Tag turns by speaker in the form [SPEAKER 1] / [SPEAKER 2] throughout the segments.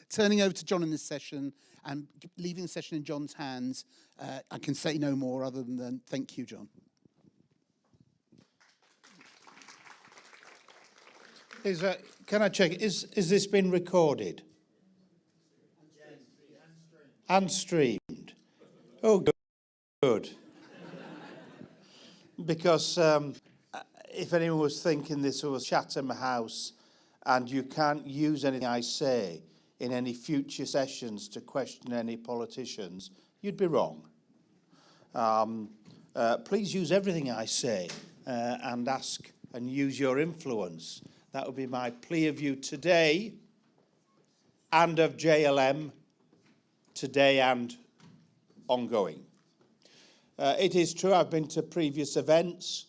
[SPEAKER 1] turning over to John in this session and leaving the session in John's hands, I can say no more other than thank you, John.
[SPEAKER 2] Can I check? Is this been recorded? And streamed. Oh, good. Because if anyone was thinking this was Chatham House and you can't use anything I say in any future sessions to question any politicians, you'd be wrong. Please use everything I say and ask and use your influence. That would be my plea of you today and of JLM today and ongoing. It is true I've been to previous events.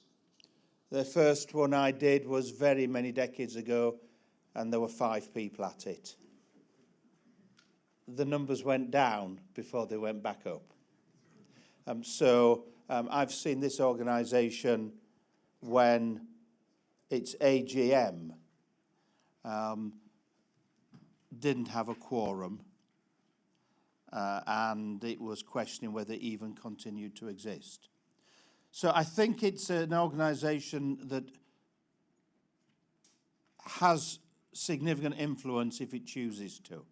[SPEAKER 2] The first one I did was very many decades ago, and there were 5 people at it. The numbers went down before they went back up. I've seen this organisation when its AGM didn't have a quorum, and it was questioning whether it even continued to exist. So I think it's an organisation that has significant influence if it chooses to.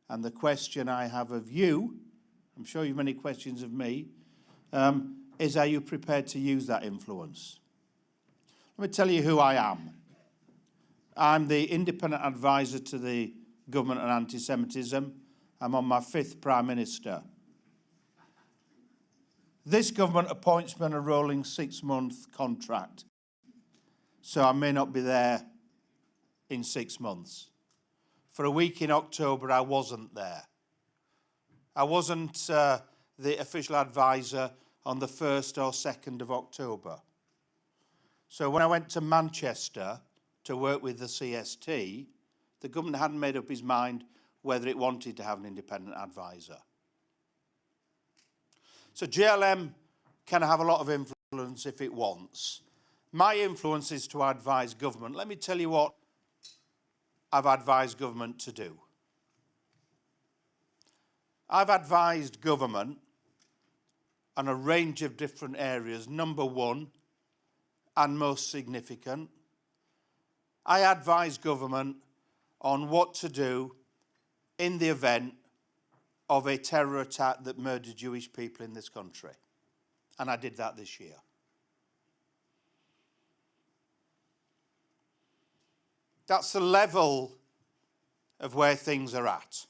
[SPEAKER 2] And the question I have of you, I'm sure you have many questions of me, is are you prepared to use that influence? Let me tell you who I am. I'm the independent advisor to the government on anti-Semitism. I'm on my 5th Prime Minister. This government appoints me on a rolling 6-month contract. So I may not be there in 6 months. For a week in October, I wasn't there. I wasn't the official advisor on the 1st or 2nd of October. So when I went to Manchester to work with the CST, the government hadn't made up its mind whether it wanted to have an independent advisor. So JLM can have a lot of influence if it wants. My influence is to advise government. Let me tell you what I've advised government to do. I've advised government on a range of different areas. Number one, and most significant, I advise government on what to do in the event of a terror attack that murdered Jewish people in this country. And I did that this year. That's the level of where things are at.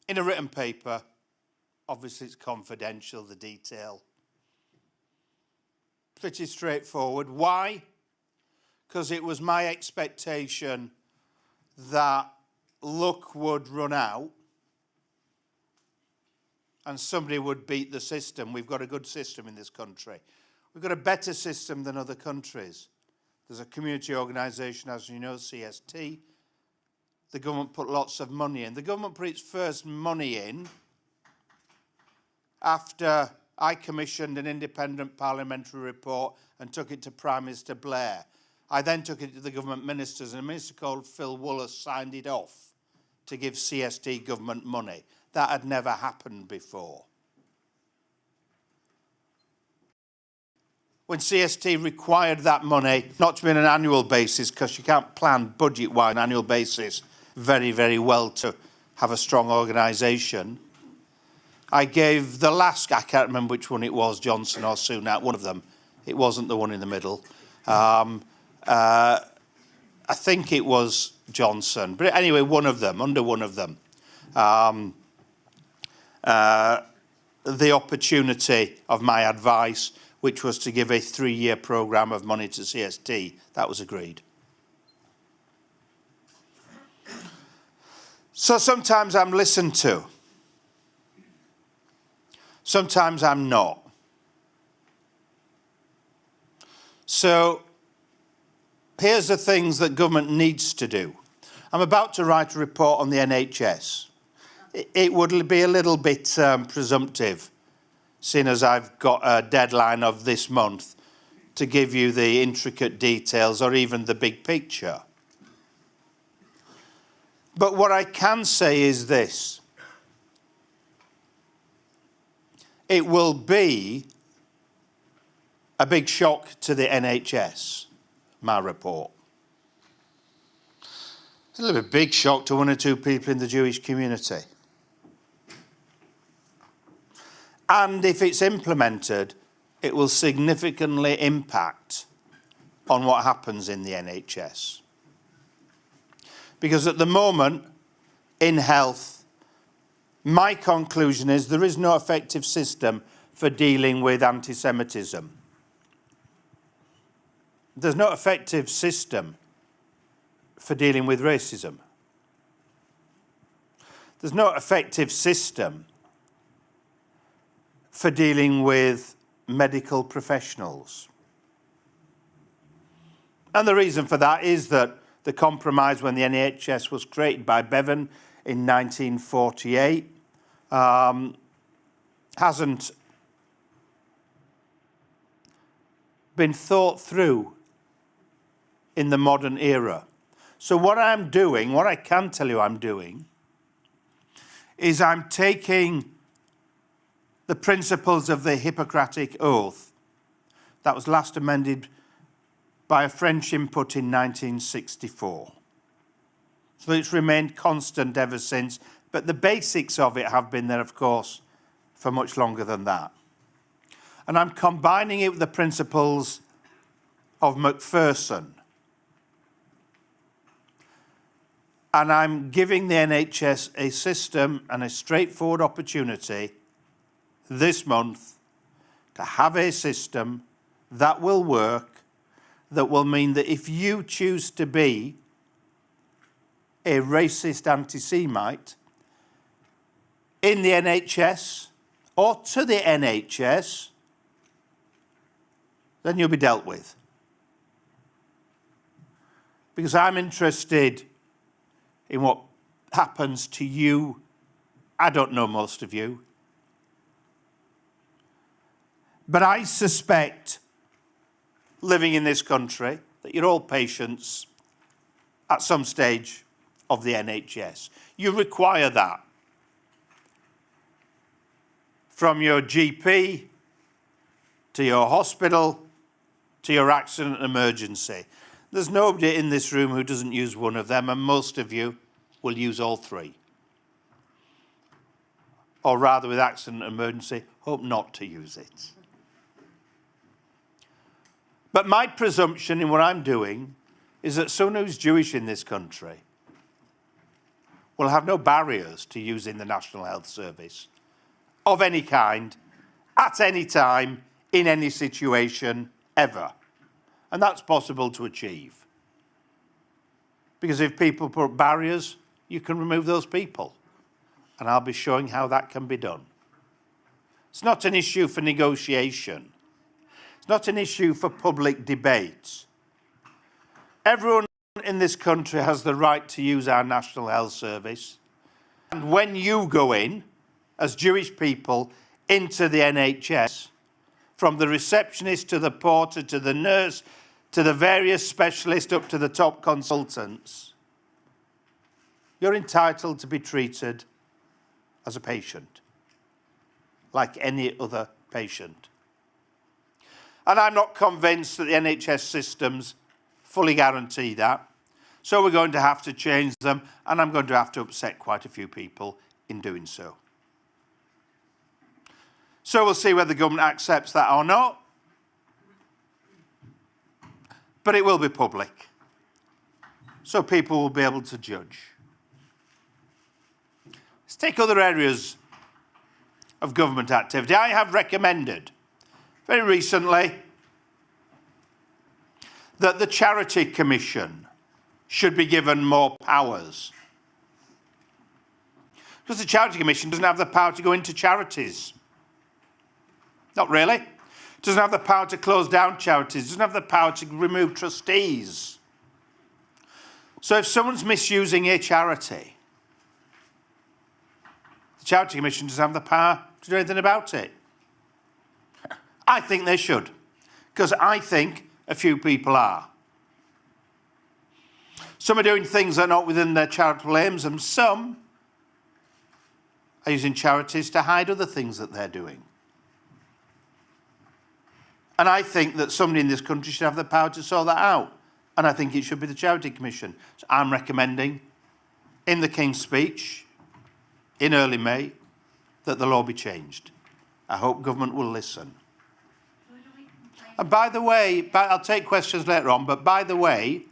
[SPEAKER 2] In a written paper, obviously it's confidential, the detail. Pretty straightforward. Why? Because it was my expectation that luck would run out and somebody would beat the system. We've got a good system in this country. We've got a better system than other countries. There's a community organisation, as you know, CST. The government put lots of money in. The government put its first money in after I commissioned an independent parliamentary report and took it to Prime Minister Blair. I then took it to the government ministers, and a minister called Phil Wooler signed it off to give CST government money. That had never happened before. When CST required that money, not to be on an annual basis, because you can't plan budget-wise on an annual basis very, very well to have a strong organisation, I gave the last, I can't remember which one it was, Johnson or Sunak, one of them. It wasn't the one in the middle. I think it was Johnson. But anyway, one of them, under one of them. The opportunity of my advice, which was to give a 3-year programme of money to CST, that was agreed. So sometimes I'm listened to. Sometimes I'm not. So here's the things that government needs to do. I'm about to write a report on the NHS. It would be a little bit presumptive, seeing as I've got a deadline of this month, to give you the intricate details or even the big picture. But what I can say is this. It will be a big shock to the NHS, my report. It's a little bit big shock to one or two people in the Jewish community. And if it's implemented, it will significantly impact on what happens in the NHS. Because at the moment, in health, my conclusion is there is no effective system for dealing with anti-Semitism. There's no effective system for dealing with racism. There's no effective system for dealing with medical professionals. And the reason for that is that the compromise when the NHS was created by Bevan in 1948 hasn't been thought through in the modern era. So what I'm doing, what I can tell you I'm doing, is I'm taking the principles of the Hippocratic Oath that was last amended by a French input in 1964. So it's remained constant ever since, but the basics of it have been there, of course, for much longer than that. And I'm combining it with the principles of Macpherson. And I'm giving the NHS a system and a straightforward opportunity this month to have a system that will work, that will mean that if you choose to be a racist anti-Semite in the NHS or to the NHS, then you'll be dealt with. Because I'm interested in what happens to you. I don't know most of you. But I suspect, living in this country, that you're all patients at some stage of the NHS. You require that from your GP to your hospital to your accident and emergency. There's nobody in this room who doesn't use one of them, and most of you will use all three. Or rather, with accident and emergency, hope not to use it. But my presumption in what I'm doing is that someone who's Jewish in this country will have no barriers to using the National Health Service of any kind, at any time, in any situation, ever. And that's possible to achieve. Because if people put barriers, you can remove those people. And I'll be showing how that can be done. It's not an issue for negotiation. It's not an issue for public debate. Everyone in this country has the right to use our National Health Service. And when you go in, as Jewish people, into the NHS, from the receptionist to the porter to the nurse to the various specialists up to the top consultants, you're entitled to be treated as a patient, like any other patient. And I'm not convinced that the NHS systems fully guarantee that. So we're going to have to change them, and I'm going to have to upset quite a few people in doing so. So we'll see whether the government accepts that or not. But it will be public. So people will be able to judge. Let's take other areas of government activity. I have recommended very recently that the Charity Commission should be given more powers. Because the Charity Commission doesn't have the power to go into charities. Not really. It doesn't have the power to close down charities. It doesn't have the power to remove trustees. So if someone's misusing a charity, the Charity Commission doesn't have the power to do anything about it. I think they should, because I think a few people are. Some are doing things that are not within their charitable aims, and some are using charities to hide other things that they're doing. And I think that somebody in this country should have the power to sort that out. And I think it should be the Charity Commission. So I'm recommending, in the King's Speech, in early May, that the law be changed. I hope government will listen. And by the way, I'll take questions later on, but by the way,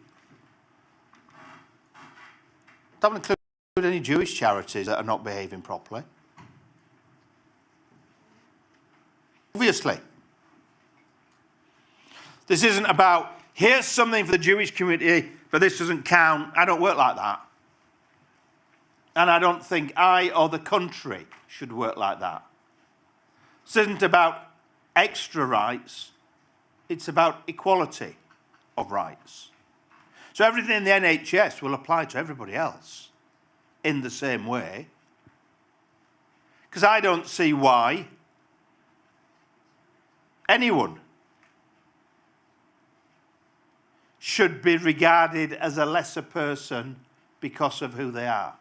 [SPEAKER 2] don't include any Jewish charities that are not behaving properly. Obviously. This isn't about, here's something for the Jewish community, but this doesn't count. I don't work like that. And I don't think I or the country should work like that. This isn't about extra rights. It's about equality of rights. So everything in the NHS will apply to everybody else in the same way. Because I don't see why anyone should be regarded as a lesser person because of who they are.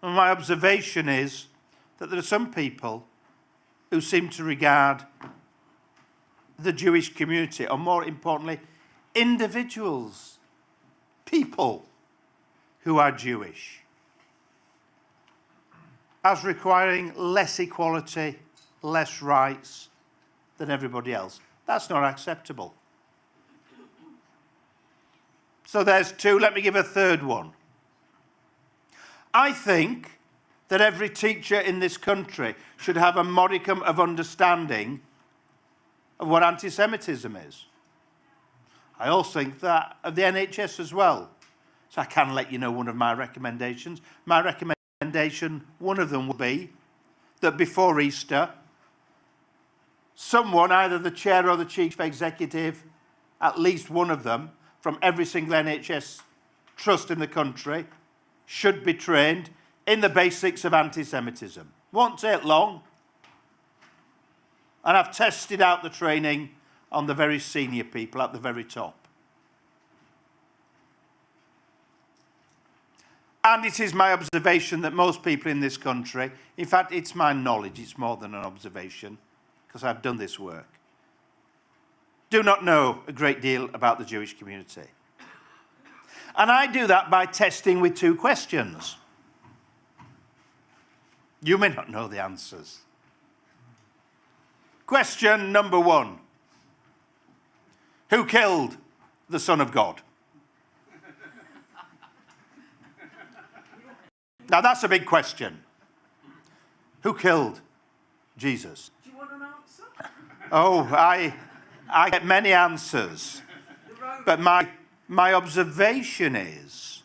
[SPEAKER 2] And my observation is that there are some people who seem to regard the Jewish community, or more importantly, individuals, people who are Jewish, as requiring less equality, less rights than everybody else. That's not acceptable. So there's two. Let me give a third one. I think that every teacher in this country should have a modicum of understanding of what anti-Semitism is. I also think that of the NHS as well. So I can let you know one of my recommendations. My recommendation, one of them will be that before Easter, someone, either the chair or the chief executive, at least one of them, from every single NHS trust in the country, should be trained in the basics of anti-Semitism. Won't take long. And I've tested out the training on the very senior people at the very top. And it is my observation that most people in this country, in fact, it's my knowledge, it's more than an observation, because I've done this work, do not know a great deal about the Jewish community. And I do that by testing with two questions. You may not know the answers. Question number one. Who killed the Son of God? Now that's a big question. Who killed Jesus?
[SPEAKER 3] Do you want an answer?
[SPEAKER 2] Oh, I get many answers. But my observation is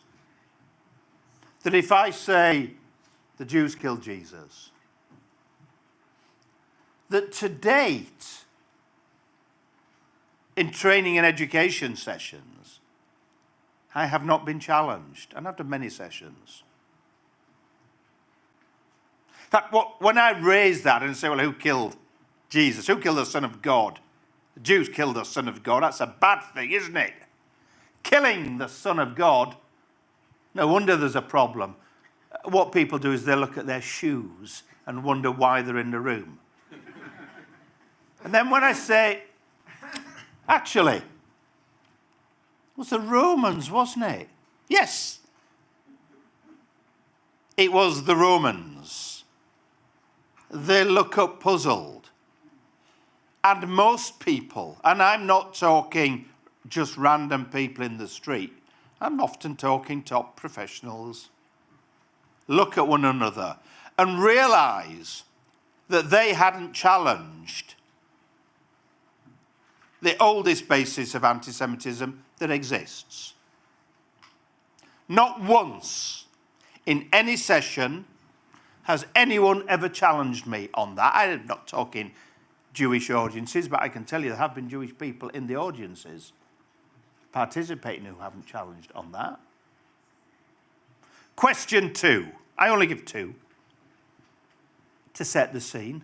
[SPEAKER 2] that if I say the Jews killed Jesus, that to date, in training and education sessions, I have not been challenged, and I've done many sessions. In fact, when I raise that and say, well, who killed Jesus? Who killed the Son of God? The Jews killed the Son of God. That's a bad thing, isn't it? Killing the Son of God, no wonder there's a problem. What people do is they look at their shoes and wonder why they're in the room. And then when I say, actually, it was the Romans, wasn't it? Yes. It was the Romans. They look up puzzled. And most people, and I'm not talking just random people in the street, I'm often talking top professionals, look at one another and realise that they hadn't challenged the oldest basis of anti-Semitism that exists. Not once in any session has anyone ever challenged me on that. I'm not talking Jewish audiences, but I can tell you there have been Jewish people in the audiences participating who haven't challenged on that. Question two. I only give two to set the scene.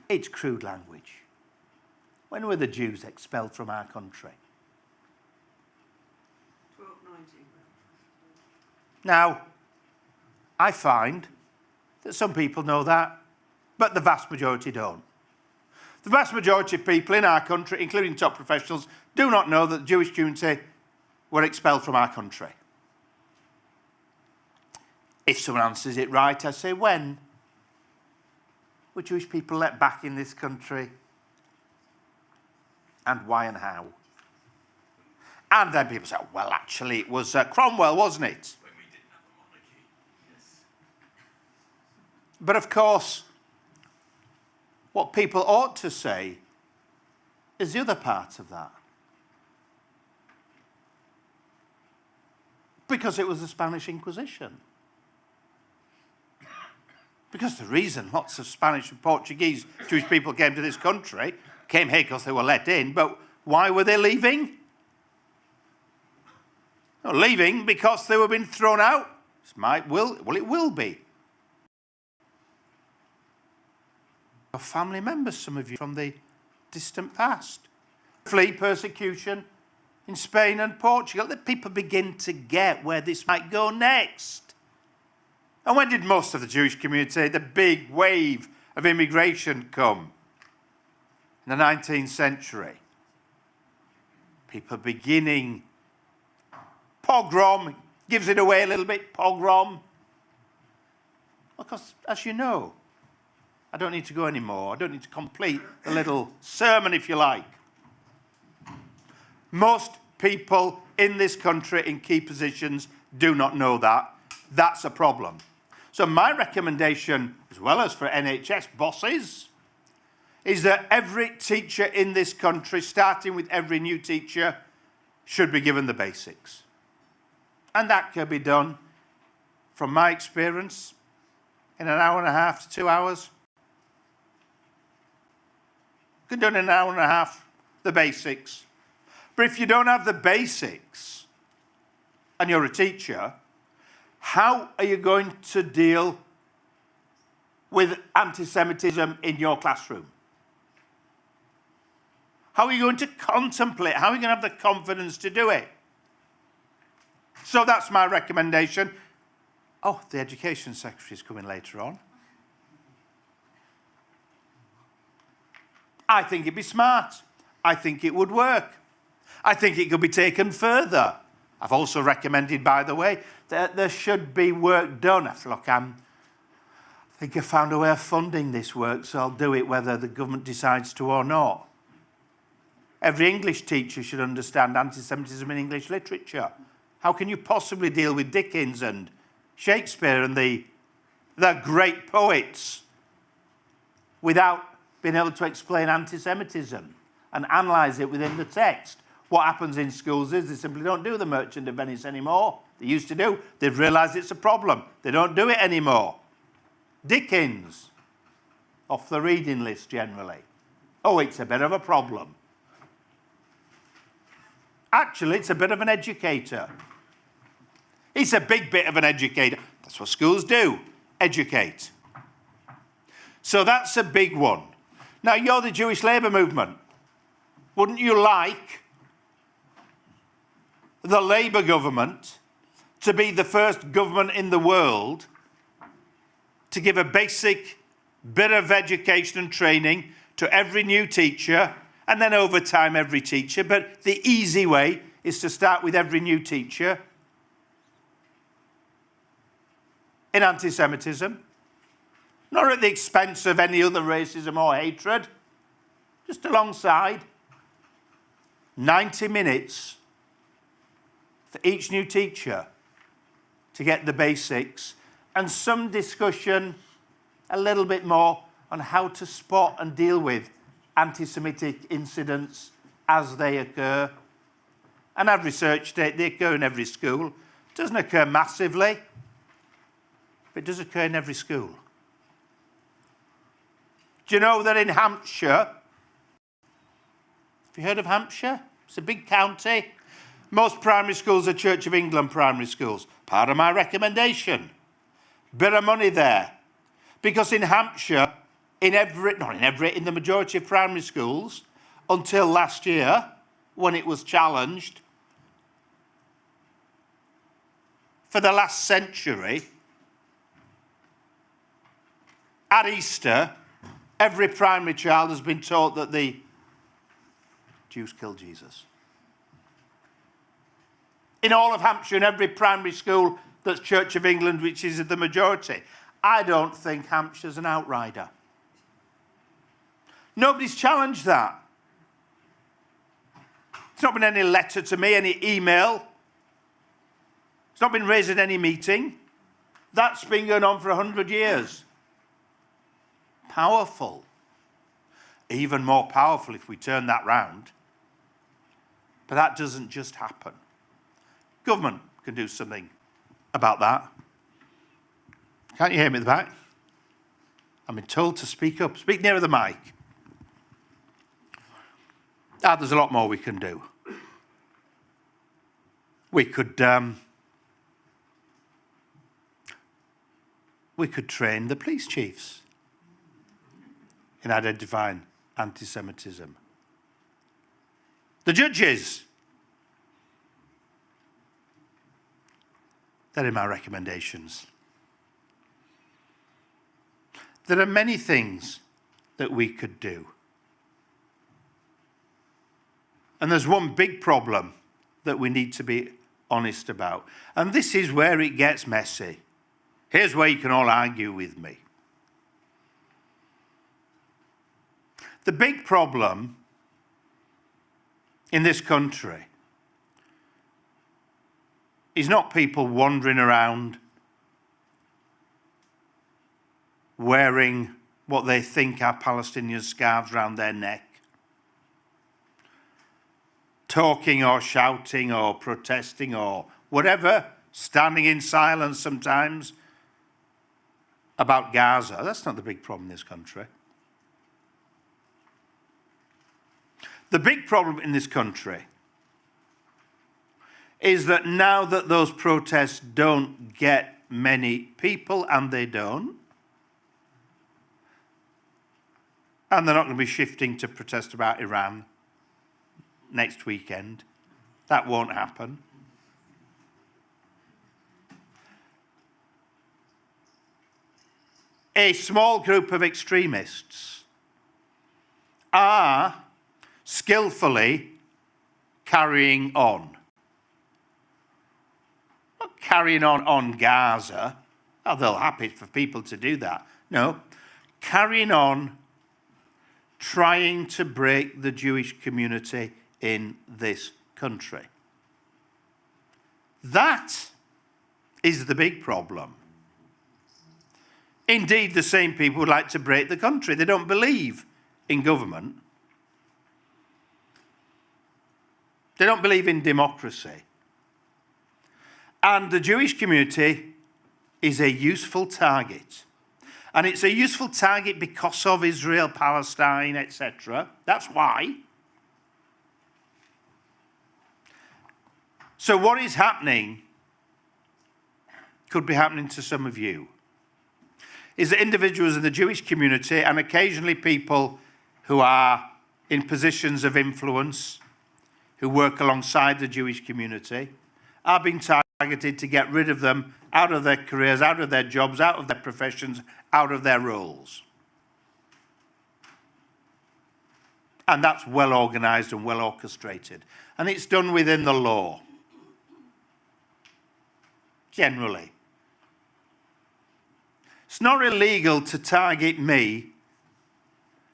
[SPEAKER 2] It's crude language. When were the Jews expelled from our country?
[SPEAKER 3] 1290.
[SPEAKER 2] Now, I find that some people know that, but the vast majority don't. The vast majority of people in our country, including top professionals, do not know that the Jewish community were expelled from our country. If someone answers it right, I say, when were Jewish people let back in this country? And why and how? And then people say, well, actually, it was Cromwell, wasn't it?
[SPEAKER 3] When we didn't have a monarchy. Yes.
[SPEAKER 2] But of course, what people ought to say is the other part of that. Because it was the Spanish Inquisition. Because the reason lots of Spanish and Portuguese Jewish people came to this country, came here because they were let in, but why were they leaving? Well, leaving because they were being thrown out. It will be. Your family members, some of you from the distant past, flee persecution in Spain and Portugal. The people begin to get where this might go next. And when did most of the Jewish community, the big wave of immigration, come? In the 19th century. People beginning, pogrom, gives it away a little bit, pogrom. Because, as you know, I don't need to go anymore. I don't need to complete the little sermon, if you like. Most people in this country in key positions do not know that. That's a problem. So my recommendation, as well as for NHS bosses, is that every teacher in this country, starting with every new teacher, should be given the basics. And that can be done, from my experience, in an hour and a half to 2 hours. You can do it in an hour and a half, the basics. But if you don't have the basics, and you're a teacher, how are you going to deal with anti-Semitism in your classroom? How are you going to contemplate? How are you going to have the confidence to do it? So that's my recommendation. Oh, the Education Secretary is coming later on. I think it'd be smart. I think it would work. I think it could be taken further. I've also recommended, by the way, that there should be work done. I think I found a way of funding this work, so I'll do it whether the government decides to or not. Every English teacher should understand anti-Semitism in English literature. How can you possibly deal with Dickens and Shakespeare and the great poets without being able to explain anti-Semitism and analyse it within the text? What happens in schools is they simply don't do the Merchant of Venice anymore. They used to do. They've realised it's a problem. They don't do it anymore. Dickens, off the reading list generally. Oh, it's a bit of a problem. Actually, it's a bit of an educator. It's a big bit of an educator. That's what schools do, educate. So that's a big one. Now, you're the Jewish Labour Movement. Wouldn't you like the Labour government to be the first government in the world to give a basic bit of education and training to every new teacher, and then over time every teacher? But the easy way is to start with every new teacher in anti-Semitism, not at the expense of any other racism or hatred, just alongside. 90 minutes for each new teacher to get the basics, and some discussion a little bit more on how to spot and deal with anti-Semitic incidents as they occur. And I've researched it, they occur in every school. It doesn't occur massively, but it does occur in every school. Do you know that in Hampshire, have you heard of Hampshire? It's a big county. Most primary schools are Church of England primary schools. Part of my recommendation. Bit of money there. Because in Hampshire, in the majority of primary schools, until last year when it was challenged. For the last century, at Easter, every primary child has been taught that the Jews killed Jesus. In all of Hampshire, in every primary school that's Church of England, which is the majority, I don't think Hampshire's an outrider. Nobody's challenged that. It's not been any letter to me, any email. It's not been raised at any meeting. That's been going on for 100 years. Powerful. Even more powerful if we turn that round. But that doesn't just happen. Government can do something about that. Can't you hear me at the back? I've been told to speak up. Speak nearer the mic. There's a lot more we can do. We could train the police chiefs in identifying anti-Semitism. The judges. They're in my recommendations. There are many things that we could do. And there's one big problem that we need to be honest about. And this is where it gets messy. Here's where you can all argue with me. The big problem in this country is not people wandering around wearing what they think are Palestinian scarves around their neck, talking or shouting or protesting or whatever, standing in silence sometimes about Gaza. That's not the big problem in this country. The big problem in this country is that now that those protests don't get many people, and they don't, and they're not going to be shifting to protest about Iran next weekend. That won't happen. A small group of extremists are skillfully carrying on. Not carrying on Gaza. Oh, they're happy for people to do that. No, carrying on trying to break the Jewish community in this country. That is the big problem. Indeed, the same people would like to break the country. They don't believe in government. They don't believe in democracy. And the Jewish community is a useful target. And it's a useful target because of Israel, Palestine, etc. That's why. So what is happening, could be happening to some of you, is that individuals in the Jewish community, and occasionally people who are in positions of influence, who work alongside the Jewish community, are being targeted to get rid of them out of their careers, out of their jobs, out of their professions, out of their roles. And that's well organised and well orchestrated. And it's done within the law. Generally. It's not illegal to target me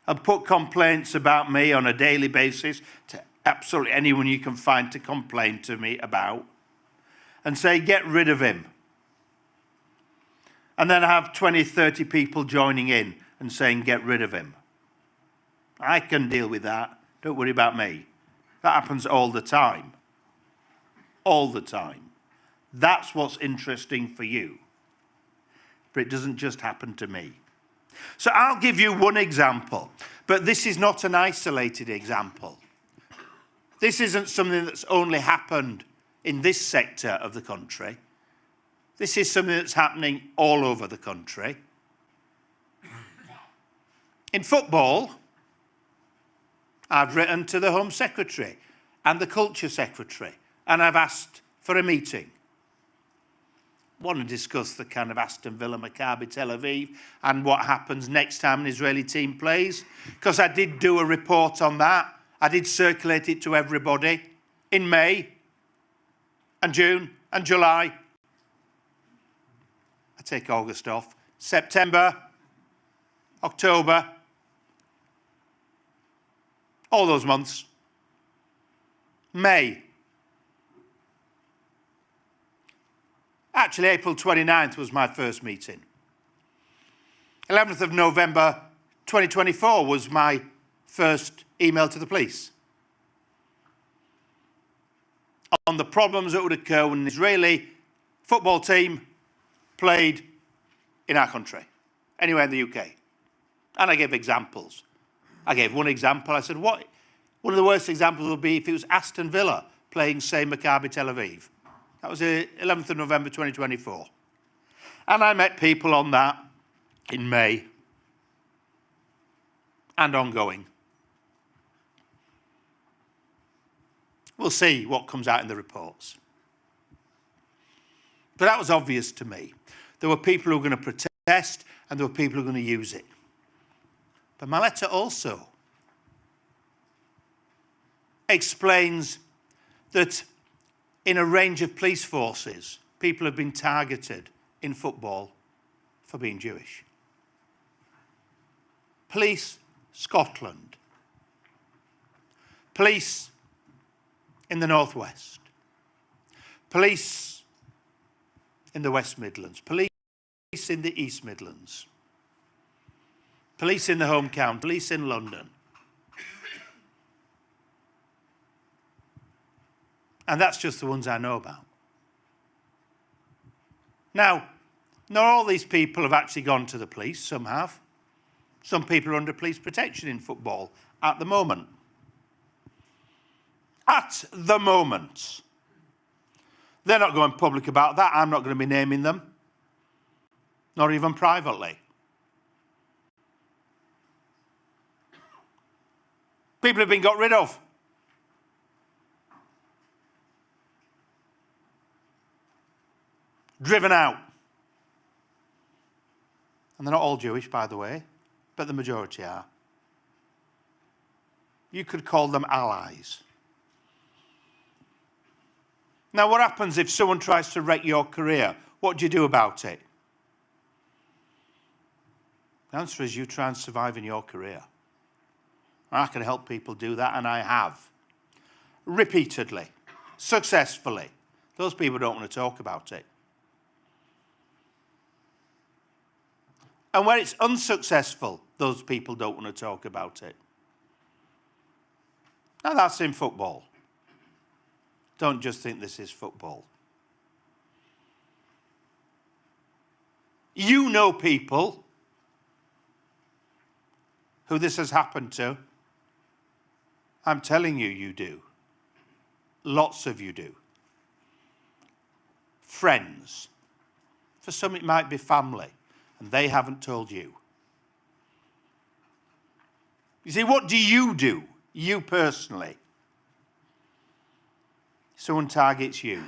[SPEAKER 2] and put complaints about me on a daily basis to absolutely anyone you can find to complain to me about, and say, get rid of him. And then have 20, 30 people joining in and saying, get rid of him. I can deal with that. Don't worry about me. That happens all the time. All the time. That's what's interesting for you. But it doesn't just happen to me. So I'll give you one example. But this is not an isolated example. This isn't something that's only happened in this sector of the country. This is something that's happening all over the country. In football, I've written to the Home Secretary and the Culture Secretary, and I've asked for a meeting. I want to discuss the kind of Aston Villa, Maccabi Tel Aviv, and what happens next time an Israeli team plays. Because I did do a report on that. I did circulate it to everybody in May and June and July. I take August off. September, October, all those months. May. Actually, April 29th was my first meeting. 11th of November 2024 was my first email to the police on the problems that would occur when an Israeli football team played in our country, anywhere in the UK. And I gave examples. I gave one example. I said, one of the worst examples would be if it was Aston Villa playing, say, Maccabi Tel Aviv. That was the 11th of November 2024. And I met people on that in May and ongoing. We'll see what comes out in the reports. But that was obvious to me. There were people who were going to protest and there were people who were going to use it. But my letter also explains that in a range of police forces, people have been targeted in football for being Jewish. Police Scotland. Police in the Northwest. Police in the West Midlands. Police in the East Midlands. Police in the home county. Police in London. And that's just the ones I know about. Now, not all these people have actually gone to the police. Some have. Some people are under police protection in football at the moment. At the moment. They're not going public about that. I'm not going to be naming them. Not even privately. People have been got rid of. Driven out. And they're not all Jewish, by the way, but the majority are. You could call them allies. Now, what happens if someone tries to wreck your career? What do you do about it? The answer is you try and survive in your career. I can help people do that, and I have. Repeatedly. Successfully. Those people don't want to talk about it. And when it's unsuccessful, those people don't want to talk about it. Now that's in football. Don't just think this is football. You know people who this has happened to. I'm telling you, you do. Lots of you do. Friends. For some it might be family. And they haven't told you. You see, what do? You personally. Someone targets you.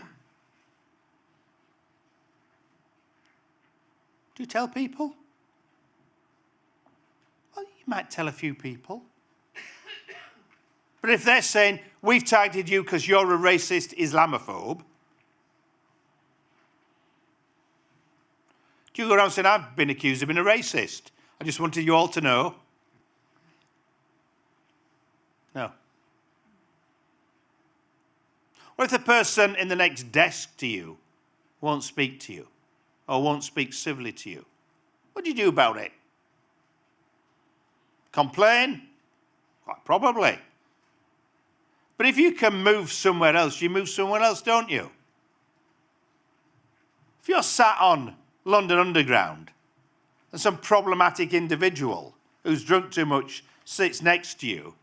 [SPEAKER 2] Do you tell people? Well, you might tell a few people. But if they're saying, we've targeted you because you're a racist Islamophobe, do you go around saying, I've been accused of being a racist? I just wanted you all to know. No. What if the person in the next desk to you won't speak to you or won't speak civilly to you? What do you do about it? Complain? Quite probably. But if you can move somewhere else, you move somewhere else, don't you? If you're sat on London Underground and some problematic individual who's drunk too much sits next to you,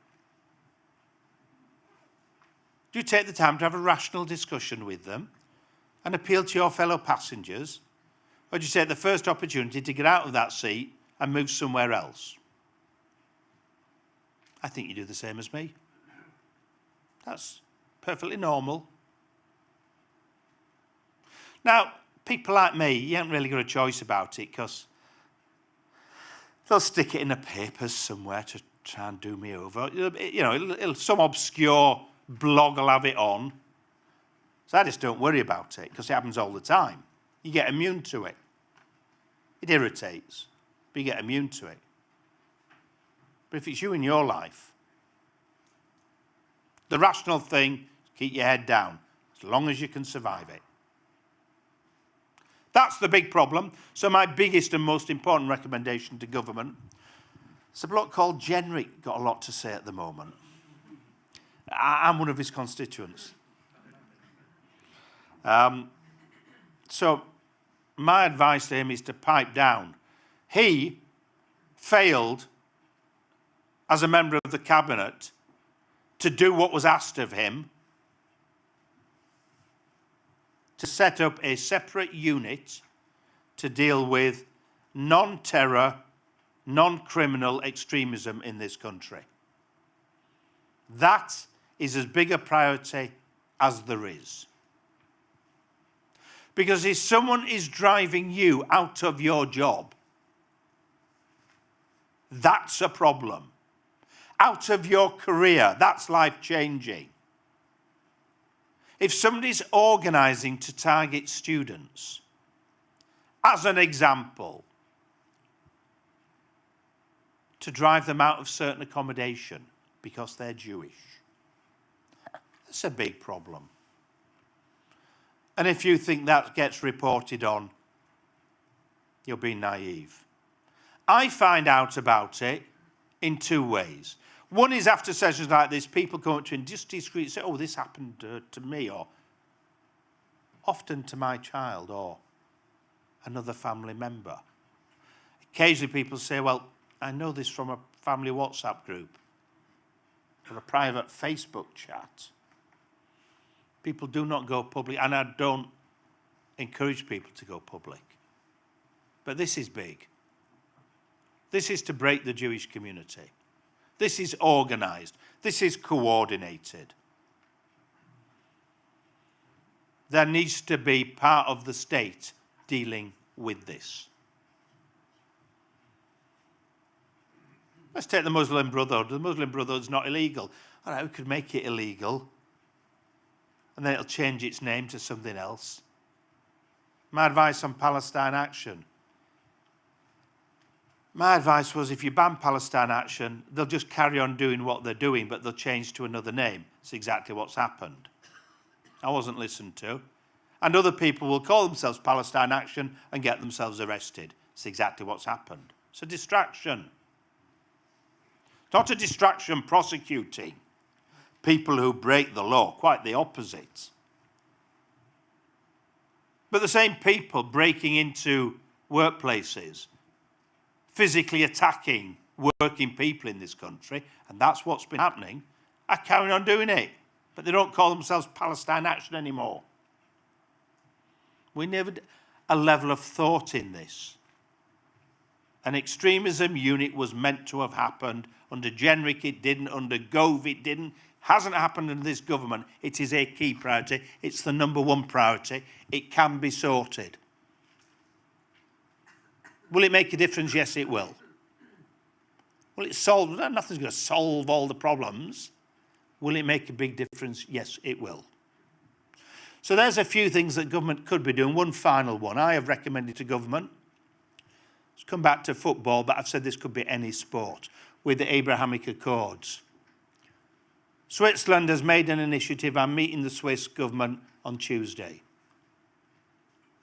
[SPEAKER 2] do you take the time to have a rational discussion with them and appeal to your fellow passengers? Or do you take the first opportunity to get out of that seat and move somewhere else? I think you do the same as me. That's perfectly normal. Now, people like me, you haven't really got a choice about it because they'll stick it in the papers somewhere to try and do me over. You know, some obscure blog will have it on. So I just don't worry about it because it happens all the time. You get immune to it. It irritates, but you get immune to it. But if it's you in your life, the rational thing, keep your head down as long as you can survive it. That's the big problem. So my biggest and most important recommendation to government, it's a bloke called Jenrick, got a lot to say at the moment. I'm one of his constituents. So my advice to him is to pipe down. He failed as a member of the cabinet to do what was asked of him, to set up a separate unit to deal with non-terror, non-criminal extremism in this country. That is as big a priority as there is. Because if someone is driving you out of your job, that's a problem. Out of your career, that's life-changing. If somebody's organising to target students, as an example, to drive them out of certain accommodation because they're Jewish, that's a big problem. And if you think that gets reported on, you're being naive. I find out about it in two ways. One is after sessions like this, people come up to me and just discreetly say, oh, this happened to me, or often to my child, or another family member. Occasionally people say, well, I know this from a family WhatsApp group or a private Facebook chat. People do not go public, and I don't encourage people to go public. But this is big. This is to break the Jewish community. This is organised. This is coordinated. There needs to be part of the state dealing with this. Let's take the Muslim Brotherhood. The Muslim Brotherhood is not illegal. All right, we could make it illegal, and then it'll change its name to something else. My advice on Palestine Action. My advice was if you ban Palestine Action, they'll just carry on doing what they're doing, but they'll change to another name. It's exactly what's happened. I wasn't listened to. And other people will call themselves Palestine Action and get themselves arrested. It's exactly what's happened. It's a distraction. It's not a distraction prosecuting people who break the law, quite the opposite. But the same people breaking into workplaces, physically attacking working people in this country, and that's what's been happening, are carrying on doing it. But they don't call themselves Palestine Action anymore. We never a level of thought in this. An extremism unit was meant to have happened. Under Jenrick it didn't, under Gove it didn't. Hasn't happened in this government. It is a key priority. It's the number one priority. It can be sorted. Will it make a difference? Yes, it will. Will it solve? Nothing's going to solve all the problems. Will it make a big difference? Yes, it will. So there's a few things that government could be doing. One final one I have recommended to government. Let's come back to football, but I've said this could be any sport with the Abrahamic Accords. Switzerland has made an initiative. I'm meeting the Swiss government on Tuesday.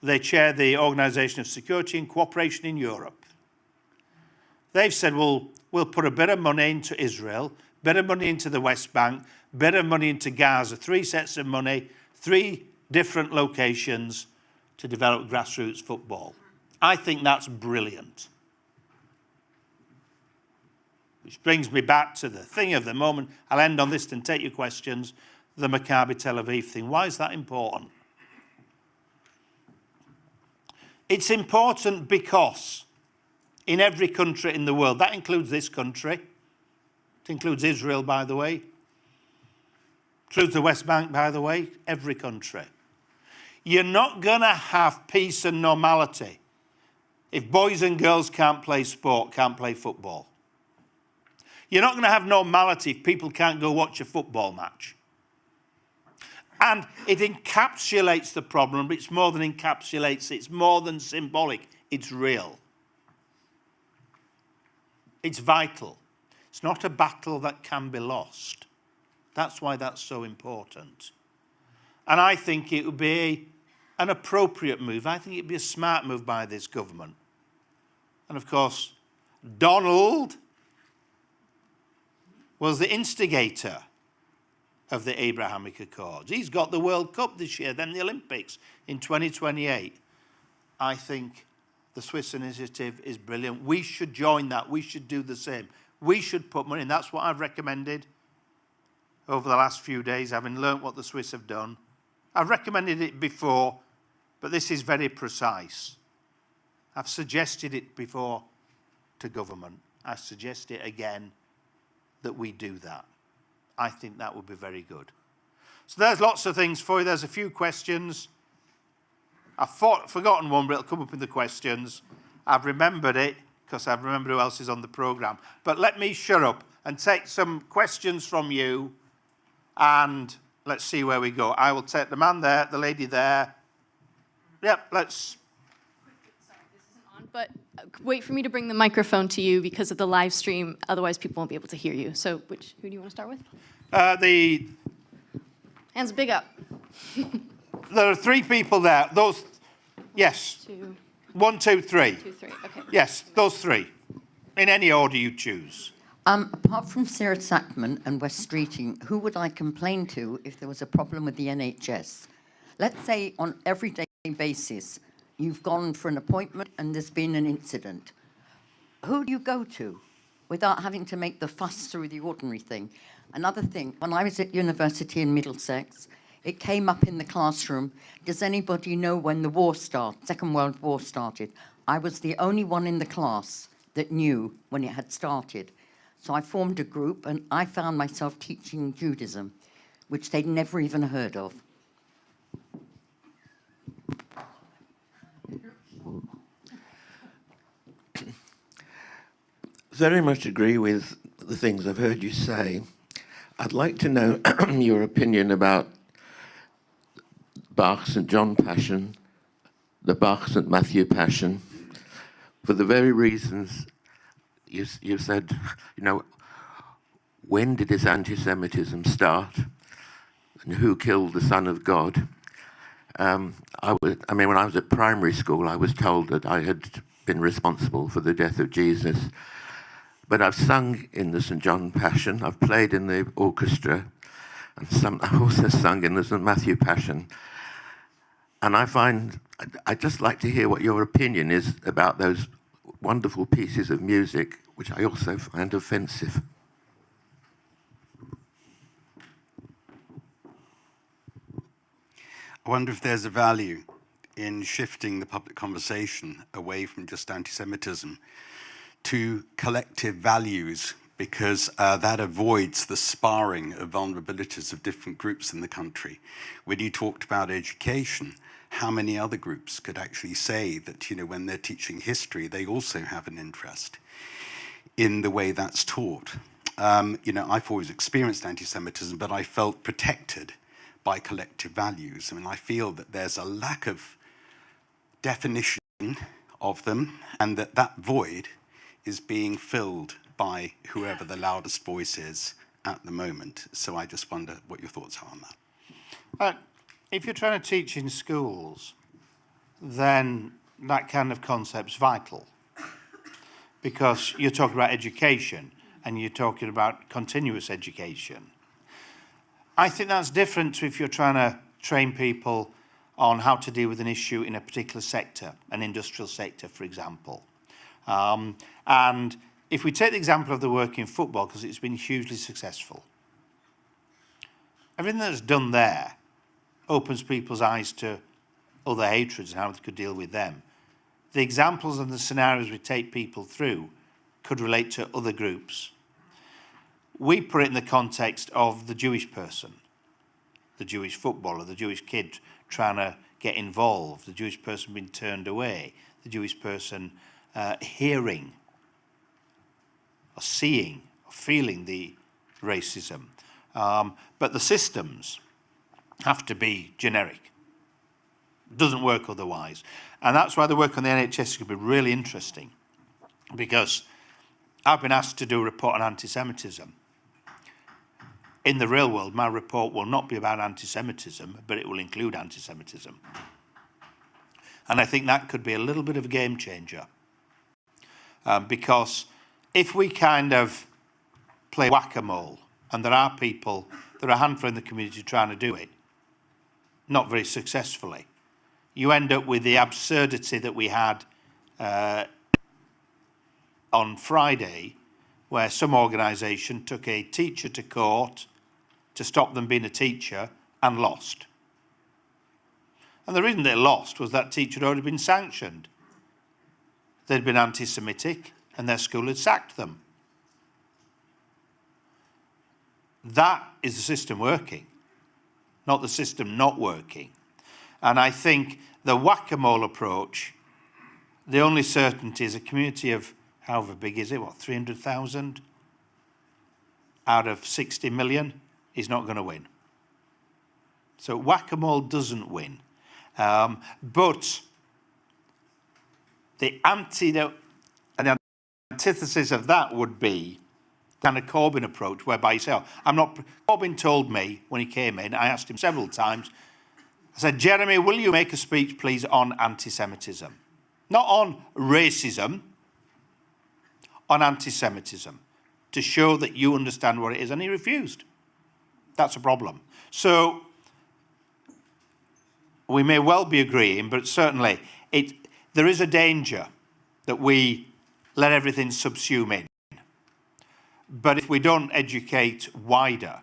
[SPEAKER 2] They chair the Organisation of Security and Cooperation in Europe. They've said, well, we'll put a bit of money into Israel, bit of money into the West Bank, bit of money into Gaza, 3 sets of money, 3 different locations to develop grassroots football. I think that's brilliant. Which brings me back to the thing of the moment. I'll end on this and take your questions. The Maccabi Tel Aviv thing. Why is that important? It's important because in every country in the world, that includes this country, It includes Israel, by the way. Includes the West Bank, by the way, every country. You're not going to have peace and normality if boys and girls can't play sport, can't play football. You're not going to have normality if people can't go watch a football match. And it encapsulates the problem, but it's more than encapsulates, it's more than symbolic, it's real. It's vital. It's not a battle that can be lost. That's why that's so important. And I think it would be an appropriate move. I think it would be a smart move by this government. And of course, Donald was the instigator of the Abrahamic Accords. He's got the World Cup this year, then the Olympics in 2028. I think the Swiss initiative is brilliant. We should join that. We should do the same. We should put money in. That's what I've recommended over the last few days, having learnt what the Swiss have done. I've recommended it before, but this is very precise. I've suggested it before to government. I suggest it again that we do that. I think that would be very good. So there's lots of things for you. There's a few questions. I've forgotten one, but it'll come up in the questions. I've remembered it because I've remembered who else is on the programme. But let me shut up and take some questions from you, and let's see where we go. I will take the man there, the lady there. Yep, let's...
[SPEAKER 4] Sorry, this isn't on, but wait for me to bring the microphone to you because of the live stream. Otherwise, people won't be able to hear you. So who do you want to start with? Hands big up.
[SPEAKER 2] There are three people there. Those, yes.
[SPEAKER 4] 2,
[SPEAKER 2] 1, 2, 3.
[SPEAKER 4] 2, 3. Okay.
[SPEAKER 2] Yes, those three. In any order you choose.
[SPEAKER 5] Apart from Sarah Sackman and West Streeting, who would I complain to if there was a problem with the NHS? Let's say on everyday basis, you've gone for an appointment and there's been an incident. Who do you go to without having to make the fuss through the ordinary thing? Another thing, when I was at university in Middlesex, it came up in the classroom, does anybody know when the war started, Second World War started? I was the only one in the class that knew when it had started. So I formed a group and I found myself teaching Judaism, which they'd never even heard of.
[SPEAKER 6] Very much agree with the things I've heard you say. I'd like to know your opinion about Bach St. John Passion, the Bach St. Matthew Passion, for the very reasons you said, you know, when did this anti-Semitism start and who killed the Son of God? I mean, when I was at primary school, I was told that I had been responsible for the death of Jesus. But I've sung in the St. John Passion, I've played in the orchestra, and I've also sung in the St. Matthew Passion. And I'd just like to hear what your opinion is about those wonderful pieces of music, which I also find offensive.
[SPEAKER 7] I wonder if there's a value in shifting the public conversation away from just anti-Semitism to collective values, because that avoids the sparring of vulnerabilities of different groups in the country. When you talked about education, how many other groups could actually say that, you know, when they're teaching history, they also have an interest in the way that's taught? You know, I've always experienced anti-Semitism, but I felt protected by collective values. I mean, I feel that there's a lack of definition of them, and that void is being filled by whoever the loudest voice is at the moment. So I just wonder what your thoughts are on that.
[SPEAKER 2] If you're trying to teach in schools, then that kind of concept's vital, because you're talking about education and you're talking about continuous education. I think that's different to if you're trying to train people on how to deal with an issue in a particular sector, an industrial sector, for example. And if we take the example of the work in football, because it's been hugely successful, everything that's done there opens people's eyes to other hatreds and how they could deal with them. The examples and the scenarios we take people through could relate to other groups. we put it in the context of the Jewish person, the Jewish footballer, the Jewish kid trying to get involved, the Jewish person being turned away, the Jewish person hearing or seeing or feeling the racism. But the systems have to be generic. It doesn't work otherwise. And that's why the work on the NHS is going to be really interesting, because I've been asked to do a report on anti-Semitism. In the real world, my report will not be about anti-Semitism, but it will include anti-Semitism. And I think that could be a little bit of a game changer. Because if we kind of play whack-a-mole, and there are a handful in the community trying to do it, not very successfully, you end up with the absurdity that we had on Friday, where some organisation took a teacher to court to stop them being a teacher and lost. And the reason they lost was that teacher had already been sanctioned. They'd been anti-Semitic and their school had sacked them. That is the system working, not the system not working. And I think the whack-a-mole approach, the only certainty is a community of, however big is it, 300,000 out of 60 million is not going to win. So whack-a-mole doesn't win. But the antidote, an antithesis of that would be the kind of Corbyn approach, whereby you say, Corbyn told me when he came in, I asked him several times, I said, Jeremy, will you make a speech, please, on anti-Semitism? Not on racism, on anti-Semitism, to show that you understand what it is, and he refused. That's a problem. So we may well be agreeing, but certainly there is a danger that we let everything subsume in. But if we don't educate wider,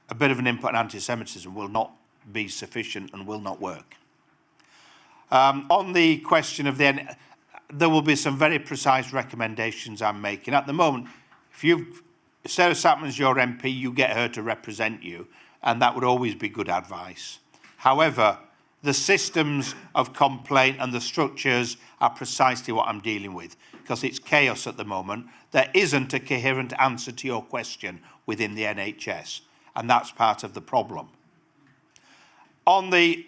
[SPEAKER 2] a bit of an input on anti-Semitism will not be sufficient and will not work. On the question of there will be some very precise recommendations I'm making. At the moment, if Sarah Sackman's your MP, you get her to represent you, and that would always be good advice. However, the systems of complaint and the structures are precisely what I'm dealing with, because it's chaos at the moment. There isn't a coherent answer to your question within the NHS, and that's part of the problem. I'm going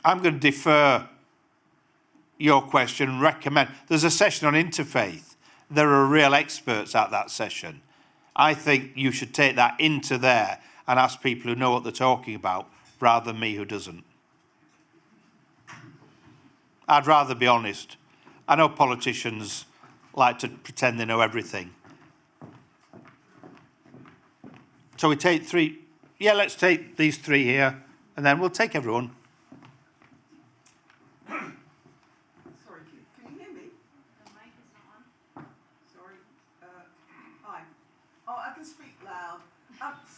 [SPEAKER 2] to defer your question and recommend. There's a session on interfaith. There are real experts at that session. I think you should take that into there and ask people who know what they're talking about, rather than me who doesn't. I'd rather be honest. I know politicians like to pretend they know everything. So we take three. Yeah, let's take these three here, and then we'll take everyone.
[SPEAKER 3] Sorry, can you hear me? The mic is not on. Sorry. Hi. Oh, I can speak loud.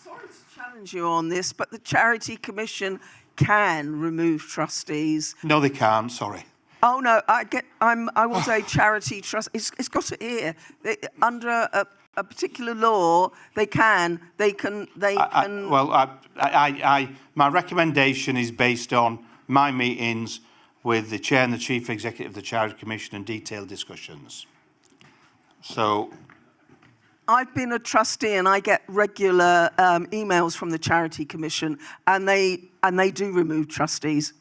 [SPEAKER 3] Sorry to challenge you on this, but the Charity Commission can remove trustees.
[SPEAKER 2] No, they can't. Sorry.
[SPEAKER 3] Oh no, I will say charity trust. It's got to hear under a particular law. They can.
[SPEAKER 2] My recommendation is based on my meetings with the chair and the chief executive of the Charity Commission and detailed discussions. So,
[SPEAKER 3] I've been a trustee and I get regular emails from the Charity Commission, and they do remove trustees.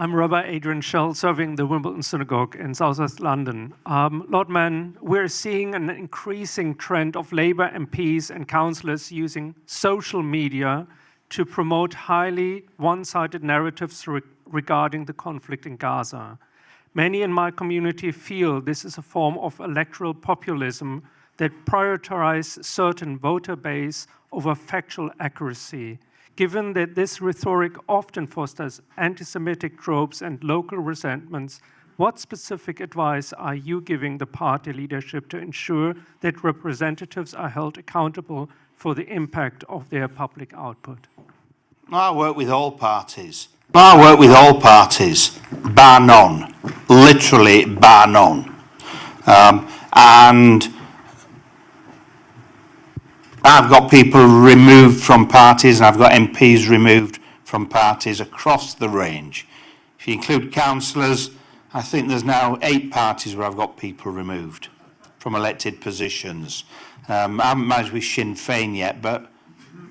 [SPEAKER 8] I'm Rabbi Adrian Schell, serving the Wimbledon Synagogue in southwest London. Lord Mann, we're seeing an increasing trend of Labour MPs and councillors using social media to promote highly one-sided narratives regarding the conflict in Gaza. Many in my community feel this is a form of electoral populism that prioritizes certain voter base over factual accuracy. Given that this rhetoric often fosters anti-Semitic tropes and local resentments, what specific advice are you giving the party leadership to ensure that representatives are held accountable for the impact of their public output?
[SPEAKER 2] I work with all parties. Bar none. Literally bar none. And I've got people removed from parties and I've got MPs removed from parties across the range. If you include councillors, I think there's now 8 parties where I've got people removed from elected positions. I haven't managed with Sinn Féin yet, but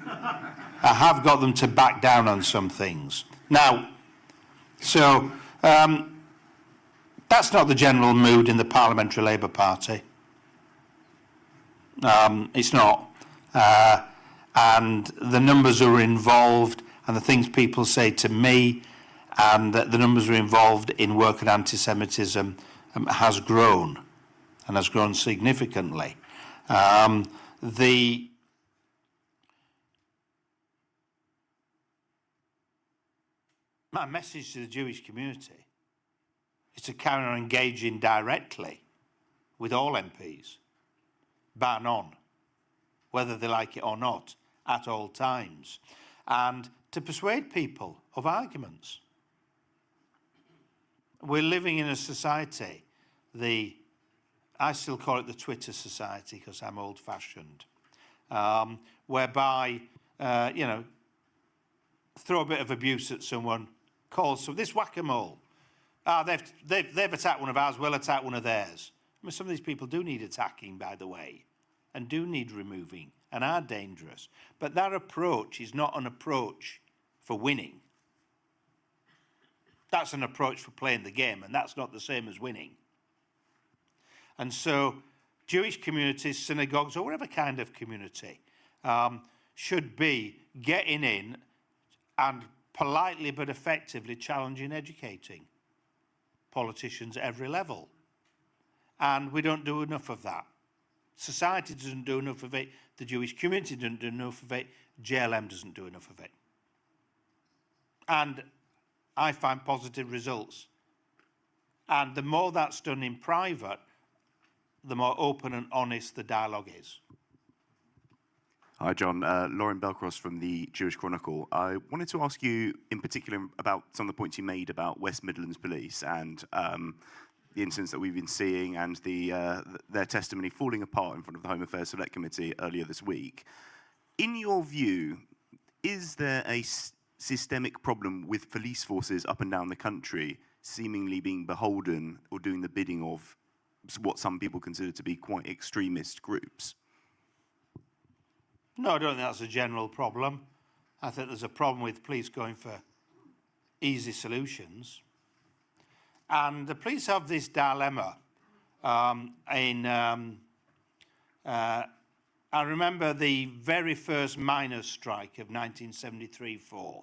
[SPEAKER 2] I have got them to back down on some things. Now, so that's not the general mood in the Parliamentary Labour Party. It's not. And the numbers are involved and the things people say to me and the numbers are involved in work and anti-Semitism has grown and has grown significantly. My message to the Jewish community is to carry on engaging directly with all MPs, bar none, whether they like it or not, at all times, and to persuade people of arguments. We're living in a society, I still call it the Twitter society because I'm old-fashioned, whereby, you know, throw a bit of abuse at someone, call some, this whack-a-mole. They've attacked one of ours, we'll attack one of theirs. I mean, some of these people do need attacking, by the way, and do need removing, and are dangerous. But that approach is not an approach for winning. That's an approach for playing the game, and that's not the same as winning. And so Jewish communities, synagogues, or whatever kind of community, should be getting in and politely but effectively challenging, educating politicians at every level. And we don't do enough of that. Society doesn't do enough of it. The Jewish community doesn't do enough of it. JLM doesn't do enough of it. And I find positive results. And the more that's done in private, the more open and honest the dialogue is.
[SPEAKER 9] Hi, John. Lauren Belcross from the Jewish Chronicle. I wanted to ask you in particular about some of the points you made about West Midlands Police and the incidents that we've been seeing and their testimony falling apart in front of the Home Affairs Select Committee earlier this week. In your view, is there a systemic problem with police forces up and down the country seemingly being beholden or doing the bidding of what some people consider to be quite extremist groups?
[SPEAKER 2] No, I don't think that's a general problem. I think there's a problem with police going for easy solutions. And the police have this dilemma. I remember the very first miners' strike of 1973-4.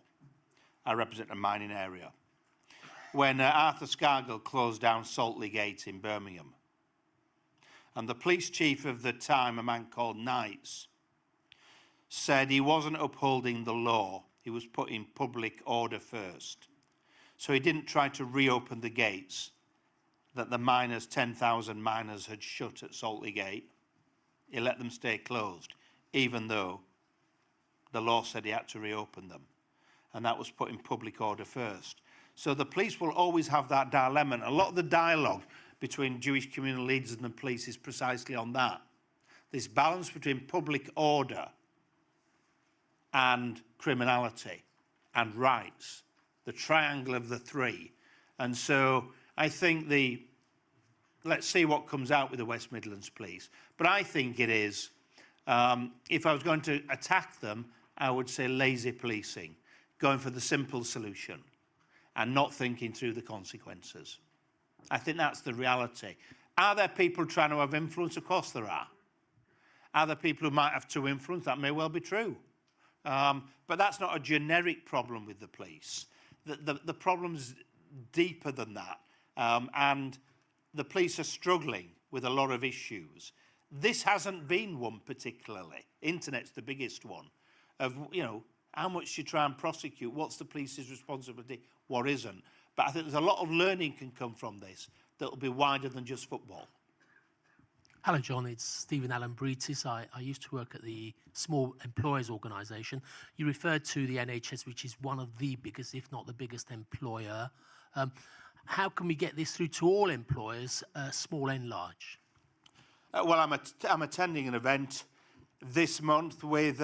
[SPEAKER 2] I represent a mining area. When Arthur Scargill closed down Saltley Gate in Birmingham. And the police chief of the time, a man called Knights, said he wasn't upholding the law, he was putting public order first. So he didn't try to reopen the gates that the miners, 10,000 miners, had shut at Saltley Gate. He let them stay closed, even though the law said he had to reopen them. And that was putting public order first. So the police will always have that dilemma. And a lot of the dialogue between Jewish communal leaders and the police is precisely on that. This balance between public order and criminality and rights, the triangle of the three. And so I think let's see what comes out with the West Midlands Police. But I think it is, if I was going to attack them, I would say lazy policing, going for the simple solution and not thinking through the consequences. I think that's the reality. Are there people trying to have influence? Of course there are. Are there people who might have to influence? That may well be true. But that's not a generic problem with the police. The problem's deeper than that. And the police are struggling with a lot of issues. This hasn't been one particularly. Internet's the biggest one. Of, you know, how much you try and prosecute, what's the police's responsibility, what isn't. But I think there's a lot of learning can come from this that will be wider than just football.
[SPEAKER 10] Hello, John. It's Stephen Allen Britis. I used to work at the Small Employers Organisation. You referred to the NHS, which is one of the biggest, if not the biggest employer. How can we get this through to all employers, small and large?
[SPEAKER 2] Well, I'm attending an event this month with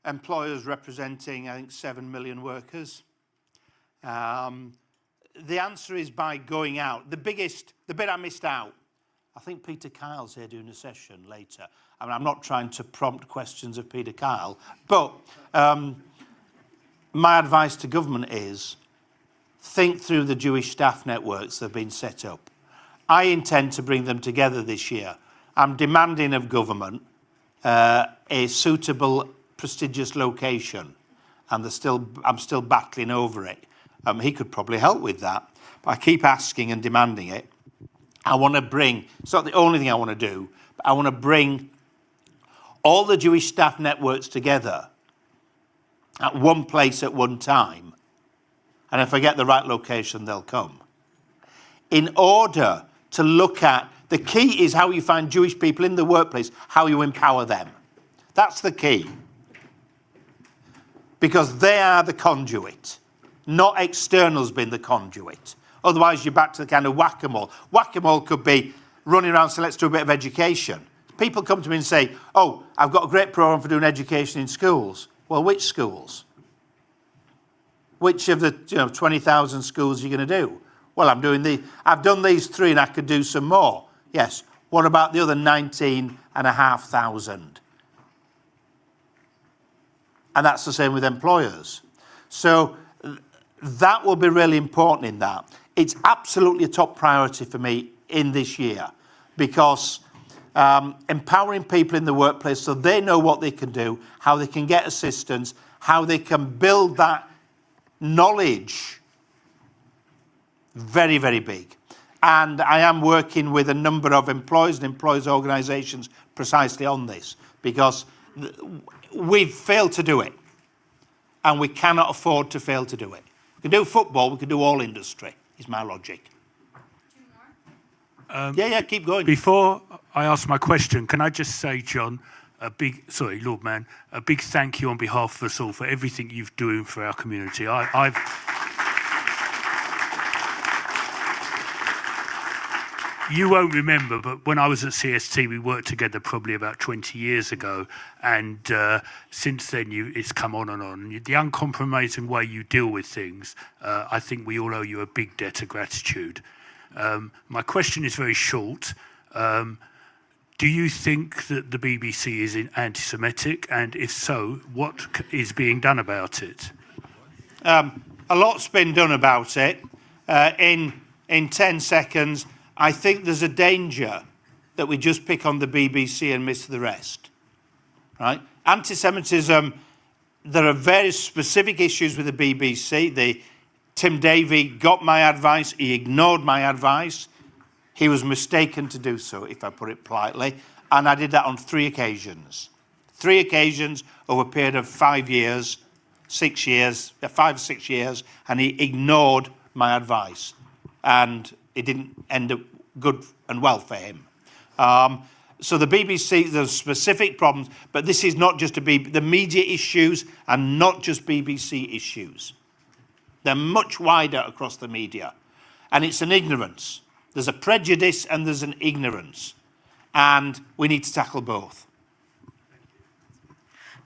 [SPEAKER 2] employers representing, I think, 7 million workers. The answer is by going out. The bit I missed out, I think Peter Kyle's here doing a session later. I mean, I'm not trying to prompt questions of Peter Kyle, but my advice to government is think through the Jewish staff networks that have been set up. I intend to bring them together this year. I'm demanding of government a suitable, prestigious location, and I'm still battling over it. He could probably help with that, but I keep asking and demanding it. I want to bring, it's not the only thing I want to do, but I want to bring all the Jewish staff networks together at one place at one time, and if I get the right location, they'll come. In order to look at, the key is how you find Jewish people in the workplace, how you empower them. That's the key. Because they are the conduit, not externals being the conduit. Otherwise, you're back to the kind of whack-a-mole. Whack-a-mole could be running around, so let's do a bit of education. People come to me and say, oh, I've got a great program for doing education in schools. Well, which schools? Which of the 20,000 schools are you going to do? Well, I've done these 3 and I could do some more. Yes. What about the other 19,500? And that's the same with employers. So that will be really important in that. It's absolutely a top priority for me in this year, because empowering people in the workplace so they know what they can do, how they can get assistance, how they can build that knowledge, very, very big. And I am working with a number of employers and employers' organisations precisely on this, because we've failed to do it, and we cannot afford to fail to do it. We can do football, we can do all industry, is my logic. Keep going.
[SPEAKER 11] Before I ask my question, can I just say, John, Lord Mann, a big thank you on behalf of us all for everything you've doing for our community. You won't remember, but when I was at CST, we worked together probably about 20 years ago, and since then it's come on and on. The uncompromising way you deal with things, I think we all owe you a big debt of gratitude. My question is very short. Do you think that the BBC is anti-Semitic, and if so, what is being done about it?
[SPEAKER 2] A lot's been done about it. In 10 seconds, I think there's a danger that we just pick on the BBC and miss the rest. Right? Anti-Semitism, there are very specific issues with the BBC. Tim Davie got my advice, he ignored my advice. He was mistaken to do so, if I put it politely, and I did that on 3 occasions. 3 occasions over a period of 5 years, 6 years, 5 or 6 years, and he ignored my advice. And it didn't end up good and well for him. So the BBC, there's specific problems, but this is not just the media issues and not just BBC issues. They're much wider across the media. And it's an ignorance. There's a prejudice and there's an ignorance. And we need to tackle both.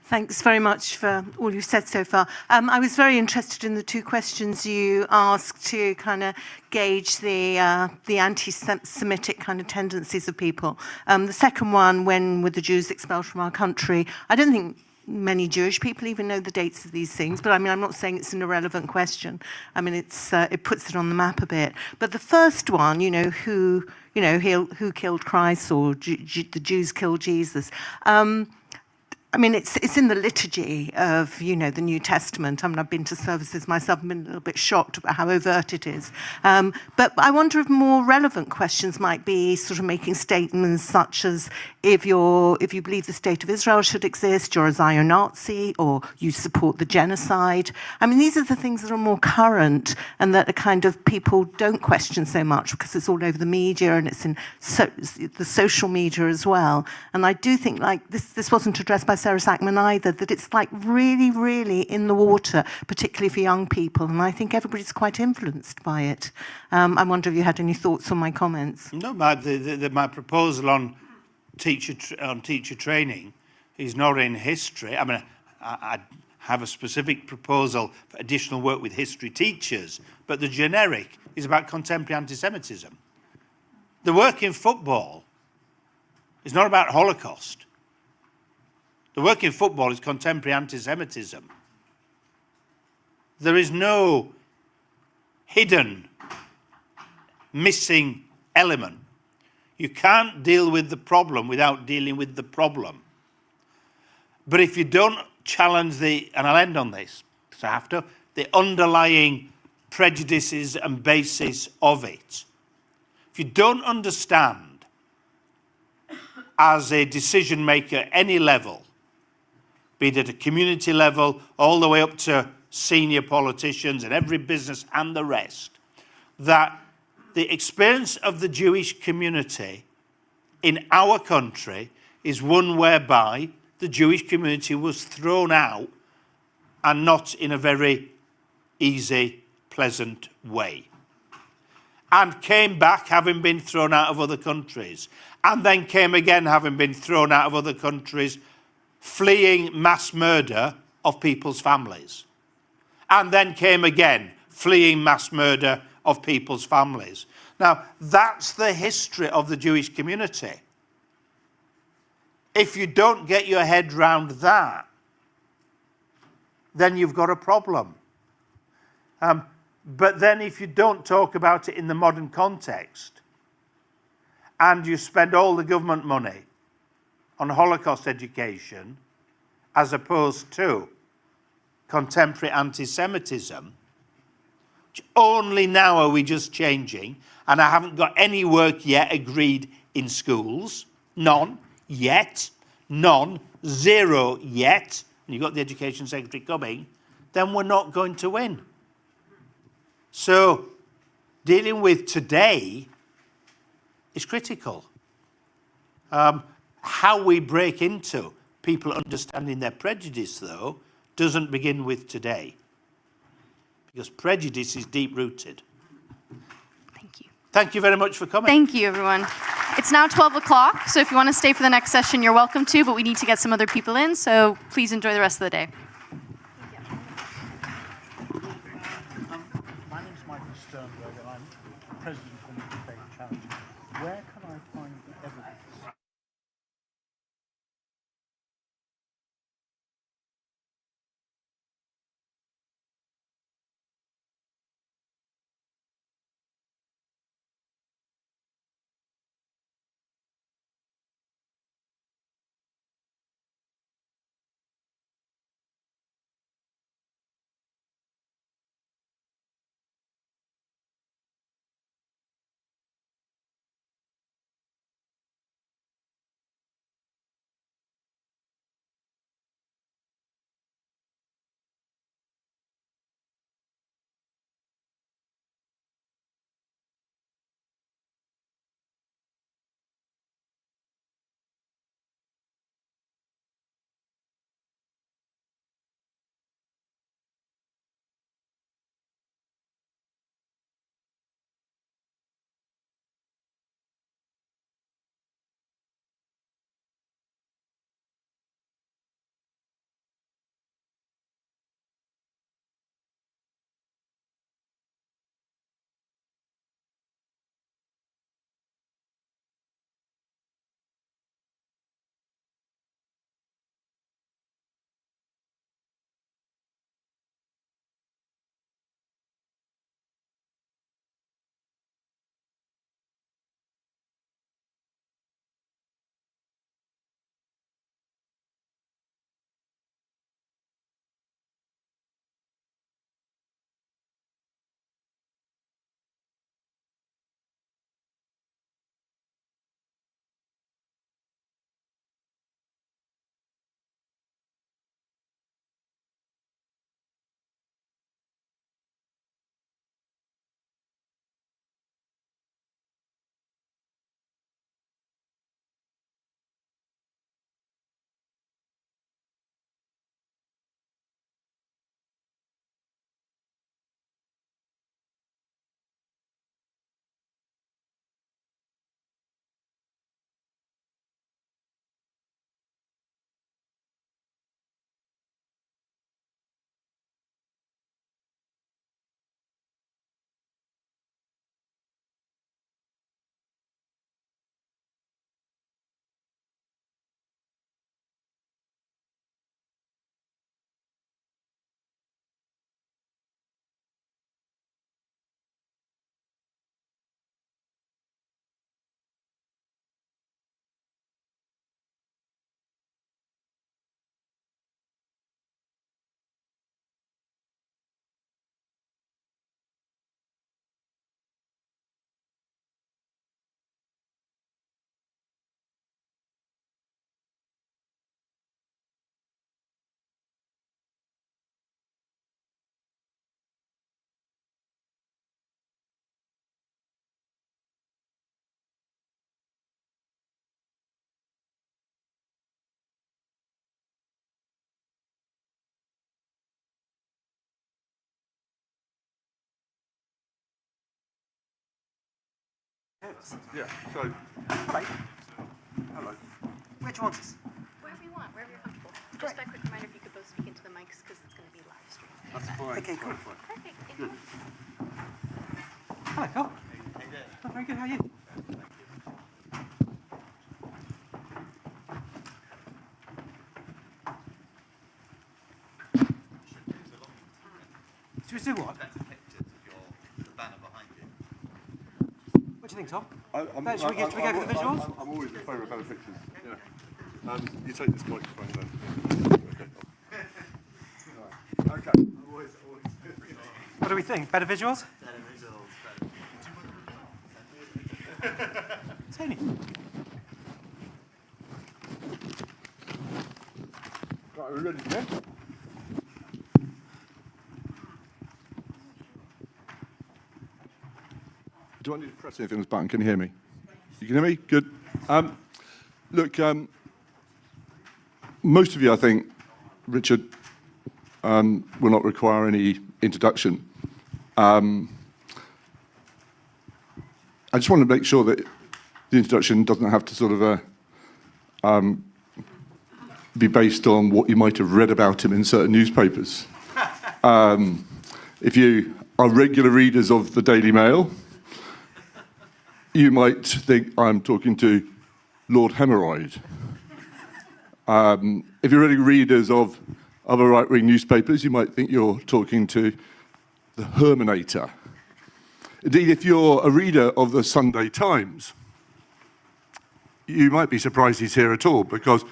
[SPEAKER 12] Thanks very much for all you've said so far. I was very interested in the 2 questions you asked to kind of gauge the anti-Semitic kind of tendencies of people. The second one, when were the Jews expelled from our country? I don't think many Jewish people even know the dates of these things, but I mean, I'm not saying it's an irrelevant question. I mean, it puts it on the map a bit. But the first one, who killed Christ, or the Jews killed Jesus? I mean, it's in the liturgy of, the New Testament. I mean, I've been to services myself. I've been a little bit shocked about how overt it is. But I wonder if more relevant questions might be sort of making statements such as, if you believe the state of Israel should exist, you're a Zionazi, or you support the genocide. I mean, these are the things that are more current and that are kind of people don't question so much because it's all over the media and it's in the social media as well. And I do think, like, this wasn't addressed by Sarah Sackman either, that it's like really, really in the water, particularly for young people. And I think everybody's quite influenced by it. I wonder if you had any thoughts on my comments.
[SPEAKER 2] No, my proposal on teacher training is not in history. I mean, I have a specific proposal for additional work with history teachers, but the generic is about contemporary anti-Semitism. The work in football is not about Holocaust. The work in football is contemporary anti-Semitism. There is no hidden, missing element. You can't deal with the problem without dealing with the problem. But if you don't challenge and I'll end on this, because I have to, the underlying prejudices and basis of it, if you don't understand as a decision maker at any level, be it at a community level, all the way up to senior politicians and every business and the rest, that the experience of the Jewish community in our country is one whereby the Jewish community was thrown out, and not in a very easy, pleasant way, and came back having been thrown out of other countries, and then came again having been thrown out of other countries, fleeing mass murder of people's families, and then came again fleeing mass murder of people's families. Now, that's the history of the Jewish community. If you don't get your head round that, then you've got a problem. But then if you don't talk about it in the modern context, and you spend all the government money on Holocaust education, as opposed to contemporary anti-Semitism, which only now are we just changing, and I haven't got any work yet agreed in schools, none yet, none, zero yet, and you've got the Education Secretary coming, then we're not going to win. So dealing with today is critical. How we break into people understanding their prejudice, though, doesn't begin with today, because prejudice is deep-rooted.
[SPEAKER 4] Thank you.
[SPEAKER 2] Thank you very much for coming.
[SPEAKER 4] Thank you, everyone. It's now 12 o'clock, so if you want to stay for the next session, you're welcome to, but we need to get some other people in, so please enjoy the rest of the day.
[SPEAKER 2] My name is Michael Sternberg, and I'm president of the Debate Charity. Where can I find the evidence
[SPEAKER 13] Yeah, so. Hello.
[SPEAKER 12] Where do you want us?
[SPEAKER 4] Wherever you want, wherever you're comfortable. Just a quick reminder if you could both speak into the mics because it's going to be live stream.
[SPEAKER 13] That's fine.
[SPEAKER 12] Okay, cool.
[SPEAKER 4] Perfect. Thank you.
[SPEAKER 12] Hi, Phil. Oh, very good. How are you? Should we do what? What do you think, Tom? Should we go for the visuals?
[SPEAKER 13] I'm always in favour of better pictures. Yeah. You take this microphone then. Okay. Okay.
[SPEAKER 12] What do we think? Better visuals? Tony.
[SPEAKER 13] Right, are we ready to go? Do I need to press anything on this button? Can you hear me? You can hear me? Good. Look, most of you, I think, Richard, will not require any introduction. I just want to make sure that the introduction doesn't have to sort of be based on what you might have read about him in certain newspapers. If you are regular readers of the Daily Mail, you might think I'm talking to Lord Hemorrhoid. If you're regular readers of other right-wing newspapers, you might think you're talking to the Herminator. Indeed, if you're a reader of the Sunday Times, you might be surprised he's here at all, because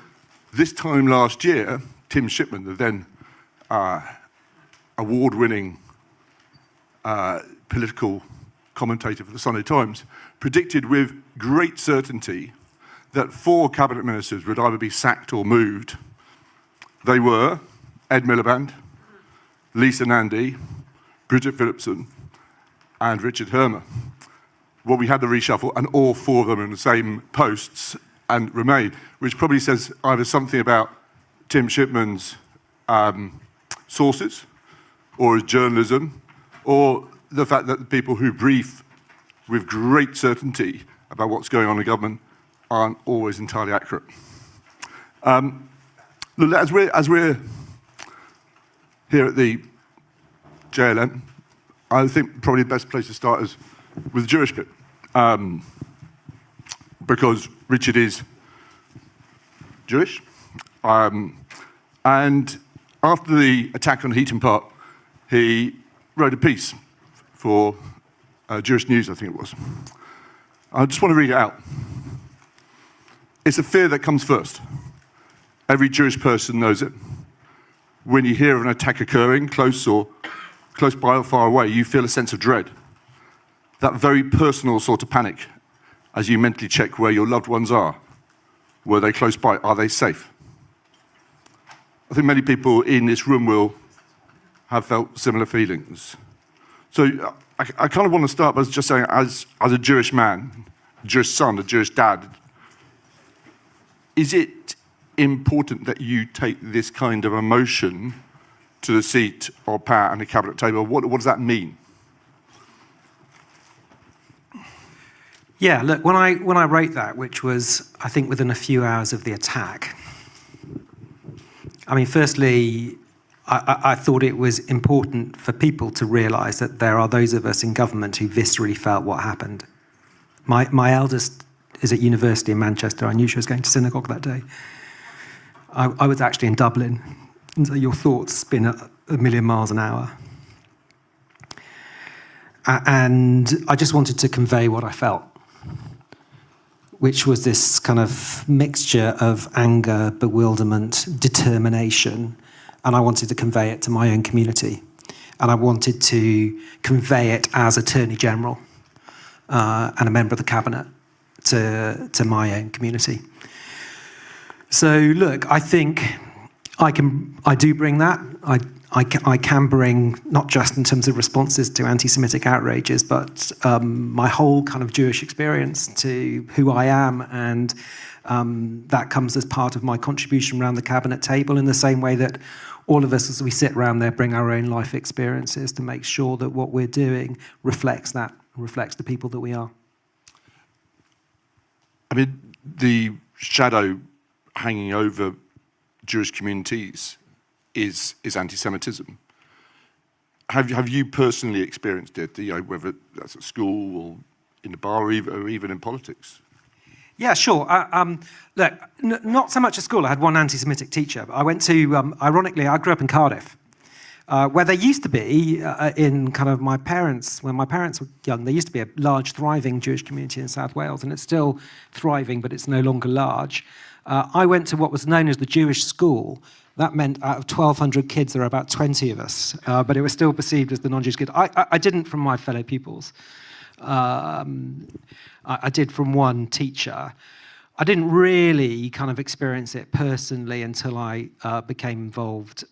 [SPEAKER 13] this time last year, Tim Shipman, the then award-winning political commentator for the Sunday Times, predicted with great certainty that 4 cabinet ministers would either be sacked or moved. They were Ed Miliband, Lisa Nandy, Bridget Phillipson, and Richard Hermer. Well, we had the reshuffle, and all 4 of them in the same posts and remain, which probably says either something about Tim Shipman's sources, or his journalism, or the fact that the people who brief with great certainty about what's going on in government aren't always entirely accurate. Look, as we're here at the JLM, I think probably the best place to start is with the Jewish bit, because Richard is Jewish, and after the attack on Heaton Park, he wrote a piece for Jewish News, I think it was. I just want to read it out. It's a fear that comes first. Every Jewish person knows it. When you hear of an attack occurring, close by or far away, you feel a sense of dread. That very personal sort of panic as you mentally check where your loved ones are. Were they close by? Are they safe? I think many people in this room will have felt similar feelings. So I kind of want to start by just saying, as a Jewish man, a Jewish son, a Jewish dad, is it important that you take this kind of emotion to the seat or power and the cabinet table? What does that mean?
[SPEAKER 14] Yeah, look, when I wrote that, which was, I think, within a few hours of the attack, I mean, firstly, I thought it was important for people to realise that there are those of us in government who viscerally felt what happened. My eldest is at university in Manchester. I knew she was going to synagogue that day. I was actually in Dublin, and so your thoughts spin at a million miles an hour. And I just wanted to convey what I felt, which was this kind of mixture of anger, bewilderment, determination, and I wanted to convey it to my own community. And I wanted to convey it as Attorney General and a member of the Cabinet to my own community. So look, I think I do bring that. I can bring, not just in terms of responses to anti-Semitic outrages, but my whole kind of Jewish experience to who I am, and that comes as part of my contribution around the cabinet table, in the same way that all of us, as we sit around there, bring our own life experiences to make sure that what we're doing reflects that, reflects the people that we are.
[SPEAKER 13] I mean, the shadow hanging over Jewish communities is anti-Semitism. Have you personally experienced it? You know, whether that's at school or in the bar, or even in politics?
[SPEAKER 14] Yeah, sure. Look, not so much at school. I had one anti-Semitic teacher. But I went to, ironically, I grew up in Cardiff, where there used to be, in kind of my parents, when my parents were young, there used to be a large, thriving Jewish community in South Wales, and it's still thriving, but it's no longer large. I went to what was known as the Jewish school. That meant out of 1,200 kids, there were about 20 of us, but it was still perceived as the non-Jewish kid. I didn't from my fellow pupils. I did from one teacher. I didn't really kind of experience it personally until I became involved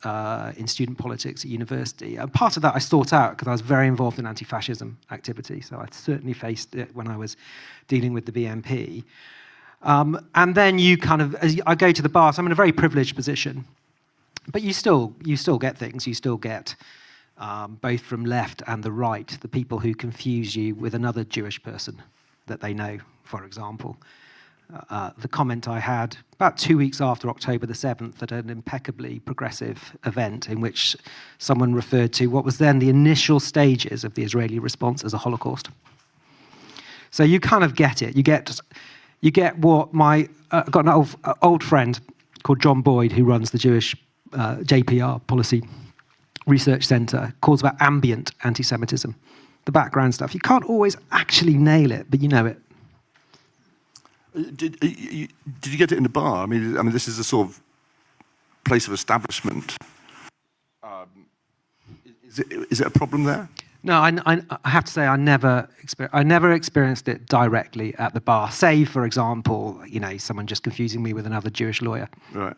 [SPEAKER 14] in student politics at university. And part of that I sought out because I was very involved in anti-fascism activity, so I certainly faced it when I was dealing with the BNP. And then you kind of, as I go to the bar, so I'm in a very privileged position, but you still get things. You still get both from left and the right, the people who confuse you with another Jewish person that they know, for example. The comment I had about 2 weeks after October the 7th at an impeccably progressive event in which someone referred to what was then the initial stages of the Israeli response as a Holocaust. So you kind of get it. You get what I've got an old friend called John Boyd who runs the Jewish JPR Policy Research Centre, calls about ambient anti-Semitism, the background stuff. You can't always actually nail it, but you know it.
[SPEAKER 13] Did you get it in the bar? I mean, this is a sort of place of establishment. Is it a problem there?
[SPEAKER 14] No, I have to say I never experienced it directly at the bar. Say, for example, someone just confusing me with another Jewish lawyer.
[SPEAKER 13] Right.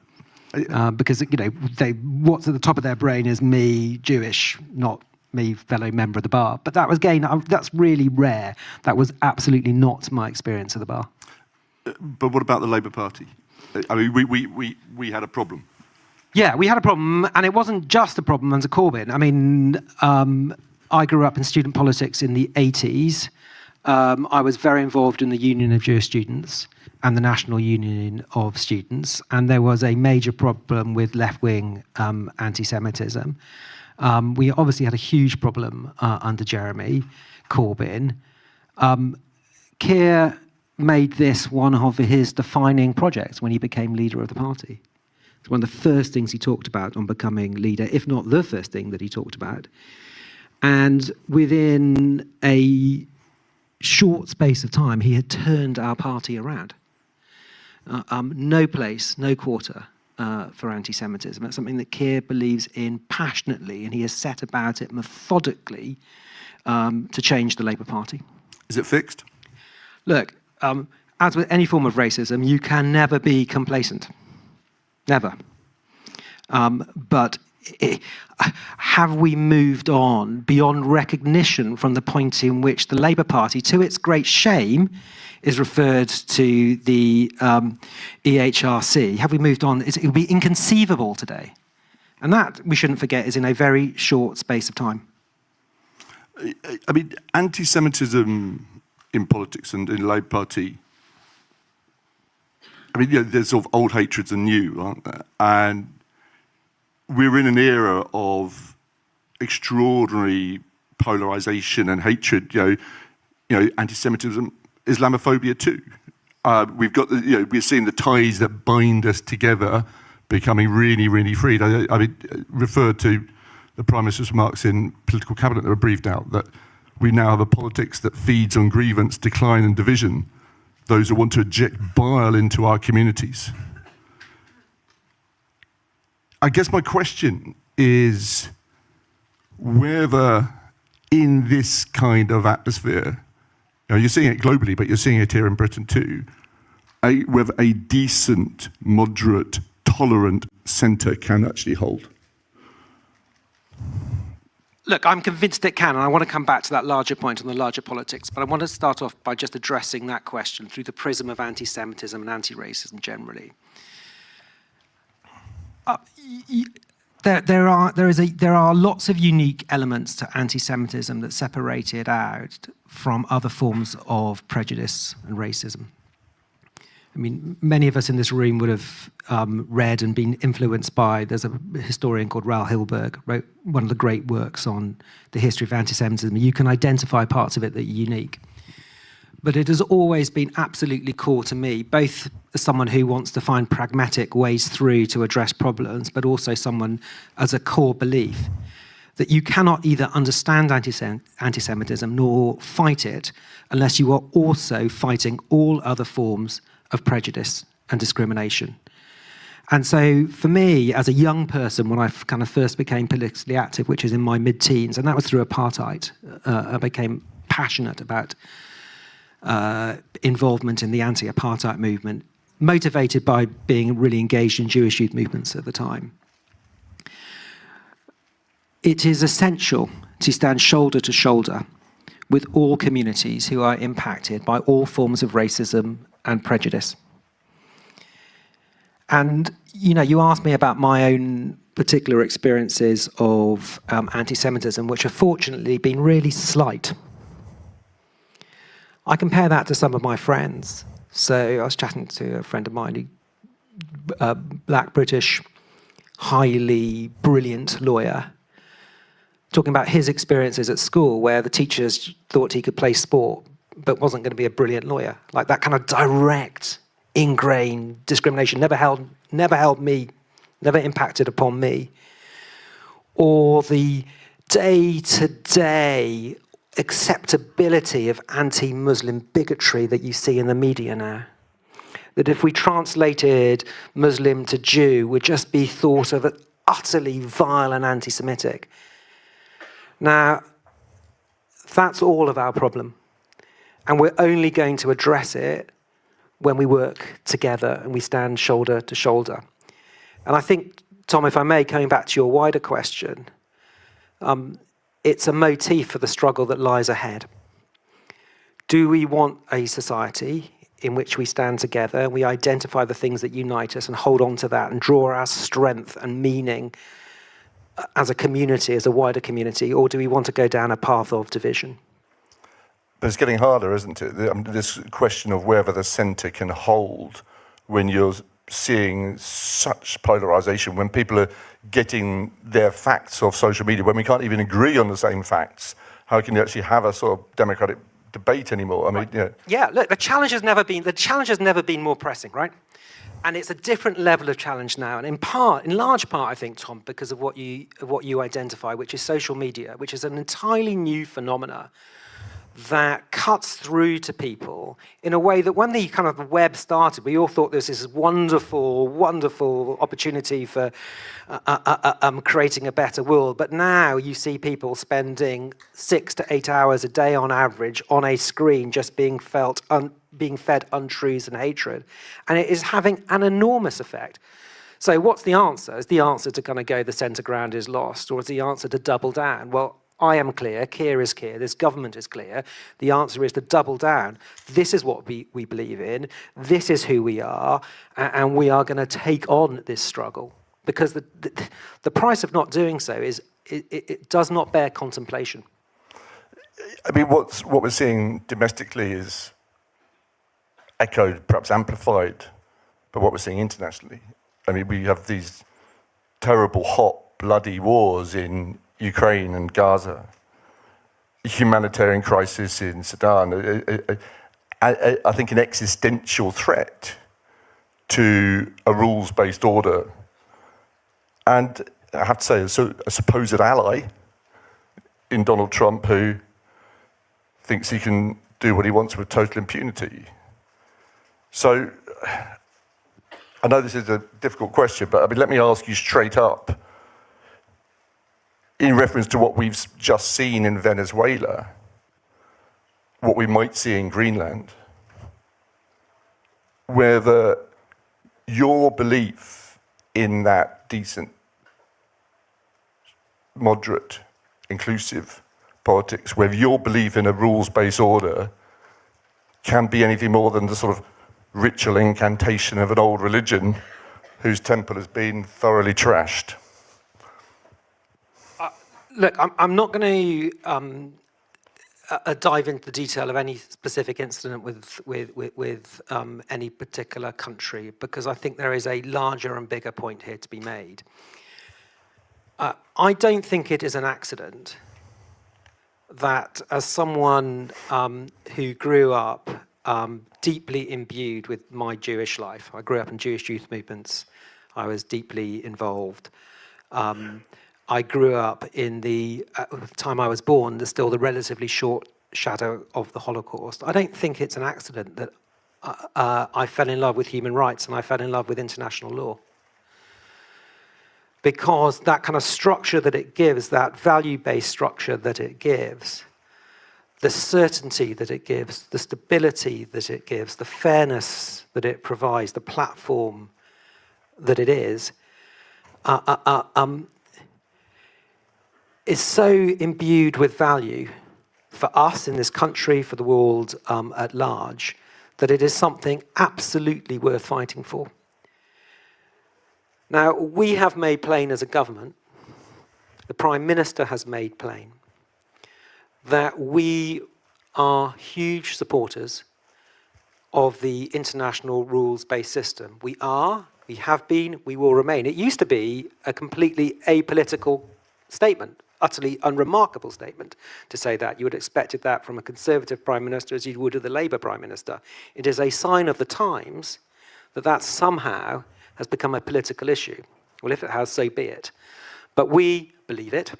[SPEAKER 14] Because what's at the top of their brain is me, Jewish, not me, fellow member of the bar. But that was that's really rare. That was absolutely not my experience at the bar.
[SPEAKER 13] But what about the Labour Party? I mean, we had a problem.
[SPEAKER 14] Yeah, we had a problem, and it wasn't just a problem under Corbyn. I mean, I grew up in student politics in the 80s. I was very involved in the Union of Jewish Students and the National Union of Students, and there was a major problem with left-wing anti-Semitism. We obviously had a huge problem under Jeremy Corbyn. Keir made this one of his defining projects when he became leader of the party. It's one of the first things he talked about on becoming leader, if not the first thing that he talked about. And within a short space of time, he had turned our party around. No place, no quarter for anti-Semitism. That's something that Keir believes in passionately, and he has set about it methodically to change the Labour Party.
[SPEAKER 13] Is it fixed?
[SPEAKER 14] Look, as with any form of racism, you can never be complacent. Never. But have we moved on beyond recognition from the point in which the Labour Party, to its great shame, is referred to the EHRC? Have we moved on? It would be inconceivable today. And that, we shouldn't forget, is in a very short space of time.
[SPEAKER 13] I mean, anti-Semitism in politics and in the Labour Party, I mean, there's sort of old hatreds and new, aren't there? And we're in an era of extraordinary polarization and hatred, anti-Semitism, Islamophobia too. We've got, we're seeing the ties that bind us together becoming really, really frayed. I mean, referred to the Prime Minister's remarks in Political Cabinet that were briefed out, that we now have a politics that feeds on grievance, decline and division, those who want to inject bile into our communities. I guess my question is whether in this kind of atmosphere, you're seeing it globally, but you're seeing it here in Britain too, whether a decent, moderate, tolerant centre can actually hold.
[SPEAKER 14] Look, I'm convinced it can, and I want to come back to that larger point on the larger politics, but I want to start off by just addressing that question through the prism of anti-Semitism and anti-racism generally. There are lots of unique elements to anti-Semitism that separate it out from other forms of prejudice and racism. I mean, many of us in this room would have read and been influenced by, there's a historian called Raoul Hilberg, wrote one of the great works on the history of anti-Semitism. You can identify parts of it that are unique. But it has always been absolutely core to me, both as someone who wants to find pragmatic ways through to address problems, but also someone as a core belief that you cannot either understand anti-Semitism nor fight it unless you are also fighting all other forms of prejudice and discrimination. And so for me, as a young person, when I kind of first became politically active, which is in my mid-teens, and that was through apartheid, I became passionate about involvement in the anti-apartheid movement, motivated by being really engaged in Jewish youth movements at the time. It is essential to stand shoulder to shoulder with all communities who are impacted by all forms of racism and prejudice. And, you know, you asked me about my own particular experiences of anti-Semitism, which have fortunately been really slight. I compare that to some of my friends. So I was chatting to a friend of mine, a black British, highly brilliant lawyer, talking about his experiences at school where the teachers thought he could play sport but wasn't going to be a brilliant lawyer. Like that kind of direct, ingrained discrimination never held me, never impacted upon me. Or the day-to-day acceptability of anti-Muslim bigotry that you see in the media now. That if we translated Muslim to Jew would just be thought of as utterly vile and anti-Semitic. Now, that's all of our problem. And we're only going to address it when we work together and we stand shoulder to shoulder. And I think, Tom, if I may, coming back to your wider question, it's a motif for the struggle that lies ahead. Do we want a society in which we stand together, we identify the things that unite us and hold on to that and draw our strength and meaning as a community, as a wider community, or do we want to go down a path of division?
[SPEAKER 13] But it's getting harder, isn't it? This question of whether the centre can hold when you're seeing such polarisation, when people are getting their facts off social media, when we can't even agree on the same facts. How can you actually have a sort of democratic debate anymore? I mean, you know.
[SPEAKER 14] Yeah, look, the challenge has never been more pressing, right? And it's a different level of challenge now, and in large part, I think, Tom, because of what you identify, which is social media, which is an entirely new phenomena that cuts through to people in a way that when the kind of the web started, we all thought this is wonderful, wonderful opportunity for creating a better world. But now you see people spending 6 to 8 hours a day on average on a screen just being fed untruths and hatred. And it is having an enormous effect. So what's the answer? Is the answer to kind of go the centre ground is lost, or is the answer to double down? Well, I am clear, Keir is clear, this government is clear. The answer is to double down. This is what we believe in, this is who we are, and we are going to take on this struggle. Because the price of not doing so is it does not bear contemplation.
[SPEAKER 13] I mean, what we're seeing domestically is echoed, perhaps amplified, by what we're seeing internationally. I mean, we have these terrible, hot, bloody wars in Ukraine and Gaza, humanitarian crisis in Sudan, I think an existential threat to a rules-based order. And I have to say, a supposed ally in Donald Trump who thinks he can do what he wants with total impunity. So I know this is a difficult question, but I mean, let me ask you straight up, in reference to what we've just seen in Venezuela, what we might see in Greenland, whether your belief in that decent, moderate, inclusive politics, whether your belief in a rules-based order can be anything more than the sort of ritual incantation of an old religion whose temple has been thoroughly trashed.
[SPEAKER 14] Look, I'm not going to dive into the detail of any specific incident with any particular country, because I think there is a larger and bigger point here to be made. I don't think it is an accident that, as someone who grew up deeply imbued with my Jewish life, I grew up in Jewish youth movements, I was deeply involved. I grew up in at the time I was born, there's still the relatively short shadow of the Holocaust. I don't think it's an accident that I fell in love with human rights and I fell in love with international law. Because that kind of structure that it gives, that value-based structure that it gives, the certainty that it gives, the stability that it gives, the fairness that it provides, the platform that it is so imbued with value for us in this country, for the world at large, that it is something absolutely worth fighting for. Now, we have made plain as a government, the Prime Minister has made plain, that we are huge supporters of the international rules-based system. We have been, we will remain. It used to be a completely apolitical statement, utterly unremarkable statement to say that. You would have expected that from a Conservative Prime Minister as you would of the Labour Prime Minister. It is a sign of the times that somehow has become a political issue. Well, if it has, so be it. But we believe it.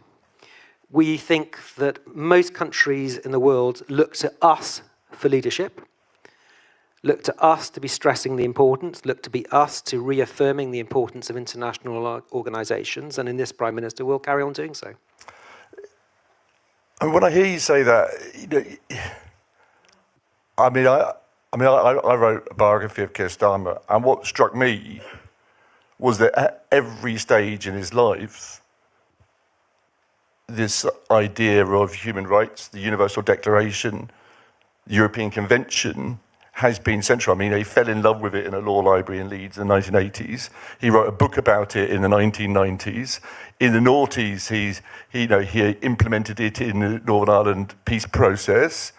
[SPEAKER 14] We think that most countries in the world look to us for leadership, look to us to be stressing the importance, look to be us to reaffirming the importance of international organisations, and in this Prime Minister will carry on doing so.
[SPEAKER 13] And when I hear you say that, I wrote a biography of Keir Starmer, and what struck me was that at every stage in his life, this idea of human rights, the Universal Declaration, the European Convention, has been central. I mean, he fell in love with it in a law library in Leeds in the 1980s. He wrote a book about it in the 1990s. In the noughties, he implemented it in the Northern Ireland peace process.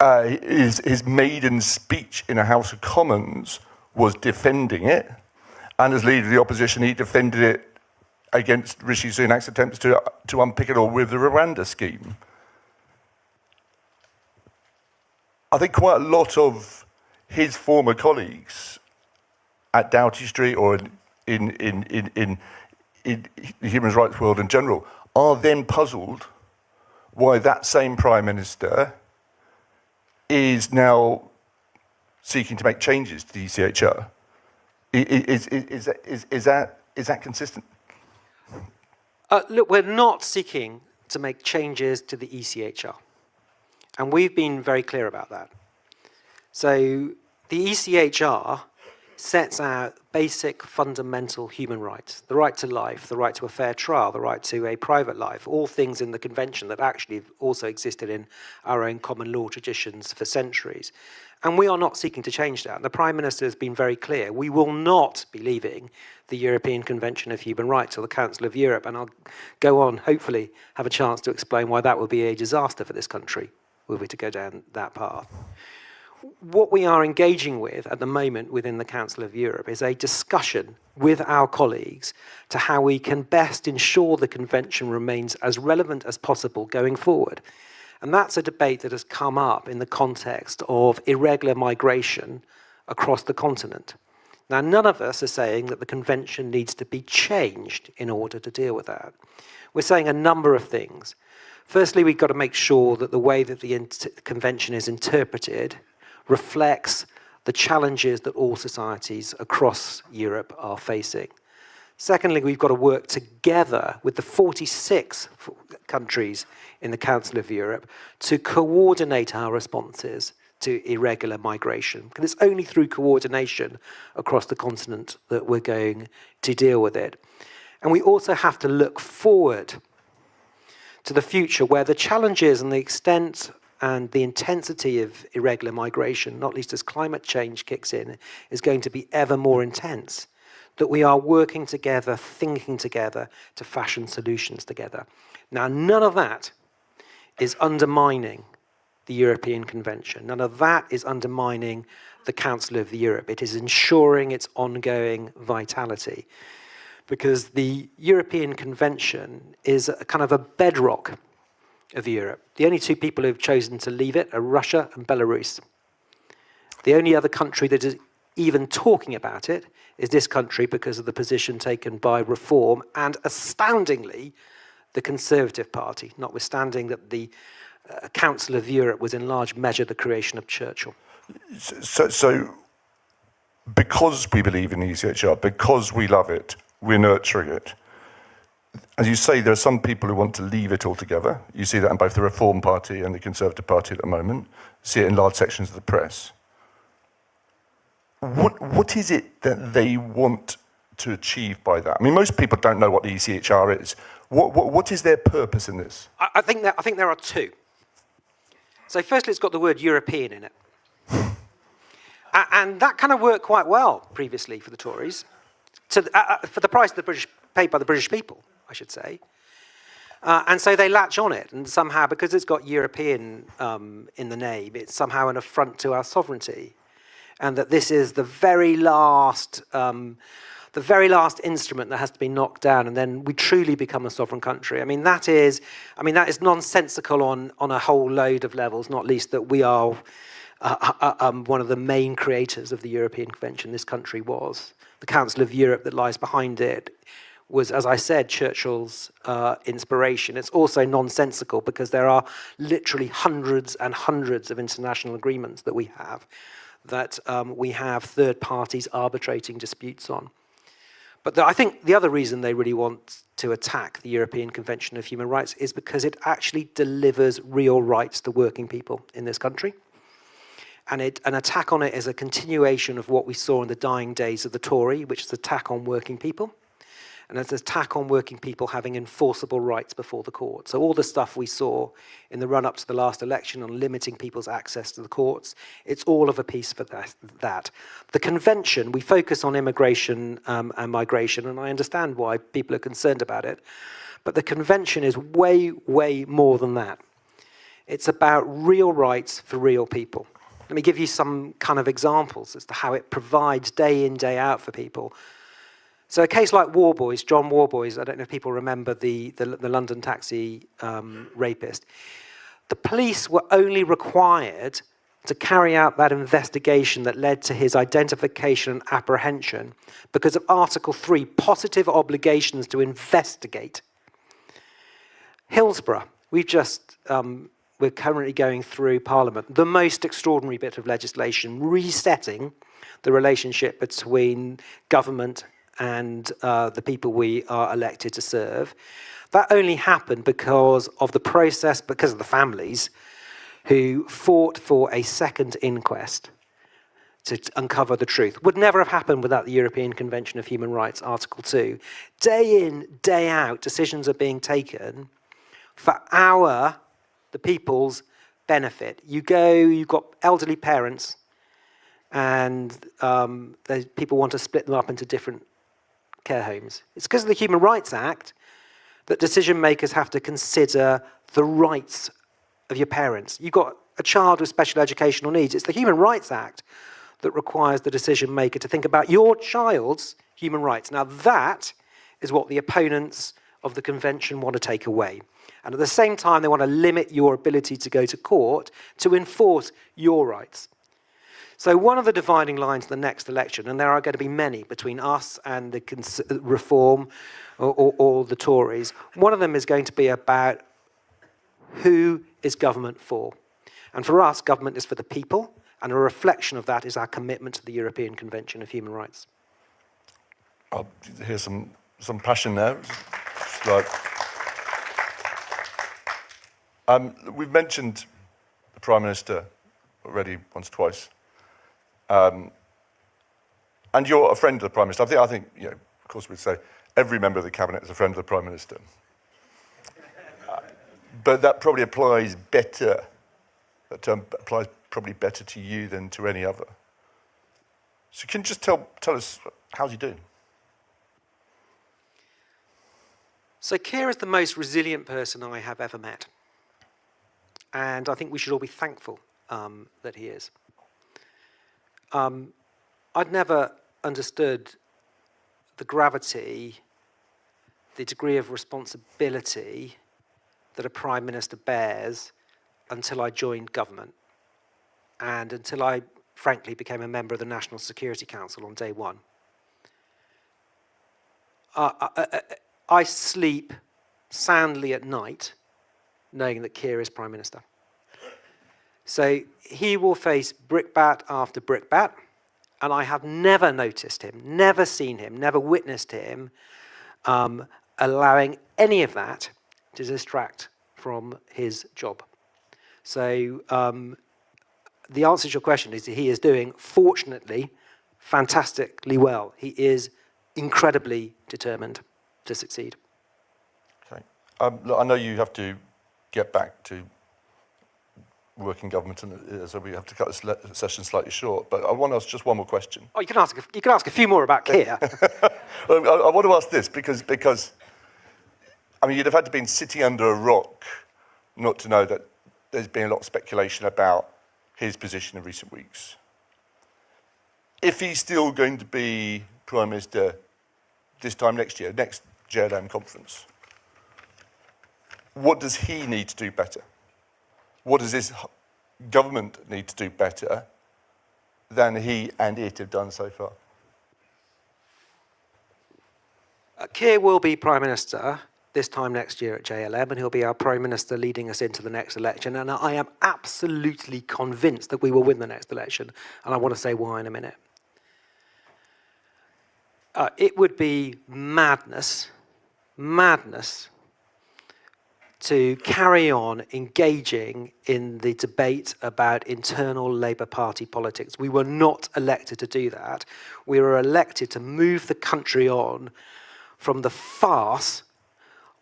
[SPEAKER 13] His maiden speech in the House of Commons was defending it. And as leader of the opposition, he defended it against Rishi Sunak's attempts to unpick it all with the Rwanda scheme. I think quite a lot of his former colleagues at Doughty Street or in the human rights world in general are then puzzled why that same Prime Minister is now seeking to make changes to the ECHR. Is that consistent?
[SPEAKER 14] Look, we're not seeking to make changes to the ECHR. And we've been very clear about that. So the ECHR sets out basic fundamental human rights, the right to life, the right to a fair trial, the right to a private life, all things in the convention that actually also existed in our own common law traditions for centuries. And we are not seeking to change that. The Prime Minister has been very clear. We will not be leaving the European Convention of Human Rights or the Council of Europe. And I'll go on, hopefully, have a chance to explain why that would be a disaster for this country, were we to go down that path. What we are engaging with at the moment within the Council of Europe is a discussion with our colleagues to how we can best ensure the convention remains as relevant as possible going forward. And that's a debate that has come up in the context of irregular migration across the continent. Now, none of us are saying that the convention needs to be changed in order to deal with that. We're saying a number of things. Firstly, we've got to make sure that the way that the convention is interpreted reflects the challenges that all societies across Europe are facing. Secondly, we've got to work together with the 46 countries in the Council of Europe to coordinate our responses to irregular migration. Because it's only through coordination across the continent that we're going to deal with it. And we also have to look forward to the future where the challenges and the extent and the intensity of irregular migration, not least as climate change kicks in, is going to be ever more intense. That we are working together, thinking together to fashion solutions together. Now, none of that is undermining the European Convention. None of that is undermining the Council of Europe. It is ensuring its ongoing vitality, because the European Convention is a kind of a bedrock of Europe. The only two people who've chosen to leave it are Russia and Belarus. The only other country that is even talking about it is this country, because of the position taken by Reform and, astoundingly, the Conservative Party, notwithstanding that the Council of Europe was in large measure the creation of Churchill.
[SPEAKER 13] So because we believe in the ECHR, because we love it, we're nurturing it. As you say, there are some people who want to leave it altogether. You see that in both the Reform Party and the Conservative Party at the moment. You see it in large sections of the press. What is it that they want to achieve by that? I mean, most people don't know what the ECHR is. What is their purpose in this?
[SPEAKER 14] I think there are two. So firstly, it's got the word European in it. And that kind of worked quite well previously for the Tories, for the price of the British, paid by the British people, I should say. And so they latch on it, and somehow, because it's got European in the name, it's somehow an affront to our sovereignty. And that this is the very last instrument that has to be knocked down, and then we truly become a sovereign country. I mean, that is nonsensical on a whole load of levels, not least that we are one of the main creators of the European Convention. This country was. The Council of Europe that lies behind it was, as I said, Churchill's inspiration. It's also nonsensical because there are literally hundreds and hundreds of international agreements that we have third parties arbitrating disputes on. But I think the other reason they really want to attack the European Convention of Human Rights is because it actually delivers real rights to working people in this country. And an attack on it is a continuation of what we saw in the dying days of the Tory, which is an attack on working people. And it's an attack on working people having enforceable rights before the court. So all the stuff we saw in the run-up to the last election on limiting people's access to the courts, it's all of a piece for that. The convention, we focus on immigration and migration, and I understand why people are concerned about it, but the convention is way, way more than that. It's about real rights for real people. Let me give you some kind of examples as to how it provides day in, day out for people. So a case like Warboys, John Warboys, I don't know if people remember the London taxi rapist. The police were only required to carry out that investigation that led to his identification and apprehension because of Article 3, positive obligations to investigate. Hillsborough, we're currently going through Parliament, the most extraordinary bit of legislation, resetting the relationship between government and the people we are elected to serve. That only happened because of the process, because of the families who fought for a second inquest to uncover the truth. Would never have happened without the European Convention of Human Rights, Article 2. Day in, day out, decisions are being taken for the people's benefit. You've got elderly parents, and people want to split them up into different care homes. It's because of the Human Rights Act that decision makers have to consider the rights of your parents. You've got a child with special educational needs. It's the Human Rights Act that requires the decision maker to think about your child's human rights. Now that is what the opponents of the convention want to take away. And at the same time, they want to limit your ability to go to court to enforce your rights. So one of the dividing lines in the next election, and there are going to be many between us and the Reform or the Tories, one of them is going to be about who is government for. And for us, government is for the people, and a reflection of that is our commitment to the European Convention of Human Rights.
[SPEAKER 13] I'll hear some passion there. We've mentioned the Prime Minister already once or twice. And you're a friend of the Prime Minister. I think, of course we'd say every member of the Cabinet is a friend of the Prime Minister. But that probably applies better, that term applies probably better to you than to any other. So can you just tell us, how's he doing?
[SPEAKER 14] So Keir is the most resilient person I have ever met. And I think we should all be thankful that he is. I'd never understood the gravity, the degree of responsibility that a Prime Minister bears until I joined government and until I, frankly, became a member of the National Security Council on day one. I sleep soundly at night knowing that Keir is Prime Minister. So he will face brickbat after brickbat, and I have never noticed him, never seen him, never witnessed him allowing any of that to distract from his job. So the answer to your question is that he is doing, fortunately, fantastically well. He is incredibly determined to succeed.
[SPEAKER 13] Okay. Look, I know you have to get back to working government, and so we have to cut this session slightly short. But I want to ask just one more question.
[SPEAKER 14] Oh, you can ask a few more about Keir.
[SPEAKER 13] I want to ask this because I mean, you'd have had to been sitting under a rock not to know that there's been a lot of speculation about his position in recent weeks. If he's still going to be Prime Minister this time next year, next JLM conference, what does he need to do better? What does this government need to do better than he and it have done so far?
[SPEAKER 14] Keir will be Prime Minister this time next year at JLM, and he'll be our Prime Minister leading us into the next election. And I am absolutely convinced that we will win the next election, and I want to say why in a minute. It would be madness to carry on engaging in the debate about internal Labour Party politics. We were not elected to do that. We were elected to move the country on from the farce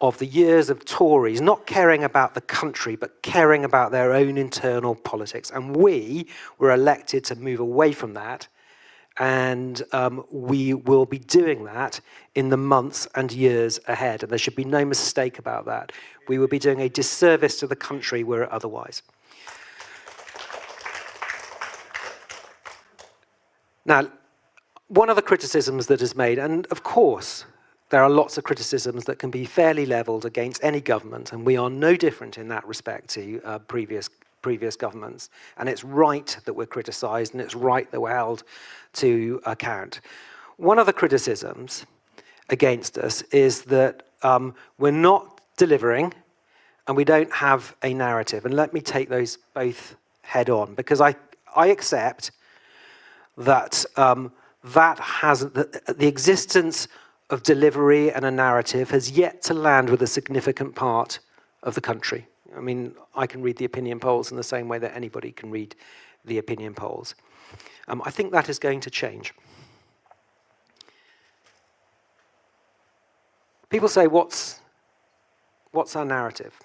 [SPEAKER 14] of the years of Tories not caring about the country, but caring about their own internal politics. And we were elected to move away from that. And we will be doing that in the months and years ahead. And there should be no mistake about that. We will be doing a disservice to the country were it otherwise. Now, one of the criticisms that is made, and of course, there are lots of criticisms that can be fairly levelled against any government, and we are no different in that respect to previous governments. And it's right that we're criticised, and it's right that we're held to account. One of the criticisms against us is that we're not delivering and we don't have a narrative. And let me take those both head on, because I accept that the existence of delivery and a narrative has yet to land with a significant part of the country. I mean, I can read the opinion polls in the same way that anybody can read the opinion polls. I think that is going to change. People say, what's our narrative?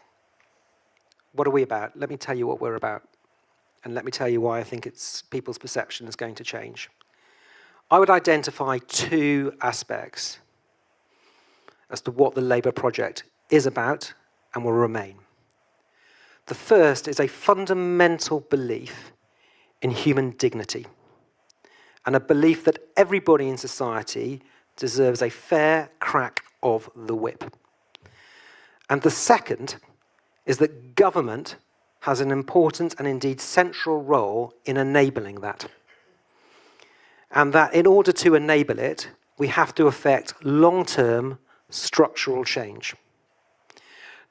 [SPEAKER 14] What are we about? Let me tell you what we're about. And let me tell you why I think people's perception is going to change. I would identify two aspects as to what the Labour project is about and will remain. The first is a fundamental belief in human dignity, and a belief that everybody in society deserves a fair crack of the whip. And the second is that government has an important and indeed central role in enabling that. And that in order to enable it, we have to effect long-term structural change.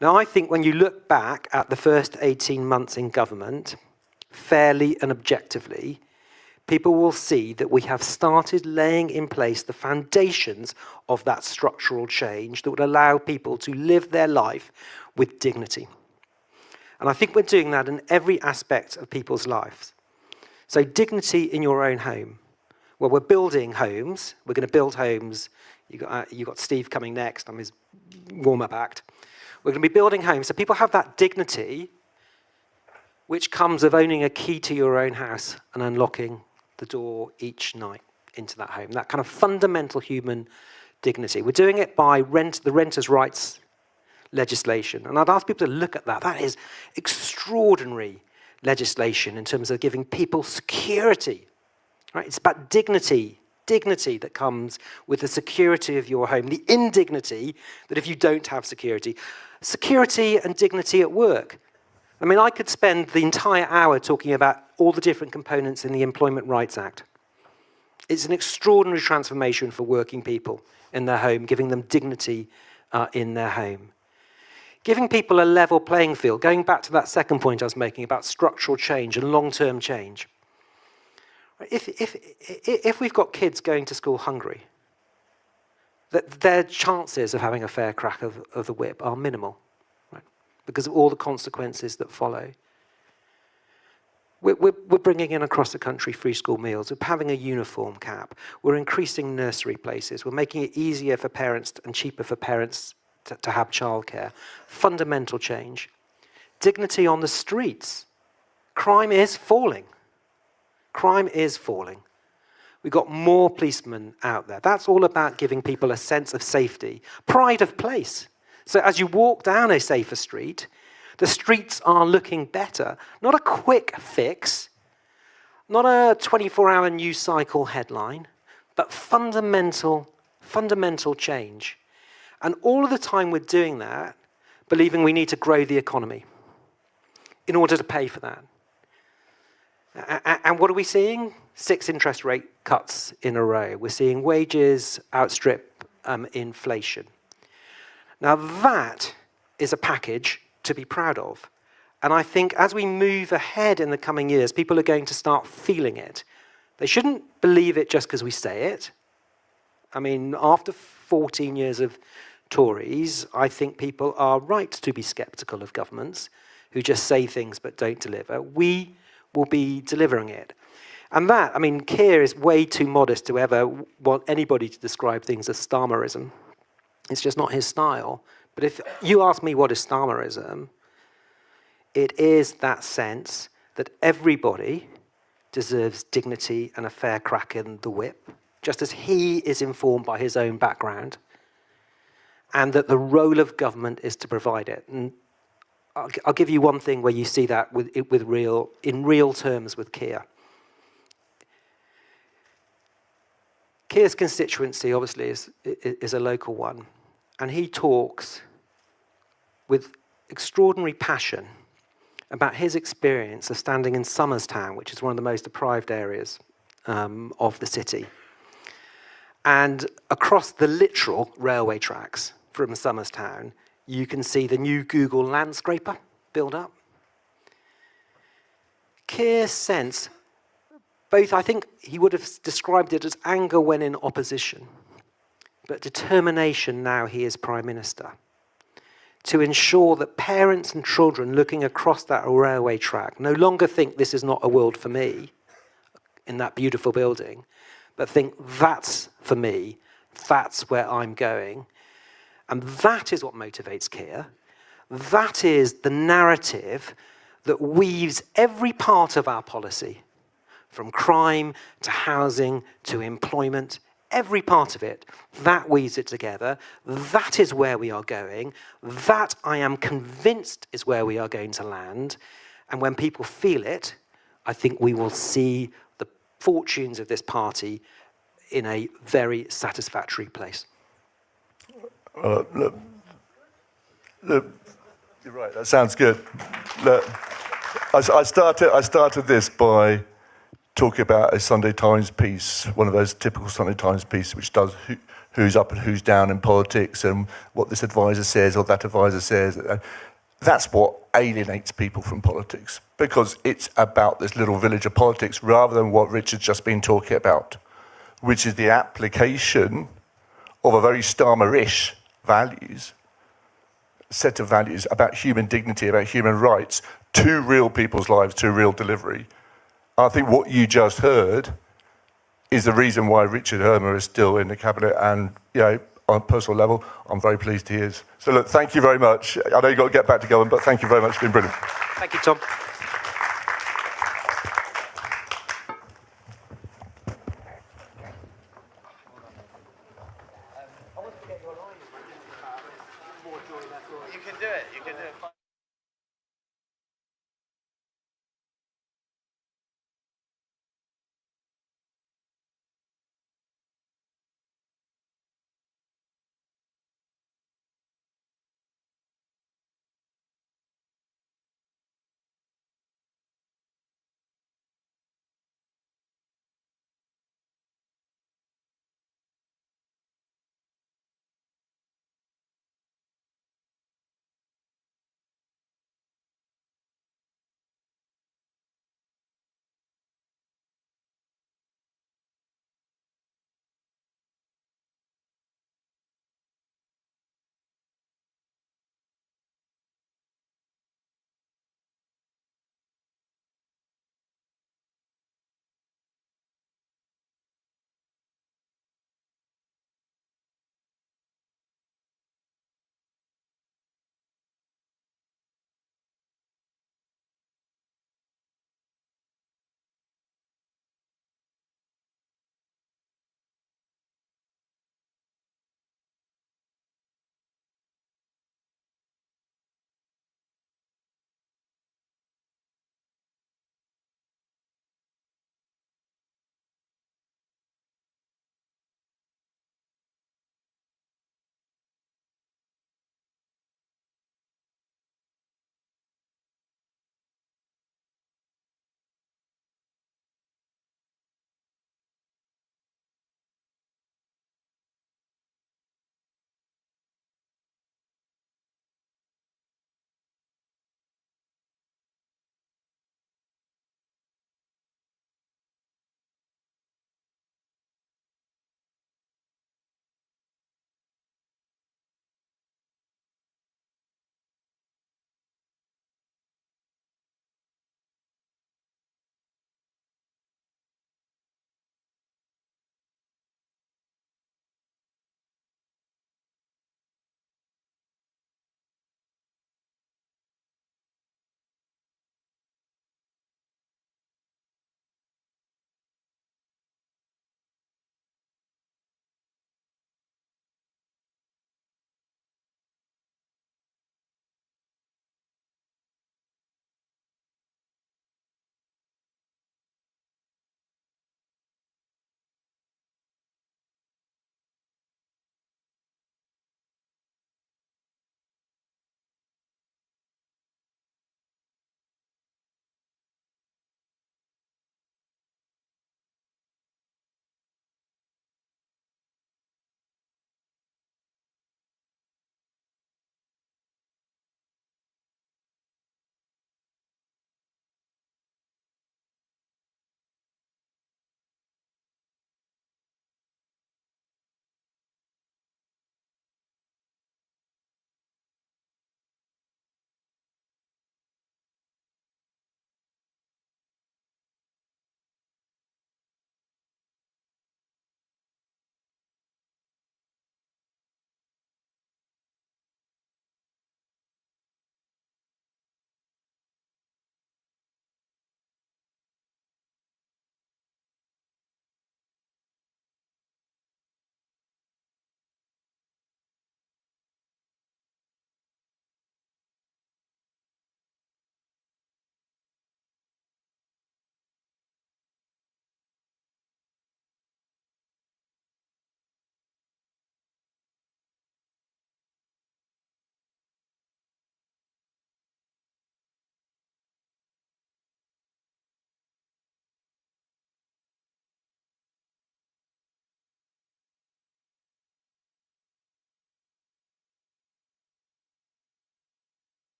[SPEAKER 14] Now, I think when you look back at the first 18 months in government, fairly and objectively, people will see that we have started laying in place the foundations of that structural change that would allow people to live their life with dignity. And I think we're doing that in every aspect of people's lives. So dignity in your own home. Well, we're building homes. We're going to build homes. You got Steve coming next. I'm his warm-up act. We're going to be building homes so people have that dignity which comes of owning a key to your own house and unlocking the door each night into that home. That kind of fundamental human dignity. We're doing it by the renters' rights legislation. And I'd ask people to look at that. That is extraordinary legislation in terms of giving people security. Right? It's about dignity that comes with the security of your home, the indignity that if you don't have security. Security and dignity at work. I mean, I could spend the entire hour talking about all the different components in the Employment Rights Act. It's an extraordinary transformation for working people in their home, giving them dignity in their home. Giving people a level playing field, going back to that second point I was making about structural change and long-term change. If we've got kids going to school hungry, their chances of having a fair crack of the whip are minimal, right? Because of all the consequences that follow. We're bringing in across the country free school meals. We're having a uniform cap. We're increasing nursery places. We're making it easier for parents and cheaper for parents to have childcare. Fundamental change. Dignity on the streets. Crime is falling. Crime is falling. We've got more policemen out there. That's all about giving people a sense of safety. Pride of place. So as you walk down a safer street, the streets are looking better. Not a quick fix, not a 24-hour news cycle headline, but fundamental change. And all of the time we're doing that, believing we need to grow the economy in order to pay for that. And what are we seeing? 6 interest rate cuts in a row. We're seeing wages outstrip inflation. Now that is a package to be proud of. And I think as we move ahead in the coming years, people are going to start feeling it. They shouldn't believe it just because we say it. I mean, after 14 years of Tories, I think people are right to be sceptical of governments who just say things but don't deliver. We will be delivering it. And that, I mean, Keir is way too modest to ever want anybody to describe things as Starmerism. It's just not his style. But if you ask me what is Starmerism, it is that sense that everybody deserves dignity and a fair crack in the whip, just as he is informed by his own background, and that the role of government is to provide it. And I'll give you one thing where you see that in real terms with Keir. Keir's constituency, obviously, is a local one. And he talks with extraordinary passion about his experience of standing in Somers Town, which is one of the most deprived areas of the city. And across the literal railway tracks from Somers Town, you can see the new Google landscraper build up. Keir's sense, both, I think he would have described it as anger when in opposition, but determination now he is Prime Minister, to ensure that parents and children looking across that railway track no longer think this is not a world for me in that beautiful building, but think that's for me, that's where I'm going. And that is what motivates Keir. That is the narrative that weaves every part of our policy, from crime to housing to employment, every part of it, that weaves it together. That is where we are going. That, I am convinced, is where we are going to land. And when people feel it, I think we will see the fortunes of this party in a very satisfactory place.
[SPEAKER 13] Look, you're right, that sounds good. Look, I started this by talking about a Sunday Times piece, one of those typical Sunday Times pieces which does who's up and who's down in politics and what this advisor says or that advisor says. That's what alienates people from politics, because it's about this little village of politics rather than what Richard's just been talking about, which is the application of a very Starmer-ish set of values about human dignity, about human rights, to real people's lives, to real delivery. I think what you just heard is the reason why Richard Hermer is still in the cabinet, and on a personal level, I'm very pleased he is. So look, thank you very much. I know you've got to get back to government, but thank you very much. It's been brilliant.
[SPEAKER 14] Thank you, Tom.
[SPEAKER 15] You can do it. You can do it.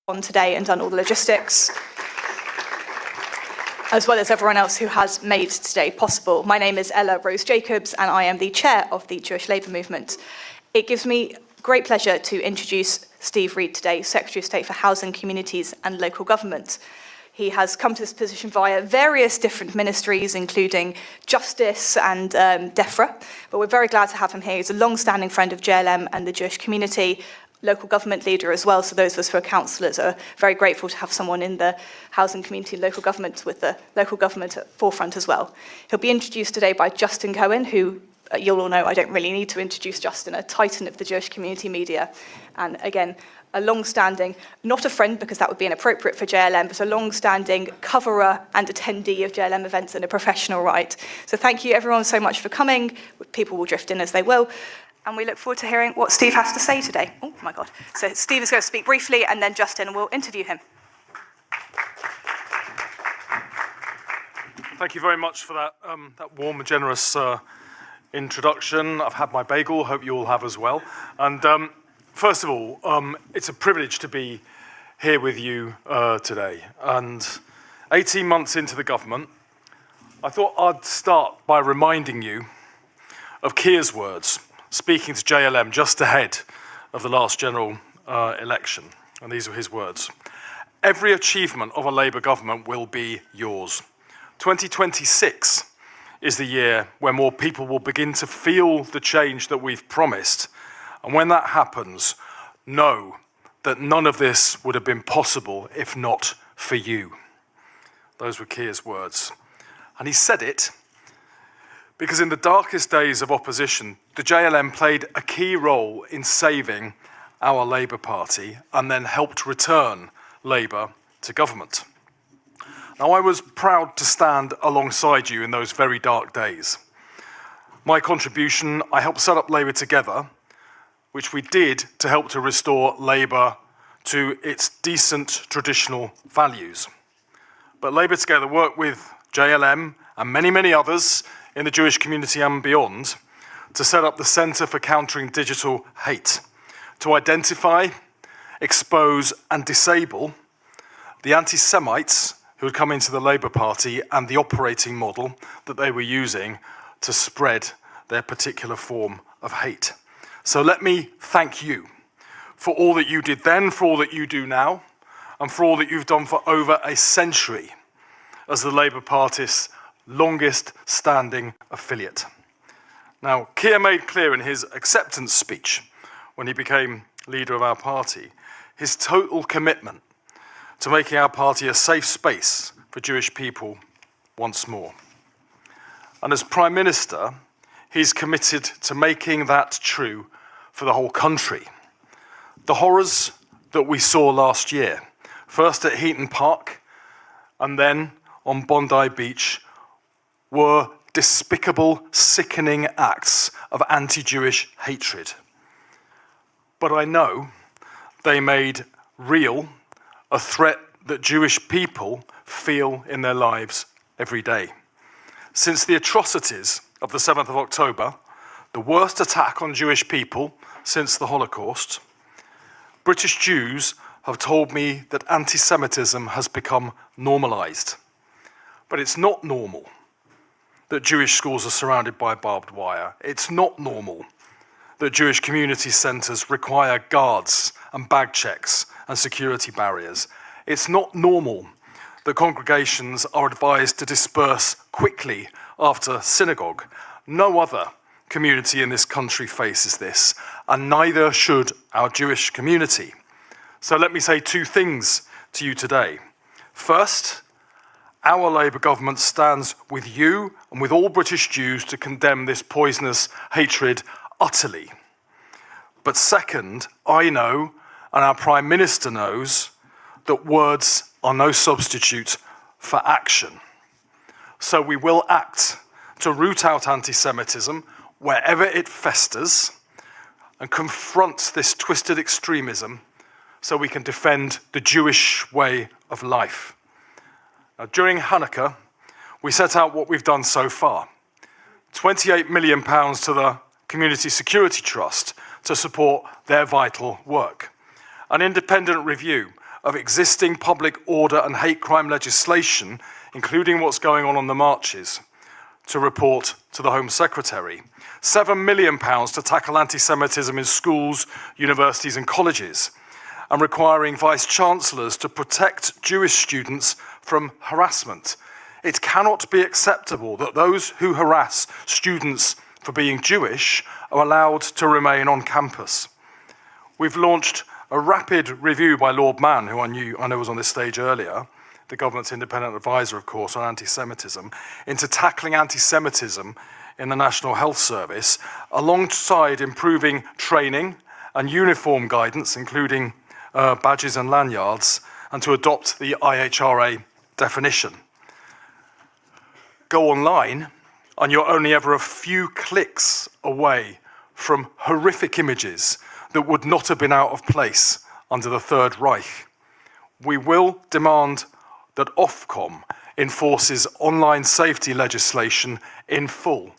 [SPEAKER 15] on today and done all the logistics, as well as everyone else who has made today possible. My name is Ella Rose Jacobs, and I am the chair of the Jewish Labour Movement. It gives me great pleasure to introduce Steve Reed today, Secretary of State for Housing, Communities and Local Government. He has come to this position via various different ministries, including Justice and DEFRA, but we're very glad to have him here. He's a long-standing friend of JLM and the Jewish community, local government leader as well, so those of us who are councillors are very grateful to have someone in the housing community and local government with the local government at forefront as well. He'll be introduced today by Justin Cohen, who you'll all know I don't really need to introduce Justin, a titan of the Jewish community media, and again, a long-standing, not a friend because that would be inappropriate for JLM, but a long-standing coverer and attendee of JLM events in a professional right. So thank you everyone so much for coming. People will drift in as they will. And we look forward to hearing what Steve has to say today. Oh my God. So Steve is going to speak briefly and then Justin will interview him.
[SPEAKER 16] Thank you very much for that, that warm and generous introduction. I've had my bagel, hope you all have as well. And first of all, it's a privilege to be here with you today. And 18 months into the government, I thought I'd start by reminding you of Keir's words, speaking to JLM just ahead of the last general election. And these were his words. Every achievement of a Labour government will be yours. 2026 is the year where more people will begin to feel the change that we've promised. And when that happens, know that none of this would have been possible if not for you. Those were Keir's words. And he said it because in the darkest days of opposition, the JLM played a key role in saving our Labour Party and then helped return Labour to government. Now, I was proud to stand alongside you in those very dark days. My contribution, I helped set up Labour Together, which we did to help to restore Labour to its decent traditional values. But Labour Together worked with JLM and many, many others in the Jewish community and beyond to set up the Centre for Countering Digital Hate, to identify, expose and disable the anti-Semites who had come into the Labour Party and the operating model that they were using to spread their particular form of hate. So let me thank you for all that you did then, for all that you do now, and for all that you've done for over a century as the Labour Party's longest standing affiliate. Now, Keir made clear in his acceptance speech when he became leader of our party his total commitment to making our party a safe space for Jewish people once more. And as Prime Minister, he's committed to making that true for the whole country. The horrors that we saw last year, first at Heaton Park and then on Bondi Beach, were despicable, sickening acts of anti-Jewish hatred. But I know they made real a threat that Jewish people feel in their lives every day. Since the atrocities of the 7th of October, the worst attack on Jewish people since the Holocaust, British Jews have told me that anti-Semitism has become normalised. But it's not normal that Jewish schools are surrounded by barbed wire. It's not normal that Jewish community centres require guards and bag checks and security barriers. It's not normal that congregations are advised to disperse quickly after synagogue. No other community in this country faces this, and neither should our Jewish community. So let me say two things to you today. First, our Labour government stands with you and with all British Jews to condemn this poisonous hatred utterly. But second, I know, and our Prime Minister knows, that words are no substitute for action. So we will act to root out anti-Semitism wherever it festers and confront this twisted extremism so we can defend the Jewish way of life. Now, during Hanukkah, we set out what we've done so far. £28 million to the Community Security Trust to support their vital work. An independent review of existing public order and hate crime legislation, including what's going on the marches, to report to the Home Secretary. £7 million to tackle anti-Semitism in schools, universities and colleges, and requiring vice-chancellors to protect Jewish students from harassment. It cannot be acceptable that those who harass students for being Jewish are allowed to remain on campus. We've launched a rapid review by Lord Mann, who I know was on this stage earlier, the government's independent advisor, of course, on anti-Semitism, into tackling anti-Semitism in the National Health Service, alongside improving training and uniform guidance, including badges and lanyards, and to adopt the IHRA definition. Go online, and you're only ever a few clicks away from horrific images that would not have been out of place under the Third Reich. We will demand that Ofcom enforces online safety legislation in full,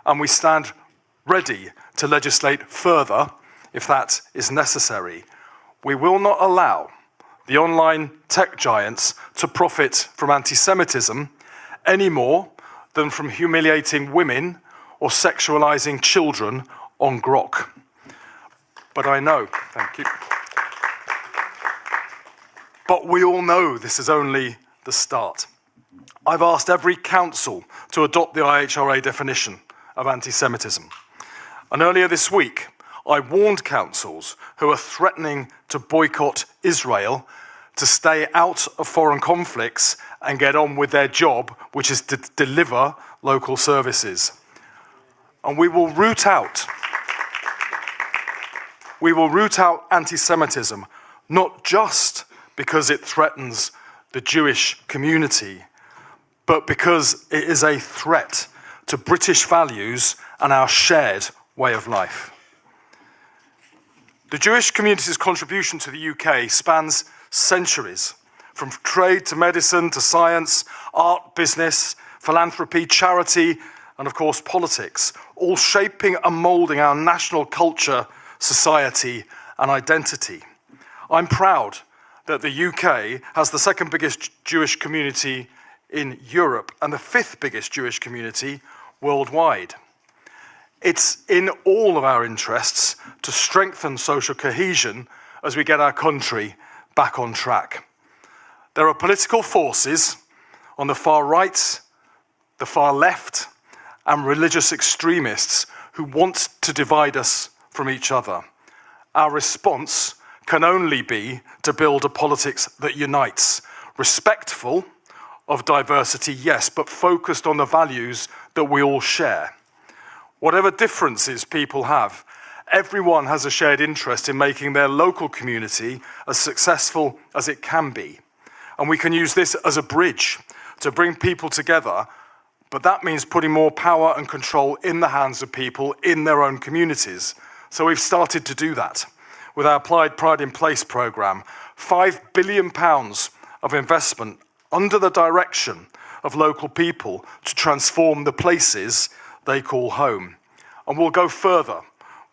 [SPEAKER 16] and we stand ready to legislate further if that is necessary. We will not allow the online tech giants to profit from anti-Semitism any more than from humiliating women or sexualizing children on Grok. But I know, thank you. But we all know this is only the start. I've asked every council to adopt the IHRA definition of anti-Semitism. And earlier this week, I warned councils who are threatening to boycott Israel to stay out of foreign conflicts and get on with their job, which is to deliver local services. And we will root out anti-Semitism, not just because it threatens the Jewish community, but because it is a threat to British values and our shared way of life. The Jewish community's contribution to the UK spans centuries, from trade to medicine to science, art, business, philanthropy, charity, and of course politics, all shaping and moulding our national culture, society, and identity. I'm proud that the UK has the second biggest Jewish community in Europe and the fifth biggest Jewish community worldwide. It's in all of our interests to strengthen social cohesion as we get our country back on track. There are political forces on the far right, the far left, and religious extremists who want to divide us from each other. Our response can only be to build a politics that unites, respectful of diversity, yes, but focused on the values that we all share. Whatever differences people have, everyone has a shared interest in making their local community as successful as it can be. And we can use this as a bridge to bring people together, but that means putting more power and control in the hands of people in their own communities. So we've started to do that with our Applied Pride in Place programme, £5 billion of investment under the direction of local people to transform the places they call home. And we'll go further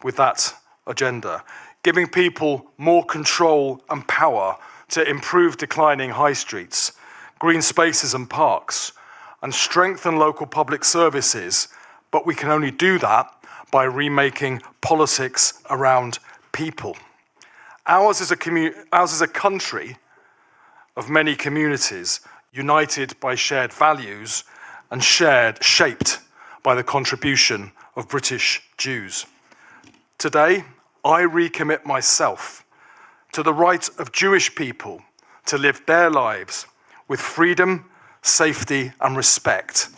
[SPEAKER 16] with that agenda, giving people more control and power to improve declining high streets, green spaces and parks, and strengthen local public services. But we can only do that by remaking politics around people. Ours is a country of many communities, united by shared values and shaped by the contribution of British Jews. Today, I recommit myself to the right of Jewish people to live their lives with freedom, safety, and respect,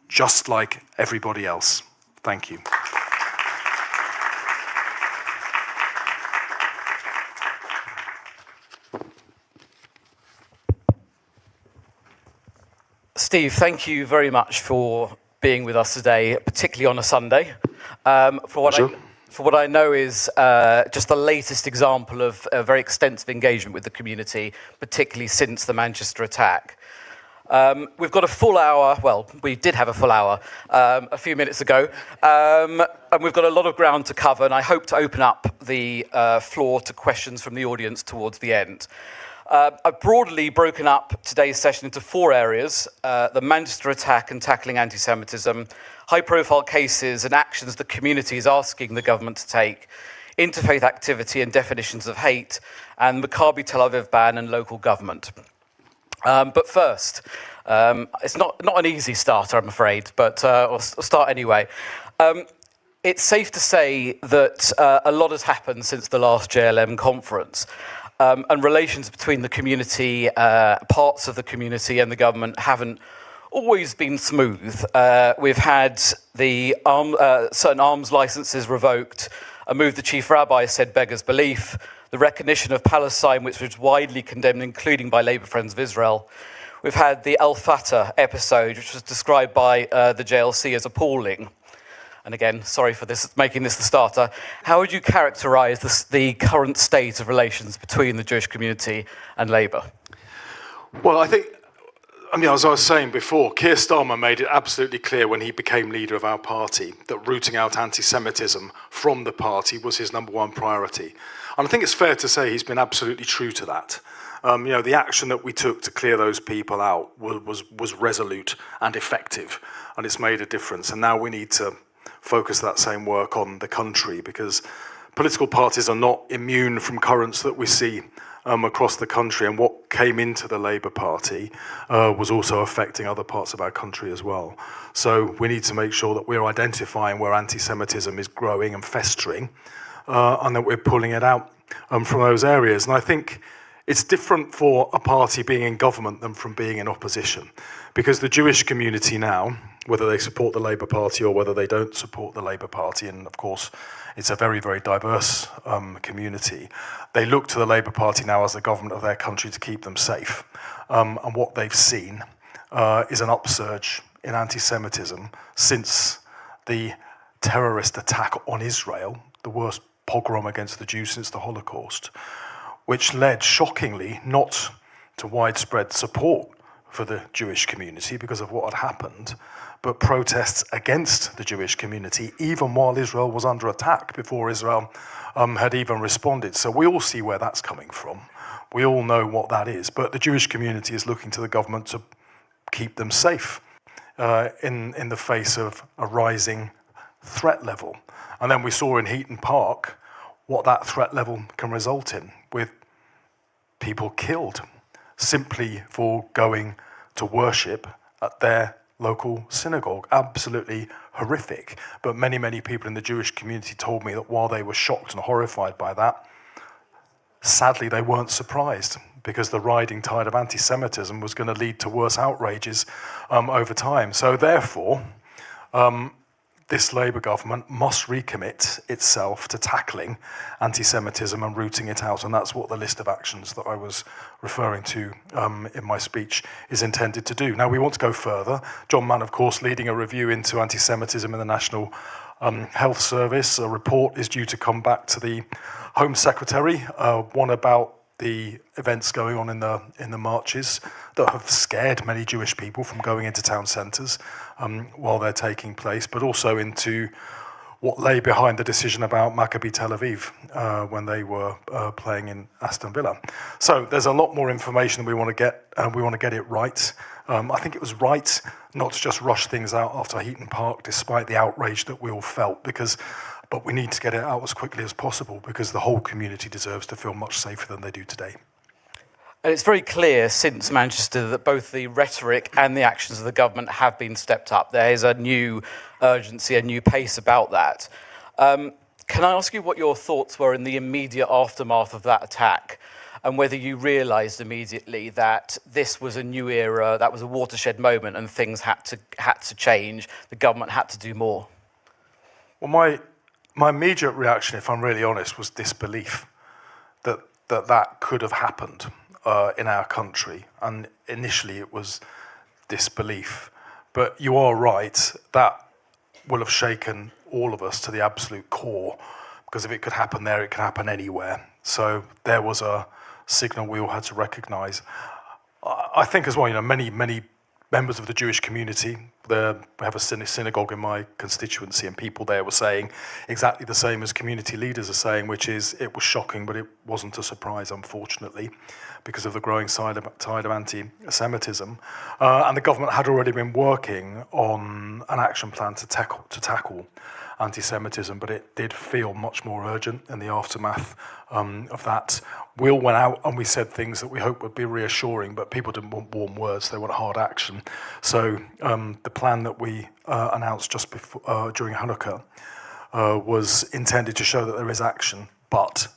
[SPEAKER 16] just like everybody else. Thank you.
[SPEAKER 17] Steve, thank you very much for being with us today, particularly on a Sunday. For what I know is just the latest example of a very extensive engagement with the community, particularly since the Manchester attack. We've got a full hour, well, we did have a full hour a few minutes ago, and we've got a lot of ground to cover, and I hope to open up the floor to questions from the audience towards the end. I've broadly broken up today's session into 4 areas: the Manchester attack and tackling anti-Semitism, high-profile cases and actions the community is asking the government to take, interfaith activity and definitions of hate, and Maccabi Tel Aviv ban and local government. But first, it's not an easy starter, I'm afraid, but I'll start anyway. It's safe to say that a lot has happened since the last JLM conference. And relations between the community, parts of the community and the government haven't always been smooth. We've had the certain arms licenses revoked, a move the chief rabbi said beggars belief, the recognition of Palestine, which was widely condemned, including by Labour Friends of Israel. We've had the Al Fatah episode, which was described by the JLC as appalling. And again, sorry for this, making this the starter. How would you characterise the current state of relations between the Jewish community and Labour?
[SPEAKER 16] Well, I think, as I was saying before, Keir Starmer made it absolutely clear when he became leader of our party that rooting out anti-Semitism from the party was his #1 priority. And I think it's fair to say he's been absolutely true to that. The action that we took to clear those people out was resolute and effective, and it's made a difference. And now we need to focus that same work on the country, because political parties are not immune from currents that we see across the country, and what came into the Labour Party was also affecting other parts of our country as well. So we need to make sure that we're identifying where anti-Semitism is growing and festering, and that we're pulling it out from those areas. And I think it's different for a party being in government than from being in opposition, because the Jewish community now, whether they support the Labour Party or whether they don't support the Labour Party, and of course it's a very, very diverse community, they look to the Labour Party now as the government of their country to keep them safe. And what they've seen is an upsurge in anti-Semitism since the terrorist attack on Israel, the worst pogrom against the Jews since the Holocaust, which led, shockingly, not to widespread support for the Jewish community because of what had happened, but protests against the Jewish community, even while Israel was under attack, before Israel had even responded. So we all see where that's coming from. We all know what that is. But the Jewish community is looking to the government to keep them safe in the face of a rising threat level. And then we saw in Heaton Park what that threat level can result in, with people killed simply for going to worship at their local synagogue. Absolutely horrific. But many, many people in the Jewish community told me that while they were shocked and horrified by that, sadly they weren't surprised, because the rising tide of anti-Semitism was going to lead to worse outrages over time. So therefore, this Labour government must recommit itself to tackling anti-Semitism and rooting it out, and that's what the list of actions that I was referring to in my speech is intended to do. Now, we want to go further. John Mann, of course, leading a review into anti-Semitism in the National Health Service. A report is due to come back to the Home Secretary, one about the events going on in the marches that have scared many Jewish people from going into town centres while they're taking place, but also into what lay behind the decision about Maccabi Tel Aviv when they were playing in Aston Villa. So there's a lot more information we want to get, and we want to get it right. I think it was right not to just rush things out after Heaton Park, despite the outrage that we all felt, but we need to get it out as quickly as possible, because the whole community deserves to feel much safer than they do today.
[SPEAKER 17] And it's very clear since Manchester that both the rhetoric and the actions of the government have been stepped up. There is a new urgency, a new pace about that. Can I ask you what your thoughts were in the immediate aftermath of that attack, and whether you realised immediately that this was a new era, that was a watershed moment, and things had to change, the government had to do more?
[SPEAKER 16] Well, my immediate reaction, if I'm really honest, was disbelief that could have happened in our country. And initially it was disbelief. But you are right, that will have shaken all of us to the absolute core, because if it could happen there, it could happen anywhere. So there was a signal we all had to recognise. I think as well, many members of the Jewish community. We have a synagogue in my constituency, and people there were saying exactly the same as community leaders are saying, which is it was shocking, but it wasn't a surprise, unfortunately, because of the growing tide of anti-Semitism. And the government had already been working on an action plan to tackle anti-Semitism, but it did feel much more urgent in the aftermath of that. We all went out and we said things that we hope would be reassuring, but people didn't want warm words, they want hard action. So the plan that we announced just before, during Hanukkah was intended to show that there is action, but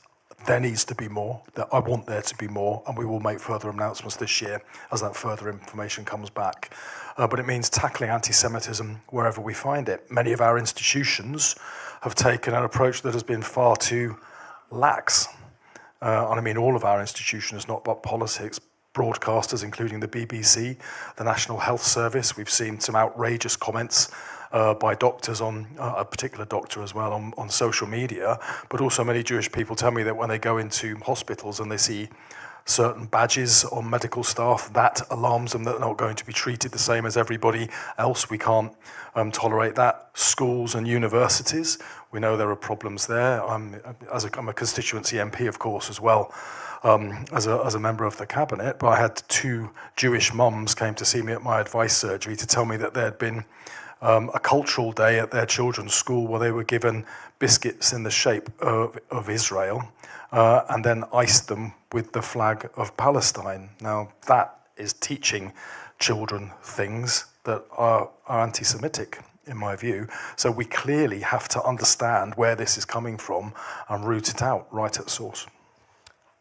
[SPEAKER 16] there needs to be more, that I want there to be more, and we will make further announcements this year as that further information comes back. But it means tackling anti-Semitism wherever we find it. Many of our institutions have taken an approach that has been far too lax. And I mean all of our institutions, not but politics, broadcasters, including the BBC, the National Health Service. We've seen some outrageous comments by doctors on, a particular doctor as well, on social media, but also many Jewish people tell me that when they go into hospitals and they see certain badges on medical staff, that alarms them that they're not going to be treated the same as everybody else. We can't tolerate that. Schools and universities, we know there are problems there. I'm a constituency MP, of course, as well, as a member of the cabinet, but I had 2 Jewish mums came to see me at my advice surgery to tell me that there had been a cultural day at their children's school where they were given biscuits in the shape of Israel and then iced them with the flag of Palestine. Now, that is teaching children things that are anti-Semitic, in my view. So we clearly have to understand where this is coming from and root it out right at source.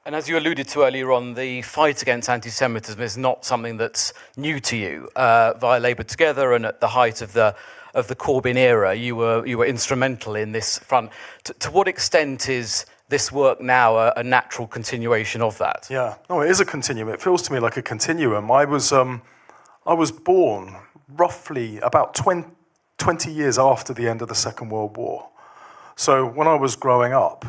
[SPEAKER 17] And as you alluded to earlier on, the fight against anti-Semitism is not something that's new to you. Via Labour Together and at the height of the Corbyn era, you were instrumental in this front. To what extent is this work now a natural continuation of that?
[SPEAKER 16] Yeah, no, it is a continuum. It feels to me like a continuum. I was born roughly about 20 years after the end of the Second World War. So when I was growing up,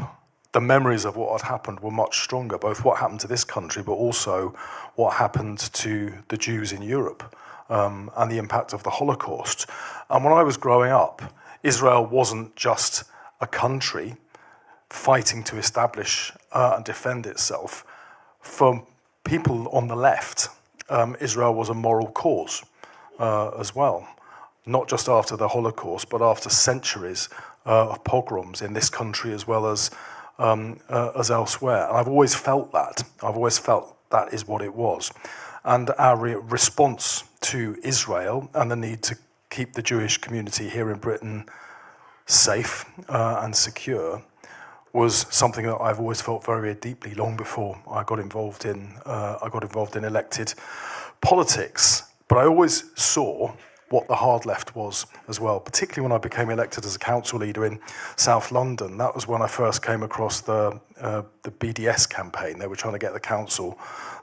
[SPEAKER 16] the memories of what had happened were much stronger, both what happened to this country, but also what happened to the Jews in Europe and the impact of the Holocaust. And when I was growing up, Israel wasn't just a country fighting to establish and defend itself. For people on the left, Israel was a moral cause as well, not just after the Holocaust, but after centuries of pogroms in this country as well as elsewhere. And I've always felt that. I've always felt that is what it was. And our response to Israel and the need to keep the Jewish community here in Britain safe and secure was something that I've always felt very deeply long before I got involved in elected politics. But I always saw what the hard left was as well, particularly when I became elected as a council leader in South London. That was when I first came across the BDS campaign. They were trying to get the council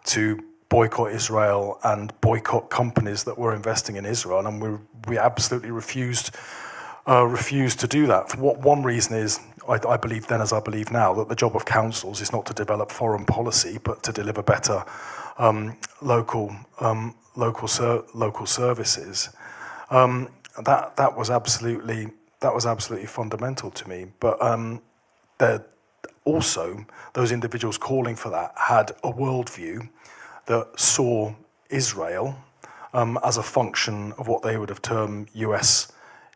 [SPEAKER 16] to boycott Israel and boycott companies that were investing in Israel, and we absolutely refused to do that. For what one reason is, I believed then as I believe now, that the job of councils is not to develop foreign policy, but to deliver better local services. That was absolutely fundamental to me. But also, those individuals calling for that had a worldview that saw Israel as a function of what they would have termed US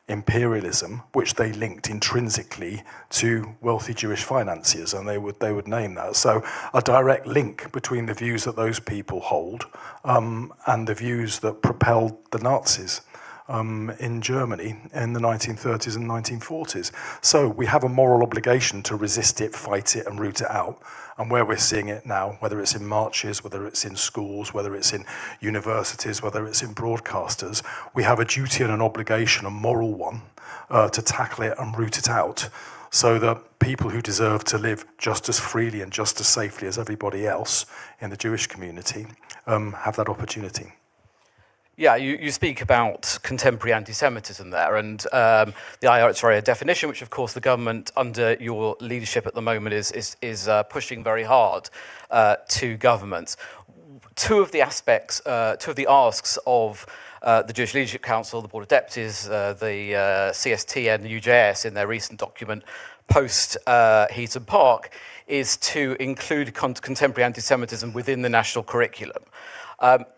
[SPEAKER 16] imperialism, which they linked intrinsically to wealthy Jewish financiers, and they would name that. So a direct link between the views that those people hold and the views that propelled the Nazis in Germany in the 1930s and 1940s. So we have a moral obligation to resist it, fight it, and root it out. And where we're seeing it now, whether it's in marches, whether it's in schools, whether it's in universities, whether it's in broadcasters, we have a duty and an obligation, a moral one, to tackle it and root it out, so that people who deserve to live just as freely and just as safely as everybody else in the Jewish community have that opportunity.
[SPEAKER 17] Yeah, you speak about contemporary anti-Semitism there, and the IHRA definition, which of course the government under your leadership at the moment is pushing very hard to governments. Two of the asks of the Jewish Leadership Council, the Board of Deputies, the CST and the UJS in their recent document post Heaton Park is to include contemporary anti-Semitism within the national curriculum.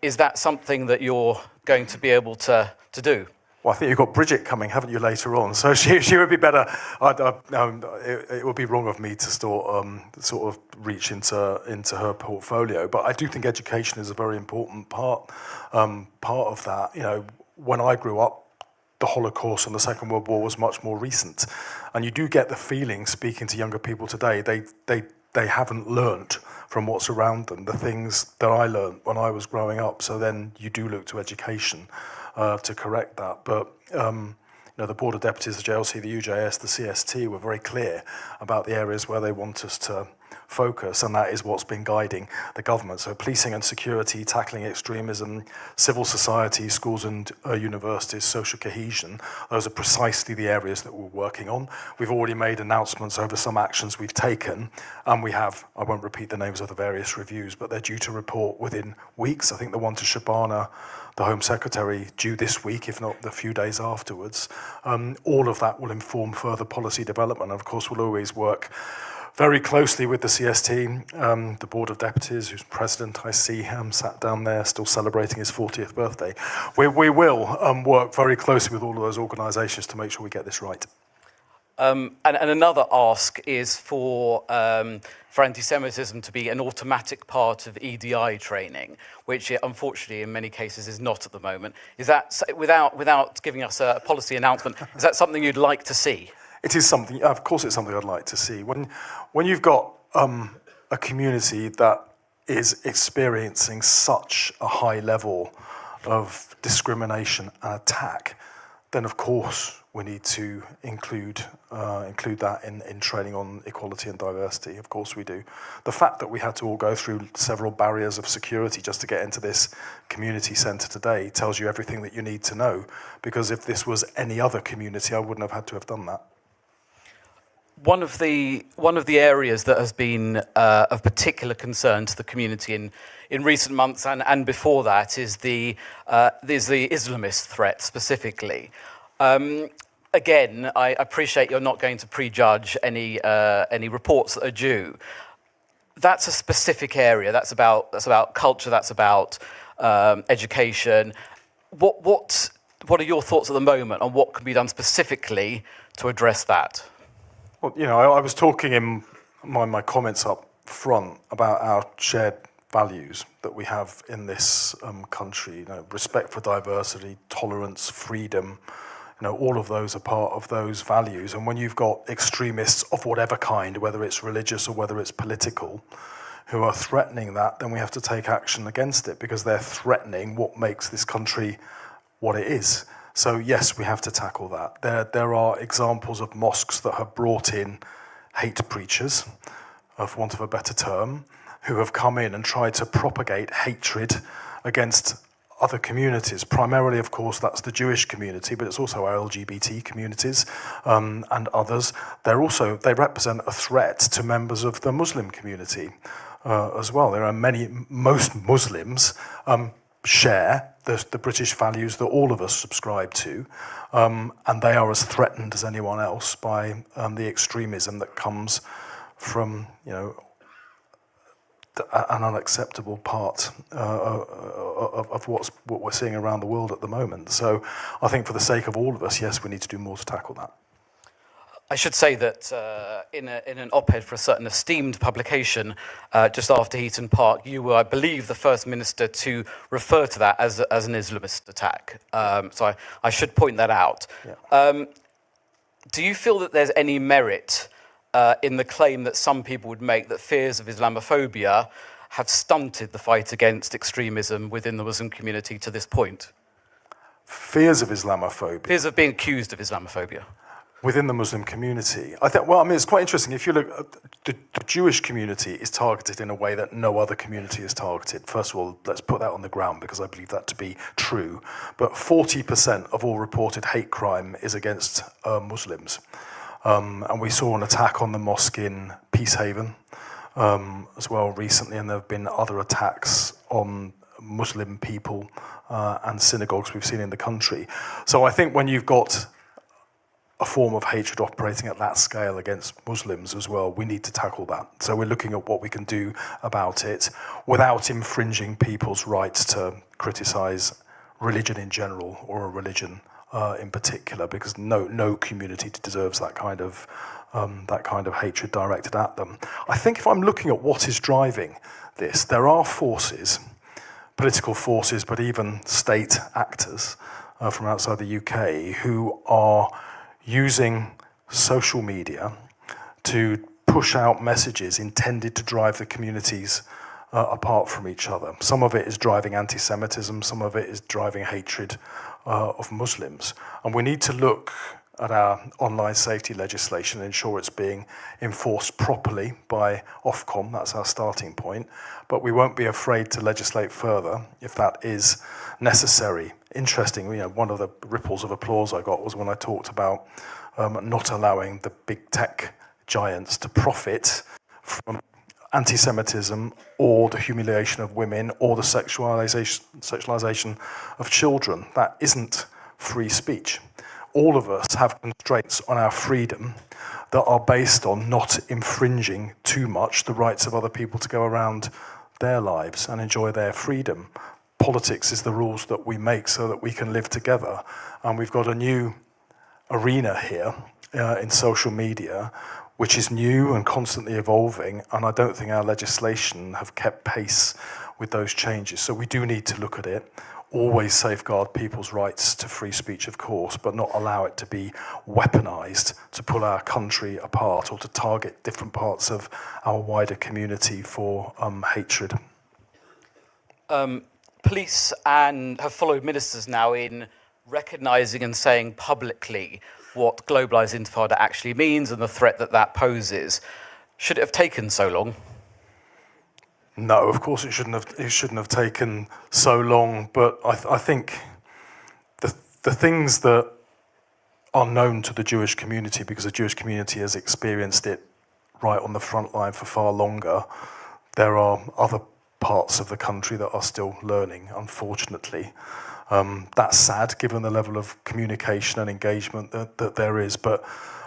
[SPEAKER 17] Is that something that you're going to be able to do?
[SPEAKER 16] Well, I think you've got Bridget coming, haven't you, later on? So she would be better. It would be wrong of me to sort of reach into her portfolio. But I do think education is a very important part of that. You know, when I grew up, the Holocaust and the Second World War was much more recent, and you do get the feeling, speaking to younger people today, they haven't learnt from what's around them the things that I learnt when I was growing up. So then you do look to education to correct that. But you know, the Board of Deputies, the JLC, the UJS, the CST were very clear about the areas where they want us to focus, and that is what's been guiding the government. So policing and security, tackling extremism, civil society, schools and universities, social cohesion, those are precisely the areas that we're working on. We've already made announcements over some actions we've taken, and we have, I won't repeat the names of the various reviews, but they're due to report within weeks. I think the one to Shabana, the Home Secretary, due this week, if not the few days afterwards. All of that will inform further policy development. And of course, we'll always work very closely with the CST, the Board of Deputies, whose president I see sat down there still celebrating his 40th birthday. We will work very closely with all of those organisations to make sure we get this right.
[SPEAKER 17] And another ask is for anti-Semitism to be an automatic part of EDI training, which it, unfortunately in many cases is not at the moment. Is that, without giving us a policy announcement, is that something you'd like to see?
[SPEAKER 16] It is something, of course it's something I'd like to see. When you've got a community that is experiencing such a high level of discrimination and attack, then of course we need to include that in training on equality and diversity. Of course we do. The fact that we had to all go through several barriers of security just to get into this community centre today tells you everything that you need to know, because if this was any other community, I wouldn't have had to have done that.
[SPEAKER 17] One of the areas that has been of particular concern to the community in recent months and before that is the Islamist threat specifically. Again, I appreciate you're not going to prejudge any reports that are due. That's a specific area. That's about culture. That's about education. What are your thoughts at the moment on what can be done specifically to address that?
[SPEAKER 16] Well, you know, I was talking in my comments up front about our shared values that we have in this country. You know, respect for diversity, tolerance, freedom. You know, all of those are part of those values. And when you've got extremists of whatever kind, whether it's religious or whether it's political, who are threatening that, then we have to take action against it, because they're threatening what makes this country what it is. So yes, we have to tackle that. There are examples of mosques that have brought in hate preachers, of want of a better term, who have come in and tried to propagate hatred against other communities. Primarily, of course, that's the Jewish community, but it's also our LGBT communities and others. They represent a threat to members of the Muslim community as well. Most Muslims share the British values that all of us subscribe to, and they are as threatened as anyone else by the extremism that comes from, you know, an unacceptable part of what we're seeing around the world at the moment. So I think for the sake of all of us, yes, we need to do more to tackle that.
[SPEAKER 17] I should say that in an op-ed for a certain esteemed publication just after Heaton Park, you were, I believe, the first minister to refer to that as an Islamist attack. So I should point that out. Yeah. Do you feel that there's any merit in the claim that some people would make that fears of Islamophobia have stunted the fight against extremism within the Muslim community to this point?
[SPEAKER 16] Fears of Islamophobia?
[SPEAKER 17] Fears of being accused of Islamophobia.
[SPEAKER 16] Within the Muslim community. I mean, it's quite interesting. If you look, the Jewish community is targeted in a way that no other community is targeted. First of all, let's put that on the ground, because I believe that to be true. But 40% of all reported hate crime is against Muslims. And we saw an attack on the mosque in Peacehaven as well recently, and there have been other attacks on Muslim people and synagogues we've seen in the country. So I think when you've got a form of hatred operating at that scale against Muslims as well, we need to tackle that. So we're looking at what we can do about it without infringing people's rights to criticise religion in general or a religion in particular, because no community deserves that kind of hatred directed at them. I think if I'm looking at what is driving this, there are forces, political forces, but even state actors from outside the UK who are using social media to push out messages intended to drive the communities apart from each other. Some of it is driving anti-Semitism, some of it is driving hatred of Muslims. And we need to look at our online safety legislation and ensure it's being enforced properly by Ofcom. That's our starting point. But we won't be afraid to legislate further if that is necessary. Interesting, one of the ripples of applause I got was when I talked about not allowing the big tech giants to profit from anti-Semitism or the humiliation of women or the sexualization of children. That isn't free speech. All of us have constraints on our freedom that are based on not infringing too much the rights of other people to go around their lives and enjoy their freedom. Politics is the rules that we make so that we can live together. And we've got a new arena here in social media, which is new and constantly evolving, and I don't think our legislation have kept pace with those changes. So we do need to look at it, always safeguard people's rights to free speech, of course, but not allow it to be weaponized to pull our country apart or to target different parts of our wider community for hatred.
[SPEAKER 17] Police have followed ministers now in recognising and saying publicly what globalised intifada actually means and the threat that poses. Should it have taken so long?
[SPEAKER 16] No, of course it shouldn't have taken so long, but I think the things that are known to the Jewish community, because the Jewish community has experienced it right on the front line for far longer, there are other parts of the country that are still learning, unfortunately. That's sad, given the level of communication and engagement that there is. But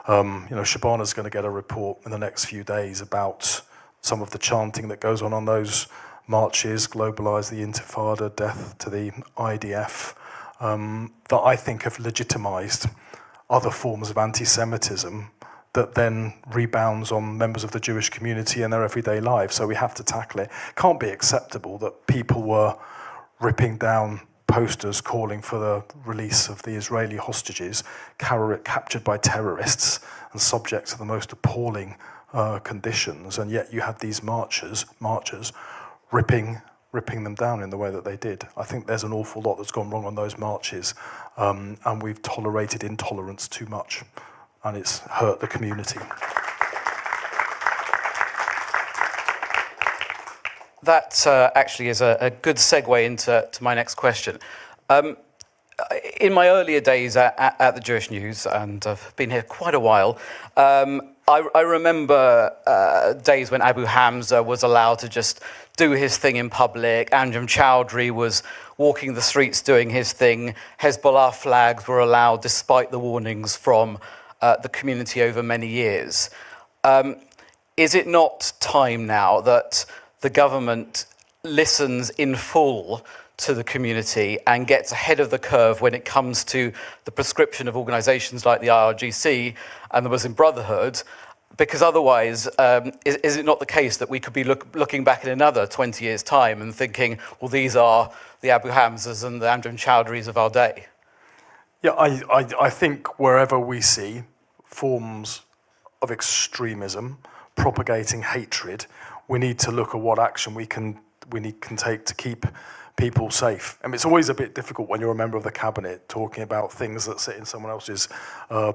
[SPEAKER 16] Shabana's going to get a report in the next few days about some of the chanting that goes on those marches, Globalise the Intifada, Death to the IDF, that I think have legitimised other forms of anti-Semitism that then rebounds on members of the Jewish community in their everyday lives. So we have to tackle it. It can't be acceptable that people were ripping down posters calling for the release of the Israeli hostages captured by terrorists and subject to the most appalling conditions, and yet you had these marchers ripping them down in the way that they did. I think there's an awful lot that's gone wrong on those marches, and we've tolerated intolerance too much, and it's hurt the community.
[SPEAKER 17] That actually is a good segue into my next question. In my earlier days at the Jewish News, and I've been here quite a while, I remember days when Abu Hamza was allowed to just do his thing in public. Amjad Chowdhury was walking the streets doing his thing. Hezbollah flags were allowed despite the warnings from the community over many years. Is it not time now that the government listens in full to the community and gets ahead of the curve when it comes to the prescription of organisations like the IRGC and the Muslim Brotherhood? Because otherwise, is it not the case that we could be looking back in another 20 years' time and thinking, well, these are the Abu Hamzas and the Amjad Chowdhurys of our day?
[SPEAKER 16] Yeah, I think wherever we see forms of extremism propagating hatred, we need to look at what action we can take to keep people safe. I mean, it's always a bit difficult when you're a member of the cabinet talking about things that sit in someone else's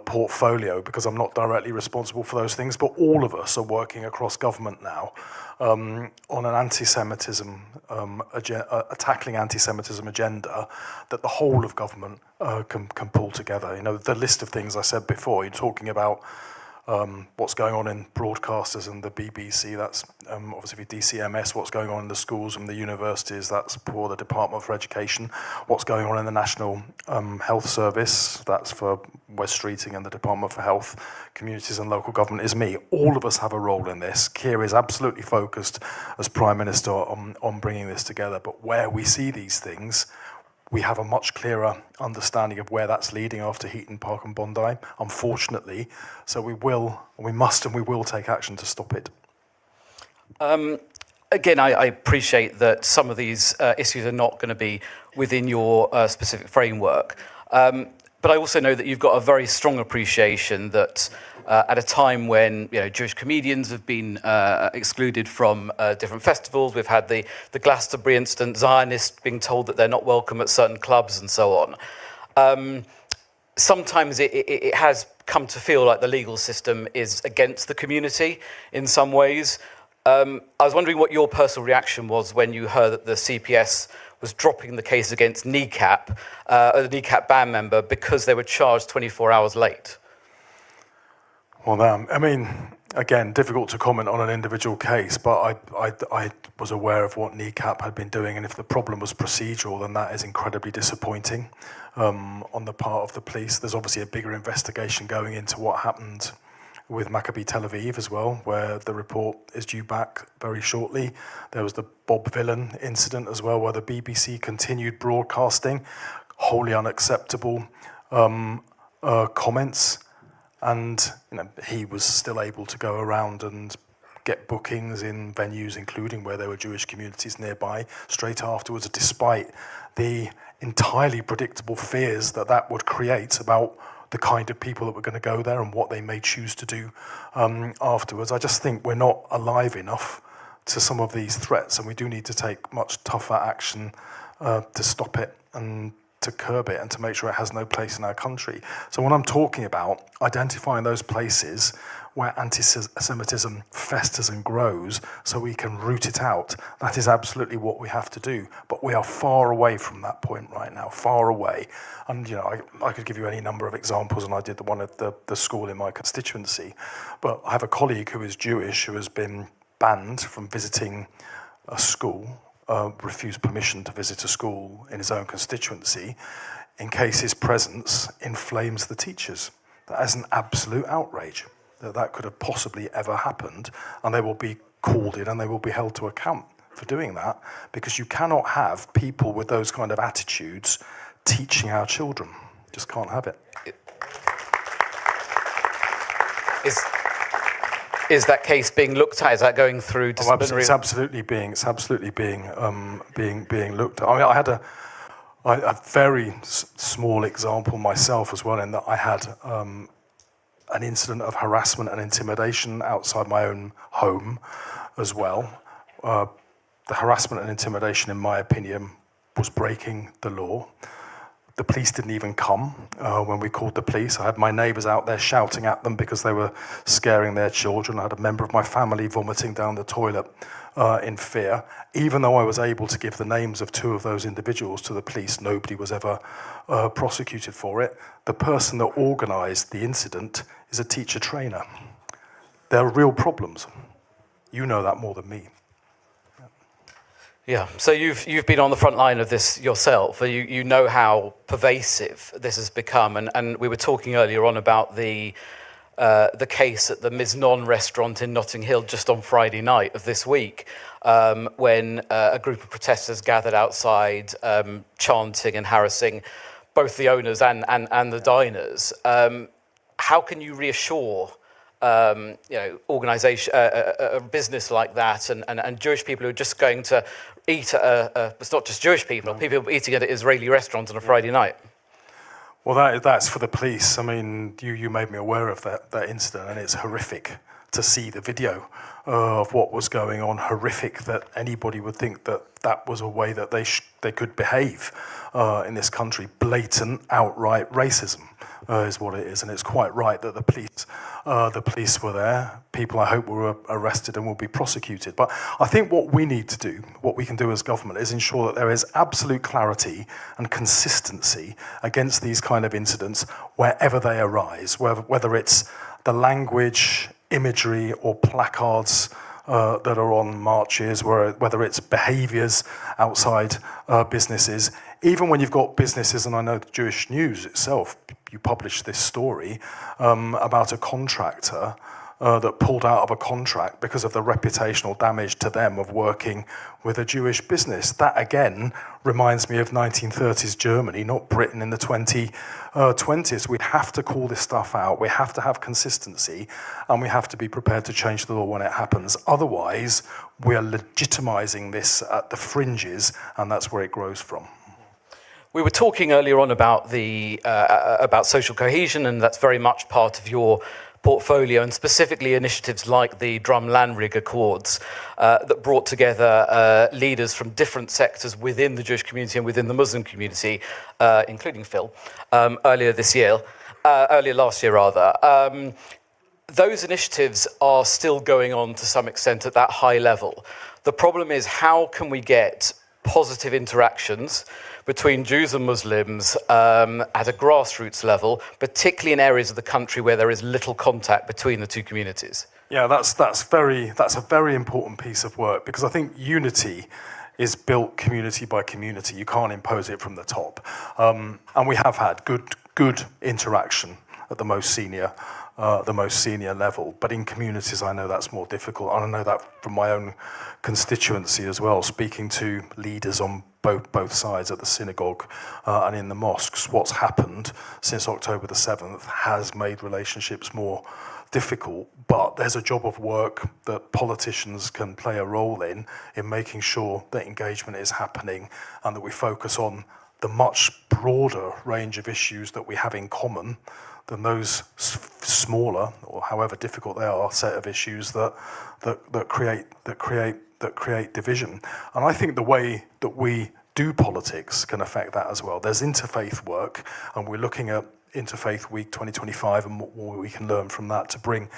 [SPEAKER 16] portfolio, because I'm not directly responsible for those things, but all of us are working across government now on an anti-Semitism, tackling anti-Semitism agenda that the whole of government can pull together. You know, the list of things I said before, you're talking about what's going on in broadcasters and the BBC, that's obviously DCMS, what's going on in the schools and the universities, that's for the Department for Education, what's going on in the National Health Service, that's for West Streeting and the Department for Health, Communities and Local Government is me. All of us have a role in this. Keir is absolutely focused as Prime Minister on bringing this together, but where we see these things, we have a much clearer understanding of where that's leading after Heaton Park and Bondi, unfortunately. So we must and we will take action to stop it.
[SPEAKER 17] Again, I appreciate that some of these issues are not going to be within your specific framework. But I also know that you've got a very strong appreciation that at a time when Jewish comedians have been excluded from different festivals, we've had the Glastonbury incident, Zionists being told that they're not welcome at certain clubs and so on. Sometimes it has come to feel like the legal system is against the community in some ways. I was wondering what your personal reaction was when you heard that the CPS was dropping the case against Kneecap, a Kneecap band member, because they were charged 24 hours late.
[SPEAKER 16] Well, I mean, again, difficult to comment on an individual case, but I was aware of what Kneecap had been doing, and if the problem was procedural, then that is incredibly disappointing on the part of the police. There's obviously a bigger investigation going into what happened with Maccabi Tel Aviv as well, where the report is due back very shortly. There was the Bob Villan incident as well, where the BBC continued broadcasting wholly unacceptable comments, and he was still able to go around and get bookings in venues, including where there were Jewish communities nearby, straight afterwards, despite the entirely predictable fears that that would create about the kind of people that were going to go there and what they may choose to do afterwards. I just think we're not alive enough to some of these threats, and we do need to take much tougher action to stop it and to curb it and to make sure it has no place in our country. So when I'm talking about identifying those places where anti-Semitism festers and grows so we can root it out, that is absolutely what we have to do. But we are far away from that point right now, far away. And I could give you any number of examples, and I did one at the school in my constituency. But I have a colleague who is Jewish who has been banned from visiting a school, refused permission to visit a school in his own constituency in case his presence inflames the teachers. That is an absolute outrage. That could have possibly ever happened, and they will be called in and they will be held to account for doing that, because you cannot have people with those kind of attitudes teaching our children. Just can't have it.
[SPEAKER 17] Is that case being looked at? Is that going through disciplinary?
[SPEAKER 16] It's absolutely being looked at. I mean, I had a very small example myself as well, in that I had an incident of harassment and intimidation outside my own home as well. The harassment and intimidation, in my opinion, was breaking the law. The police didn't even come when we called the police. I had my neighbours out there shouting at them because they were scaring their children. I had a member of my family vomiting down the toilet in fear. Even though I was able to give the names of 2 of those individuals to the police, nobody was ever prosecuted for it. The person that organised the incident is a teacher trainer. There are real problems. You know that more than me.
[SPEAKER 17] Yeah, so you've been on the front line of this yourself. You know how pervasive this has become, and we were talking earlier on about the case at the Miznon restaurant in Notting Hill just on Friday night of this week, when a group of protesters gathered outside, chanting and harassing both the owners and the diners. How can you reassure organisation, a business like that, and Jewish people who are just going to eat at it's not just Jewish people, people eating at an Israeli restaurant on a Friday night?
[SPEAKER 16] Well, that's for the police. I mean, you made me aware of that incident, and it's horrific to see the video of what was going on. Horrific that anybody would think that that was a way that they could behave in this country. Blatant, outright racism is what it is, and it's quite right that the police were there. People, I hope, were arrested and will be prosecuted. But I think what we need to do, what we can do as government, is ensure that there is absolute clarity and consistency against these kind of incidents wherever they arise, whether it's the language, imagery, or placards that are on marches, whether it's behaviours outside businesses. Even when you've got businesses, and I know the Jewish News itself, you published this story about a contractor that pulled out of a contract because of the reputational damage to them of working with a Jewish business. That, again, reminds me of 1930s Germany, not Britain in the 2020s. We have to call this stuff out. We have to have consistency, and we have to be prepared to change the law when it happens. Otherwise, we are legitimizing this at the fringes, and that's where it grows from.
[SPEAKER 17] We were talking earlier on about about social cohesion, and that's very much part of your portfolio, and specifically initiatives like the Drumlanrig Accords that brought together leaders from different sectors within the Jewish community and within the Muslim community, including Phil, earlier last year rather. Those initiatives are still going on to some extent at that high level. The problem is, how can we get positive interactions between Jews and Muslims at a grassroots level, particularly in areas of the country where there is little contact between the two communities?
[SPEAKER 16] Yeah, that's a very important piece of work, because I think unity is built community by community. You can't impose it from the top. And we have had good interaction at the most senior level. But in communities, I know that's more difficult. And I know that from my own constituency as well, speaking to leaders on both sides at the synagogue and in the mosques. What's happened since October the 7th has made relationships more difficult, but there's a job of work that politicians can play a role in making sure that engagement is happening and that we focus on the much broader range of issues that we have in common than those smaller, or however difficult they are, set of issues that create division. And I think the way that we do politics can affect that as well. There's interfaith work, and we're looking at Interfaith Week 2025 and what we can learn from that to bring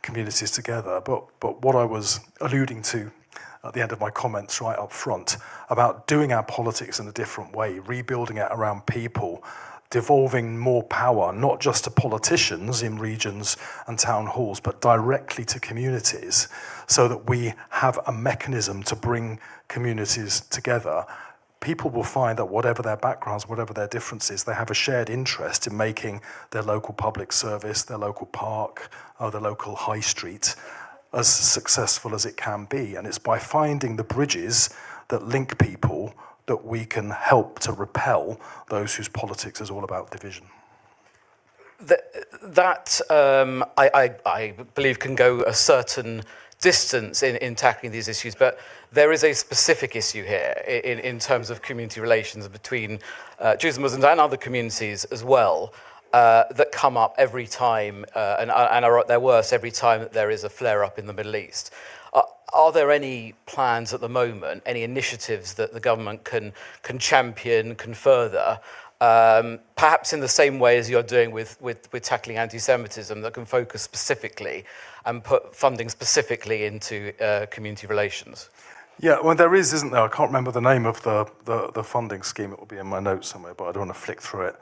[SPEAKER 16] communities together. But what I was alluding to at the end of my comments right up front about doing our politics in a different way, rebuilding it around people, devolving more power, not just to politicians in regions and town halls, but directly to communities, so that we have a mechanism to bring communities together. People will find that whatever their backgrounds, whatever their differences, they have a shared interest in making their local public service, their local park, or their local high street as successful as it can be. And it's by finding the bridges that link people that we can help to repel those whose politics is all about division. I believe can go a certain distance in tackling these issues, but there is a specific issue here in terms of community relations between Jews and Muslims and other communities as well, that come up every time and are at their worst every time that there is a flare-up in the Middle East. Are there any plans at the moment, any initiatives that the government can champion, can further, perhaps in the same way as you're doing with tackling anti-Semitism, that can focus specifically and put funding specifically into community relations? Yeah, well, there is, isn't there? I can't remember the name of the funding scheme. It will be in my notes somewhere, but I don't want to flick through it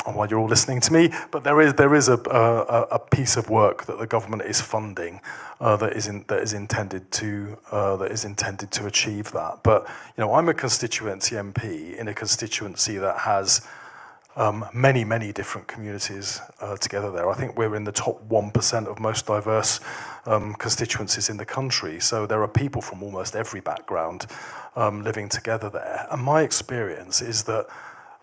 [SPEAKER 16] while you're all listening to me. But there is a piece of work that the government is funding that is intended to achieve that. But I'm a constituency MP in a constituency that has many different communities together there. I think we're in the top 1% of most diverse constituencies in the country. So there are people from almost every background living together there. And my experience is that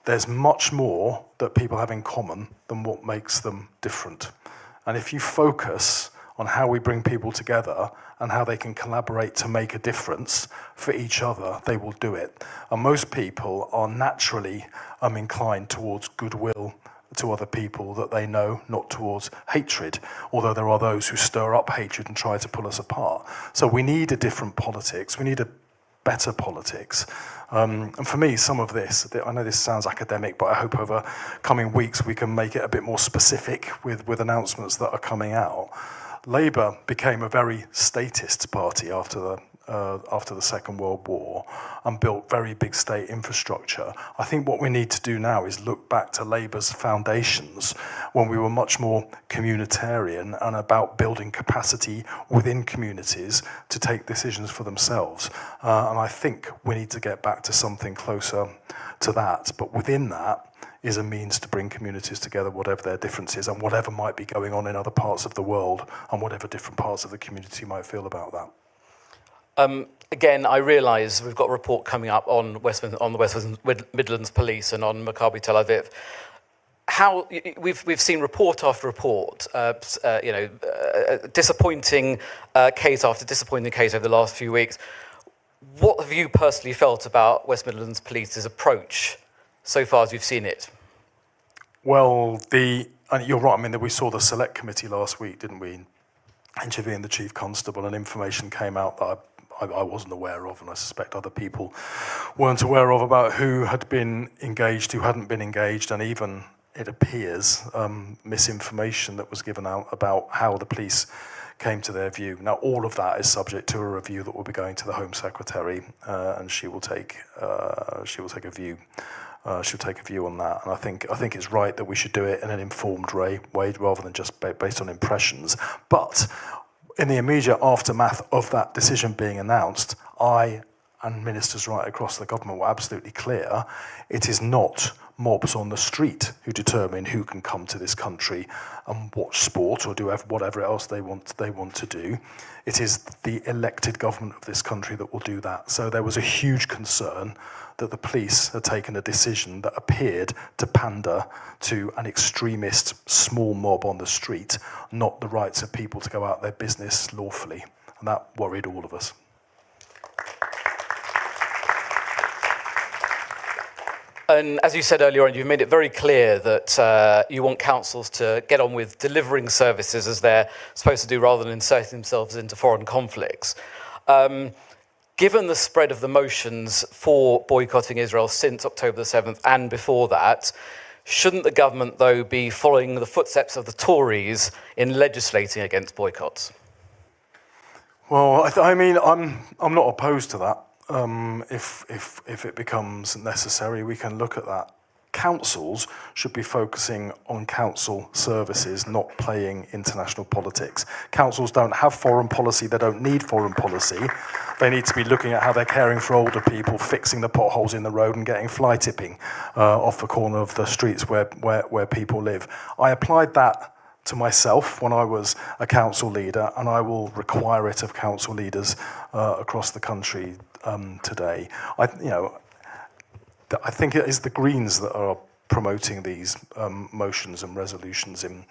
[SPEAKER 16] there's much more that people have in common than what makes them different. And if you focus on how we bring people together and how they can collaborate to make a difference for each other, they will do it. And most people are naturally inclined towards goodwill, to other people that they know, not towards hatred, although there are those who stir up hatred and try to pull us apart. So we need a different politics. We need a better politics. And for me, some of this, I know this sounds academic, but I hope over coming weeks we can make it a bit more specific with announcements that are coming out. Labour became a very statist party after the Second World War and built very big state infrastructure. I think what we need to do now is look back to Labour's foundations when we were much more communitarian and about building capacity within communities to take decisions for themselves. And I think we need to get back to something closer to that. But within that is a means to bring communities together, whatever their differences and whatever might be going on in other parts of the world and whatever different parts of the community might feel about that.
[SPEAKER 17] Again, I realise we've got a report coming up on the West Midlands Police and on Maccabi Tel Aviv. We've seen report after report, disappointing case after disappointing case over the last few weeks. What have you personally felt about West Midlands Police's approach so far as you've seen it?
[SPEAKER 16] Well, and you're right. I mean, we saw the select committee last week, didn't we? Interviewing the chief constable, and information came out that I wasn't aware of, and I suspect other people weren't aware of, about who had been engaged, who hadn't been engaged, and even, it appears, misinformation that was given out about how the police came to their view. Now, all of that is subject to a review that will be going to the Home Secretary, and she will take a view. She'll take a view on that, and I think it's right that we should do it in an informed way rather than just based on impressions. But in the immediate aftermath of that decision being announced, I and ministers right across the government were absolutely clear: it is not mobs on the street who determine who can come to this country and watch sport or do whatever else they want to do. It is the elected government of this country that will do that. So there was a huge concern that the police had taken a decision that appeared to pander to an extremist small mob on the street, not the rights of people to go out their business lawfully. And that worried all of us.
[SPEAKER 17] And as you said earlier on, you've made it very clear that you want councils to get on with delivering services as they're supposed to do rather than inserting themselves into foreign conflicts. Given the spread of the motions for boycotting Israel since October the 7th and before that, shouldn't the government, though, be following the footsteps of the Tories in legislating against boycotts?
[SPEAKER 16] Well, I mean, I'm not opposed to that. If it becomes necessary, we can look at that. Councils should be focusing on council services, not playing international politics. Councils don't have foreign policy, they don't need foreign policy. They need to be looking at how they're caring for older people, fixing the potholes in the road and getting fly tipping off the corner of the streets where people live. I applied that to myself when I was a council leader, and I will require it of council leaders across the country today. I think it is the Greens that are promoting these motions and resolutions in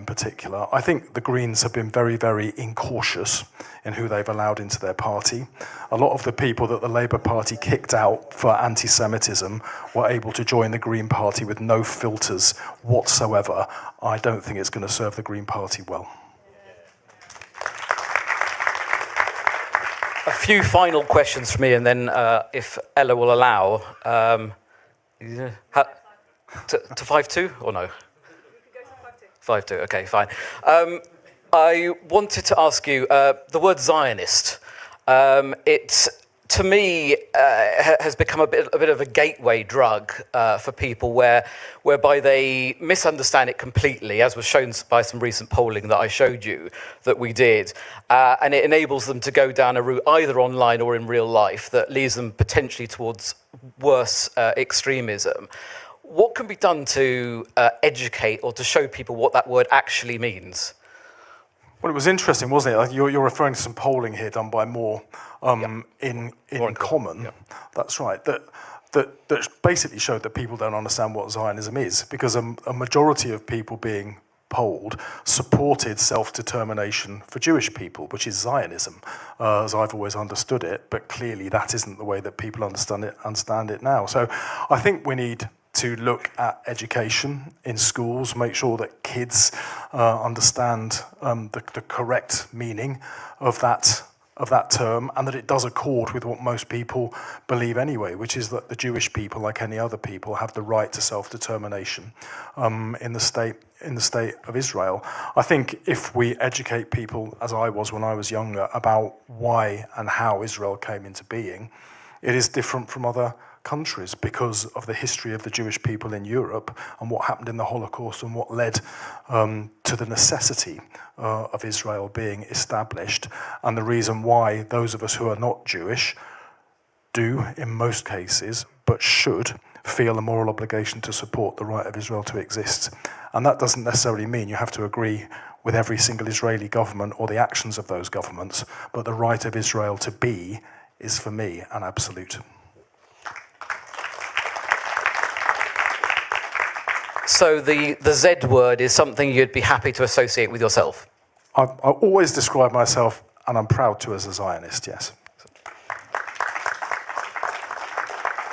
[SPEAKER 16] particular. I think the Greens have been very, very incautious in who they've allowed into their party. A lot of the people that the Labour Party kicked out for anti-Semitism were able to join the Green Party with no filters whatsoever. I don't think it's going to serve the Green Party well.
[SPEAKER 17] A few final questions from me, and then if Ella will allow, to 5-2 or no? 5-2, okay, fine. I wanted to ask you, the word Zionist, it, to me, has become a bit of a gateway drug for people whereby they misunderstand it completely, as was shown by some recent polling that I showed you that we did, and it enables them to go down a route either online or in real life that leads them potentially towards worse extremism. What can be done to educate or to show people what that word actually means?
[SPEAKER 16] Well, it was interesting, wasn't it? You're referring to some polling here done by More in Common. Yep. That's right. That basically showed that people don't understand what Zionism is, because a majority of people being polled supported self-determination for Jewish people, which is Zionism, as I've always understood it. But clearly, that isn't the way that people understand it now. So I think we need to look at education in schools, make sure that kids understand the correct meaning of that term, and that it does accord with what most people believe anyway, which is that the Jewish people, like any other people, have the right to self-determination in the state of Israel. I think if we educate people, as I was when I was younger, about why and how Israel came into being, it is different from other countries because of the history of the Jewish people in Europe and what happened in the Holocaust and what led to the necessity of Israel being established, and the reason why those of us who are not Jewish do, in most cases, but should feel a moral obligation to support the right of Israel to exist. And that doesn't necessarily mean you have to agree with every single Israeli government or the actions of those governments, but the right of Israel to be is, for me, an absolute.
[SPEAKER 17] So the Z word is something you'd be happy to associate with yourself?
[SPEAKER 16] I always describe myself, and I'm proud to, as a Zionist, yes.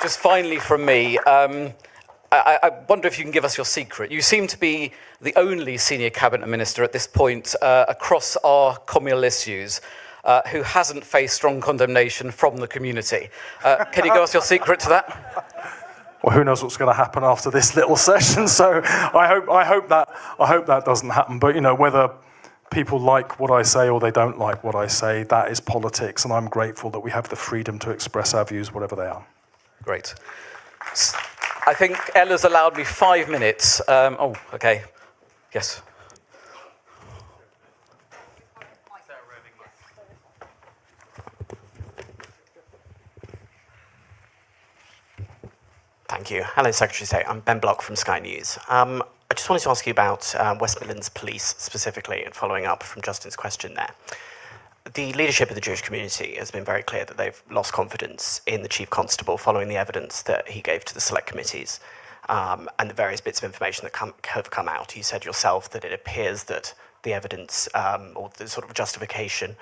[SPEAKER 17] Just finally from me, I wonder if you can give us your secret. You seem to be the only senior cabinet minister at this point across our communal issues who hasn't faced strong condemnation from the community. Can you give us your secret to that?
[SPEAKER 16] Well, who knows what's going to happen after this little session? So I hope that doesn't happen. But you know, whether people like what I say or they don't like what I say, that is politics, and I'm grateful that we have the freedom to express our views, whatever they are.
[SPEAKER 17] Great. I think Ella's allowed me 5 minutes. Oh, okay. Yes.
[SPEAKER 18] Thank you. Hello, Secretary of State. I'm Ben Block from Sky News. I just wanted to ask you about West Midlands Police specifically, and following up from Justin's question there. The leadership of the Jewish community has been very clear that they've lost confidence in the Chief Constable following the evidence that he gave to the select committees and the various bits of information that have come out. You said yourself that it appears that the evidence or the sort of justification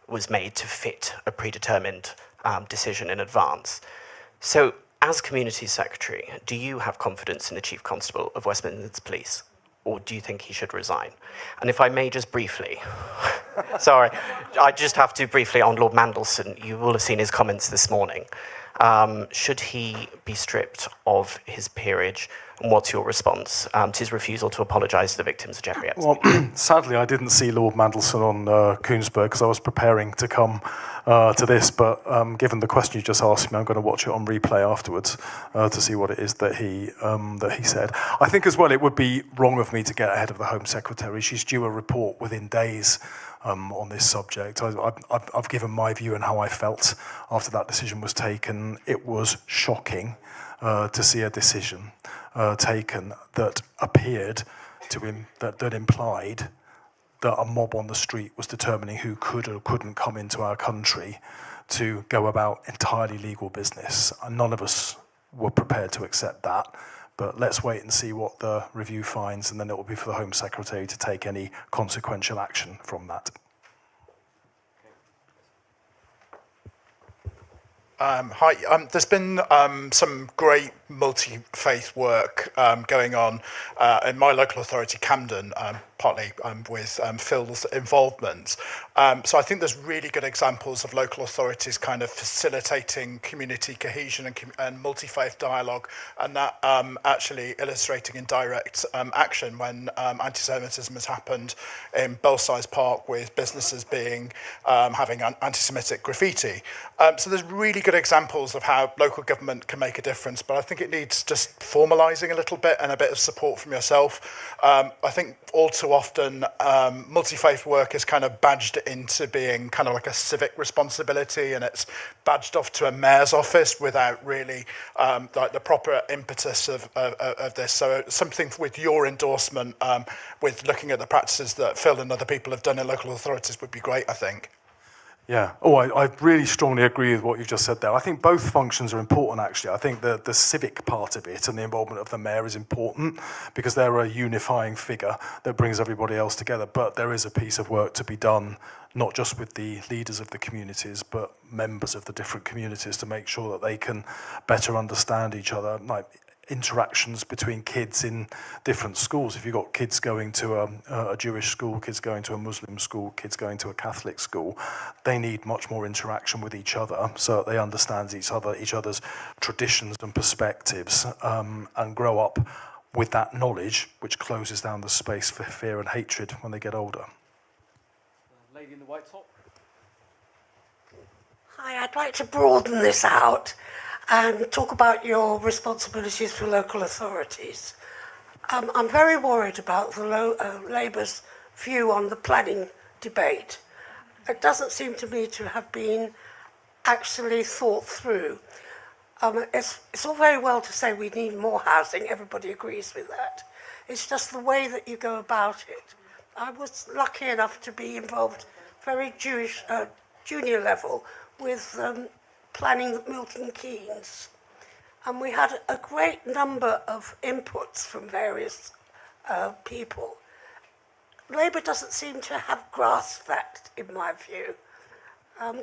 [SPEAKER 18] was made to fit a predetermined decision in advance. So, as Community Secretary, do you have confidence in the Chief Constable of West Midlands Police, or do you think he should resign? And if I may just briefly, sorry, I just have to briefly on Lord Mandelson, you will have seen his comments this morning. Should he be stripped of his peerage? And what's your response to his refusal to apologise to the victims of Jeffrey Epstein?
[SPEAKER 16] Well, sadly, I didn't see Lord Mandelson on Koonsberg because I was preparing to come to this, but given the question you just asked me, I'm going to watch it on replay afterwards to see what it is that he said. I think as well it would be wrong of me to get ahead of the Home Secretary. She's due a report within days on this subject. I've given my view and how I felt after that decision was taken. It was shocking to see a decision taken that appeared to that implied that a mob on the street was determining who could or couldn't come into our country to go about entirely legal business. And none of us were prepared to accept that. But let's wait and see what the review finds, and then it will be for the Home Secretary to take any consequential action from that.
[SPEAKER 19] Hi, there's been some great multi-faith work going on in my local authority, Camden, partly with Phil's involvement. So I think there's really good examples of local authorities kind of facilitating community cohesion and multi-faith dialogue, and that actually illustrating in direct action when anti-Semitism has happened in Belsize Park with businesses being having anti-Semitic graffiti. So there's really good examples of how local government can make a difference, but I think it needs just formalising a little bit and a bit of support from yourself. I think all too often multi-faith work is kind of badged into being kind of like a civic responsibility, and it's badged off to a mayor's office without really like the proper impetus of this. So something with your endorsement with looking at the practices that Phil and other people have done in local authorities would be great, I think.
[SPEAKER 16] Yeah, I really strongly agree with what you've just said there. I think both functions are important, actually. I think the civic part of it and the involvement of the mayor is important because they're a unifying figure that brings everybody else together. But there is a piece of work to be done, not just with the leaders of the communities, but members of the different communities to make sure that they can better understand each other. Like, interactions between kids in different schools. If you've got kids going to a Jewish school, kids going to a Muslim school, kids going to a Catholic school, they need much more interaction with each other so that they understand each other's traditions and perspectives, and grow up with that knowledge, which closes down the space for fear and hatred when they get older.
[SPEAKER 17] Lady in the white top.
[SPEAKER 20] Hi, I'd like to broaden this out and talk about your responsibilities for local authorities. I'm very worried about the Labour's view on the planning debate. It doesn't seem to me to have been actually thought through. It's all very well to say we need more housing, everybody agrees with that. It's just the way that you go about it. I was lucky enough to be involved very Jewish, junior level with planning Milton Keynes. And we had a great number of inputs from various people. Labour doesn't seem to have grasped that, in my view.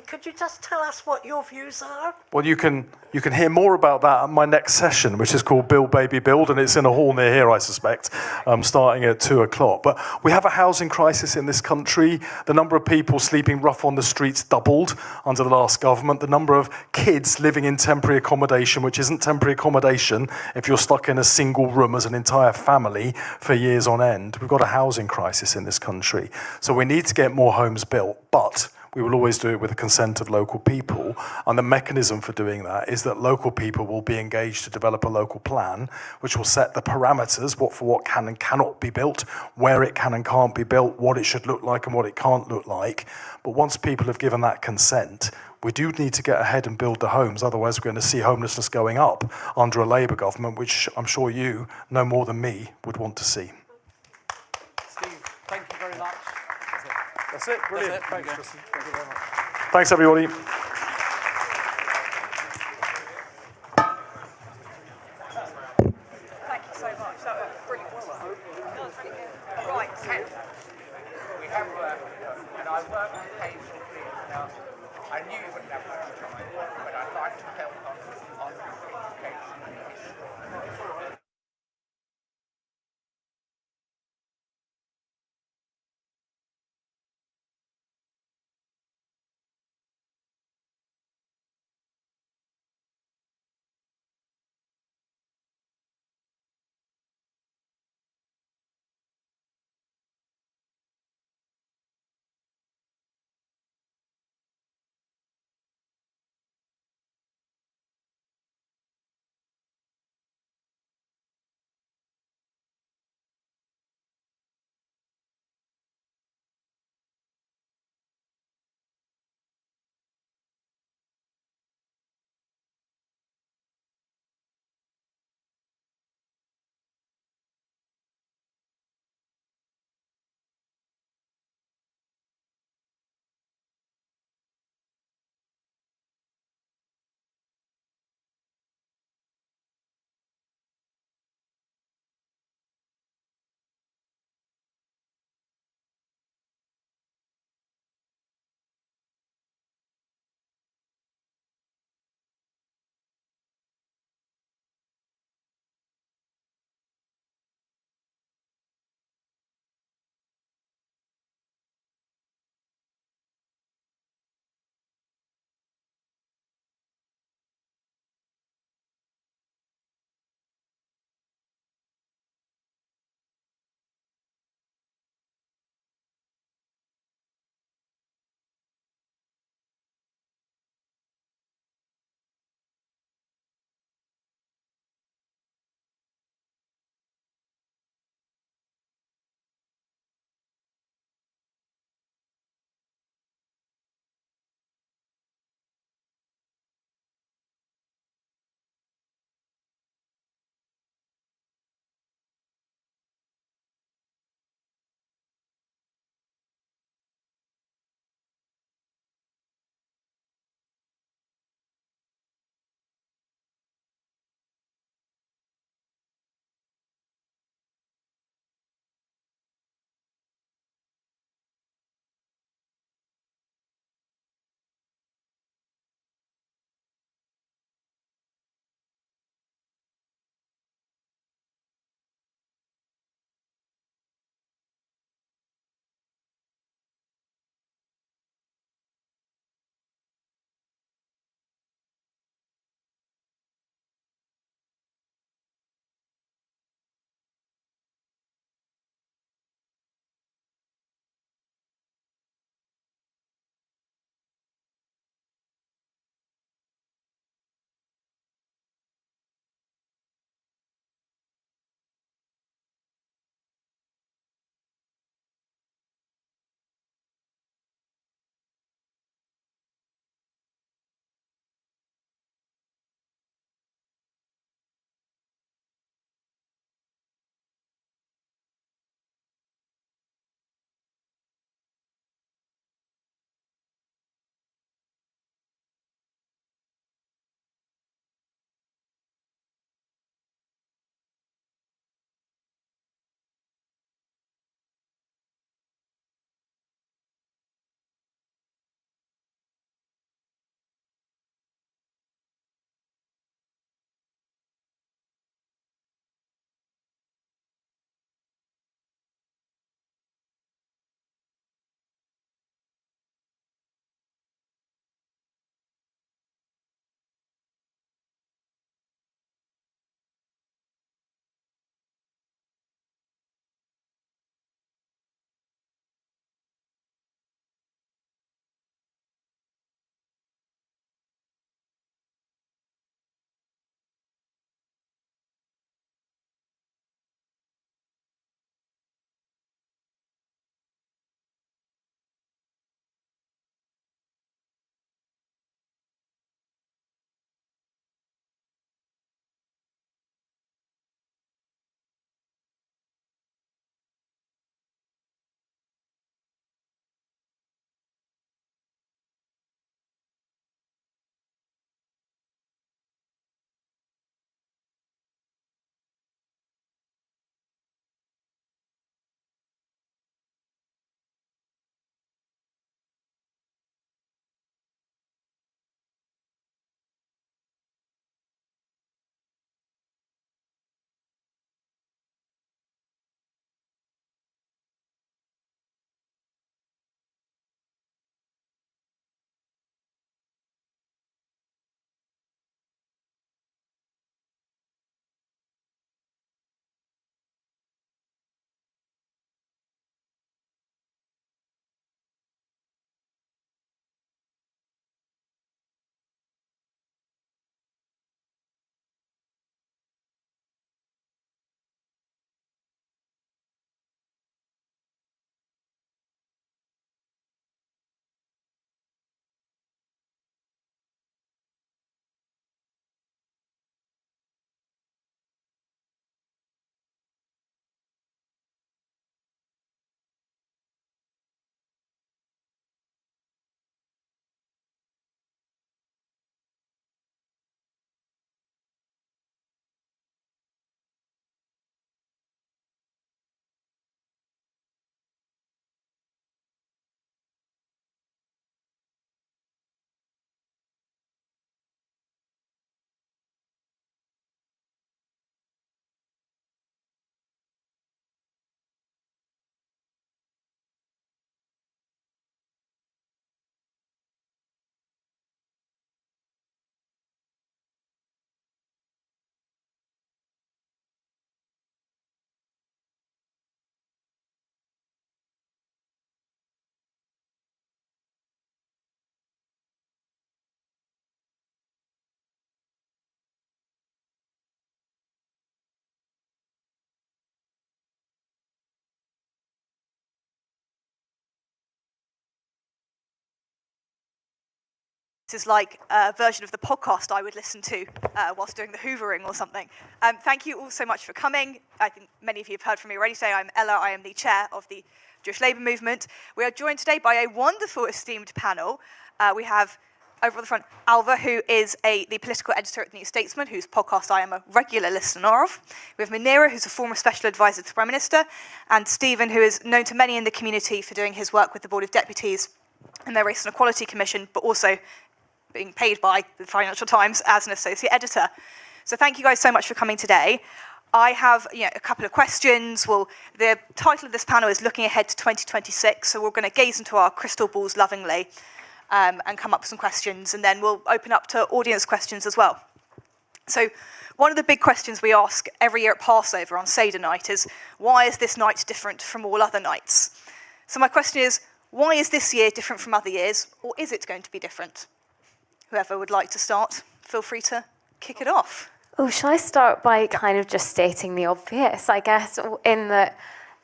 [SPEAKER 20] Could you just tell us what your views are?
[SPEAKER 16] Well, you can hear more about that at my next session, which is called Build Baby Build, and it's in a hall near here, I suspect, starting at 2:00. But we have a housing crisis in this country. The number of people sleeping rough on the streets doubled under the last government. The number of kids living in temporary accommodation, which isn't temporary accommodation if you're stuck in a single room as an entire family for years on end. We've got a housing crisis in this country. So we need to get more homes built, but we will always do it with the consent of local people. And the mechanism for doing that is that local people will be engaged to develop a local plan, which will set the parameters, what can and cannot be built, where it can and can't be built, what it should look like and what it can't look like. But once people have given that consent, we do need to get ahead and build the homes. Otherwise, we're going to see homelessness going up under a Labour government, which I'm sure you, no more than me, would want to see.
[SPEAKER 17] Steve, thank you very much.
[SPEAKER 16] That's it. Brilliant.
[SPEAKER 17] That's it.
[SPEAKER 16] Thanks, Tristan. Thank you very much. Thanks, everybody.
[SPEAKER 15] This is like a version of the podcast I would listen to whilst doing the hoovering or something. Thank you all so much for coming. I think many of you have heard from me already today. I'm Ella, I am the chair of the Jewish Labour Movement. We are joined today by a wonderful, esteemed panel. We have over at the front Alva, who is the political editor at The New Statesman, whose podcast I am a regular listener of. We have Munira, who's a former special advisor to the Prime Minister, and Stephen, who is known to many in the community for doing his work with the Board of Deputies and their Race and Equality Commission, but also being paid by the Financial Times as an associate editor. So thank you guys so much for coming today. I have a couple of questions. Well, the title of this panel is Looking Ahead to 2026, so we're going to gaze into our crystal balls lovingly and come up with some questions, and then we'll open up to audience questions as well. So one of the big questions we ask every year at Passover on Seder night is, why is this night different from all other nights? So my question is, why is this year different from other years, or is it going to be different? Whoever would like to start, feel free to kick it off.
[SPEAKER 21] Oh, shall I start by kind of just stating the obvious, I guess, in that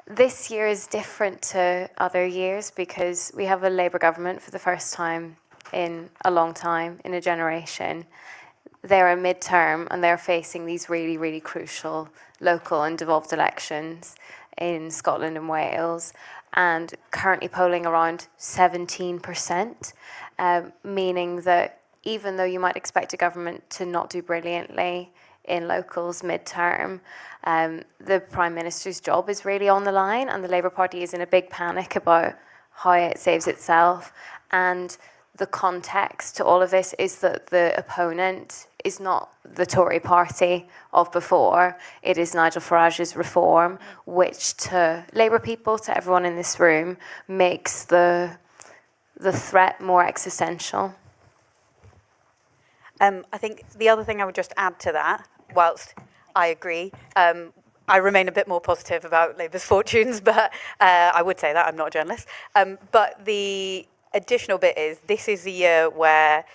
[SPEAKER 21] this year is different to other years because we have a Labour government for the first time in a long time, in a generation. They're a midterm and they're facing these really, really crucial local and devolved elections in Scotland and Wales, and currently polling around 17%, meaning that even though you might expect a government to not do brilliantly in locals midterm, the Prime Minister's job is really on the line, and the Labour Party is in a big panic about how it saves itself. And the context to all of this is that the opponent is not the Tory party of before. It is Nigel Farage's Reform, which to Labour people, to everyone in this room, makes the threat more existential.
[SPEAKER 22] I think the other thing I would just add to that, whilst I agree, I remain a bit more positive about Labour's fortunes, but I would say that, I'm not a journalist. But the additional bit is, this is a year where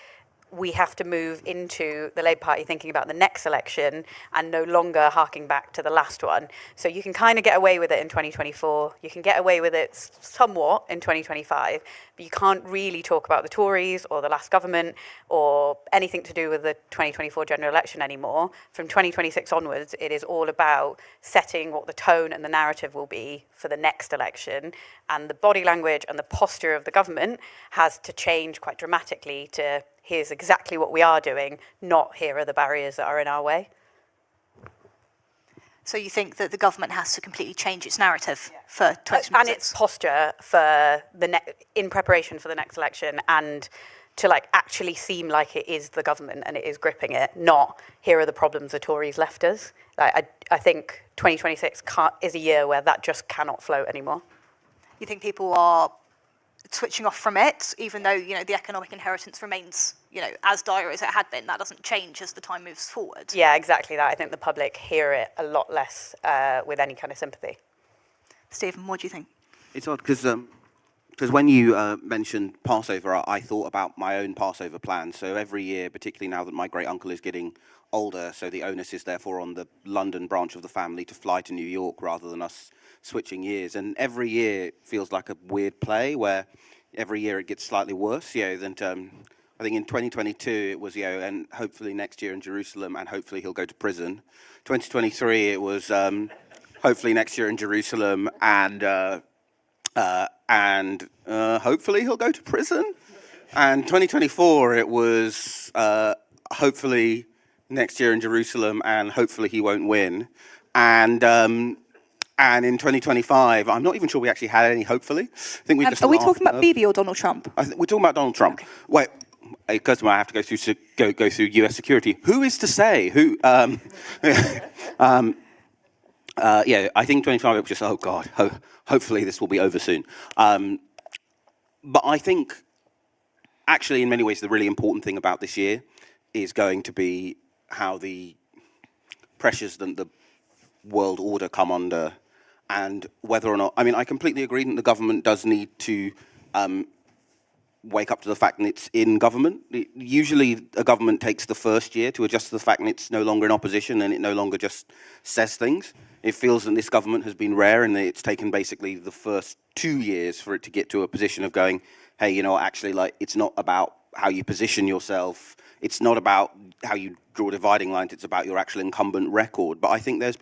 [SPEAKER 22] we have to move into the Labour Party thinking about the next election and no longer harking back to the last one. So you can kind of get away with it in 2024, you can get away with it somewhat in 2025, but you can't really talk about the Tories or the last government or anything to do with the 2024 general election anymore. From 2026 onwards, it is all about setting what the tone and the narrative will be for the next election, and the body language and the posture of the government has to change quite dramatically to here's exactly what we are doing, not here are the barriers that are in our way.
[SPEAKER 15] So you think that the government has to completely change its narrative for 2026?
[SPEAKER 22] And its posture for in preparation for the next election, and to actually seem like it is the government and it is gripping it, not here are the problems the Tories left us. I think 2026 is a year where that just cannot float anymore.
[SPEAKER 15] You think people are switching off from it, even though the economic inheritance remains as dire as it had been? That doesn't change as the time moves forward.
[SPEAKER 22] Yeah, exactly that. I think the public hear it a lot less with any kind of sympathy.
[SPEAKER 15] Stephen, what do you think?
[SPEAKER 23] It's odd because when you mentioned Passover, I thought about my own Passover plan. So every year, particularly now that my great uncle is getting older, so the onus is therefore on the London branch of the family to fly to New York rather than us switching years. And every year feels like a weird play where every year it gets slightly worse. Than I think in 2022 it was and hopefully next year in Jerusalem, and hopefully he'll go to prison. 2023 it was hopefully next year in Jerusalem, and hopefully he'll go to prison. And 2024 it was hopefully next year in Jerusalem, and hopefully he won't win. And in 2025, I'm not even sure we actually had any, hopefully. I think we just
[SPEAKER 15] are we talking about Bibi or Donald Trump?
[SPEAKER 23] We're talking about Donald Trump. Wait, because I have to go through US security. Who is to say? I think 25 it was just, oh God, hopefully this will be over soon. But I think, actually, in many ways, the really important thing about this year is going to be how the pressures that the world order come under, and whether or not, I completely agree that the government does need to wake up to the fact that it's in government. Usually a government takes the first year to adjust to the fact that it's no longer in opposition and it no longer just says things. It feels that this government has been rare, and that it's taken basically the first 2 years for it to get to a position of going, hey, actually, it's not about how you position yourself. It's not about how you draw dividing lines. It's about your actual incumbent record. But I think I've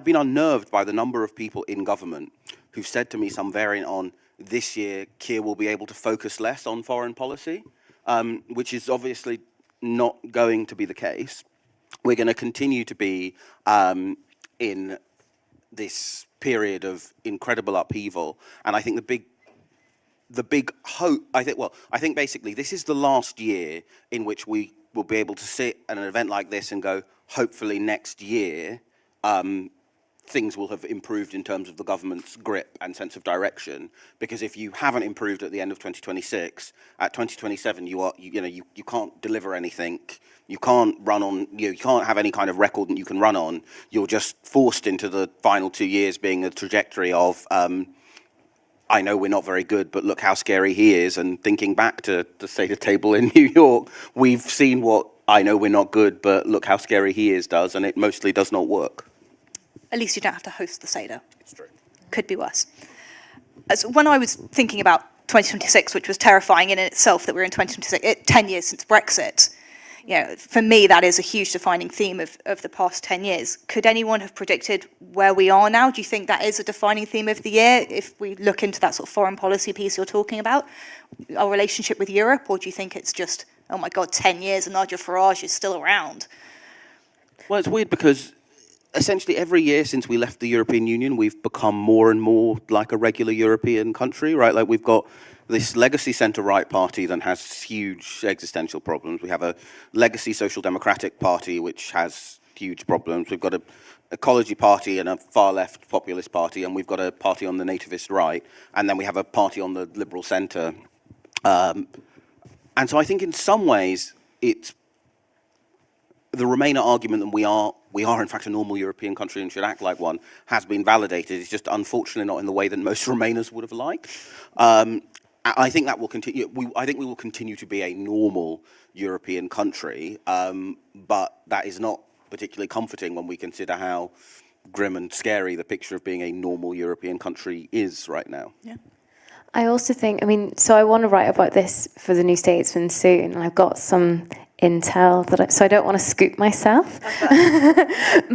[SPEAKER 23] been unnerved by the number of people in government who've said to me some variant on this year, Keir will be able to focus less on foreign policy, which is obviously not going to be the case. We're going to continue to be in this period of incredible upheaval. And I think the big hope, I think basically this is the last year in which we will be able to sit at an event like this and go, hopefully next year, things will have improved in terms of the government's grip and sense of direction. Because if you haven't improved at the end of 2026, at 2027 you can't deliver anything. You can't run on. You can't have any kind of record that you can run on. You're just forced into the final 2 years being a trajectory of. I know we're not very good, but look how scary he is. And thinking back to the Seder table in New York, we've seen what I know we're not good, but look how scary he is does, and it mostly does not work.
[SPEAKER 15] At least you don't have to host the Seder. It's true. Could be worse. So when I was thinking about 2026, which was terrifying in itself that we're in 2026, 10 years since Brexit, for me, that is a huge defining theme of the past 10 years. Could anyone have predicted where we are now? Do you think that is a defining theme of the year, if we look into that sort of foreign policy piece you're talking about, our relationship with Europe? Or do you think it's just, oh my God, 10 years and Nigel Farage is still around?
[SPEAKER 23] Well, it's weird because essentially every year since we left the European Union, we've become more and more like a regular European country, right? Like we've got this legacy centre-right party that has huge existential problems. We have a legacy social democratic party which has huge problems. We've got a ecology party and a far-left populist party, and we've got a party on the nativist right, and then we have a party on the liberal centre. And so I think in some ways it's the Remainer argument that we are in fact a normal European country and should act like one has been validated. It's just unfortunately not in the way that most Remainers would have liked. I think that will continue. I think we will continue to be a normal European country, but that is not particularly comforting when we consider how grim and scary the picture of being a normal European country is right now.
[SPEAKER 15] Yeah.
[SPEAKER 21] I also think, so I want to write about this for the New Statesman soon, and I've got some intel so I don't want to scoop myself,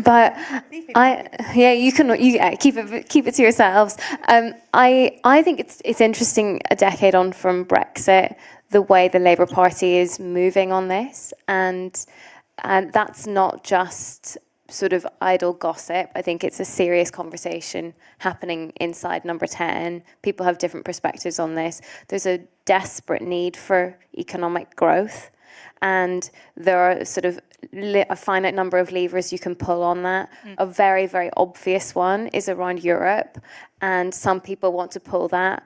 [SPEAKER 21] but you keep it to yourselves. I think it's interesting a decade on from Brexit, the way the Labour Party is moving on this, and that's not just sort of idle gossip. I think it's a serious conversation happening inside Number 10. People have different perspectives on this. There's a desperate need for economic growth, and there are sort of a finite number of levers you can pull on that. A very, very obvious one is around Europe, and some people want to pull that,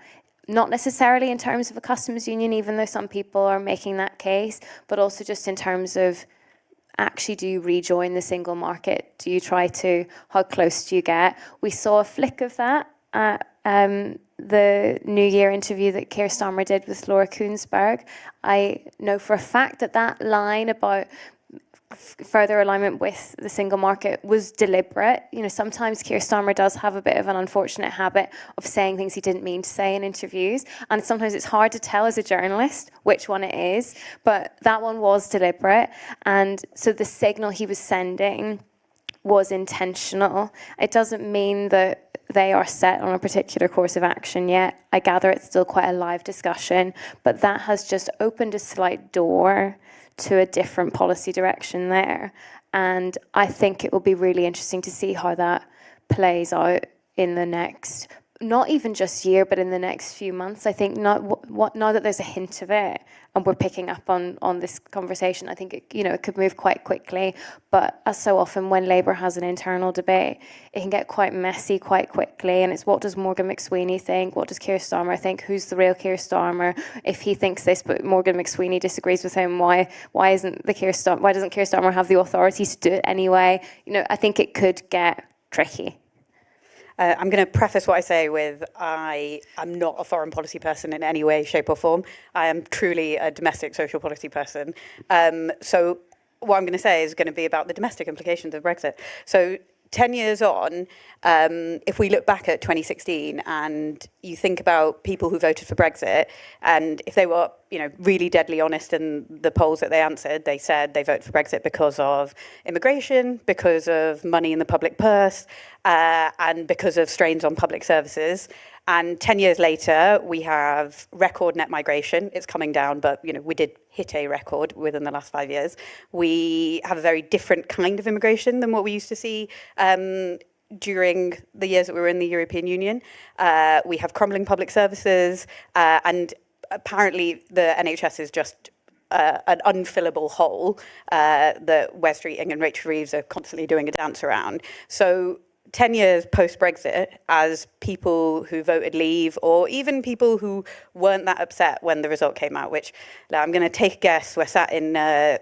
[SPEAKER 21] not necessarily in terms of a customs union, even though some people are making that case, but also just in terms of actually, do you rejoin the single market? Do you try to, how close do you get? We saw a flick of that at the New Year interview that Keir Starmer did with Laura Kuenssberg. I know for a fact that line about further alignment with the single market was deliberate. Sometimes Keir Starmer does have a bit of an unfortunate habit of saying things he didn't mean to say in interviews, and sometimes it's hard to tell as a journalist which one it is, but that one was deliberate, and so the signal he was sending was intentional. It doesn't mean that they are set on a particular course of action yet. I gather it's still quite a live discussion, but that has just opened a slight door to a different policy direction there. And I think it will be really interesting to see how that plays out in the next, not even just year, but in the next few months. I think now that there's a hint of it, and we're picking up on this conversation, I think it could move quite quickly. But as so often when Labour has an internal debate, it can get quite messy quite quickly. And it's, what does Morgan McSweeney think? What does Keir Starmer think? Who's the real Keir Starmer? If he thinks this, but Morgan McSweeney disagrees with him, why doesn't Keir Starmer have the authority to do it anyway? I think it could get tricky.
[SPEAKER 22] I'm going to preface what I say with I am not a foreign policy person in any way, shape or form. I am truly a domestic social policy person. So what I'm going to say is going to be about the domestic implications of Brexit. So 10 years on, if we look back at 2016 and you think about people who voted for Brexit, and if they were, really deadly honest in the polls that they answered, they said they voted for Brexit because of immigration, because of money in the public purse, and because of strains on public services. And 10 years later, we have record net migration. It's coming down, but we did hit a record within the last 5 years. We have a very different kind of immigration than what we used to see during the years that we were in the European Union. We have crumbling public services, and apparently the NHS is just an unfillable hole that Wes Streeting and Rachel Reeves are constantly doing a dance around. So 10 years post-Brexit, as people who voted Leave, or even people who weren't that upset when the result came out, which I'm going to take a guess, we're sat in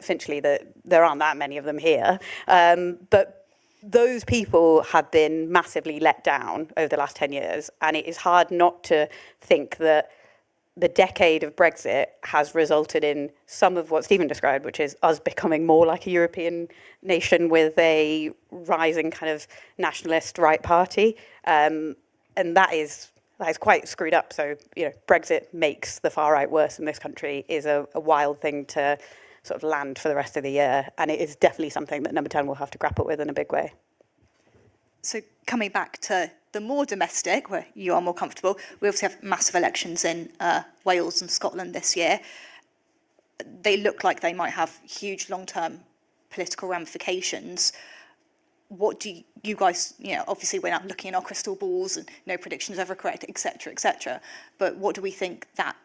[SPEAKER 22] Finchley, that there aren't that many of them here, but those people have been massively let down over the last 10 years, and it is hard not to think that the decade of Brexit has resulted in some of what Stephen described, which is us becoming more like a European nation with a rising kind of nationalist right party. And that is quite screwed up. So, Brexit makes the far right worse in this country is a wild thing to sort of land for the rest of the year. And it is definitely something that Number 10 will have to grapple with in a big way.
[SPEAKER 15] So coming back to the more domestic, where you are more comfortable, we obviously have massive elections in Wales and Scotland this year. They look like they might have huge long-term political ramifications. What do you guys, obviously we're not looking in our crystal balls and no prediction is ever correct, etc., but what do we think that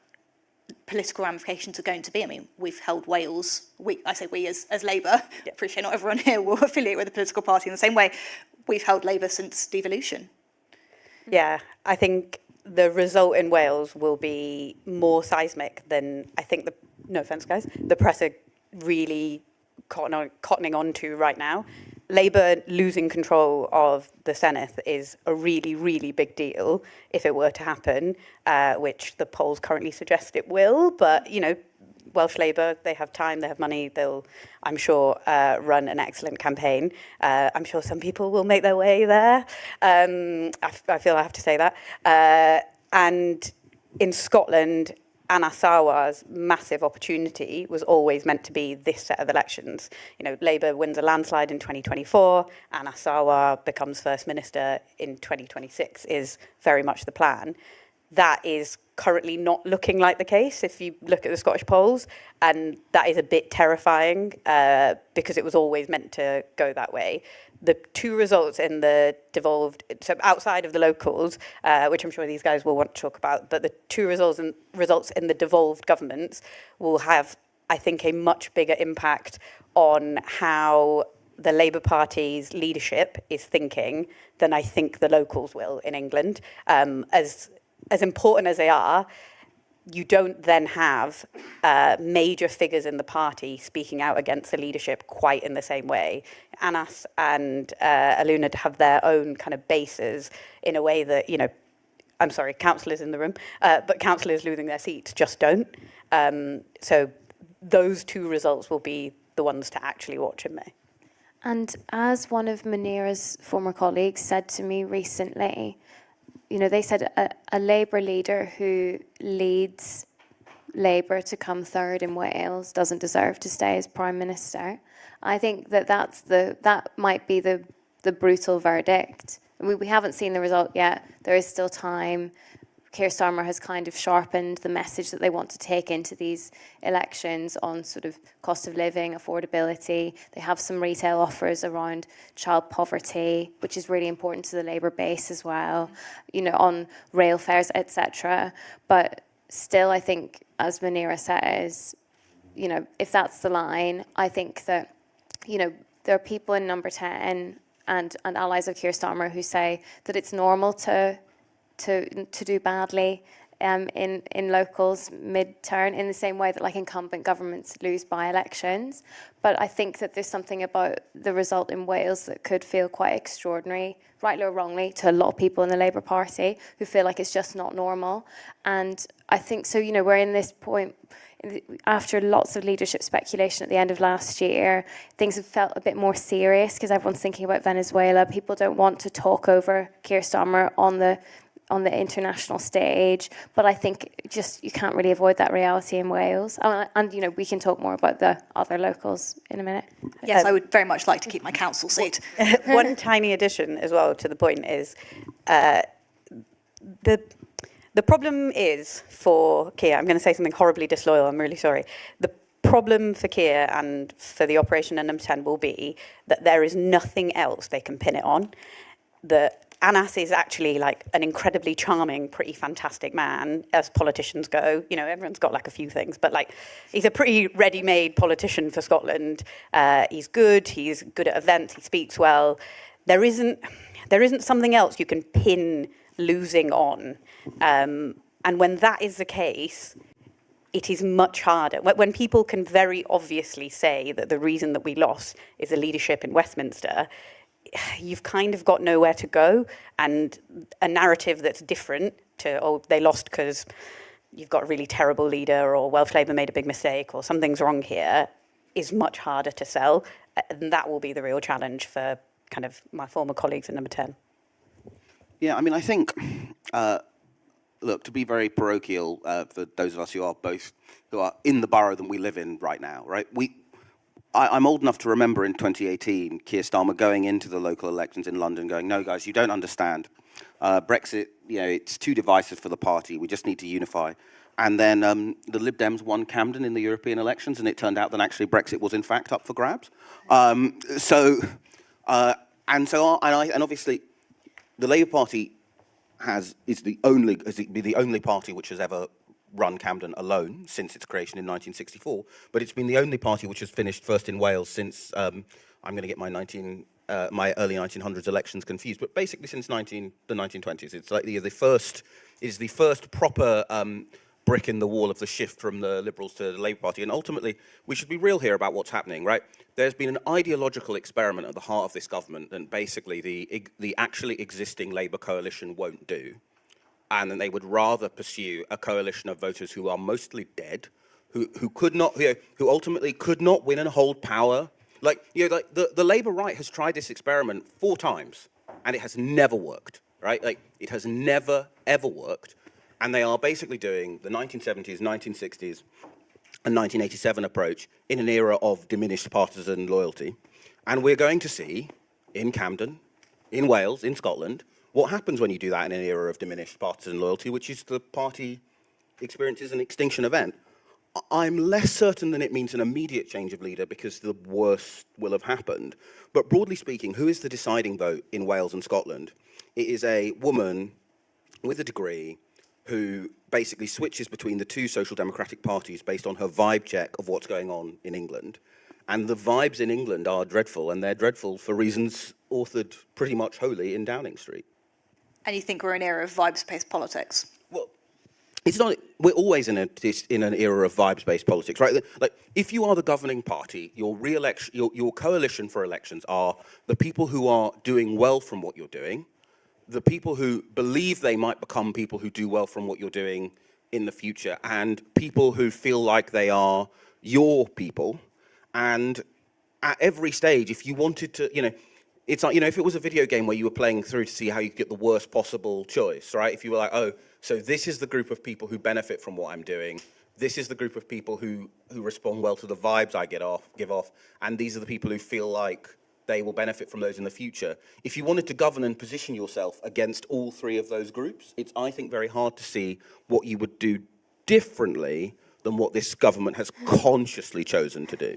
[SPEAKER 15] political ramifications are going to be? I mean, we've held Wales, I say we as Labour, appreciate not everyone here will affiliate with a political party in the same way. We've held Labour since devolution.
[SPEAKER 22] Yeah, I think the result in Wales will be more seismic than I think no offence guys, the press are really cottoning on to right now. Labour losing control of the Senedd is a really, really big deal if it were to happen, which the polls currently suggest it will, but Welsh Labour, they have time, they have money, they'll, I'm sure, run an excellent campaign. I'm sure some people will make their way there. I feel I have to say that. And in Scotland, Anas Sarwar's massive opportunity was always meant to be this set of elections. Labour wins a landslide in 2024, Anas Sarwar becomes First Minister in 2026 is very much the plan. That is currently not looking like the case if you look at the Scottish polls, and that is a bit terrifying because it was always meant to go that way. The two results in the devolved, so outside of the locals, which I'm sure these guys will want to talk about, but the two results in the devolved governments will have, I think, a much bigger impact on how the Labour Party's leadership is thinking than I think the locals will in England. As important as they are, you don't then have major figures in the party speaking out against the leadership quite in the same way. Anas and Aluna have their own kind of bases in a way that, I'm sorry, councillors in the room, but councillors losing their seats just don't. So those two results will be the ones to actually watch in May.
[SPEAKER 21] And as one of Munira's former colleagues said to me recently, they said a Labour leader who leads Labour to come third in Wales doesn't deserve to stay as Prime Minister. I think that might be the brutal verdict. We haven't seen the result yet. There is still time. Keir Starmer has kind of sharpened the message that they want to take into these elections on sort of cost of living, affordability. They have some retail offers around child poverty, which is really important to the Labour base as well, on rail fares, etc. But still, I think, as Munira says, if that's the line, I think that, there are people in Number 10 and allies of Keir Starmer who say that it's normal to do badly in locals mid-term in the same way that incumbent governments lose by-elections. But I think that there's something about the result in Wales that could feel quite extraordinary, rightly or wrongly, to a lot of people in the Labour Party who feel like it's just not normal. And I think, so, we're in this point after lots of leadership speculation at the end of last year, things have felt a bit more serious because everyone's thinking about Venezuela. People don't want to talk over Keir Starmer on the international stage, but I think just you can't really avoid that reality in Wales. And you know, we can talk more about the other locals in a minute.
[SPEAKER 1] Yes, I would very much like to keep my council seat.
[SPEAKER 22] One tiny addition as well to the point is the problem is for Keir, I'm going to say something horribly disloyal, I'm really sorry. The problem for Keir and for the operation in Number 10 will be that there is nothing else they can pin it on. Anas is actually like an incredibly charming, pretty fantastic man, as politicians go. You know, everyone's got like a few things, but like he's a pretty ready-made politician for Scotland. He's good at events, he speaks well. There isn't something else you can pin losing on. And when that is the case, it is much harder. When people can very obviously say that the reason that we lost is the leadership in Westminster, you've kind of got nowhere to go, and a narrative that's different to, oh, they lost because you've got a really terrible leader, or Welsh Labour made a big mistake, or something's wrong here, is much harder to sell. And that will be the real challenge for kind of my former colleagues in Number 10.
[SPEAKER 23] Yeah, I mean, I think, look, to be very parochial for those of us who are in the borough that we live in right now, right? I'm old enough to remember in 2018, Keir Starmer going into the local elections in London going, no, guys, you don't understand. Brexit, you know, it's too divisive for the party. We just need to unify. And then the Lib Dems won Camden in the European elections, and it turned out that actually Brexit was in fact up for grabs. And obviously, the Labour Party is the only party which has ever run Camden alone since its creation in 1964, but it's been the only party which has finished first in Wales since, I'm going to get my early 1900s elections confused, but basically since the 1920s. It's like the first proper brick in the wall of the shift from the Liberals to the Labour Party, and ultimately, we should be real here about what's happening, right? There's been an ideological experiment at the heart of this government that basically the actually existing Labour coalition won't do. And then they would rather pursue a coalition of voters who are mostly dead, who ultimately could not win and hold power. Like, you know, like the Labour right has tried this experiment 4 times, and it has never worked, right? Like, it has never, ever worked. And they are basically doing the 1970s, 1960s, and 1987 approach in an era of diminished partisan loyalty. And we're going to see in Camden, in Wales, in Scotland, what happens when you do that in an era of diminished partisan loyalty, which is the party experiences an extinction event. I'm less certain than it means an immediate change of leader because the worst will have happened. But broadly speaking, who is the deciding vote in Wales and Scotland? It is a woman with a degree who basically switches between the 2 social democratic parties based on her vibe check of what's going on in England. And the vibes in England are dreadful, and they're dreadful for reasons authored pretty much wholly in Downing Street.
[SPEAKER 1] And you think we're in an era of vibes-based politics?
[SPEAKER 23] Well, it's not. We're always in an era of vibes-based politics, right? Like, if you are the governing party, your coalition for elections are the people who are doing well from what you're doing, the people who believe they might become people who do well from what you're doing in the future, and people who feel like they are your people. And at every stage, if you wanted to, you know, it's like, you know, if it was a video game where you were playing through to see how you could get the worst possible choice, right? If you were like, oh, so this is the group of people who benefit from what I'm doing. This is the group of people who respond well to the vibes I give off. And these are the people who feel like they will benefit from those in the future. If you wanted to govern and position yourself against all 3 of those groups, it's, I think, very hard to see what you would do differently than what this government has consciously chosen to do.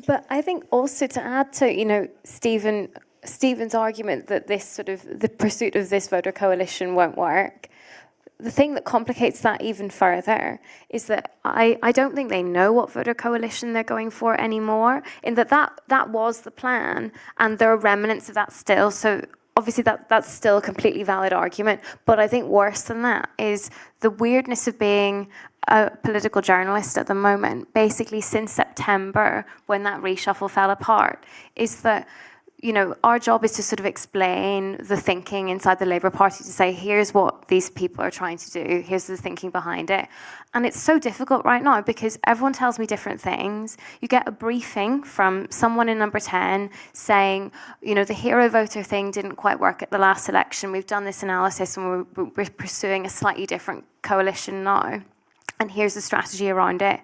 [SPEAKER 21] But I think also to add to, you know, Stephen's argument that this sort of, the pursuit of this voter coalition won't work, the thing that complicates that even further is that I don't think they know what voter coalition they're going for anymore, in that was the plan, and there are remnants of that still, so obviously that's still a completely valid argument, but I think worse than that is the weirdness of being a political journalist at the moment, basically since September, when that reshuffle fell apart, is that you know, our job is to sort of explain the thinking inside the Labour Party to say, here's what these people are trying to do, here's the thinking behind it. And it's so difficult right now because everyone tells me different things. You get a briefing from someone in number 10 saying, you know, the hero voter thing didn't quite work at the last election. We've done this analysis and we're pursuing a slightly different coalition now. And here's the strategy around it.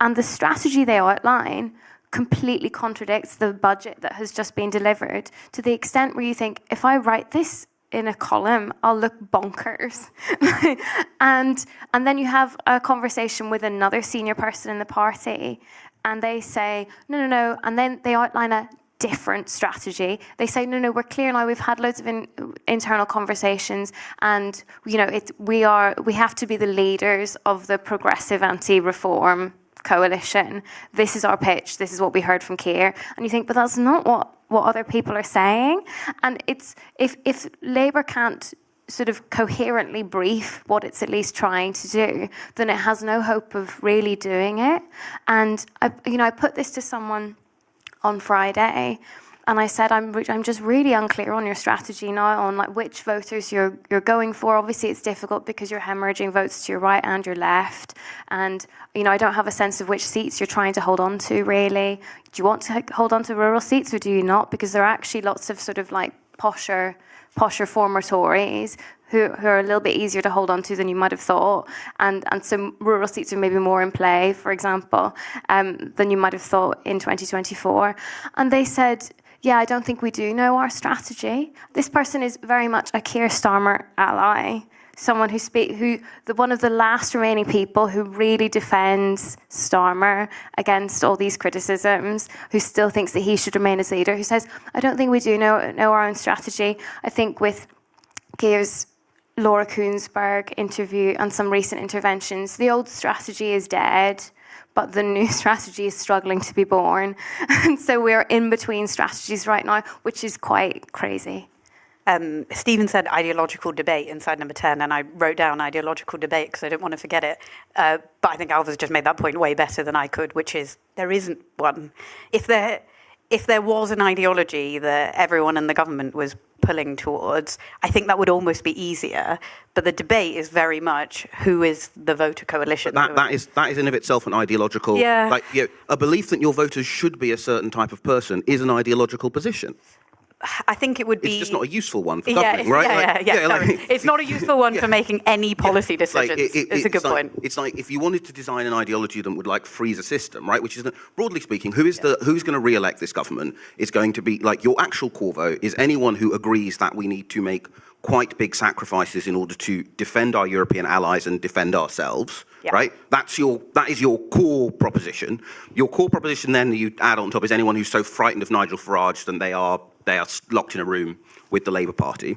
[SPEAKER 21] And the strategy they outline completely contradicts the budget that has just been delivered, to the extent where you think, if I write this in a column, I'll look bonkers. and then you have a conversation with another senior person in the party, and they say, no, and then they outline a different strategy. They say, no, we're clear now. We've had loads of internal conversations, and you know, we have to be the leaders of the progressive anti-reform coalition. This is our pitch. This is what we heard from Keir. And you think, but that's not what other people are saying. And it's if Labour can't sort of coherently brief what it's at least trying to do, then it has no hope of really doing it. And I put this to someone on Friday, and I said, I'm just really unclear on your strategy now on like which voters you're going for. Obviously, it's difficult because you're hemorrhaging votes to your right and your left, and you know I don't have a sense of which seats you're trying to hold on to. Really, do you want to hold on to rural seats or do you not? Because there are actually lots of sort of like posher former Tories who are a little bit easier to hold on to than you might have thought, and some rural seats are maybe more in play, for example, than you might have thought in 2024. And they said, yeah, I don't think we do know our strategy. This person is very much a Keir Starmer ally, someone one of the last remaining people who really defends Starmer against all these criticisms, who still thinks that he should remain as leader, who says, I don't think we do know our own strategy. I think with Keir's Laura Kuenssberg interview and some recent interventions, the old strategy is dead, but the new strategy is struggling to be born. And so we're in between strategies right now, which is quite crazy.
[SPEAKER 22] Stephen said ideological debate inside number 10, and I wrote down ideological debate because I didn't want to forget it. But I think Alva's just made that point way better than I could, which is there isn't one. If there was an ideology that everyone in the government was pulling towards, I think that would almost be easier. But the debate is very much who is the voter coalition.
[SPEAKER 23] That is in of itself an ideological, a belief that your voters should be a certain type of person is an ideological position.
[SPEAKER 22] I think it would be...
[SPEAKER 23] It's just not a useful one for governing, right?
[SPEAKER 22] It's not a useful one for making any policy decisions. It's a good point.
[SPEAKER 23] It's like if you wanted to design an ideology that would like freeze a system, right? Which is, broadly speaking, who's going to re-elect this government is going to be, like, your actual core vote is anyone who agrees that we need to make quite big sacrifices in order to defend our European allies and defend ourselves, right? That is your core proposition. Your core proposition then that you add on top is anyone who's so frightened of Nigel Farage that they are locked in a room with the Labour Party.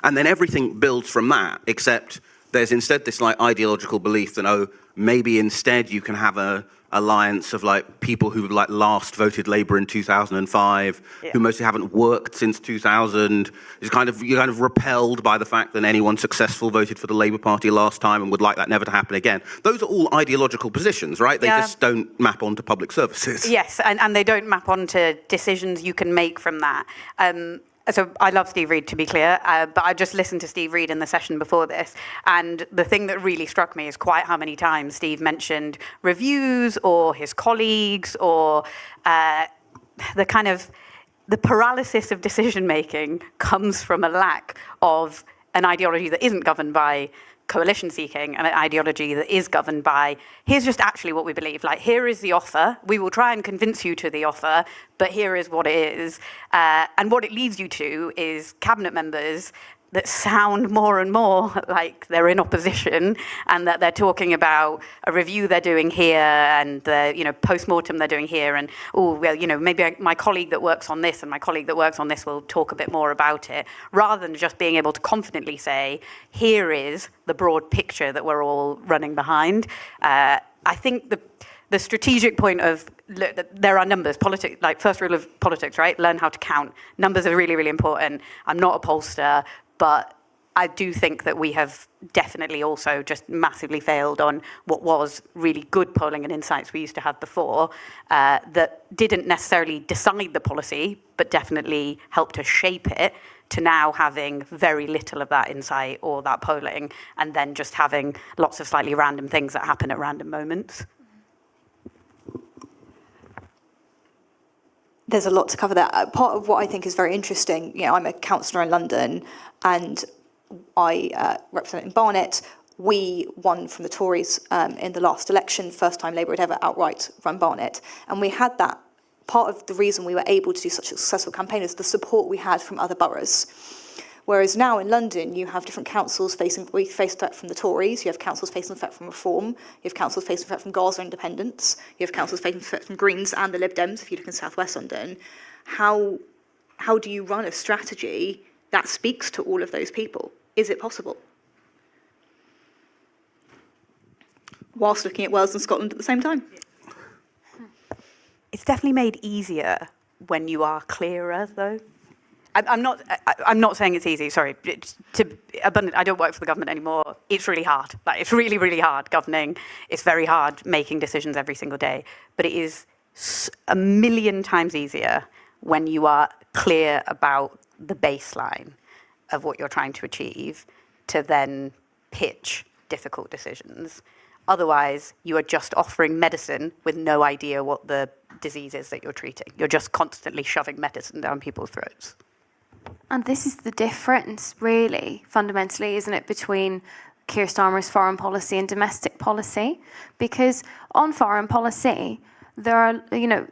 [SPEAKER 23] And then everything builds from that, except there's instead this like ideological belief that, maybe instead you can have a alliance of like people who like last voted Labour in 2005, who mostly haven't worked since 2000. You're kind of repelled by the fact that anyone successful voted for the Labour Party last time and would like that never to happen again. Those are all ideological positions, right? They just don't map onto public services.
[SPEAKER 22] Yes, and they don't map onto decisions you can make from that. So I love Steve Reid, to be clear, but I just listened to Steve Reid in the session before this, and the thing that really struck me is quite how many times Steve mentioned reviews or his colleagues or the paralysis of decision-making comes from a lack of an ideology that isn't governed by coalition seeking and an ideology that is governed by, here's just actually what we believe. Like, here is the offer. We will try and convince you to the offer, but here is what it is. And what it leads you to is cabinet members that sound more and more like they're in opposition and that they're talking about a review they're doing here and the post-mortem they're doing here and maybe my colleague that works on this and my colleague that works on this will talk a bit more about it, rather than just being able to confidently say, here is the broad picture that we're all running behind. I think the strategic point of, look, there are numbers, politics, like first rule of politics, right? Learn how to count. Numbers are really, really important. I'm not a pollster, but I do think that we have definitely also just massively failed on what was really good polling and insights we used to have before that didn't necessarily decide the policy, but definitely helped to shape it, to now having very little of that insight or that polling, and then just having lots of slightly random things that happen at random moments.
[SPEAKER 1] There's a lot to cover there. Part of what I think is very interesting, you know, I'm a councillor in London and I represent in Barnet. We won from the Tories in the last election, first time Labour had ever outright run Barnet. And we had that. Part of the reason we were able to do such a successful campaign is the support we had from other boroughs. Whereas now in London, you have different councils we face threat from the Tories, you have councils facing threat from Reform, you have councils facing threat from Gaza Independents, you have councils facing threat from Greens and the Lib Dems, if you look in South West London. How do you run a strategy that speaks to all of those people? Is it possible? Whilst looking at Wales and Scotland at the same time.
[SPEAKER 22] It's definitely made easier when you are clearer, though. I'm not saying it's easy. Sorry, I don't work for the government anymore. It's really hard. Like, it's really, really hard governing. It's very hard making decisions every single day. But it is a million times easier when you are clear about the baseline of what you're trying to achieve to then pitch difficult decisions. Otherwise, you are just offering medicine with no idea what the disease is that you're treating. You're just constantly shoving medicine down people's throats.
[SPEAKER 21] And this is the difference, really, fundamentally, isn't it, between Keir Starmer's foreign policy and domestic policy? Because on foreign policy, there are, you know,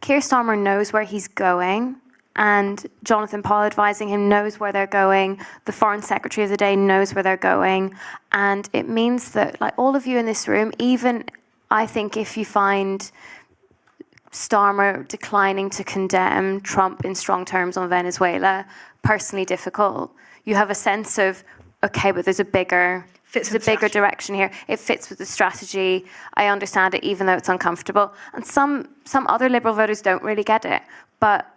[SPEAKER 21] Keir Starmer knows where he's going, and Jonathan Powell advising him knows where they're going. The Foreign Secretary of the day knows where they're going. And it means that, like, all of you in this room, even, I think, if you find Starmer declining to condemn Trump in strong terms on Venezuela personally difficult, you have a sense of, okay, but there's a bigger direction here. It fits with the strategy. I understand it, even though it's uncomfortable. And some other Liberal voters don't really get it. But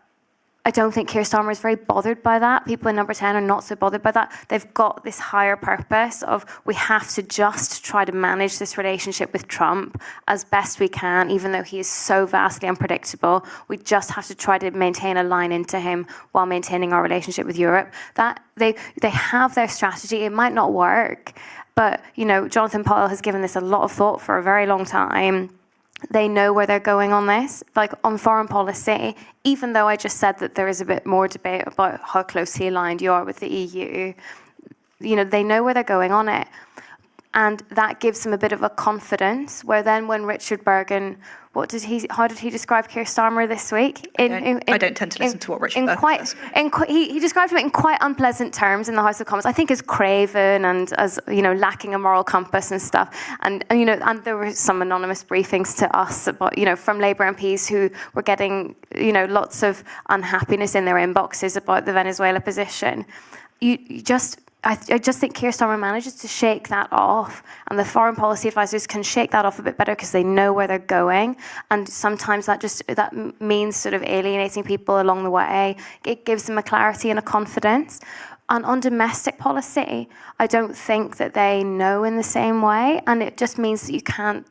[SPEAKER 21] I don't think Keir Starmer is very bothered by that. People in Number 10 are not so bothered by that. They've got this higher purpose of, we have to just try to manage this relationship with Trump as best we can, even though he is so vastly unpredictable. We just have to try to maintain a line into him while maintaining our relationship with Europe. That they have their strategy. It might not work, but, you know, Jonathan Powell has given this a lot of thought for a very long time. They know where they're going on this. Like, on foreign policy, even though I just said that there is a bit more debate about how closely aligned you are with the EU, you know, they know where they're going on it. And that gives them a bit of a confidence, where then when Richard Bergen, how did he describe Keir Starmer this week?
[SPEAKER 1] I don't tend to listen to what Richard Bergen says.
[SPEAKER 21] He described him in quite unpleasant terms in the House of Commons, I think as craven and as, you know, lacking a moral compass and stuff. And you know, and there were some anonymous briefings to us about, you know, from Labour MPs who were getting, you know, lots of unhappiness in their inboxes about the Venezuela position. I just think Keir Starmer manages to shake that off, and the foreign policy advisors can shake that off a bit better because they know where they're going, and sometimes that means sort of alienating people along the way. It gives them a clarity and a confidence. And on domestic policy, I don't think that they know in the same way, and it just means that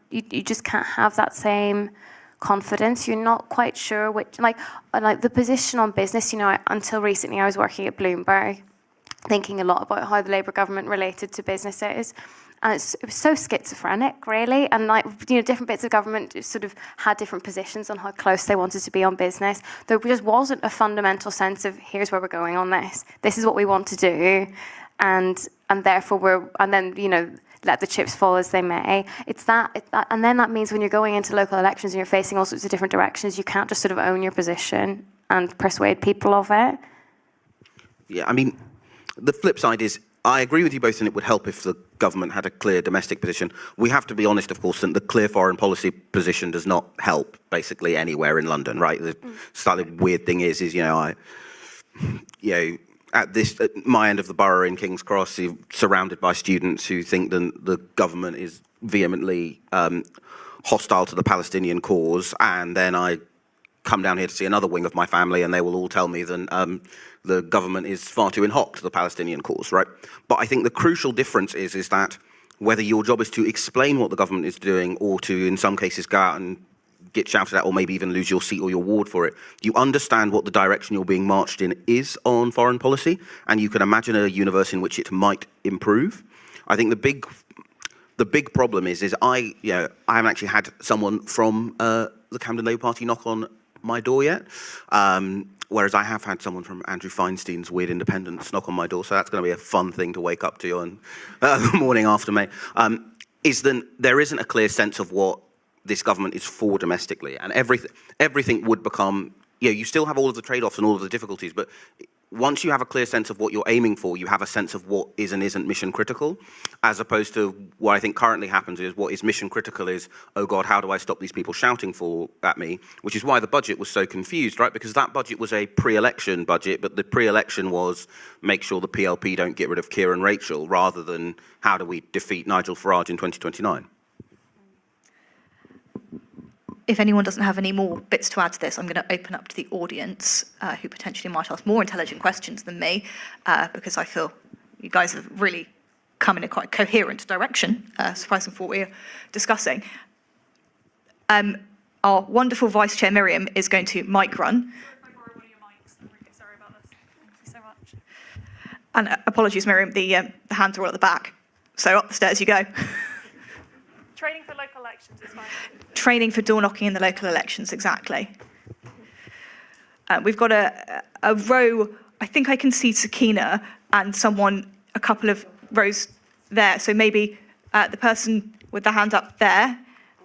[SPEAKER 21] you just can't have that same confidence. You're not quite sure which, like the position on business. You know, until recently, I was working at Bloomberg, thinking a lot about how the Labour government related to businesses. And it was so schizophrenic, really. And, like, you know, different bits of government sort of had different positions on how close they wanted to be on business. There just wasn't a fundamental sense of, here's where we're going on this. This is what we want to do. And therefore and then, you know, let the chips fall as they may. And then that means when you're going into local elections and you're facing all sorts of different directions, you can't just sort of own your position and persuade people of it.
[SPEAKER 23] Yeah, I mean, the flip side is, I agree with you both, and it would help if the government had a clear domestic position. We have to be honest, of course, that the clear foreign policy position does not help basically anywhere in London, right? The slightly weird thing is, you know, at my end of the borough in King's Cross, you're surrounded by students who think that the government is vehemently hostile to the Palestinian cause, and then I come down here to see another wing of my family, and they will all tell me that the government is far too in hock to the Palestinian cause, right? But I think the crucial difference is that whether your job is to explain what the government is doing or to, in some cases, go out and get shouted at or maybe even lose your seat or your ward for it, you understand what the direction you're being marched in is on foreign policy, and you can imagine a universe in which it might improve. I think the big problem is I haven't actually had someone from the Camden Labour Party knock on my door yet, whereas I have had someone from Andrew Feinstein's Weird Independence knock on my door, so that's going to be a fun thing to wake up to on the morning after May, is that there isn't a clear sense of what this government is for domestically, and everything would become, you still have all of the trade-offs and all of the difficulties, but once you have a clear sense of what you're aiming for, you have a sense of what is and isn't mission critical, as opposed to what I think currently happens is what is mission critical is, oh God, how do I stop these people shouting at me? Which is why the budget was so confused, right? Because that budget was a pre-election budget, but the pre-election was make sure the PLP don't get rid of Keir and Rachel, rather than how do we defeat Nigel Farage in 2029.
[SPEAKER 1] If anyone doesn't have any more bits to add to this, I'm going to open up to the audience who potentially might ask more intelligent questions than me, because I feel you guys have really come in a quite coherent direction, surprising for what we're discussing. Our wonderful Vice Chair Miriam is going to mic run.
[SPEAKER 5] Sorry about this. Thank you so much.
[SPEAKER 1] And apologies, Miriam, the hands are all at the back. So up the stairs you go.
[SPEAKER 5] Training for local elections is fine.
[SPEAKER 1] Training for door knocking in the local elections, exactly. We've got a row, I think I can see Sakina and someone a couple of rows there. So maybe the person with the hand up there,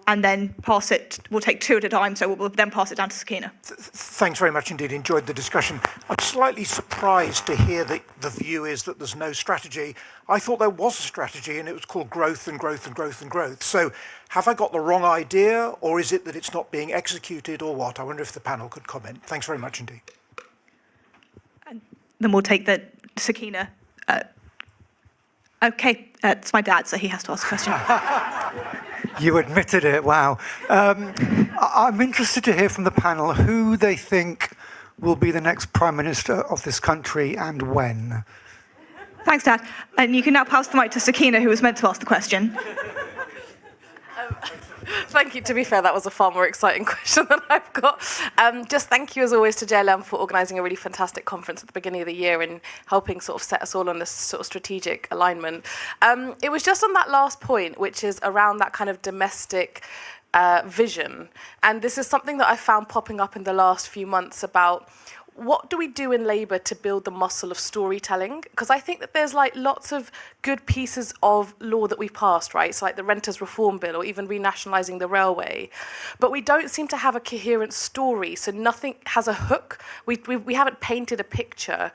[SPEAKER 1] and then pass it, we'll take two at a time, so we'll then pass it down to Sakina.
[SPEAKER 6] Thanks very much indeed, enjoyed the discussion. I'm slightly surprised to hear that the view is that there's no strategy. I thought there was a strategy and it was called growth and growth and growth and growth. So have I got the wrong idea, or is it that it's not being executed, or what? I wonder if the panel could comment. Thanks very much indeed.
[SPEAKER 1] And then we'll take the Sakina. Okay, it's my dad, so he has to ask a question.
[SPEAKER 7] You admitted it, wow. I'm interested to hear from the panel who they think will be the next Prime Minister of this country and when.
[SPEAKER 1] Thanks, Dad. And you can now pass the mic to Sakina, who was meant to ask the question.
[SPEAKER 24] Thank you. To be fair, that was a far more exciting question than I've got. Just thank you, as always, to JLM for organising a really fantastic conference at the beginning of the year and helping sort of set us all on this sort of strategic alignment. It was just on that last point, which is around that kind of domestic vision. And this is something that I found popping up in the last few months about what do we do in Labour to build the muscle of storytelling? Because I think that there's like lots of good pieces of law that we've passed, right? So like the Renters Reform Bill or even renationalising the railway. But we don't seem to have a coherent story. So nothing has a hook. We haven't painted a picture.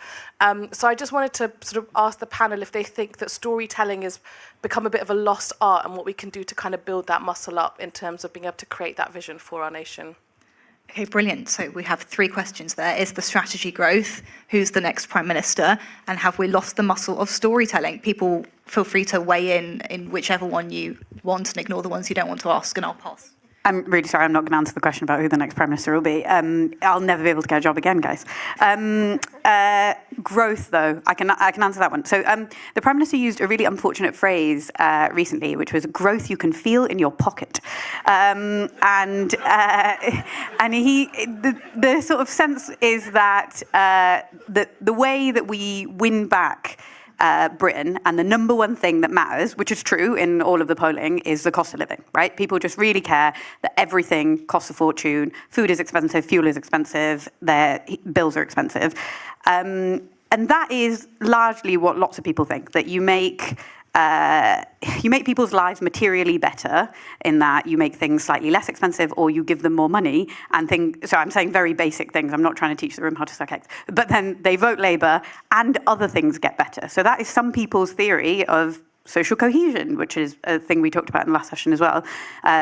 [SPEAKER 24] So I just wanted to sort of ask the panel if they think that storytelling has become a bit of a lost art and what we can do to kind of build that muscle up in terms of being able to create that vision for our nation.
[SPEAKER 1] Okay, brilliant. So we have three questions there. Is the strategy growth? Who's the next Prime Minister? And have we lost the muscle of storytelling? People feel free to weigh in whichever one you want and ignore the ones you don't want to ask, and I'll pass.
[SPEAKER 22] I'm really sorry, I'm not going to answer the question about who the next Prime Minister will be. I'll never be able to get a job again, guys. Growth, though, I can answer that one. So the Prime Minister used a really unfortunate phrase recently, which was growth you can feel in your pocket. And the sort of sense is that the way that we win back Britain, and the number one thing that matters, which is true in all of the polling, is the cost of living, right? People just really care that everything costs a fortune, food is expensive, fuel is expensive, their bills are expensive. And that is largely what lots of people think, that you make people's lives materially better in that you make things slightly less expensive or you give them more money so I'm saying very basic things. I'm not trying to teach the room how to suck eggs. But then they vote Labour and other things get better. So that is some people's theory of social cohesion, which is a thing we talked about in the last session as well.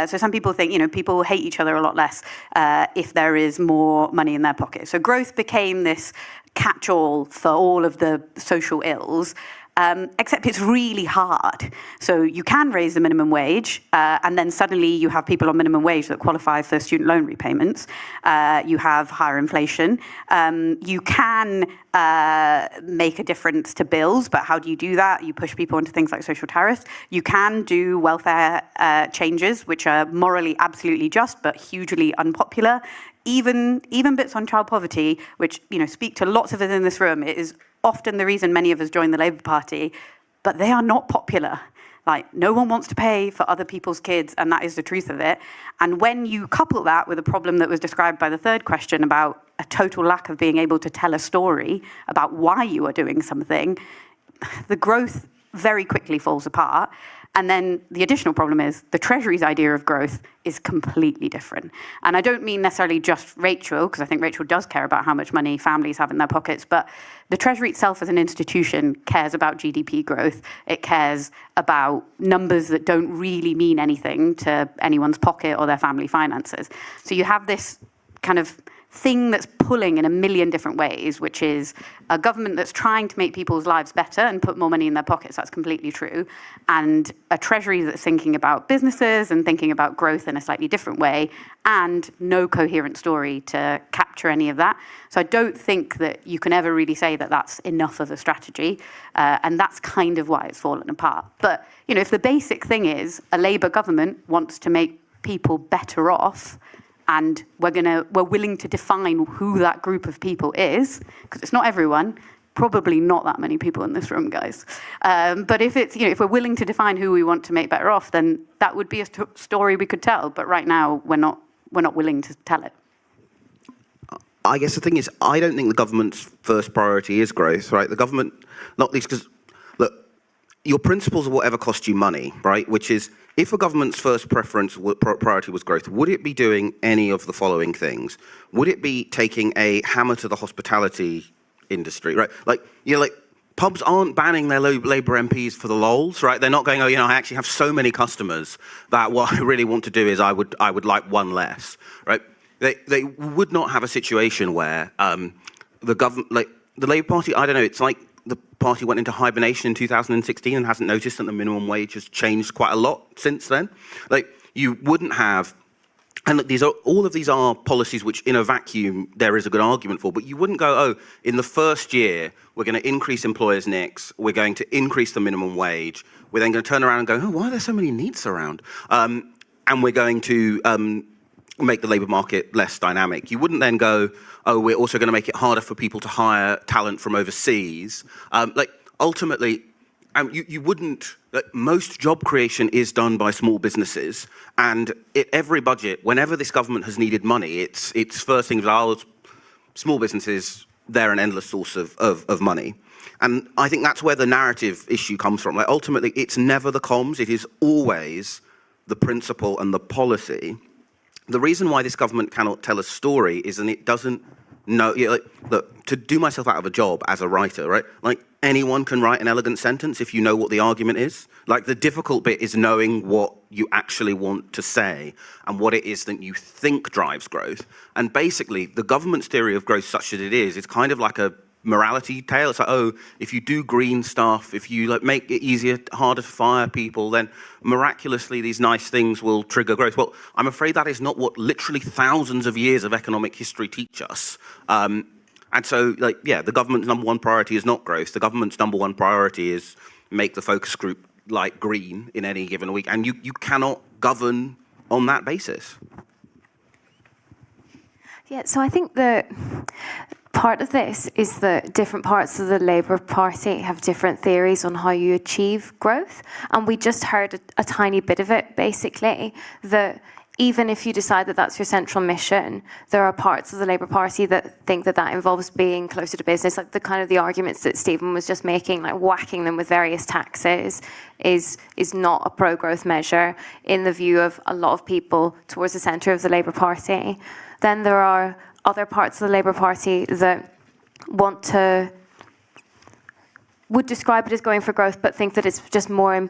[SPEAKER 22] So some people think, people hate each other a lot less if there is more money in their pocket. So growth became this catch-all for all of the social ills.
[SPEAKER 3] except it's really hard. So you can raise the minimum wage, and then suddenly you have people on minimum wage that qualify for student loan repayments. You have higher inflation. You can make a difference to bills, but how do you do that? You push people into things like social tariffs. You can do welfare changes, which are morally absolutely just, but hugely unpopular. Even bits on child poverty, which speak to lots of us in this room, it is often the reason many of us join the Labour Party, but they are not popular. Like, no one wants to pay for other people's kids, and that is the truth of it. And when you couple that with a problem that was described by the third question about a total lack of being able to tell a story about why you are doing something, the growth very quickly falls apart. And then the additional problem is the Treasury's idea of growth is completely different. And I don't mean necessarily just Rachel, because I think Rachel does care about how much money families have in their pockets, but the Treasury itself as an institution cares about GDP growth. It cares about numbers that don't really mean anything to anyone's pocket or their family finances. So you have this kind of thing that's pulling in a million different ways, which is a government that's trying to make people's lives better and put more money in their pockets. That's completely true. And a Treasury that's thinking about businesses and thinking about growth in a slightly different way, and no coherent story to capture any of that. So I don't think that you can ever really say that that's enough of a strategy. And that's kind of why it's fallen apart. But, if the basic thing is a Labour government wants to make people better off, and we're willing to define who that group of people is, because it's not everyone, probably not that many people in this room, guys. But if it's, if we're willing to define who we want to make better off, then that would be a story we could tell. But right now, we're not willing to tell it.
[SPEAKER 23] I guess the thing is, I don't think the government's first priority is growth, right? The government, not least because, look, your principles are whatever cost you money, right? Which is, if a government's first priority was growth, would it be doing any of the following things? Would it be taking a hammer to the hospitality industry, right? Like pubs aren't banning their Labour MPs for the lols, right? They're not going, I actually have so many customers that what I really want to do is I would like one less, right? They would not have a situation where the government, like the Labour Party, I don't know, it's like the party went into hibernation in 2016 and hasn't noticed that the minimum wage has changed quite a lot since then. Like, you wouldn't have, and look, all of these are policies which in a vacuum there is a good argument for, but you wouldn't go, in the first year we're going to increase employers' NICs, we're going to increase the minimum wage, we're then going to turn around and go, why are there so many NEETs around? And we're going to make the labour market less dynamic. You wouldn't then go, we're also going to make it harder for people to hire talent from overseas. Ultimately, you wouldn't, most job creation is done by small businesses, and every budget, whenever this government has needed money, it's first things, small businesses, they're an endless source of money. And I think that's where the narrative issue comes from. Ultimately, it's never the comms, it is always the principle and the policy. The reason why this government cannot tell a story is that it doesn't know, look, to do myself out of a job as a writer, right? Like, anyone can write an elegant sentence if you know what the argument is. Like, the difficult bit is knowing what you actually want to say and what it is that you think drives growth. And basically, the government's theory of growth, such as it is, it's kind of like a morality tale. It's like, if you do green stuff, if you make it easier, harder to fire people, then miraculously these nice things will trigger growth. Well, I'm afraid that is not what literally thousands of years of economic history teach us. And so, the government's number one priority is not growth. The government's number one priority is make the focus group light green in any given week. And you cannot govern on that basis.
[SPEAKER 21] Yeah, so I think that part of this is that different parts of the Labour Party have different theories on how you achieve growth. And we just heard a tiny bit of it, basically, that even if you decide that that's your central mission, there are parts of the Labour Party that think that that involves being closer to business, like the kind of the arguments that Stephen was just making, like whacking them with various taxes is not a pro-growth measure in the view of a lot of people towards the centre of the Labour Party. Then there are other parts of the Labour Party that would describe it as going for growth, but think that it's more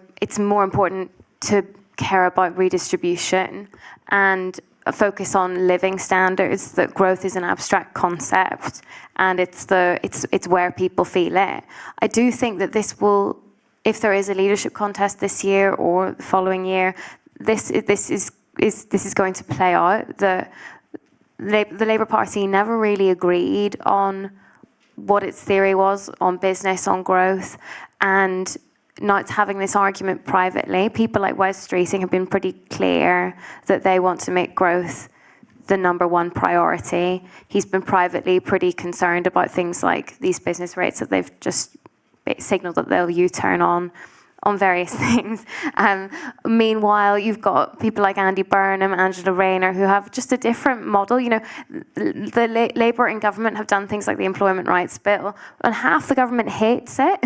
[SPEAKER 21] important to care about redistribution. And focus on living standards, that growth is an abstract concept and it's where people feel it. I do think that this will, if there is a leadership contest this year or the following year, this is going to play out. The Labour Party never really agreed on what its theory was on business, on growth, and now it's having this argument privately. People like Wes Streeting have been pretty clear that they want to make growth the number one priority. He's been privately pretty concerned about things like these business rates that they've just signalled that they'll U-turn on various things. Meanwhile, you've got people like Andy Burnham, Angela Rayner, who have just a different model. You know, the Labour in government have done things like the Employment Rights Bill, and half the government hates it.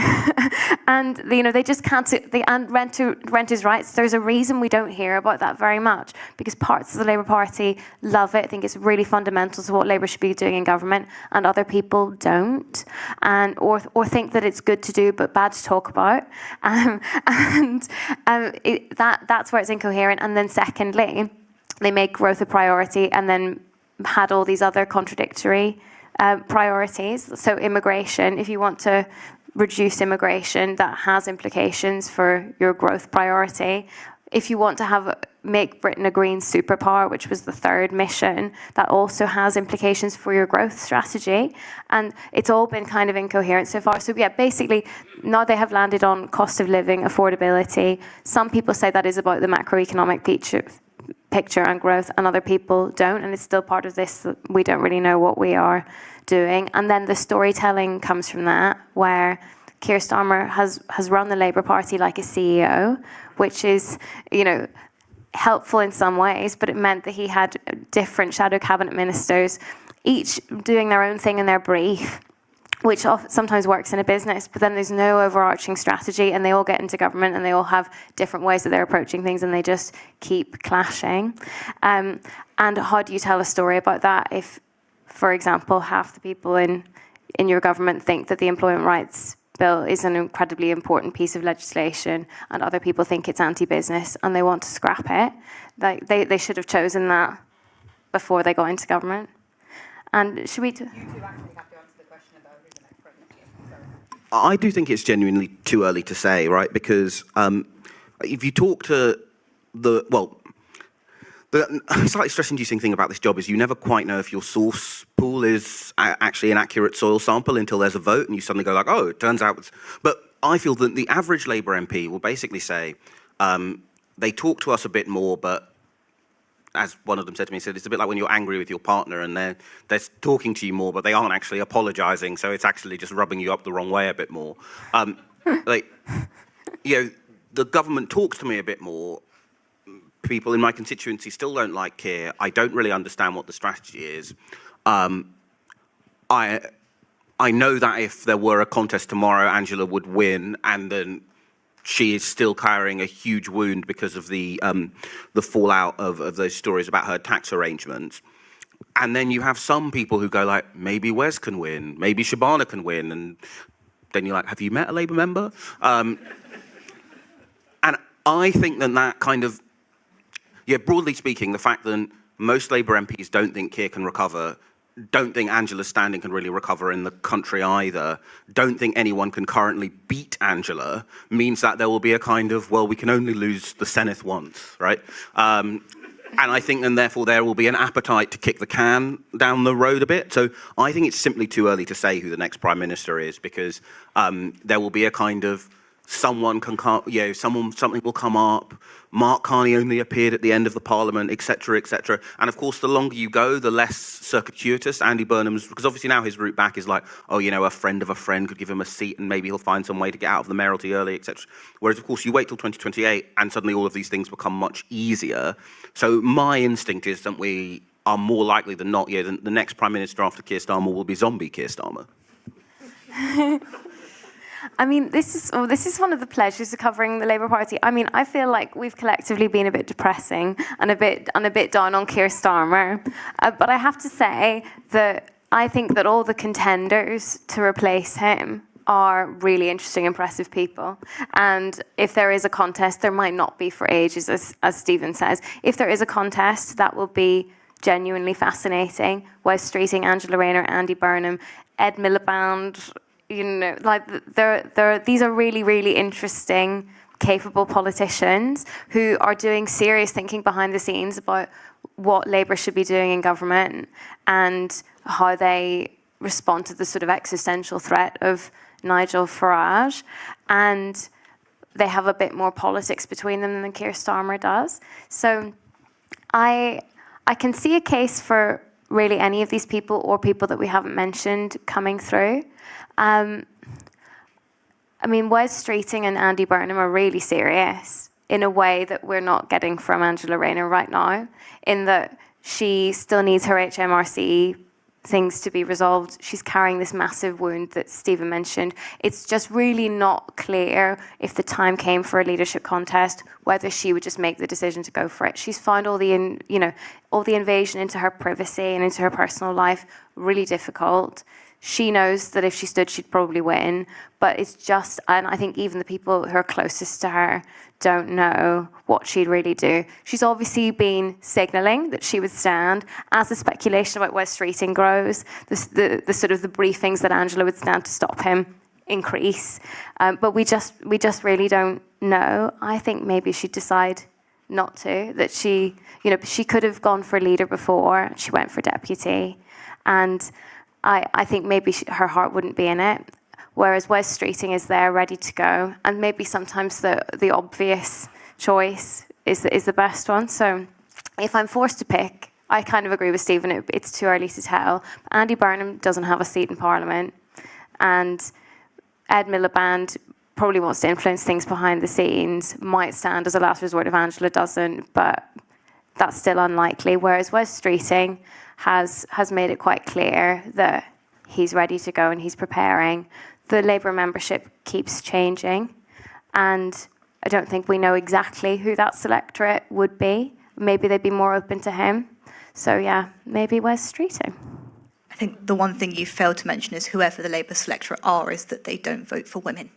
[SPEAKER 21] And, you know, they just can't, and renters' rights, there's a reason we don't hear about that very much, because parts of the Labour Party love it, think it's really fundamental to what Labour should be doing in government, and other people don't, and or think that it's good to do but bad to talk about. That's where it's incoherent. And then secondly, they make growth a priority and then had all these other contradictory priorities. So immigration, if you want to reduce immigration, that has implications for your growth priority. If you want to make Britain a green superpower, which was the third mission, that also has implications for your growth strategy. And it's all been kind of incoherent so far. So yeah, basically, now they have landed on cost of living, affordability. Some people say that is about the macroeconomic picture and growth, and other people don't. And it's still part of this that we don't really know what we are doing. And then the storytelling comes from that, where Keir Starmer has run the Labour Party like a CEO, which is, you know, helpful in some ways, but it meant that he had different shadow cabinet ministers, each doing their own thing in their brief, which sometimes works in a business, but then there's no overarching strategy, and they all get into government and they all have different ways that they're approaching things, and they just keep clashing. And how do you tell a story about that if, for example, half the people in your government think that the Employment Rights Bill is an incredibly important piece of legislation, and other people think it's anti-business and they want to scrap it? Like they should have chosen that before they got into government. And should we? You two actually have to answer the question about who's the next president.
[SPEAKER 23] I do think it's genuinely too early to say, right? Because if you talk to the slightly stress-inducing thing about this job is you never quite know if your source pool is actually an accurate soil sample until there's a vote and you suddenly go like, oh, it turns out it's... But I feel that the average Labour MP will basically say, they talk to us a bit more, but as one of them said to me, said it's a bit like when you're angry with your partner and they're talking to you more, but they aren't actually apologising, so it's actually just rubbing you up the wrong way a bit more. Like, you know, the government talks to me a bit more. People in my constituency still don't like Keir. I don't really understand what the strategy is. I know that if there were a contest tomorrow, Angela would win, and then she is still carrying a huge wound because of the fallout of those stories about her tax arrangements. And then you have some people who go like, maybe Wes can win, maybe Shabana can win, and then you're like, have you met a Labour member? And I think that kind of, yeah, broadly speaking, the fact that most Labour MPs don't think Keir can recover, don't think Angela's standing can really recover in the country either, don't think anyone can currently beat Angela, means that there will be a kind of, well, we can only lose the Senedd once, right? And I think then therefore there will be an appetite to kick the can down the road a bit. So I think it's simply too early to say who the next Prime Minister is, because there will be a kind of, something will come up. Mark Carney only appeared at the end of the Parliament, etc., etc. And of course, the longer you go, the less circuitous Andy Burnham's, because obviously now his route back is like, oh, you know, a friend of a friend could give him a seat and maybe he'll find some way to get out of the mayoralty early, etc. Whereas, of course, you wait till 2028 and suddenly all of these things become much easier. So my instinct is that we are more likely than not, the next Prime Minister after Keir Starmer will be zombie Keir Starmer.
[SPEAKER 21] I mean, this is one of the pleasures of covering the Labour Party. I mean, I feel like we've collectively been a bit depressing and a bit down on Keir Starmer. But I have to say that I think that all the contenders to replace him are really interesting, impressive people. And if there is a contest, there might not be for ages, as Stephen says. If there is a contest, that will be genuinely fascinating. Wes Streeting, Angela Rayner, Andy Burnham, Ed Miliband, you know, like these are really, really interesting, capable politicians who are doing serious thinking behind the scenes about what Labour should be doing in government and how they respond to the sort of existential threat of Nigel Farage. And they have a bit more politics between them than Keir Starmer does. So I can see a case for really any of these people or people that we haven't mentioned coming through. I mean, Wes Streeting and Andy Burnham are really serious in a way that we're not getting from Angela Rayner right now, in that she still needs her HMRC things to be resolved. She's carrying this massive wound that Stephen mentioned. It's just really not clear if the time came for a leadership contest, whether she would just make the decision to go for it. She's found all the invasion into her privacy and into her personal life really difficult. She knows that if she stood, she'd probably win, but it's just, and I think even the people who are closest to her don't know what she'd really do. She's obviously been signalling that she would stand. As the speculation about Wes Streeting grows, the sort of the briefings that Angela would stand to stop him increase. But we just really don't know. I think maybe she'd decide not to, that she could have gone for leader before, she went for deputy, and I think maybe her heart wouldn't be in it, whereas Wes Streeting is there ready to go, and maybe sometimes the obvious choice is the best one. So if I'm forced to pick, I kind of agree with Stephen, it's too early to tell. Andy Burnham doesn't have a seat in Parliament, and Ed Miliband probably wants to influence things behind the scenes, might stand as a last resort if Angela doesn't, but that's still unlikely, whereas Wes Streeting has made it quite clear that he's ready to go and he's preparing. The Labour membership keeps changing, and I don't think we know exactly who that selectorate would be. Maybe they'd be more open to him. So yeah, maybe Wes Streeting.
[SPEAKER 1] I think the one thing you failed to mention is whoever the Labour selectorate are, is that they don't vote for women.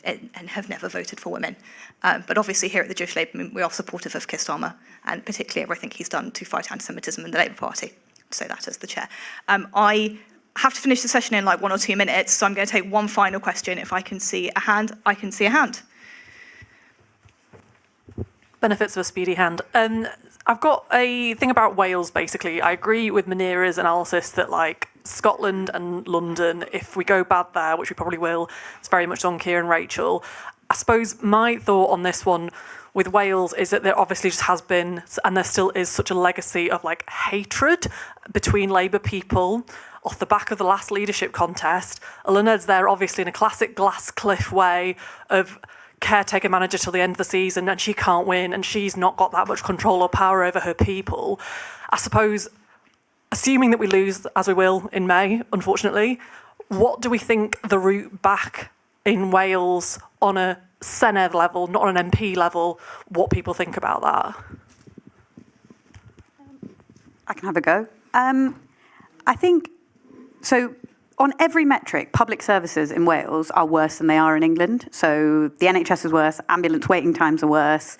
[SPEAKER 1] And have never voted for women. But obviously here at the Jewish Labour Movement, we are supportive of Keir Starmer, and particularly everything he's done to fight anti-Semitism in the Labour Party. I'd say that as the chair. I have to finish the session in like 1 or 2 minutes, so I'm going to take one final question. If I can see a hand, I can see a hand.
[SPEAKER 5] Benefits of a speedy hand. I've got a thing about Wales, basically. I agree with Manira's analysis that, like, Scotland and London, if we go bad there, which we probably will, it's very much on Keir and Rachel. I suppose my thought on this one with Wales is that there obviously just has been, and there still is, such a legacy of, like, hatred between Labour people off the back of the last leadership contest. Eluned's there, obviously, in a classic glass cliff way of caretaker manager till the end of the season, and she can't win, and she's not got that much control or power over her people. I suppose, assuming that we lose, as we will in May, unfortunately, what do we think the route back in Wales on a Senedd level, not on an MP level, what people think about that?
[SPEAKER 3] I can have a go. I think, so on every metric, public services in Wales are worse than they are in England. So the NHS is worse, ambulance waiting times are worse,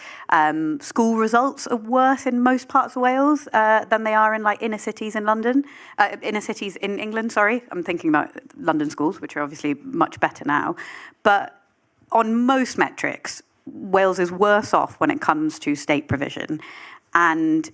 [SPEAKER 3] school results are worse in most parts of Wales than they are in like inner cities in London, inner cities in England, sorry. I'm thinking about London schools, which are obviously much better now. But on most metrics, Wales is worse off when it comes to state provision. And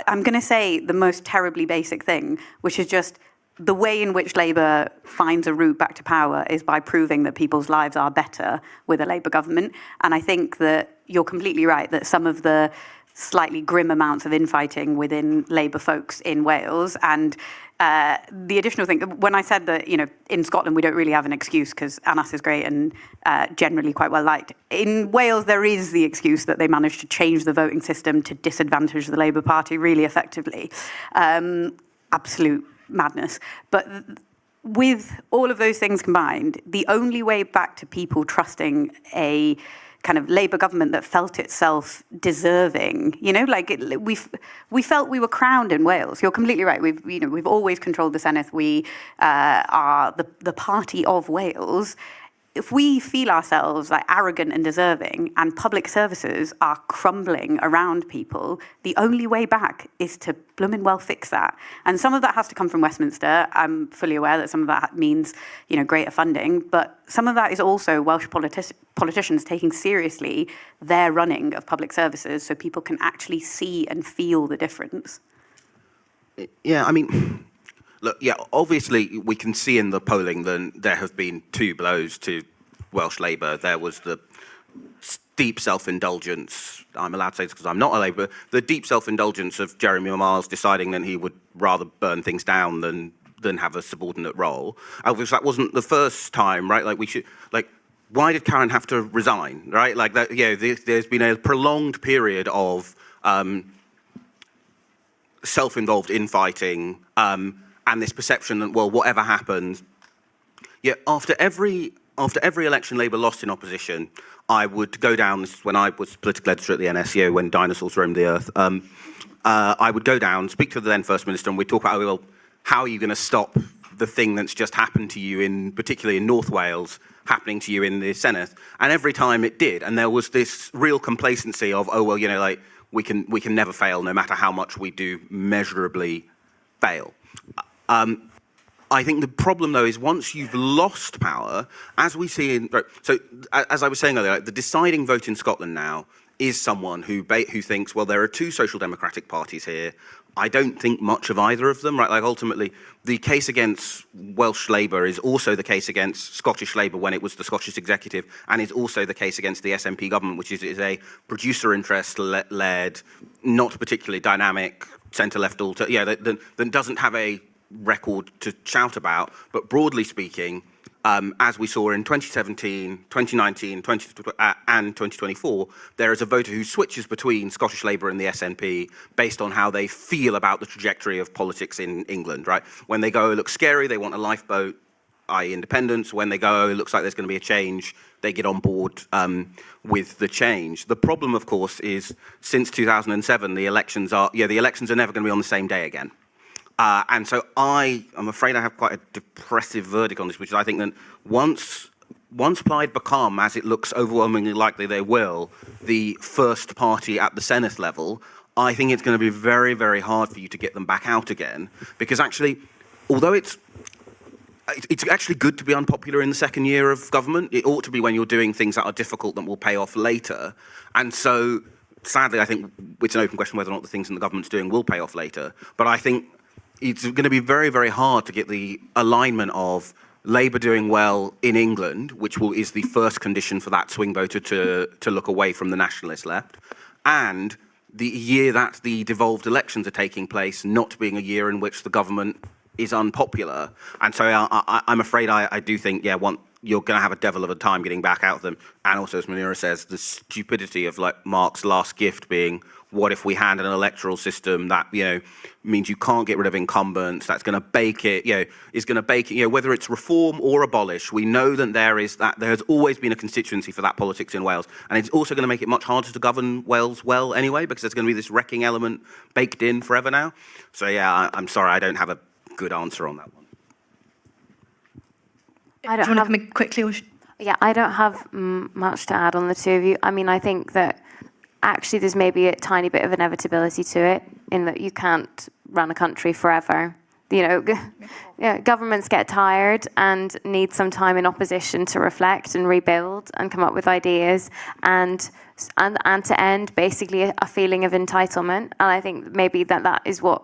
[SPEAKER 3] I'm going to say the most terribly basic thing, which is just the way in which Labour finds a route back to power is by proving that people's lives are better with a Labour government. And I think that you're completely right that some of the slightly grim amounts of infighting within Labour folks in Wales, and the additional thing, when I said that, you know, in Scotland we don't really have an excuse because Anas is great and generally quite well liked. In Wales there is the excuse that they managed to change the voting system to disadvantage the Labour Party really effectively. Absolute madness. But with all of those things combined, the only way back to people trusting a kind of Labour government that felt itself deserving. You know, like we felt we were crowned in Wales. You're completely right. We've always controlled the Senedd. We are the party of Wales. If we feel ourselves like arrogant and deserving and public services are crumbling around people, the only way back is to blooming well fix that. And some of that has to come from Westminster. I'm fully aware that some of that means, greater funding, but some of that is also Welsh politicians taking seriously their running of public services so people can actually see and feel the difference.
[SPEAKER 23] Yeah, I mean, look, yeah, obviously we can see in the polling that there have been two blows to Welsh Labour. There was the deep self-indulgence, I'm allowed to say this because I'm not a Labour, the deep self-indulgence of Jeremy Miles deciding that he would rather burn things down than have a subordinate role. Because that wasn't the first time, right? Why did Karen have to resign, right? There's been a prolonged period of self-involved infighting, and this perception that, well, whatever happens, after every election Labour lost in opposition, I would go down, this is when I was political editor at the NSU, when dinosaurs roamed the earth, I would go down, speak to the then First Minister, and we'd talk about, well, how are you going to stop the thing that's just happened to you, particularly in North Wales, happening to you in the Senedd? And every time it did, and there was this real complacency of, oh, well, we can never fail, no matter how much we do measurably fail. I think the problem, though, is once you've lost power, as we see in... So, as I was saying earlier, the deciding vote in Scotland now is someone who thinks, well, there are two social democratic parties here. I don't think much of either of them, right? Ultimately, the case against Welsh Labour is also the case against Scottish Labour when it was the Scottish Executive, and is also the case against the SNP government, which is a producer interest-led, not particularly dynamic, centre-left that doesn't have a record to shout about, but broadly speaking, as we saw in 2017, 2019, and 2024, there is a voter who switches between Scottish Labour and the SNP based on how they feel about the trajectory of politics in England, right? When they go, it looks scary, they want a lifeboat, i.e. independence. When they go, it looks like there's going to be a change, they get on board with the change. The problem, of course, is since 2007, the elections are never going to be on the same day again. And so I'm afraid I have quite a depressive verdict on this, which is I think that once Plaid become, as it looks overwhelmingly likely they will, the first party at the Senedd level, I think it's going to be very, very hard for you to get them back out again. Because actually, although it's actually good to be unpopular in the second year of government, it ought to be when you're doing things that are difficult that will pay off later. And so, sadly, I think it's an open question whether or not the things that the government's doing will pay off later. But I think it's going to be very, very hard to get the alignment of Labour doing well in England, which is the first condition for that swing voter to look away from the nationalist left, and the year that the devolved elections are taking place not being a year in which the government is unpopular. And so I'm afraid I do think, you're going to have a devil of a time getting back out of them. And also, as Munira says, the stupidity of Mark's last gift being, what if we had an electoral system that, means you can't get rid of incumbents, that's going to bake it, is going to bake it, whether it's reform or abolish, we know that there has always been a constituency for that politics in Wales. And it's also going to make it much harder to govern Wales well anyway, because there's going to be this wrecking element baked in forever now. So I'm sorry, I don't have a good answer on that one.
[SPEAKER 15] Do you want to come in quickly? Or
[SPEAKER 21] I don't have much to add on the two of you. I mean, I think that actually there's maybe a tiny bit of inevitability to it in that you can't run a country forever. Governments get tired and need some time in opposition to reflect and rebuild and come up with ideas and to end basically a feeling of entitlement. And I think maybe that is what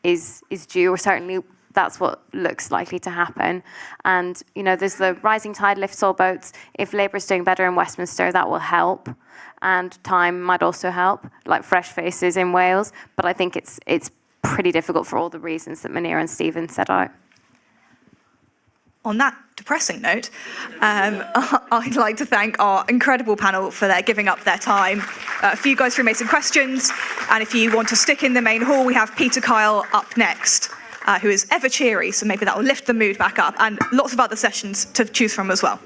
[SPEAKER 21] is due, or certainly that's what looks likely to happen. And, there's the rising tide lifts all boats. If Labour's doing better in Westminster, that will help. And time might also help, like fresh faces in Wales. But I think it's pretty difficult for all the reasons that Munira and Stephen set out.
[SPEAKER 15] On that depressing note, I'd like to thank our incredible panel for their giving up their time. A few guys through made some questions. And if you want to stick in the main hall, we have Peter Kyle up next, who is ever cheery, so maybe that will lift the mood back up, and lots of other sessions to choose from as well.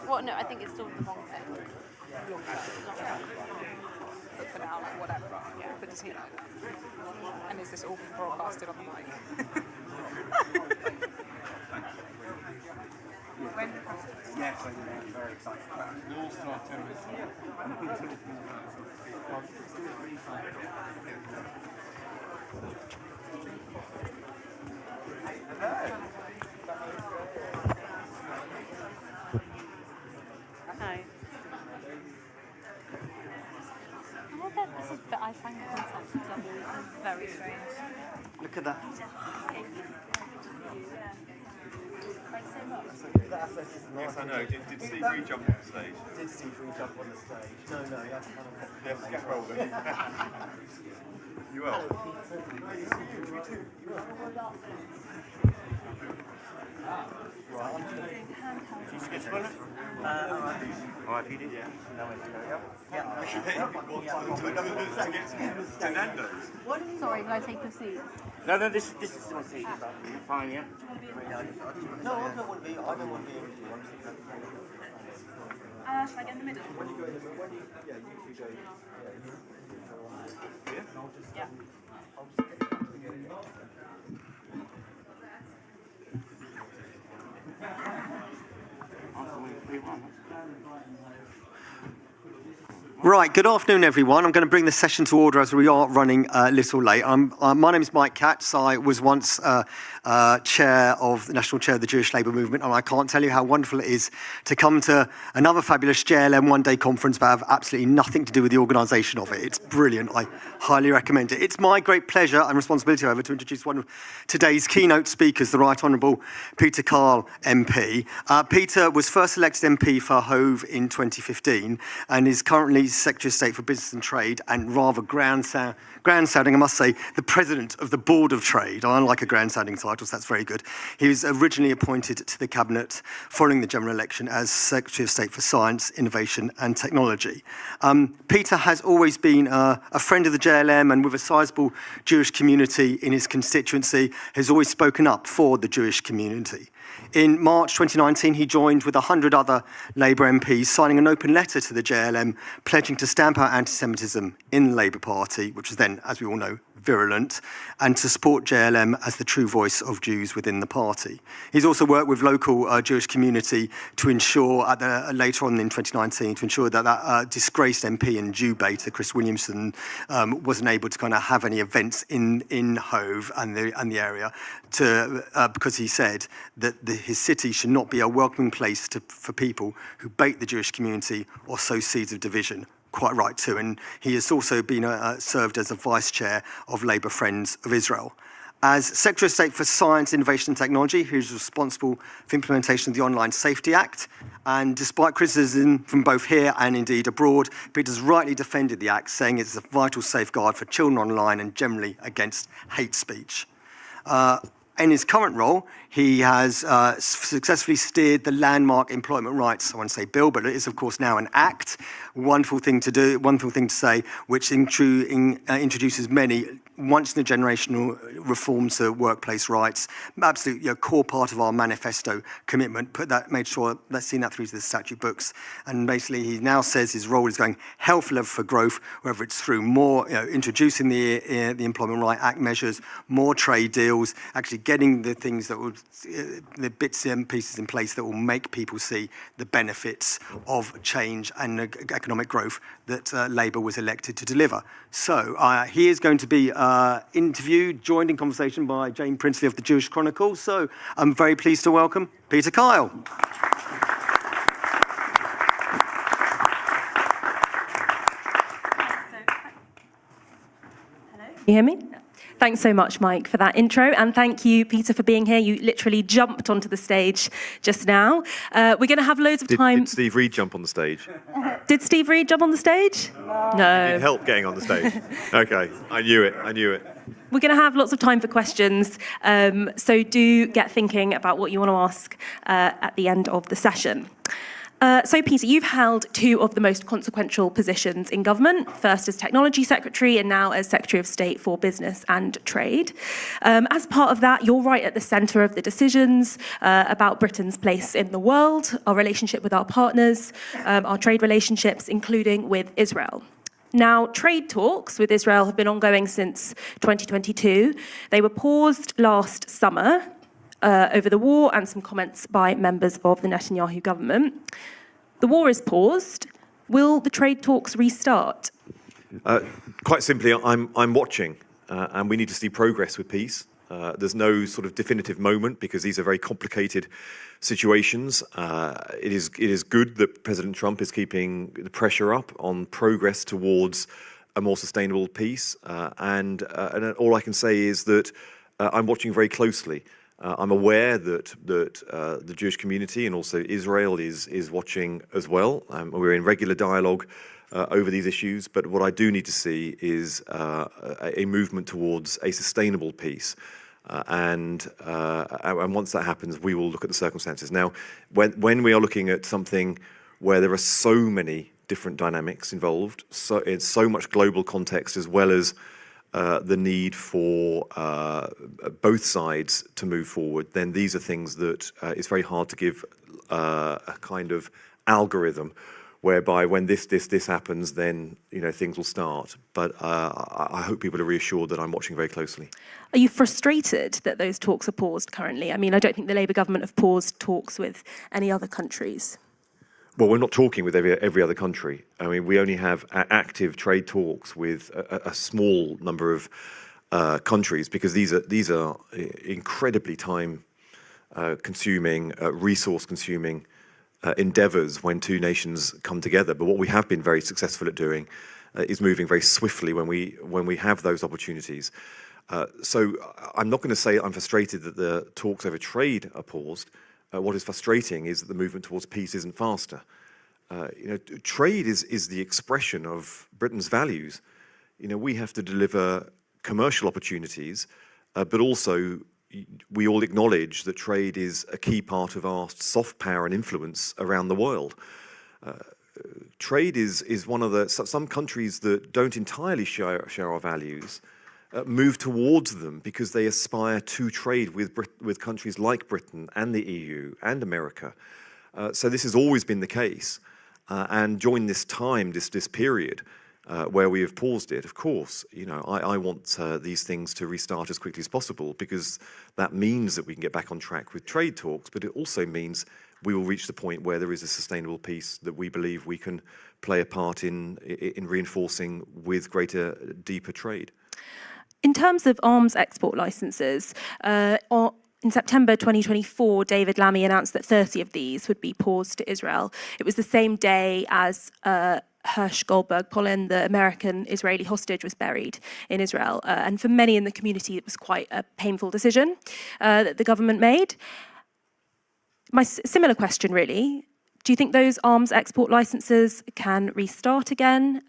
[SPEAKER 8] Well, no, I think it's still the wrong thing. But for now, like, whatever. Yeah, but does he know that? And is this all being broadcasted on the mic?
[SPEAKER 9] Yes, I'm very excited about it. We'll all start 10 minutes
[SPEAKER 8] Hi. I find the concept of double very strange.
[SPEAKER 9] Look at that. Yes, I know. Did Steve Reed jump on the stage? Did Steve Reed jump on the stage? No, you have to kind of... Yeah, scaffold it. You will. Alright, you did? Yeah. To Nando's.
[SPEAKER 8] Sorry, will I take the seat?
[SPEAKER 9] No, this is my seat. Fine, yeah? No, I don't want to be in the
[SPEAKER 8] Should I get in the middle?
[SPEAKER 9] When you go, you go.
[SPEAKER 8] Yeah.
[SPEAKER 10] Right, good afternoon everyone. I'm going to bring the session to order as we are running a little late. My name is Mike Katz. I was once chair of the National Chair of the Jewish Labour Movement, and I can't tell you how wonderful it is to come to another fabulous JLM one-day conference but have absolutely nothing to do with the organisation of it. It's brilliant. I highly recommend it. It's my great pleasure and responsibility, however, to introduce one of today's keynote speakers, the Right Honourable Peter Kyle MP. Peter was first elected MP for Hove in 2015 and is currently Secretary of State for Business and Trade and rather grandsounding, I must say, the President of the Board of Trade. I like a grand-sounding title, so that's very good. He was originally appointed to the Cabinet following the general election as Secretary of State for Science, Innovation and Technology. Peter has always been a friend of the JLM and with a sizable Jewish community in his constituency, has always spoken up for the Jewish community. In March 2019, he joined with 100 other Labour MPs signing an open letter to the JLM pledging to stamp out anti-Semitism in the Labour Party, which was then, as we all know, virulent, and to support JLM as the true voice of Jews within the party. He's also worked with local Jewish community to ensure, later on in 2019, to ensure that that disgraced MP and Jew baiter, Chris Williamson, wasn't able to kind of have any events in Hove and the area, because he said that his city should not be a welcoming place for people who bait the Jewish community or sow seeds of division. Quite right too, and he has also been served as a vice chair of Labour Friends of Israel. As Secretary of State for Science, Innovation and Technology, he is responsible for implementation of the Online Safety Act, and despite criticism from both here and indeed abroad, Peter's rightly defended the Act, saying it's a vital safeguard for children online and generally against hate speech. In his current role, he has successfully steered the landmark employment rights, I want to say bill, but it is of course now an act. Wonderful thing to do, wonderful thing to say, which introduces many once-in-a-generational reforms to workplace rights. Absolutely a core part of our manifesto commitment. Made sure that's seen that through to the statute books. And basically, he now says his role is going health level for growth, whether it's through more, introducing the Employment Right Act measures, more trade deals, actually getting the things that will, the bits and pieces in place that will make people see the benefits of change and economic growth that Labour was elected to deliver. So he is going to be interviewed, joined in conversation by Jane Princely of the Jewish Chronicle. So I'm very pleased to welcome Peter Kyle.
[SPEAKER 11] Can you hear me? Thanks so much, Mike, for that intro. And thank you, Peter, for being here. You literally jumped onto the stage just now. We're going to have loads of time.
[SPEAKER 25] Did Steve Reed jump on the stage?
[SPEAKER 11] Did Steve Reed jump on the stage? No.
[SPEAKER 25] He did help getting on the stage. Okay, I knew it.
[SPEAKER 11] We're going to have lots of time for questions. So do get thinking about what you want to ask at the end of the session. So, Peter, you've held two of the most consequential positions in government, first as Technology Secretary and now as Secretary of State for Business and Trade. As part of that, you're right at the centre of the decisions about Britain's place in the world, our relationship with our partners, our trade relationships, including with Israel. Now, trade talks with Israel have been ongoing since 2022. They were paused last summer over the war and some comments by members of the Netanyahu government. The war is paused. Will the trade talks restart?
[SPEAKER 25] Quite simply, I'm watching, and we need to see progress with peace. There's no sort of definitive moment because these are very complicated situations. It is good that President Trump is keeping the pressure up on progress towards a more sustainable peace. And all I can say is that I'm watching very closely. I'm aware that the Jewish community and also Israel is watching as well. We're in regular dialogue over these issues, but what I do need to see is a movement towards a sustainable peace. And once that happens, we will look at the circumstances. Now, when we are looking at something where there are so many different dynamics involved, so it's so much global context as well as the need for both sides to move forward, then these are things that it's very hard to give a kind of algorithm whereby when this happens, then things will start. But I hope people are reassured that I'm watching very closely.
[SPEAKER 11] Are you frustrated that those talks are paused currently? I mean, I don't think the Labour government have paused talks with any other countries.
[SPEAKER 25] Well, we're not talking with every other country. I mean, we only have active trade talks with a small number of countries because these are incredibly time-consuming, resource-consuming endeavours when two nations come together. But what we have been very successful at doing is moving very swiftly when we have those opportunities. So I'm not going to say I'm frustrated that the talks over trade are paused. What is frustrating is that the movement towards peace isn't faster. Trade is the expression of Britain's values. We have to deliver commercial opportunities, but also we all acknowledge that trade is a key part of our soft power and influence around the world. Trade is one of some countries that don't entirely share our values, move towards them because they aspire to trade with countries like Britain and the EU and America. So this has always been the case. And during this time, this period where we have paused it, of course, I want these things to restart as quickly as possible because that means that we can get back on track with trade talks, but it also means we will reach the point where there is a sustainable peace that we believe we can play a part in reinforcing with greater, deeper trade.
[SPEAKER 11] In terms of arms export licenses, in September 2024, David Lammy announced that 30 of these would be paused to Israel. It was the same day as Hersh Goldberg Polin, the American-Israeli hostage, was buried in Israel. And for many in the community, it was quite a painful decision that the government made. My similar question, really. Do you think those arms export licenses can restart again?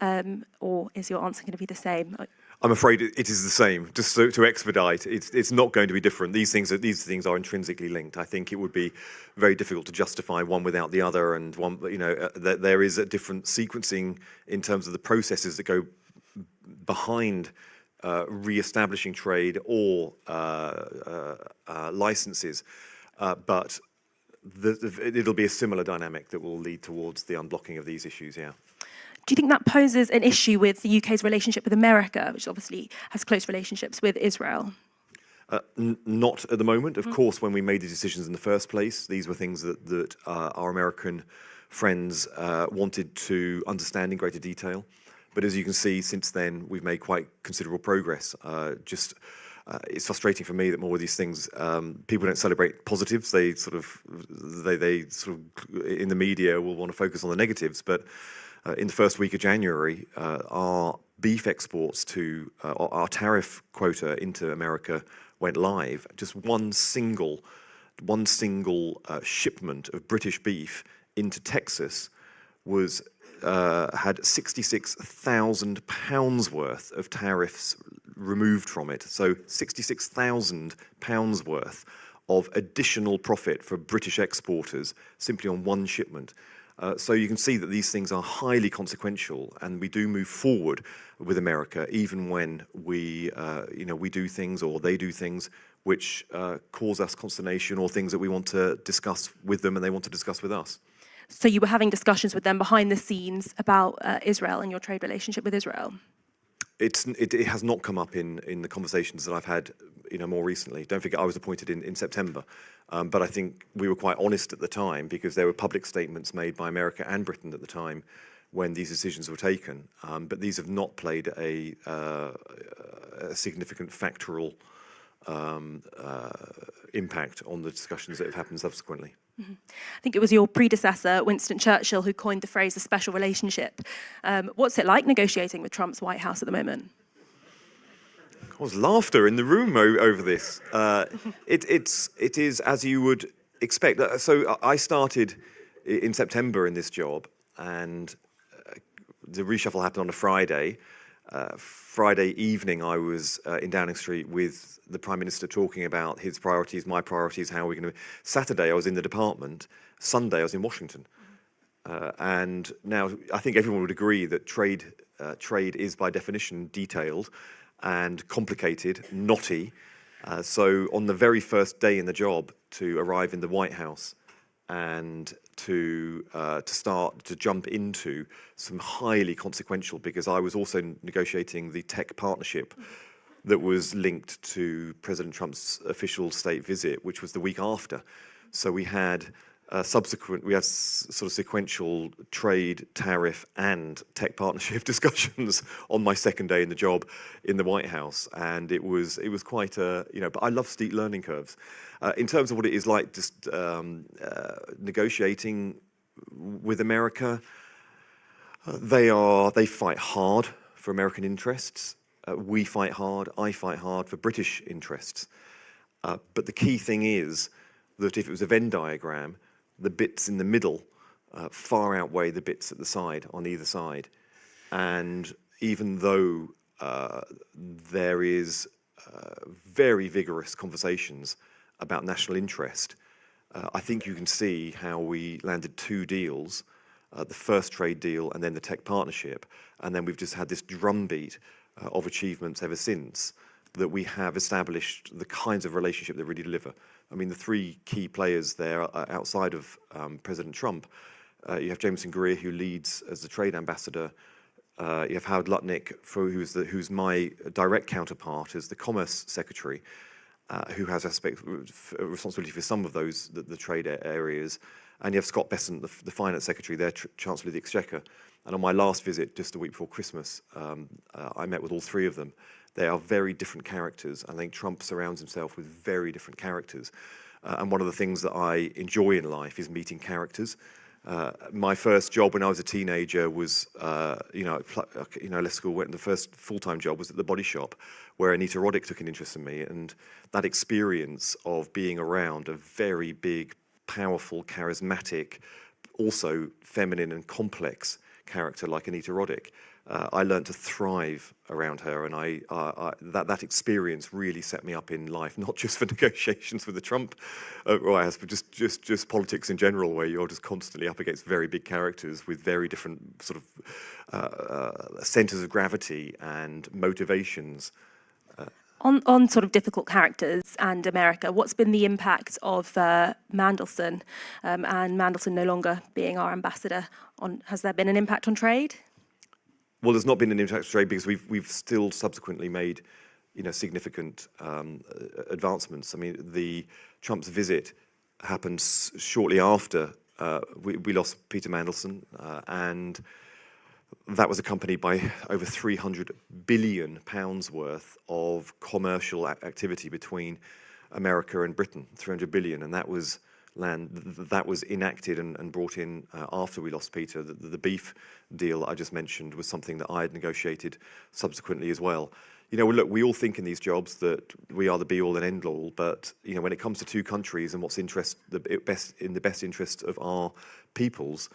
[SPEAKER 11] Or is your answer going to be the same?
[SPEAKER 25] I'm afraid it is the same. Just to expedite, it's not going to be different. These things are intrinsically linked. I think it would be very difficult to justify one without the other, and there is a different sequencing in terms of the processes that go behind re-establishing trade or licenses, but it'll be a similar dynamic that will lead towards the unblocking of these issues. Yeah.
[SPEAKER 11] Do you think that poses an issue with the UK's relationship with America, which obviously has close relationships with Israel?
[SPEAKER 25] Not at the moment. Of course, when we made the decisions in the first place, these were things that our American friends wanted to understand in greater detail. But as you can see, since then, we've made quite considerable progress. It's frustrating for me that more of these things, people don't celebrate positives. They sort of in the media will want to focus on the negatives. But in the first week of January, our beef exports to our tariff quota into America went live. Just one single shipment of British beef into Texas had 66,000 pounds worth of tariffs removed from it. So 66,000 pounds worth of additional profit for British exporters simply on one shipment. So you can see that these things are highly consequential, and we do move forward with America, even when we do things or they do things which cause us consternation, or things that we want to discuss with them and they want to discuss with us.
[SPEAKER 11] So you were having discussions with them behind the scenes about Israel and your trade relationship with Israel?
[SPEAKER 25] It has not come up in the conversations that I've had, more recently. Don't forget, I was appointed in September, but I think we were quite honest at the time, because there were public statements made by America and Britain at the time when these decisions were taken. But these have not played a significant factual impact on the discussions that have happened subsequently.
[SPEAKER 11] Mm-hmm. I think it was your predecessor, Winston Churchill, who coined the phrase "a special relationship." What's it like negotiating with Trump's White House at the moment?
[SPEAKER 25] There was laughter in the room over this. It is as you would expect. So I started in September in this job, and the reshuffle happened on a Friday. Friday evening, I was in Downing Street with the Prime Minister talking about his priorities, my priorities, how we're going to... Saturday, I was in the department. Sunday, I was in Washington. And now, I think everyone would agree that trade is, by definition, detailed and complicated, knotty. So on the very first day in the job, to arrive in the White House and to start to jump into some highly consequential, because I was also negotiating the tech partnership that was linked to President Trump's official state visit, which was the week after. So we had sort of sequential trade, tariff, and tech partnership discussions on my second day in the job in the White House, and it was quite a But I love steep learning curves. In terms of what it is like just negotiating with America, they fight hard for American interests. We fight hard. I fight hard for British interests. But the key thing is that if it was a Venn diagram, the bits in the middle far outweigh the bits at the side, on either side. And even though there is very vigorous conversations about national interest, I think you can see how we landed two deals, the first trade deal and then the tech partnership, and then we've just had this drumbeat of achievements ever since, that we have established the kinds of relationship that really deliver. I mean, the three key players there outside of President Trump, you have Jameson Greer, who leads as the trade ambassador. You have Howard Lutnick, who's my direct counterpart as the Commerce Secretary, who has responsibility for some of those, the trade areas. And you have Scott Bessent, the Finance Secretary, their Chancellor of the Exchequer. And on my last visit, just a week before Christmas, I met with all three of them. They are very different characters. I think Trump surrounds himself with very different characters. And one of the things that I enjoy in life is meeting characters. My first job when I was a teenager was, left school, went, the first full-time job was at the Body Shop, where Anita Roddick took an interest in me. And that experience of being around a very big, powerful, charismatic, also feminine and complex character like Anita Roddick, I learned to thrive around her, and that experience really set me up in life, not just for negotiations with the Trump White House, but just politics in general, where you're just constantly up against very big characters with very different sort of centers of gravity and motivations.
[SPEAKER 11] On sort of difficult characters and America, what's been the impact of Mandelson and Mandelson no longer being our ambassador? Has there been an impact on trade?
[SPEAKER 25] Well, there's not been an impact on trade because we've still subsequently made, significant advancements. I mean, Trump's visit happened shortly after we lost Peter Mandelson, and that was accompanied by over £300 billion worth of commercial activity between America and Britain, 300 billion, and that was enacted and brought in after we lost Peter. The beef deal I just mentioned was something that I had negotiated subsequently as well. Look, we all think in these jobs that we are the be-all and end-all, but when it comes to two countries and what's in the best interest of our peoples,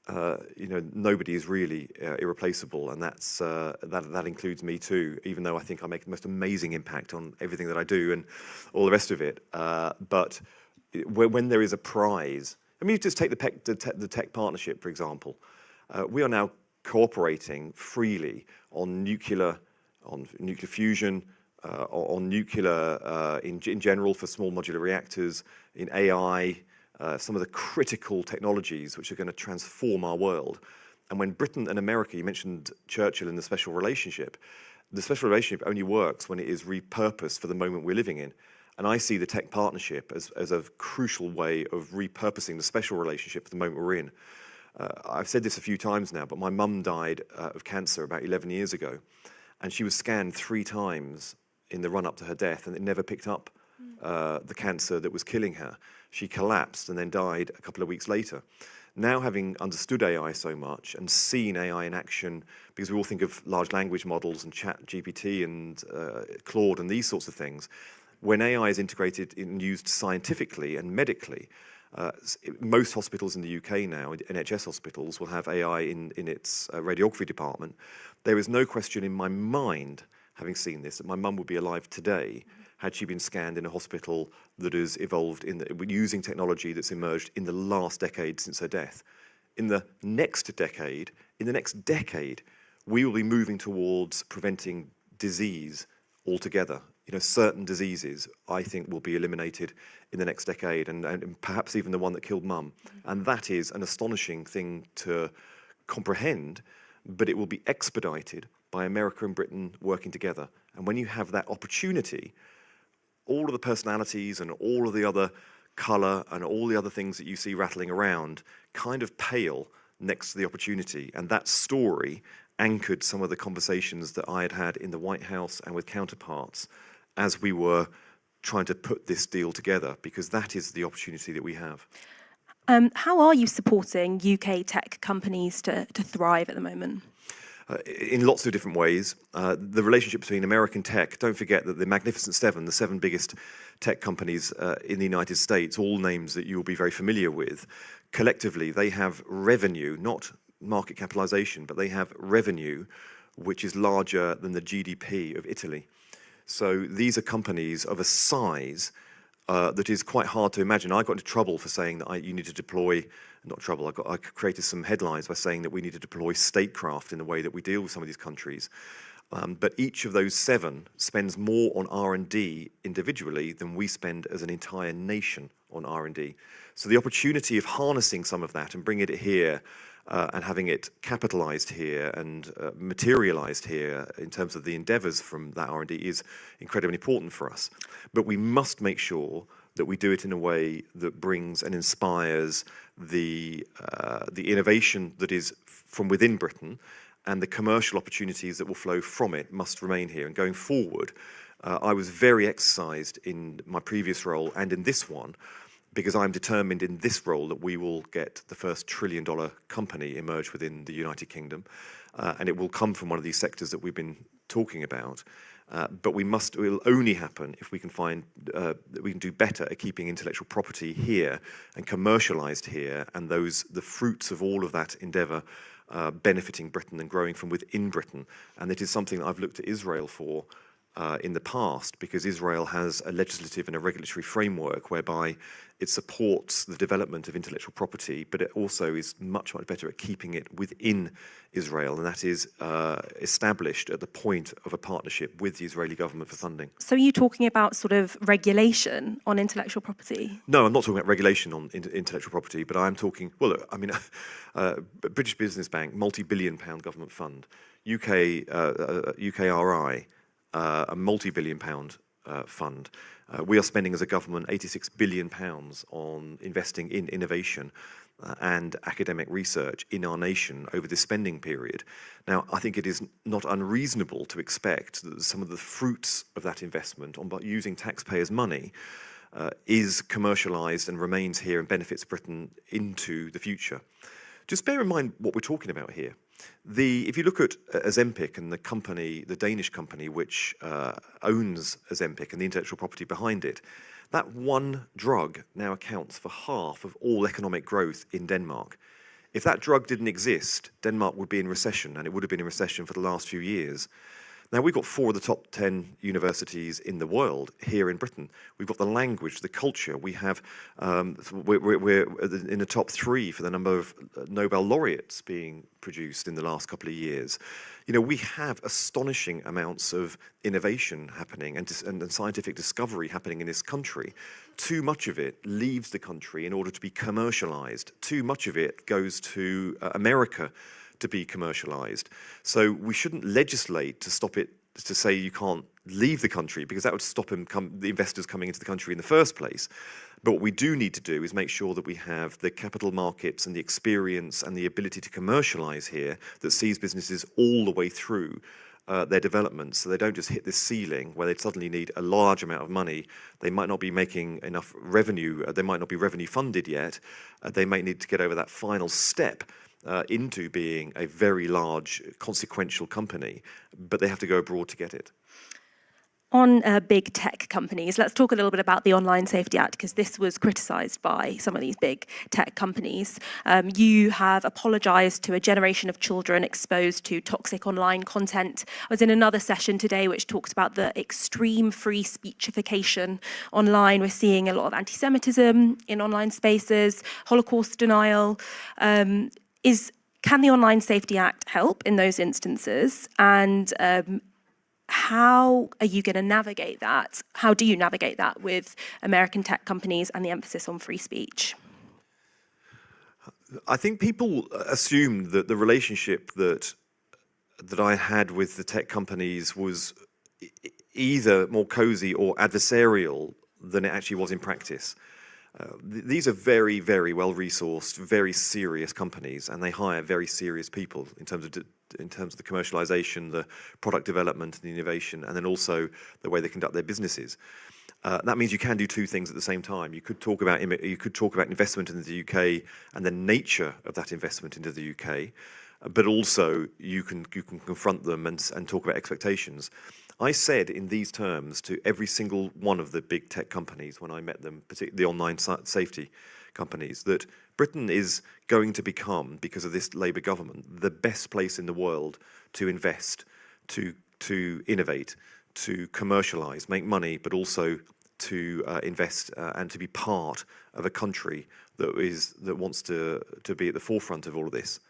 [SPEAKER 25] nobody is really irreplaceable, and that includes me too, even though I think I make the most amazing impact on everything that I do and all the rest of it. But when there is a prize I mean, you just take the tech partnership, for example. We are now cooperating freely on nuclear fusion, on nuclear in general for small modular reactors, in AI, some of the critical technologies which are going to transform our world. And when Britain and America, you mentioned Churchill and the special relationship only works when it is repurposed for the moment we're living in. And I see the tech partnership as a crucial way of repurposing the special relationship for the moment we're in. I've said this a few times now, but my mum died of cancer about 11 years ago, and she was scanned 3 times in the run-up to her death, and it never picked up the cancer that was killing her. She collapsed and then died a couple of weeks later. Now, having understood AI so much and seen AI in action, because we all think of large language models and ChatGPT and Claude and these sorts of things, when AI is integrated and used scientifically and medically, most hospitals in the UK now, NHS hospitals, will have AI in its radiography department. There is no question in my mind, having seen this, that my mum would be alive today had she been scanned in a hospital that has evolved using technology that's emerged in the last decade since her death. In the next decade, we will be moving towards preventing disease altogether. Certain diseases, I think, will be eliminated in the next decade, and perhaps even the one that killed Mum. And that is an astonishing thing to comprehend, but it will be expedited by America and Britain working together. And when you have that opportunity, all of the personalities and all of the other colour and all the other things that you see rattling around kind of pale next to the opportunity. And that story anchored some of the conversations that I had had in the White House and with counterparts as we were trying to put this deal together, because that is the opportunity that we have.
[SPEAKER 11] How are you supporting UK tech companies to thrive at the moment?
[SPEAKER 25] In lots of different ways. The relationship between American tech, don't forget that the Magnificent Seven, the 7 biggest tech companies in the United States, all names that you'll be very familiar with, collectively they have revenue, not market capitalization, but they have revenue which is larger than the GDP of Italy. So these are companies of a size that is quite hard to imagine. I got into trouble for saying that you need to deploy, not trouble, I created some headlines by saying that we need to deploy statecraft in the way that we deal with some of these countries. But each of those 7 spends more on R&D individually than we spend as an entire nation on R&D. So the opportunity of harnessing some of that and bringing it here and having it capitalized here and materialized here in terms of the endeavors from that R&D is incredibly important for us. But we must make sure that we do it in a way that brings and inspires the innovation that is from within Britain, and the commercial opportunities that will flow from it must remain here. And going forward, I was very exercised in my previous role and in this one, because I'm determined in this role that we will get the first $1 trillion company emerge within the United Kingdom, and it will come from one of these sectors that we've been talking about. But it will only happen if we can find that we can do better at keeping intellectual property here and commercialised here, and the fruits of all of that endeavour benefiting Britain and growing from within Britain. And it is something that I've looked at Israel for in the past, because Israel has a legislative and a regulatory framework whereby it supports the development of intellectual property, but it also is much, much better at keeping it within Israel, and that is established at the point of a partnership with the Israeli government for funding.
[SPEAKER 11] So are you talking about sort of regulation on intellectual property?
[SPEAKER 25] No, I'm not talking about regulation on intellectual property, but I'm talking, well, look, I mean, British Business Bank, multi-billion-pound government fund, UKRI, a multi-billion-pound fund. We are spending as a government £86 billion on investing in innovation and academic research in our nation over this spending period. Now, I think it is not unreasonable to expect that some of the fruits of that investment on using taxpayers' money is commercialised and remains here and benefits Britain into the future. Just bear in mind what we're talking about here. If you look at Ozempic and the Danish company which owns Ozempic and the intellectual property behind it, that one drug now accounts for half of all economic growth in Denmark. If that drug didn't exist, Denmark would be in recession, and it would have been in recession for the last few years. Now, we've got 4 of the top 10 universities in the world here in Britain. We've got the language, the culture. We have, we're in the top 3 for the number of Nobel laureates being produced in the last couple of years. You know, we have astonishing amounts of innovation happening and scientific discovery happening in this country. Too much of it leaves the country in order to be commercialized. Too much of it goes to America to be commercialized. So we shouldn't legislate to stop it, to say you can't leave the country, because that would stop the investors coming into the country in the first place. But what we do need to do is make sure that we have the capital markets and the experience and the ability to commercialize here that sees businesses all the way through their development, so they don't just hit this ceiling where they suddenly need a large amount of money. They might not be making enough revenue, they might not be revenue funded yet, they might need to get over that final step into being a very large, consequential company, but they have to go abroad to get it.
[SPEAKER 11] On big tech companies, let's talk a little bit about the Online Safety Act, because this was criticised by some of these big tech companies. You have apologised to a generation of children exposed to toxic online content. I was in another session today which talks about the extreme free speechification online. We're seeing a lot of anti-Semitism in online spaces, Holocaust denial. Can the Online Safety Act help in those instances? And how are you going to navigate that? How do you navigate that with American tech companies and the emphasis on free speech?
[SPEAKER 25] I think people assumed that the relationship that I had with the tech companies was either more cozy or adversarial than it actually was in practice. These are very, very well-resourced, very serious companies, and they hire very serious people in terms of the commercialization, the product development, and the innovation, and then also the way they conduct their businesses. That means you can do 2 things at the same time. You could talk about investment into the UK and the nature of that investment into the UK, but also you can confront them and talk about expectations. I said in these terms to every single one of the big tech companies when I met them, particularly the online safety companies, that Britain is going to become, because of this Labour government, the best place in the world to invest, to innovate, to commercialise, make money, but also to invest and to be part of a country that wants to be at the forefront of all of this.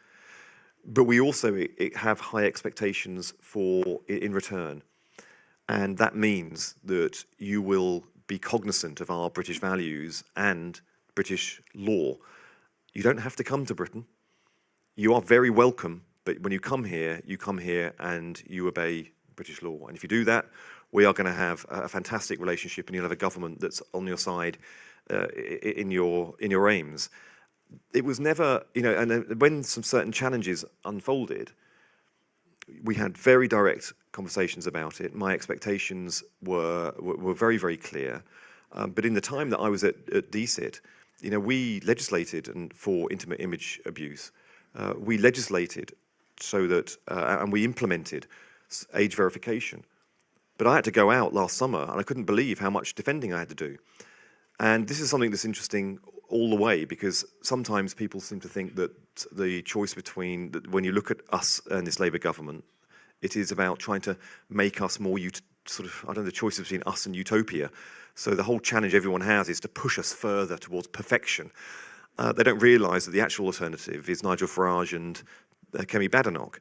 [SPEAKER 25] But we also have high expectations in return. And that means that you will be cognizant of our British values and British law. You don't have to come to Britain. You are very welcome, but when you come here and you obey British law. And if you do that, we are going to have a fantastic relationship, and you'll have a government that's on your side in your aims. It was never, and when some certain challenges unfolded, we had very direct conversations about it. My expectations were very, very clear. But in the time that I was at DCIT, we legislated for intimate image abuse. We legislated so that, and we implemented age verification. But I had to go out last summer, and I couldn't believe how much defending I had to do. And this is something that's interesting all the way, because sometimes people seem to think that the choice between, when you look at us and this Labour government, it is about trying to make us more, the choice between us and utopia. So the whole challenge everyone has is to push us further towards perfection. They don't realise that the actual alternative is Nigel Farage and Kemi Badenoch.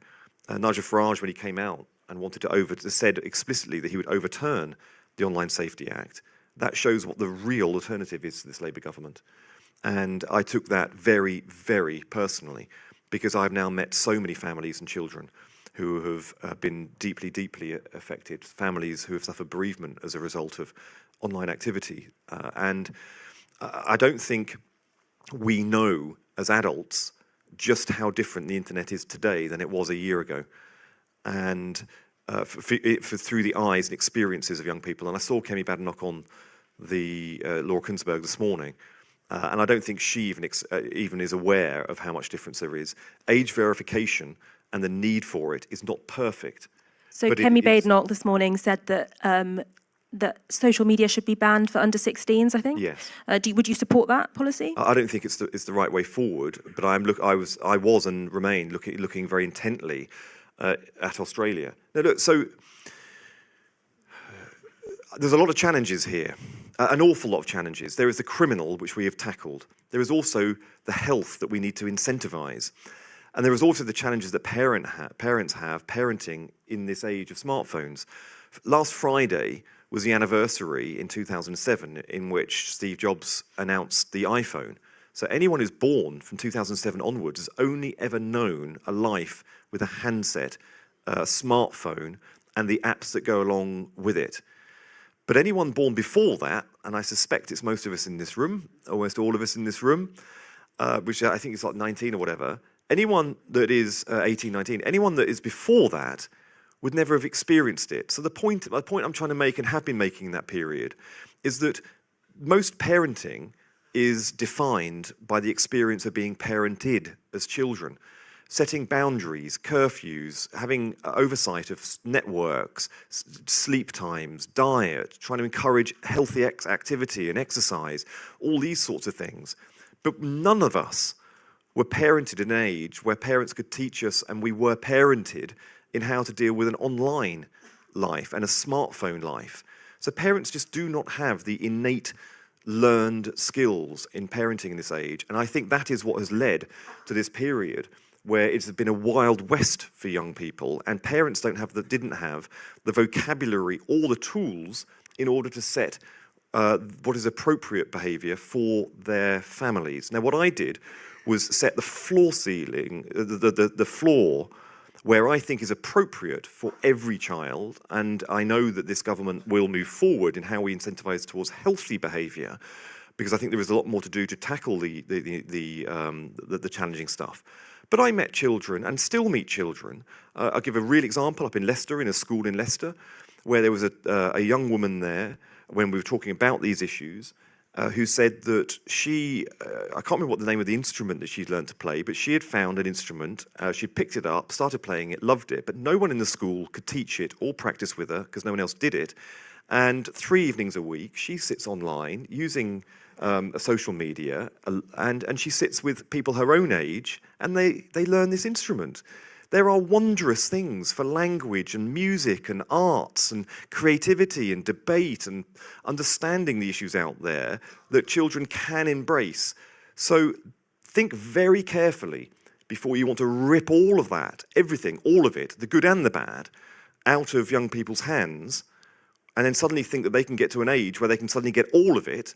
[SPEAKER 25] Nigel Farage, when he came out and said explicitly that he would overturn the Online Safety Act, that shows what the real alternative is to this Labour government. And I took that very, very personally, because I've now met so many families and children who have been deeply, deeply affected, families who have suffered bereavement as a result of online activity. And I don't think we know as adults just how different the internet is today than it was a year ago. And through the eyes and experiences of young people. And I saw Kemi Badenoch on the Laura Kuenssberg this morning, and I don't think she even is aware of how much difference there is. Age verification and the need for it is not perfect.
[SPEAKER 11] So Kemi Badenoch this morning said that that social media should be banned for under 16s, I think.
[SPEAKER 25] Yes.
[SPEAKER 11] Would you support that policy?
[SPEAKER 25] I don't think it's the right way forward, but I was and remain looking very intently at Australia. Now, look, so there's a lot of challenges here, an awful lot of challenges. There is the criminal, which we have tackled. There is also the health that we need to incentivise. And there is also the challenges that parents have parenting in this age of smartphones. Last Friday was the anniversary in 2007 in which Steve Jobs announced the iPhone. So anyone who's born from 2007 onwards has only ever known a life with a handset, a smartphone, and the apps that go along with it. But anyone born before that, and I suspect it's most of us in this room, almost all of us in this room, which I think is like 19 or whatever, anyone that is 18, 19, anyone that is before that would never have experienced it. So the point I'm trying to make and have been making in that period is that most parenting is defined by the experience of being parented as children. Setting boundaries, curfews, having oversight of networks, sleep times, diet, trying to encourage healthy activity and exercise, all these sorts of things. But none of us were parented in an age where parents could teach us, and we were parented in how to deal with an online life and a smartphone life. So parents just do not have the innate learned skills in parenting in this age. And I think that is what has led to this period where it's been a wild west for young people, and parents didn't have the vocabulary or the tools in order to set what is appropriate behaviour for their families. Now, what I did was set the floor ceiling, the floor, where I think is appropriate for every child, and I know that this government will move forward in how we incentivise towards healthy behaviour, because I think there is a lot more to do to tackle the challenging stuff. But I met children and still meet children. I'll give a real example up in Leicester, in a school in Leicester, where there was a young woman there when we were talking about these issues, who said that she, I can't remember what the name of the instrument that she'd learned to play, but she had found an instrument, she picked it up, started playing it, loved it, but no one in the school could teach it or practice with her because no one else did it. And 3 evenings a week, she sits online using social media, and she sits with people her own age, and they learn this instrument. There are wondrous things for language and music and arts and creativity and debate and understanding the issues out there that children can embrace. So think very carefully before you want to rip all of that, everything, all of it, the good and the bad, out of young people's hands, and then suddenly think that they can get to an age where they can suddenly get all of it,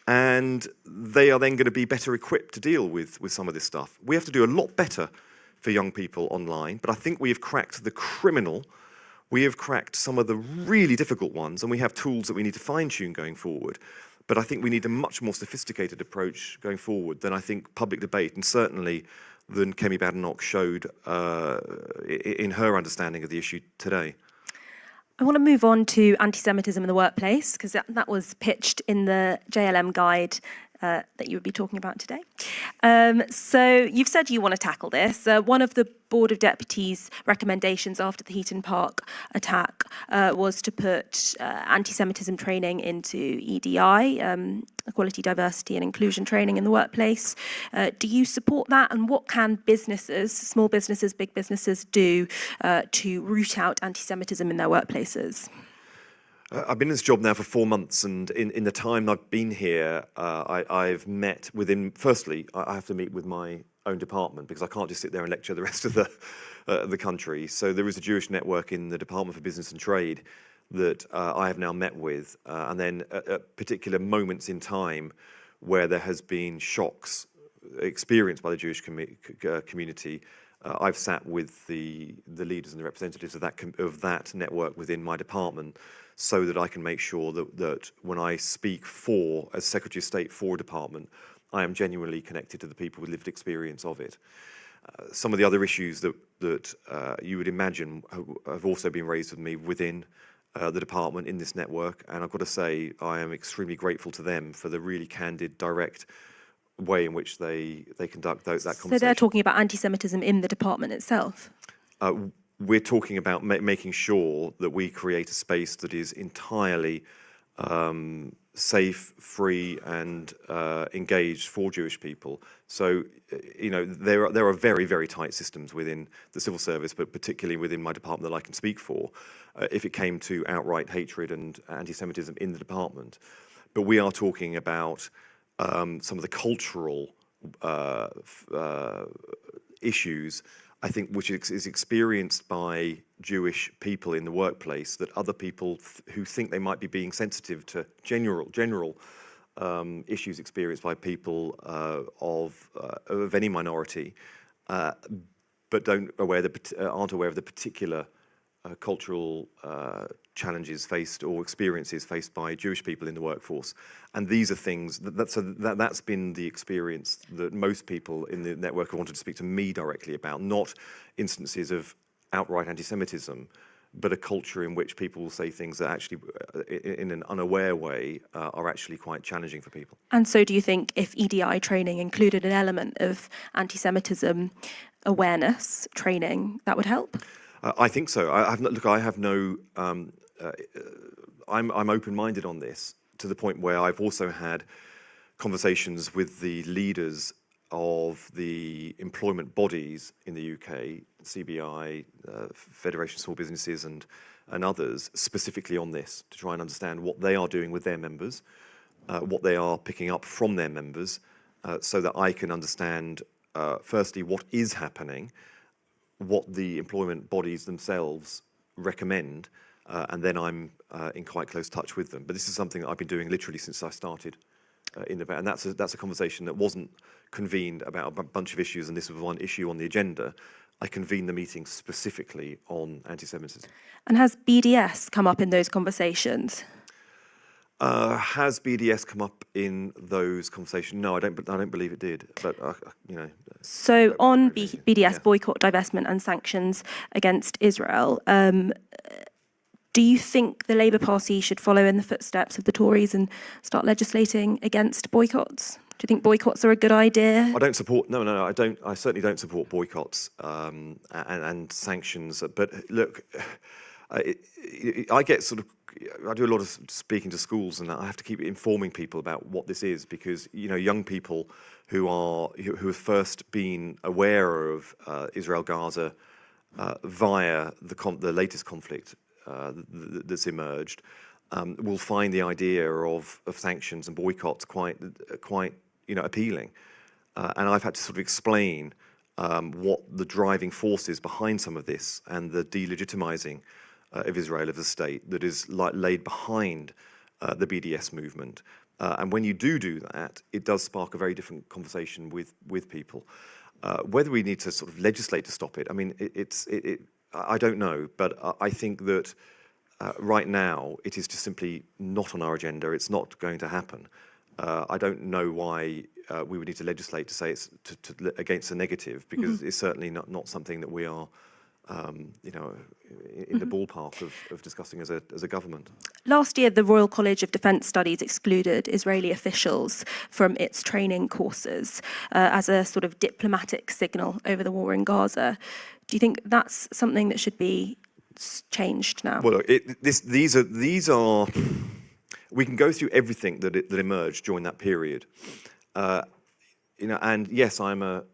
[SPEAKER 25] and they are then going to be better equipped to deal with some of this stuff. We have to do a lot better for young people online, but I think we have cracked the criminal, we have cracked some of the really difficult ones, and we have tools that we need to fine-tune going forward. But I think we need a much more sophisticated approach going forward than I think public debate, and certainly than Kemi Badenoch showed in her understanding of the issue today.
[SPEAKER 11] I want to move on to anti-Semitism in the workplace, because that was pitched in the JLM guide that you would be talking about today. So you've said you want to tackle this. One of the Board of Deputies' recommendations after the Heaton Park attack was to put anti-Semitism training into EDI, equality, diversity and inclusion training in the workplace. Do you support that? And what can businesses, small businesses, big businesses do to root out anti-Semitism in their workplaces?
[SPEAKER 25] I've been in this job now for 4 months, and in the time I've been here, I've met within, firstly, I have to meet with my own department because I can't just sit there and lecture the rest of the country. So there is a Jewish network in the Department for Business and Trade that I have now met with, and then at particular moments in time where there has been shocks experienced by the Jewish community, I've sat with the leaders and the representatives of that network within my department, so that I can make sure that when I speak as Secretary of State for a department, I am genuinely connected to the people with lived experience of it. Some of the other issues that you would imagine have also been raised with me within the department in this network, and I've got to say I am extremely grateful to them for the really candid, direct way in which they conduct that conversation.
[SPEAKER 11] So they're talking about anti-Semitism in the department itself?
[SPEAKER 25] We're talking about making sure that we create a space that is entirely safe, free, and engaged for Jewish people. So, there are very, very tight systems within the civil service, but particularly within my department that I can speak for, if it came to outright hatred and anti-Semitism in the department. But we are talking about some of the cultural issues, I think, which is experienced by Jewish people in the workplace, that other people who think they might be being sensitive to general issues experienced by people of any minority, but aren't aware of the particular cultural challenges faced or experiences faced by Jewish people in the workforce. And these are things that's been the experience that most people in the network have wanted to speak to me directly about, not instances of outright anti-Semitism, but a culture in which people will say things that actually, in an unaware way, are actually quite challenging for people.
[SPEAKER 11] And so do you think if EDI training included an element of anti-Semitism awareness training, that would help?
[SPEAKER 25] I think so. I'm open-minded on this, to the point where I've also had conversations with the leaders of the employment bodies in the UK, CBI, Federation of Small Businesses, and others, specifically on this, to try and understand what they are doing with their members, what they are picking up from their members, so that I can understand, firstly, what is happening, what the employment bodies themselves recommend, and then I'm in quite close touch with them. But this is something that I've been doing literally since I started and that's a conversation that wasn't convened about a bunch of issues, and this was one issue on the agenda. I convened the meeting specifically on anti-Semitism.
[SPEAKER 11] And has BDS come up in those conversations?
[SPEAKER 25] Has BDS come up in those conversations? No, I don't believe it did. But
[SPEAKER 11] So on BDS, boycott, divestment, and sanctions against Israel, do you think the Labour Party should follow in the footsteps of the Tories and start legislating against boycotts? Do you think boycotts are a good idea?
[SPEAKER 25] I don't support. No, I don't. I certainly don't support boycotts and sanctions. But look, I get sort of. I do a lot of speaking to schools, and I have to keep informing people about what this is, because young people who have first been aware of Israel-Gaza via the latest conflict that's emerged will find the idea of sanctions and boycotts quite appealing, and I've had to sort of explain what the driving force is behind some of this, and the delegitimizing of Israel as a state that is laid behind the BDS movement. And when you do that, it does spark a very different conversation with people. Whether we need to sort of legislate to stop it, I mean, I don't know, but I think that right now it is just simply not on our agenda. It's not going to happen. I don't know why we would need to legislate to say it's against the negative, because it's certainly not something that we are in the ballpark of discussing as a government.
[SPEAKER 11] Last year, the Royal College of Defence Studies excluded Israeli officials from its training courses as a sort of diplomatic signal over the war in Gaza. Do you think that's something that should be changed now?
[SPEAKER 25] Well, these are. We can go through everything that emerged during that period, and yes, I'm a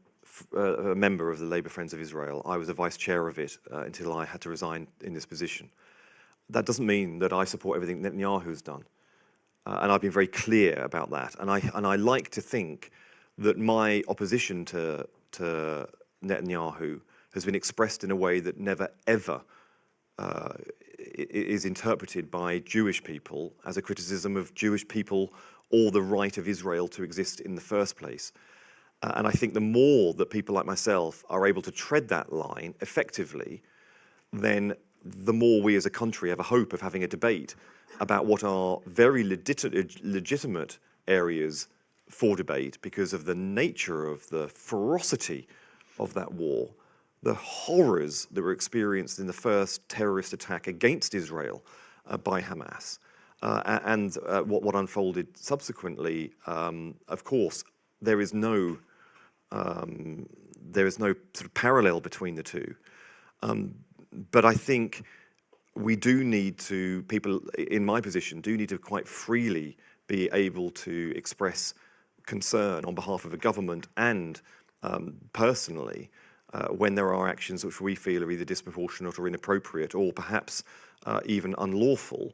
[SPEAKER 25] member of the Labour Friends of Israel. I was a vice chair of it until I had to resign in this position. That doesn't mean that I support everything Netanyahu's done, and I've been very clear about that. And I like to think that my opposition to Netanyahu has been expressed in a way that never ever is interpreted by Jewish people as a criticism of Jewish people or the right of Israel to exist in the first place. And I think the more that people like myself are able to tread that line effectively, then the more we as a country have a hope of having a debate about what are very legitimate areas for debate because of the nature of the ferocity of that war, the horrors that were experienced in the first terrorist attack against Israel by Hamas, and what unfolded subsequently. Of course, there is no sort of parallel between the two. But I think we do need to, people in my position do need to quite freely be able to express concern on behalf of a government and personally when there are actions which we feel are either disproportionate or inappropriate or perhaps even unlawful.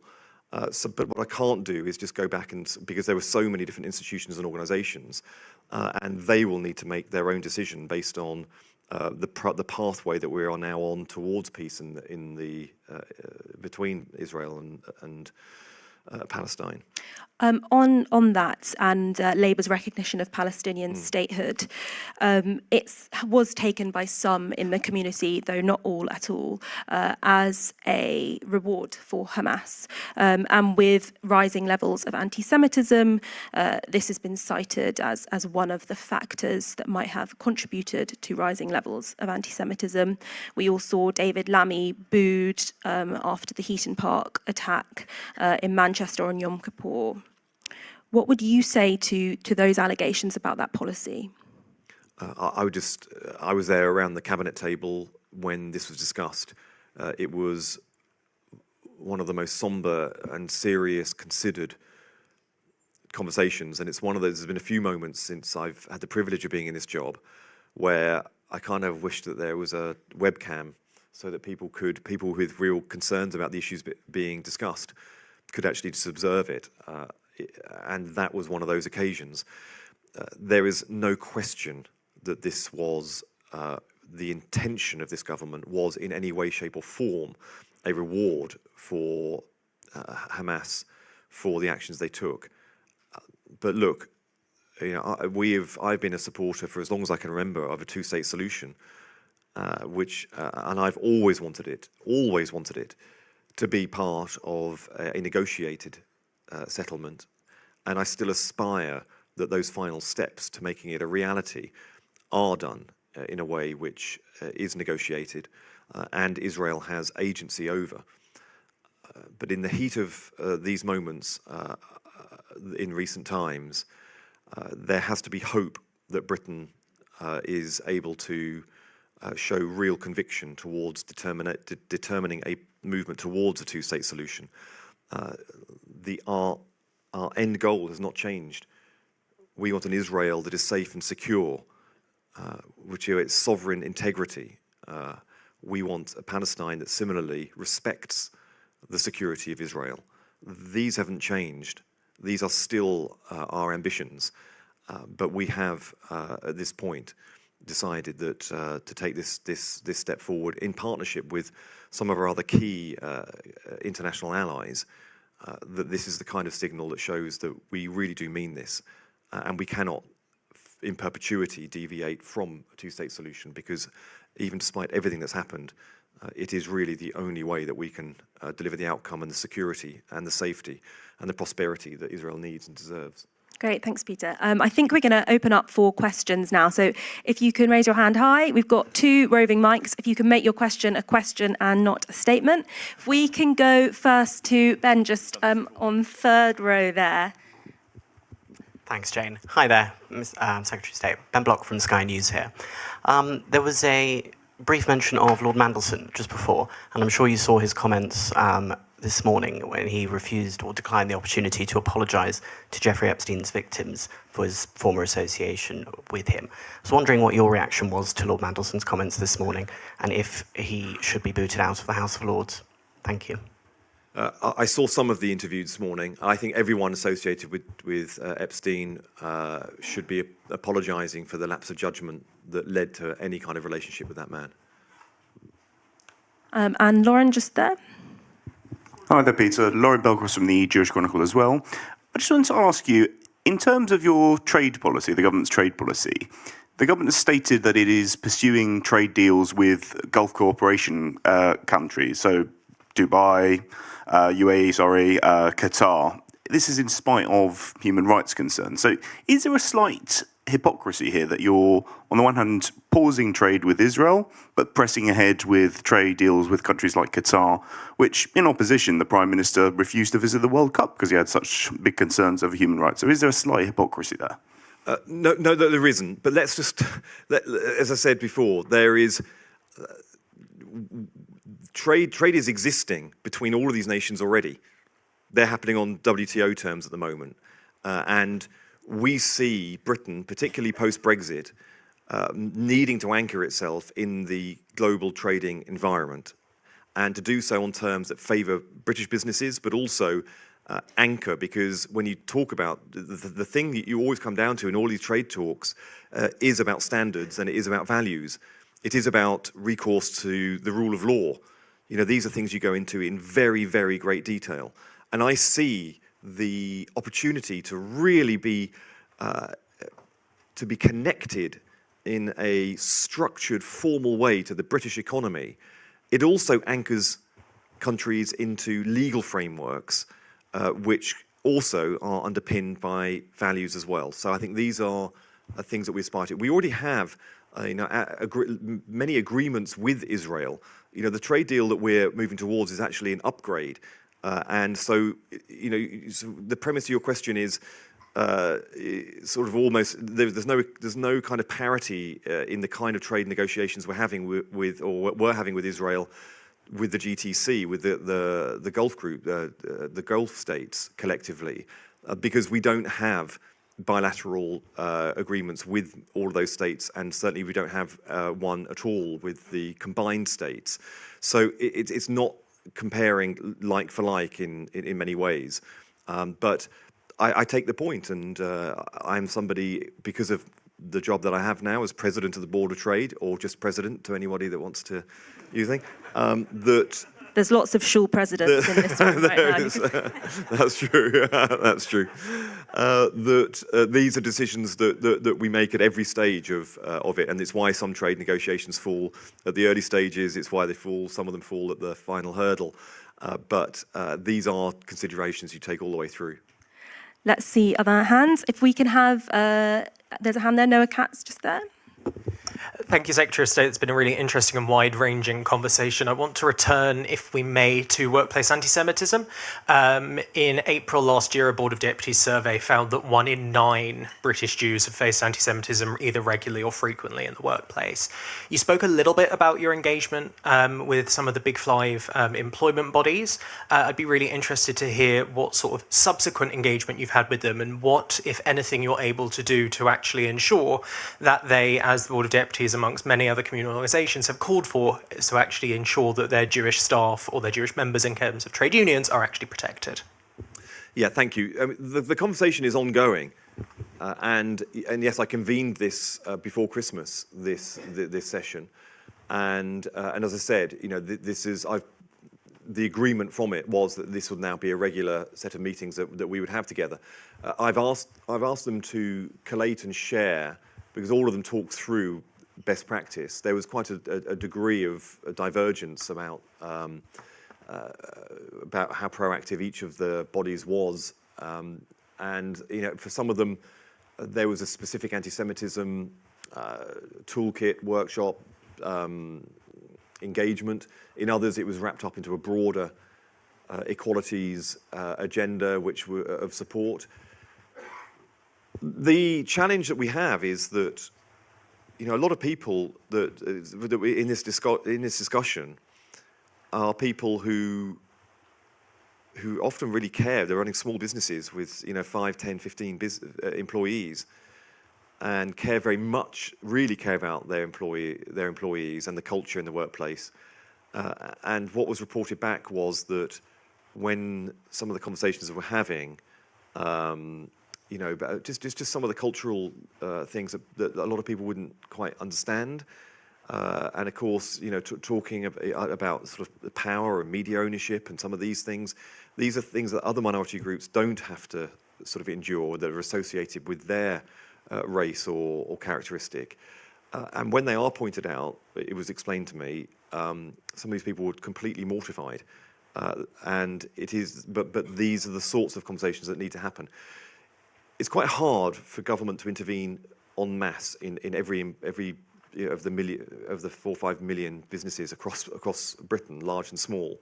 [SPEAKER 25] But what I can't do is just go back and, because there were so many different institutions and organisations, and they will need to make their own decision based on the pathway that we are now on towards peace in the between Israel and Palestine.
[SPEAKER 11] On that and Labour's recognition of Palestinian statehood, it was taken by some in the community, though not all at all, as a reward for Hamas. And with rising levels of anti-Semitism, this has been cited as one of the factors that might have contributed to rising levels of anti-Semitism. We all saw David Lammy booed after the Heaton Park attack in Manchester on Yom Kippur. What would you say to those allegations about that policy?
[SPEAKER 25] I was there around the cabinet table when this was discussed. It was one of the most somber and serious, considered conversations, and it's one of those. There's been a few moments since I've had the privilege of being in this job where I kind of wish that there was a webcam so that people with real concerns about the issues being discussed could actually just observe it. And that was one of those occasions. There is no question that this was the intention of this government was in any way, shape or form a reward for Hamas for the actions they took. But look, you know, I've been a supporter for as long as I can remember of a two-state solution, and I've always wanted it to be part of a negotiated settlement, and I still aspire that those final steps to making it a reality are done in a way which is negotiated and Israel has agency over. But in the heat of these moments in recent times, there has to be hope that Britain is able to show real conviction towards determining a movement towards a two-state solution. Our end goal has not changed. We want an Israel that is safe and secure, which is its sovereign integrity. We want a Palestine that similarly respects the security of Israel. These haven't changed. These are still our ambitions. But we have, at this point, decided that to take this step forward in partnership with some of our other key international allies, that this is the kind of signal that shows that we really do mean this, and we cannot in perpetuity deviate from a two-state solution, because even despite everything that's happened, it is really the only way that we can deliver the outcome and the security and the safety and the prosperity that Israel needs and deserves.
[SPEAKER 11] Great, thanks, Peter. I think we're going to open up for questions now. So if you can raise your hand high, we've got 2 roving mics. If you can make your question a question and not a statement. If we can go first to Ben, just on third row there.
[SPEAKER 18] Thanks, Jane. Hi there, Secretary of State. Ben Block from Sky News here. There was a brief mention of Lord Mandelson just before, and I'm sure you saw his comments this morning when he refused or declined the opportunity to apologise to Jeffrey Epstein's victims for his former association with him. I was wondering what your reaction was to Lord Mandelson's comments this morning and if he should be booted out of the House of Lords. Thank you.
[SPEAKER 25] I saw some of the interview this morning. I think everyone associated with Epstein should be apologising for the lapse of judgment that led to any kind of relationship with that man.
[SPEAKER 11] And Lauren, just there.
[SPEAKER 2] Hi there, Peter. Lauren Belcross from the Jewish Chronicle as well. I just wanted to ask you, in terms of your trade policy, the government's trade policy, the government has stated that it is pursuing trade deals with Gulf cooperation countries, so Dubai, UAE, Qatar. This is in spite of human rights concerns. So is there a slight hypocrisy here that you're, on the one hand, pausing trade with Israel, but pressing ahead with trade deals with countries like Qatar, which, in opposition, the Prime Minister refused to visit the World Cup because he had such big concerns over human rights. So is there a slight hypocrisy there?
[SPEAKER 25] No, there isn't. But let's just, as I said before, there is... trade is existing between all of these nations already. They're happening on WTO terms at the moment. And we see Britain, particularly post-Brexit, needing to anchor itself in the global trading environment, and to do so on terms that favour British businesses, but also anchor, because when you talk about the thing that you always come down to in all these trade talks is about standards, and it is about values. It is about recourse to the rule of law. These are things you go into in very, very great detail. And I see the opportunity to really be connected in a structured, formal way to the British economy. It also anchors countries into legal frameworks, which also are underpinned by values as well. So I think these are things that we aspire to. We already have many agreements with Israel. The trade deal that we're moving towards is actually an upgrade. And so, so the premise of your question is sort of almost there's no kind of parity in the kind of trade negotiations we're having with Israel, with the GTC, with the Gulf group, the Gulf states collectively, because we don't have bilateral agreements with all of those states, and certainly we don't have one at all with the combined states. So it's not comparing like for like in many ways, but I take the point, and I'm somebody, because of the job that I have now as president of the Board of Trade, or just president to anybody that wants to use thing, that
[SPEAKER 11] there's lots of Schul presidents in this room right now.
[SPEAKER 25] That's true. That's true. These are decisions that we make at every stage of it, and it's why some trade negotiations fall at the early stages. It's why some of them fall at the final hurdle. But these are considerations you take all the way through.
[SPEAKER 11] Let's see other hands. If we can have, there's a hand there, Noah Katz just there.
[SPEAKER 4] Thank you, Secretary of State. It's been a really interesting and wide-ranging conversation. I want to return, if we may, to workplace anti-Semitism. In April last year, a Board of Deputies survey found that 1 in 9 British Jews have faced anti-Semitism either regularly or frequently in the workplace. You spoke a little bit about your engagement with some of the Big Five employment bodies. I'd be really interested to hear what sort of subsequent engagement you've had with them, and what, if anything, you're able to do to actually ensure that they, as the Board of Deputies, amongst many other communal organisations, have called for, is to actually ensure that their Jewish staff or their Jewish members in terms of trade unions are actually protected.
[SPEAKER 25] Yeah, thank you. The conversation is ongoing, and yes, I convened this before Christmas, this session, and as I said, the agreement from it was that this would now be a regular set of meetings that we would have together. I've asked them to collate and share, because all of them talk through best practice. There was quite a degree of divergence about how proactive each of the bodies was, and for some of them there was a specific anti-Semitism toolkit, workshop, engagement. In others, it was wrapped up into a broader equalities agenda, which were of support. The challenge that we have is that a lot of people that in this discussion are people who often really care. They're running small businesses with 5, 10, 15 employees, and really care about their employees and the culture in the workplace. And what was reported back was that when some of the conversations that we're having, just some of the cultural things that a lot of people wouldn't quite understand, and of course, talking about sort of the power and media ownership and some of these things. These are things that other minority groups don't have to sort of endure, that are associated with their race or characteristic. And when they are pointed out, it was explained to me, some of these people were completely mortified, and it is. But these are the sorts of conversations that need to happen. It's quite hard for government to intervene en masse in every of the 4 or 5 million businesses across Britain, large and small.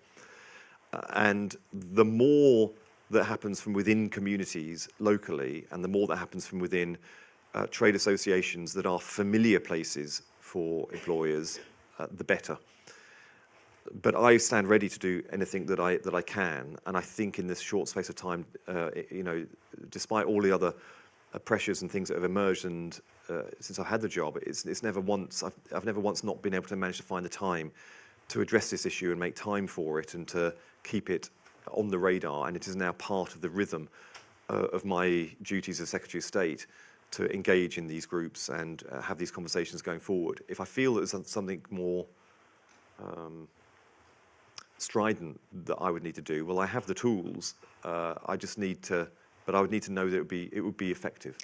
[SPEAKER 25] And the more that happens from within communities locally, and the more that happens from within trade associations that are familiar places for employers, the better. but I stand ready to do anything that I can, and I think in this short space of time, despite all the other pressures and things that have emerged, and since I've had the job, it's never once I've never once not been able to manage to find the time to address this issue and make time for it and to keep it on the radar. And it is now part of the rhythm of my duties as Secretary of State to engage in these groups and have these conversations going forward. If I feel that there's something more strident that I would need to do, well, I have the tools. I just need to, but I would need to know that it would be effective.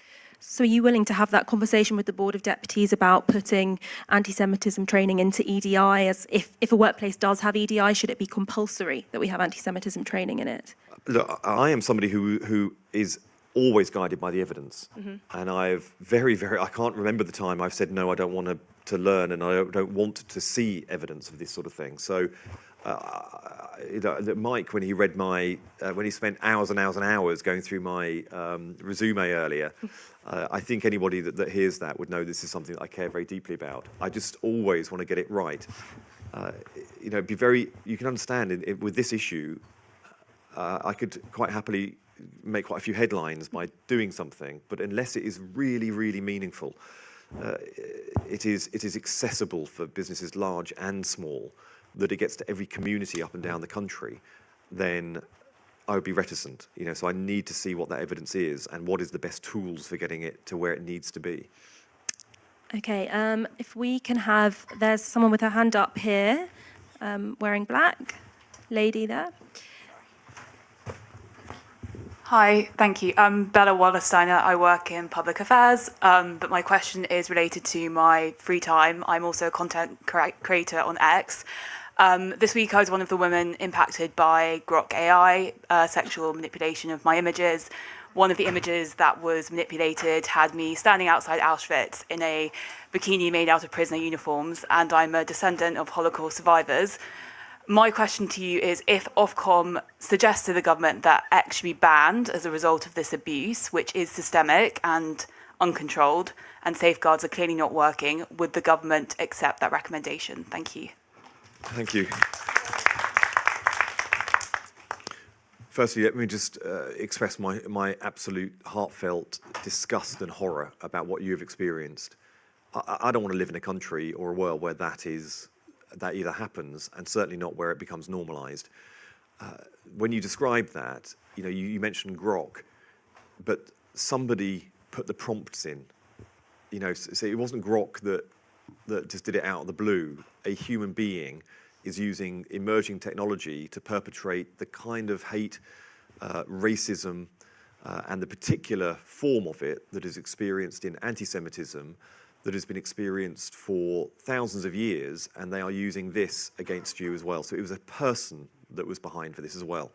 [SPEAKER 11] So are you willing to have that conversation with the Board of Deputies about putting anti-Semitism training into EDI? As if a workplace does have EDI, should it be compulsory that we have anti-Semitism training in it?
[SPEAKER 25] Look, I am somebody who is always guided by the evidence. And I've I can't remember the time I've said, no, I don't want to learn and I don't want to see evidence of this sort of thing. So Mike, when he read when he spent hours and hours and hours going through my resume earlier, I think anybody that hears that would know this is something that I care very deeply about. I just always want to get it right. You can understand with this issue, I could quite happily make quite a few headlines by doing something, but unless it is really, really meaningful, it is accessible for businesses large and small, that it gets to every community up and down the country, then I would be reticent. So I need to see what that evidence is and what is the best tools for getting it to where it needs to be.
[SPEAKER 11] Okay, if we can have, there's someone with her hand up here, wearing black, lady there.
[SPEAKER 12] Hi, thank you. I'm Bella Wallersteiner. I work in public affairs, but my question is related to my free time. I'm also a content creator on X. This week I was one of the women impacted by Grok AI, sexual manipulation of my images. One of the images that was manipulated had me standing outside Auschwitz in a bikini made out of prisoner uniforms, and I'm a descendant of Holocaust survivors. My question to you is, if Ofcom suggests to the government that X should be banned as a result of this abuse, which is systemic and uncontrolled, and safeguards are clearly not working, would the government accept that recommendation? Thank you.
[SPEAKER 25] Thank you. Firstly, let me just express my absolute heartfelt disgust and horror about what you have experienced. I don't want to live in a country or a world where that either happens, and certainly not where it becomes normalized. When you describe that, you mentioned Grok, but somebody put the prompts in. So it wasn't Grok that just did it out of the blue. A human being is using emerging technology to perpetrate the kind of hate, racism, and the particular form of it that is experienced in anti-Semitism, that has been experienced for thousands of years, and they are using this against you as well. So it was a person that was behind for this as well.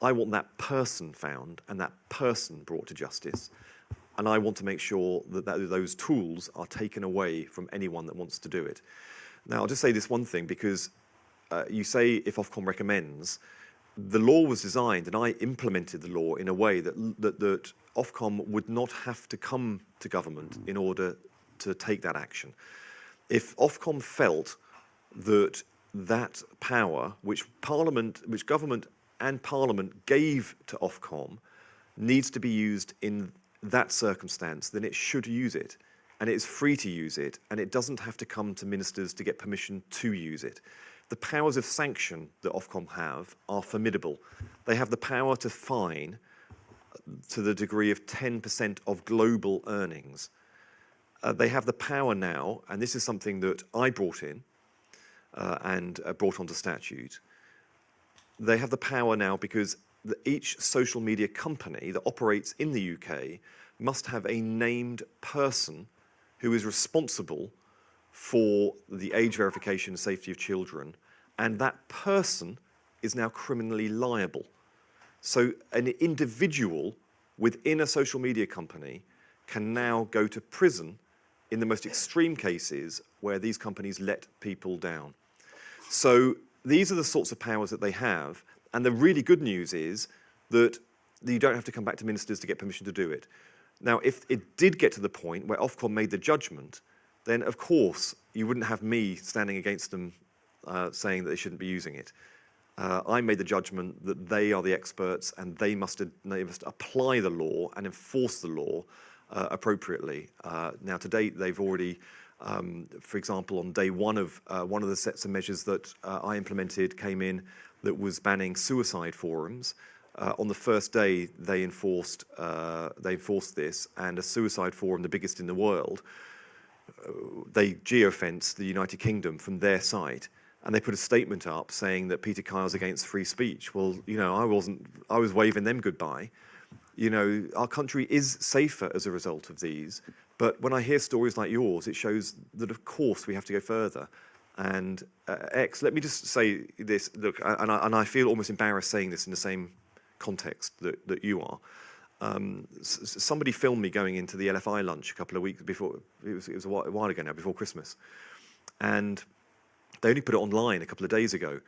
[SPEAKER 25] I want that person found and that person brought to justice. And I want to make sure that those tools are taken away from anyone that wants to do it. Now, I'll just say this one thing, because you say if Ofcom recommends, the law was designed, and I implemented the law in a way that Ofcom would not have to come to government in order to take that action. If Ofcom felt that that power, which government and Parliament gave to Ofcom, needs to be used in that circumstance, then it should use it, and it is free to use it, and it doesn't have to come to ministers to get permission to use it. The powers of sanction that Ofcom have are formidable. They have the power to fine to the degree of 10% of global earnings. They have the power now, and this is something that I brought in and brought onto statute. They have the power now because each social media company that operates in the UK must have a named person who is responsible for the age verification and safety of children, and that person is now criminally liable. So an individual within a social media company can now go to prison in the most extreme cases where these companies let people down. So these are the sorts of powers that they have, and the really good news is that you don't have to come back to ministers to get permission to do it. Now, if it did get to the point where Ofcom made the judgment, then of course you wouldn't have me standing against them saying that they shouldn't be using it. I made the judgment that they are the experts and they must apply the law and enforce the law appropriately. Now, to date, they've already, for example, on day one of the sets of measures that I implemented came in that was banning suicide forums. On the first day, they enforced this, and a suicide forum, the biggest in the world, they geofenced the United Kingdom from their site, and they put a statement up saying that Peter Kyle's against free speech. Well, you know, I was waving them goodbye. You know, our country is safer as a result of these. But when I hear stories like yours, it shows that, of course, we have to go further. And X, let me just say this. Look, and I feel almost embarrassed saying this in the same context that you are. Somebody filmed me going into the LFI lunch a couple of weeks before. It was a while ago now, before Christmas, and they only put it online a couple of days ago.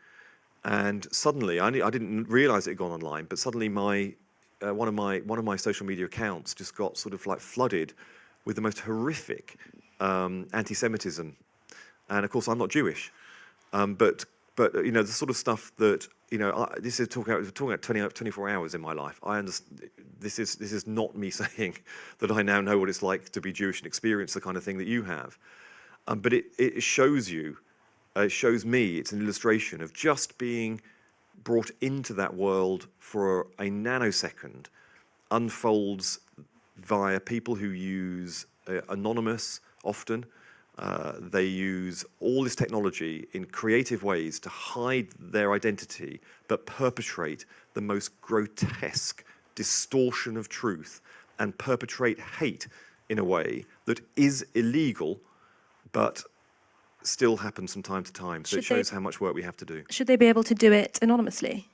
[SPEAKER 25] And suddenly, I didn't realise it had gone online, but suddenly one of my social media accounts just got sort of like flooded with the most horrific anti-Semitism. And of course, I'm not Jewish, but you know, the sort of stuff that, you know, this is talking about 24 hours in my life. I understand. This is not me saying that I now know what it's like to be Jewish and experience the kind of thing that you have, but it shows you, it shows me. It's an illustration of just being brought into that world for a nanosecond unfolds via people who use anonymous often. They use all this technology in creative ways to hide their identity, but perpetrate the most grotesque distortion of truth and perpetrate hate in a way that is illegal, but still happens from time to time. So it shows how much work we have to do.
[SPEAKER 11] Should they be able to do it anonymously?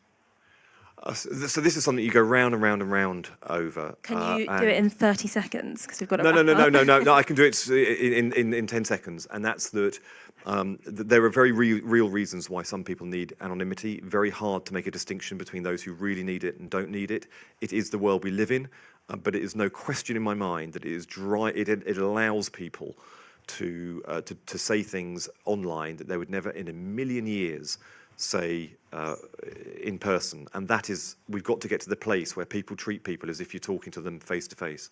[SPEAKER 25] So this is something you go round and round and round over.
[SPEAKER 11] Can you do it in 30 seconds? Because we've got to
[SPEAKER 25] No, I can do it in 10 seconds. And that's that there are very real reasons why some people need anonymity. Very hard to make a distinction between those who really need it and don't need it. It is the world we live in, but it is no question in my mind that it is dry. It allows people to say things online that they would never in a million years say in person. And that is, we've got to get to the place where people treat people as if you're talking to them face to face.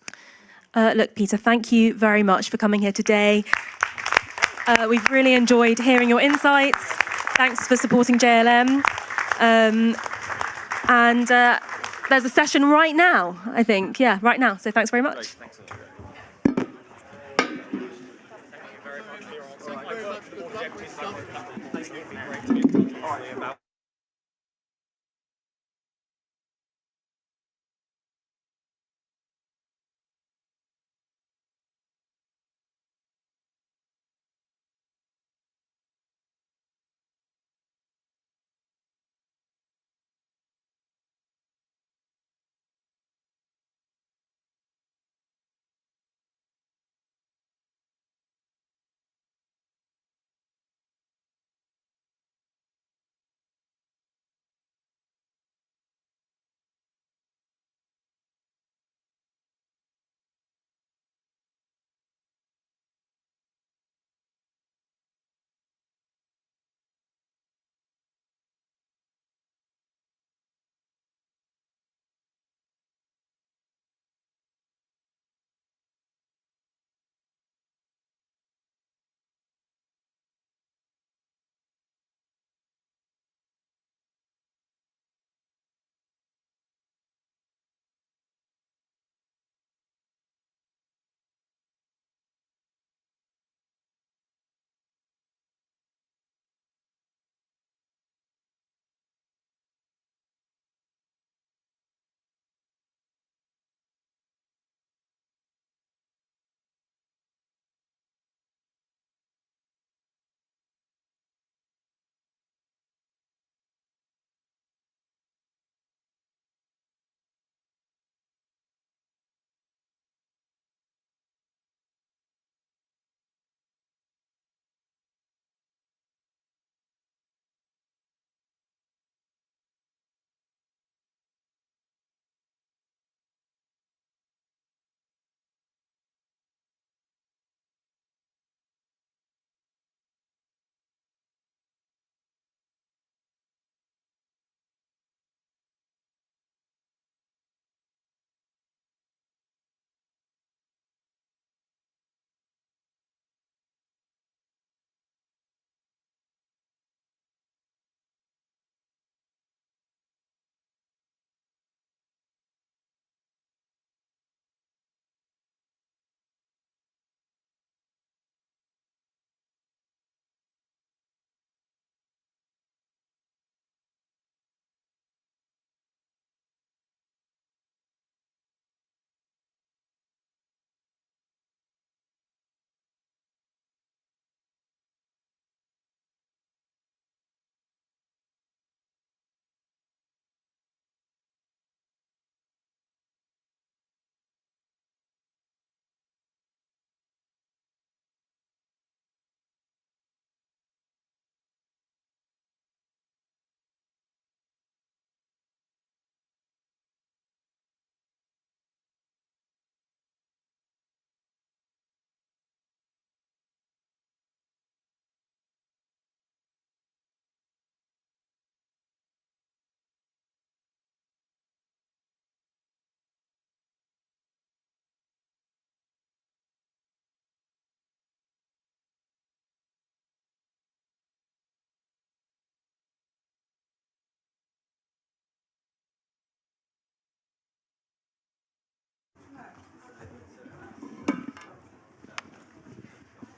[SPEAKER 11] Look, Peter, thank you very much for coming here today. We've really enjoyed hearing your insights. Thanks for supporting JLM. And there's a session right now, I think. Yeah, right now. So thanks very much.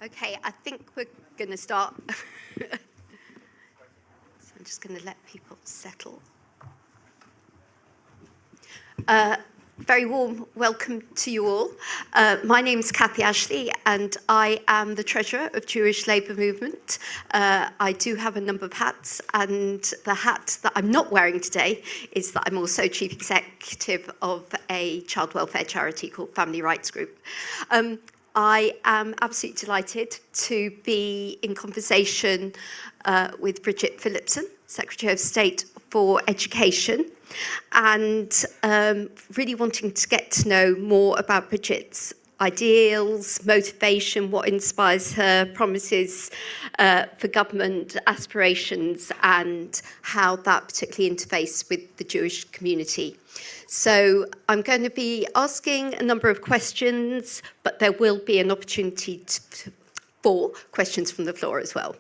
[SPEAKER 13] Okay, I think we're going to start. So I'm just going to let people settle. Very warm welcome to you all. My name is Kathy Ashley and I am the Treasurer of Jewish Labour Movement. I do have a number of hats, and the hat that I'm not wearing today is that I'm also Chief Executive of a child welfare charity called Family Rights Group. I am absolutely delighted to be in conversation with Bridget Phillipson, Secretary of State for Education, and really wanting to get to know more about Bridget's ideals, motivation, what inspires her, promises for government, aspirations, and how that particularly interfaces with the Jewish community. So I'm going to be asking a number of questions, but there will be an opportunity for questions from the floor as well.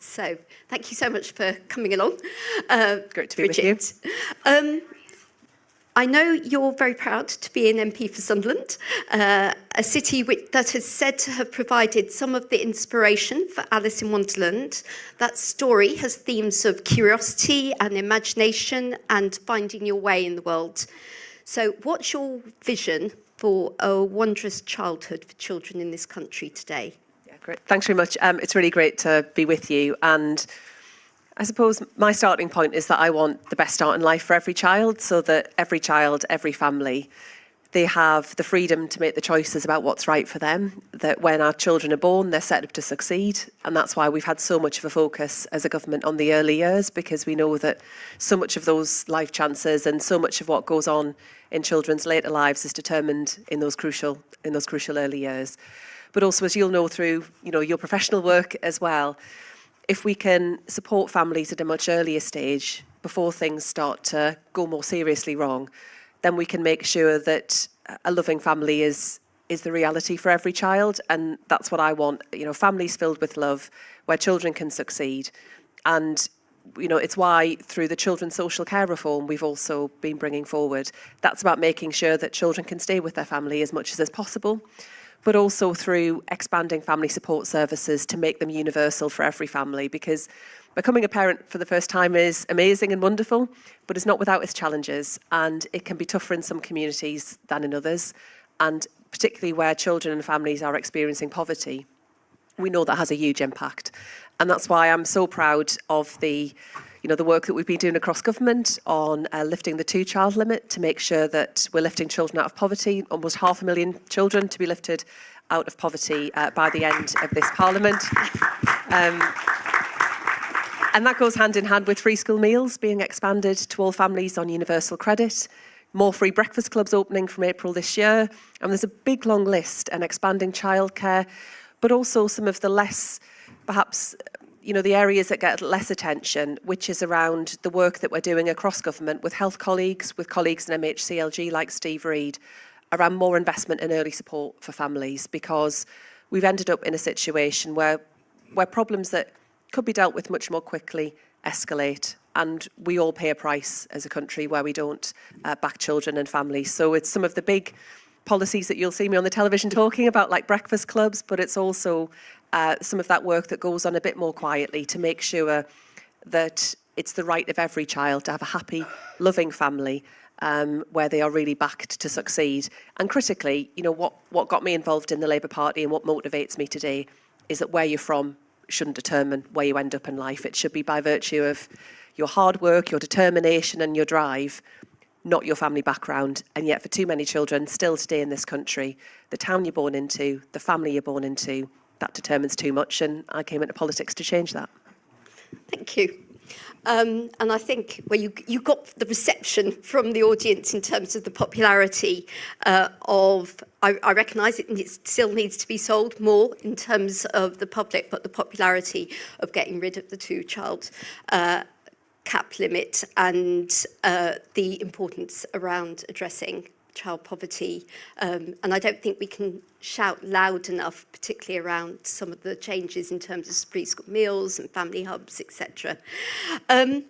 [SPEAKER 13] So thank you so much for coming along.
[SPEAKER 14] Great to be with you.
[SPEAKER 13] I know you're very proud to be an MP for Sunderland, a city that is said to have provided some of the inspiration for Alice in Wonderland. That story has themes of curiosity and imagination and finding your way in the world. So what's your vision for a wondrous childhood for children in this country today?
[SPEAKER 14] Yeah, great. Thanks very much. It's really great to be with you. And I suppose my starting point is that I want the best start in life for every child, so that every child, every family, they have the freedom to make the choices about what's right for them, that when our children are born, they're set up to succeed. And that's why we've had so much of a focus as a government on the early years, because we know that so much of those life chances and so much of what goes on in children's later lives is determined in those crucial early years. But also, as you'll know through your professional work as well, if we can support families at a much earlier stage before things start to go more seriously wrong, then we can make sure that a loving family is the reality for every child. And that's what I want, families filled with love, where children can succeed. And it's why through the children's social care reform we've also been bringing forward. That's about making sure that children can stay with their family as much as is possible, but also through expanding family support services to make them universal for every family, because becoming a parent for the first time is amazing and wonderful, but it's not without its challenges, and it can be tougher in some communities than in others, and particularly where children and families are experiencing poverty. We know that has a huge impact, and that's why I'm so proud of the work that we've been doing across government on lifting the 2-child limit to make sure that we're lifting children out of poverty, almost 500,000 children to be lifted out of poverty by the end of this Parliament. And that goes hand in hand with free school meals being expanded to all families on universal credit, more free breakfast clubs opening from April this year, and there's a big long list, and expanding childcare, but also some of the less, perhaps, the areas that get less attention, which is around the work that we're doing across government with health colleagues, with colleagues in MHCLG like Steve Reid, around more investment in early support for families, because we've ended up in a situation where problems that could be dealt with much more quickly escalate, and we all pay a price as a country where we don't back children and families. So it's some of the big policies that you'll see me on the television talking about, like breakfast clubs, but it's also some of that work that goes on a bit more quietly to make sure that it's the right of every child to have a happy, loving family where they are really backed to succeed. And critically, what got me involved in the Labour Party and what motivates me today is that where you're from shouldn't determine where you end up in life. It should be by virtue of your hard work, your determination and your drive, not your family background. And yet for too many children still today in this country, the town you're born into, the family you're born into, that determines too much, and I came into politics to change that.
[SPEAKER 13] Thank you. And I think you got the reception from the audience in terms of the popularity of, I recognise it still needs to be sold more in terms of the public, but the popularity of getting rid of the 2-child cap limit and the importance around addressing child poverty. And I don't think we can shout loud enough, particularly around some of the changes in terms of free school meals and family hubs, etc. I'm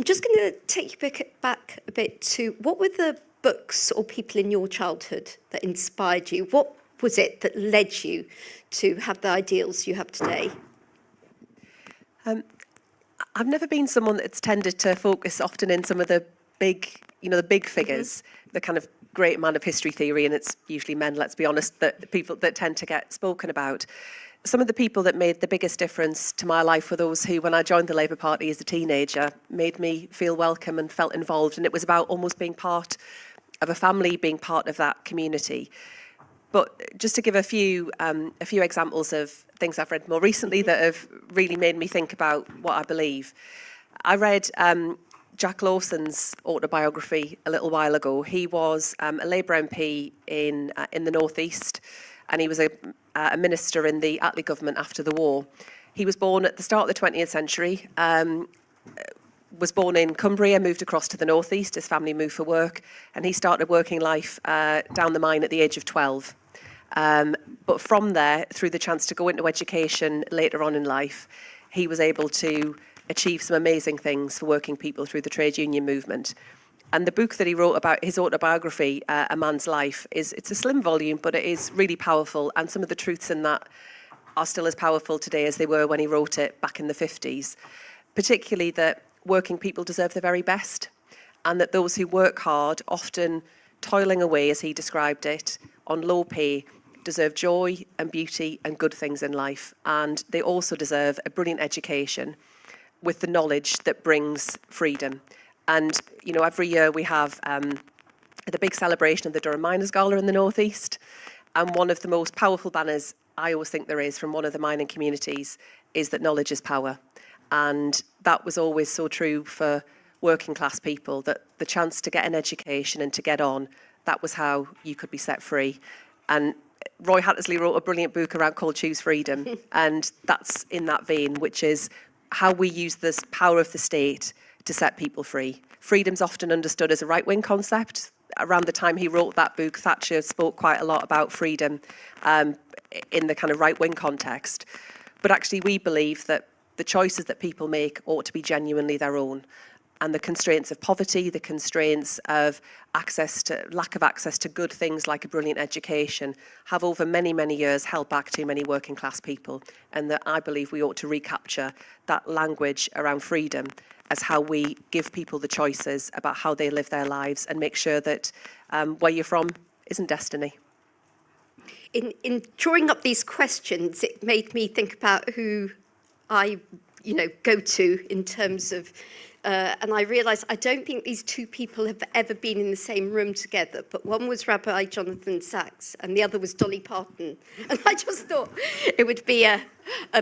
[SPEAKER 13] just going to take you back a bit to what were the books or people in your childhood that inspired you? What was it that led you to have the ideals you have today?
[SPEAKER 14] I've never been someone that's tended to focus often in some of the big, the big figures, the kind of great man of history theory, and it's usually men, let's be honest, that the people that tend to get spoken about. Some of the people that made the biggest difference to my life were those who, when I joined the Labour Party as a teenager, made me feel welcome and felt involved, and it was about almost being part of a family, being part of that community. But just to give a few examples of things I've read more recently that have really made me think about what I believe. I read Jack Lawson's autobiography a little while ago. He was a Labour MP in the North East, and he was a minister in the Attlee government after the war. He was born at the start of the 20th century, was born in Cumbria, moved across to the North East. His family moved for work, and he started working life down the mine at the age of 12. But from there, through the chance to go into education later on in life, he was able to achieve some amazing things for working people through the trade union movement. And the book that he wrote about his autobiography, A Man's Life, it's a slim volume, but it is really powerful. And some of the truths in that are still as powerful today as they were when he wrote it back in the 50s, particularly that working people deserve the very best, and that those who work hard, often toiling away, as he described it, on low pay, deserve joy and beauty and good things in life. And they also deserve a brilliant education with the knowledge that brings freedom. And, every year we have the big celebration of the Durham Miners' Gala in the North East. And one of the most powerful banners I always think there is from one of the mining communities is that knowledge is power. And that was always so true for working class people, that the chance to get an education and to get on, that was how you could be set free. And Roy Hattersley wrote a brilliant book called Choose Freedom. And that's in that vein, which is how we use this power of the state to set people free. Freedom's often understood as a right-wing concept. Around the time he wrote that book, Thatcher spoke quite a lot about freedom in the kind of right-wing context. But actually, we believe that the choices that people make ought to be genuinely their own. And the constraints of poverty, the constraints of lack of access to good things like a brilliant education have over many, many years held back too many working class people. And that I believe we ought to recapture that language around freedom as how we give people the choices about how they live their lives and make sure that where you're from isn't destiny.
[SPEAKER 13] In drawing up these questions, it made me think about who I, go to in terms of, and I realised I don't think these two people have ever been in the same room together, but one was Rabbi Jonathan Sacks and the other was Dolly Parton. And I just thought it would be a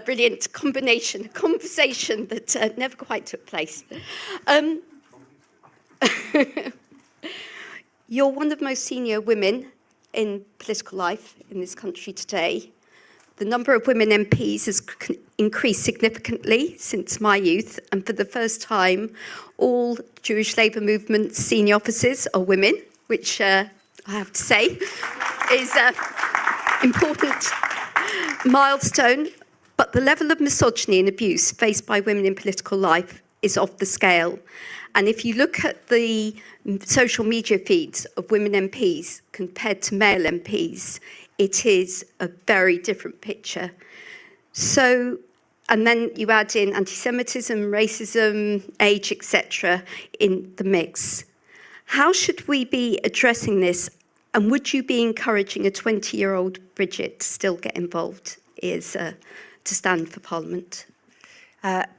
[SPEAKER 13] brilliant combination, a conversation that never quite took place. You're one of the most senior women in political life in this country today. The number of women MPs has increased significantly since my youth, and for the first time, all Jewish Labour Movement senior officers are women, which I have to say is an important milestone. But the level of misogyny and abuse faced by women in political life is off the scale. And if you look at the social media feeds of women MPs compared to male MPs, it is a very different picture. So, and then you add in anti-Semitism, racism, age, etc. in the mix. How should we be addressing this? And would you be encouraging a 20-year-old Bridget to still get involved to stand for Parliament?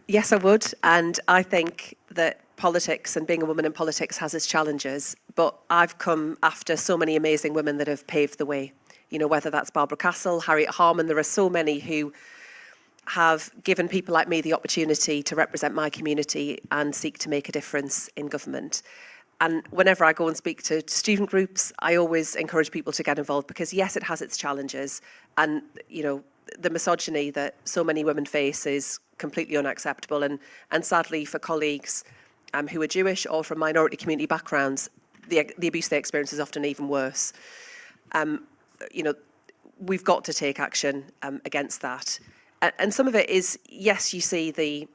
[SPEAKER 14] Yes, I would. And I think that politics and being a woman in politics has its challenges. But I've come after so many amazing women that have paved the way. Whether that's Barbara Castle, Harriet Harman, there are so many who have given people like me the opportunity to represent my community and seek to make a difference in government. And whenever I go and speak to student groups, I always encourage people to get involved because, yes, it has its challenges. And, the misogyny that so many women face is completely unacceptable. And sadly, for colleagues who are Jewish or from minority community backgrounds, the abuse they experience is often even worse. We've got to take action against that. And some of it is, yes, you see the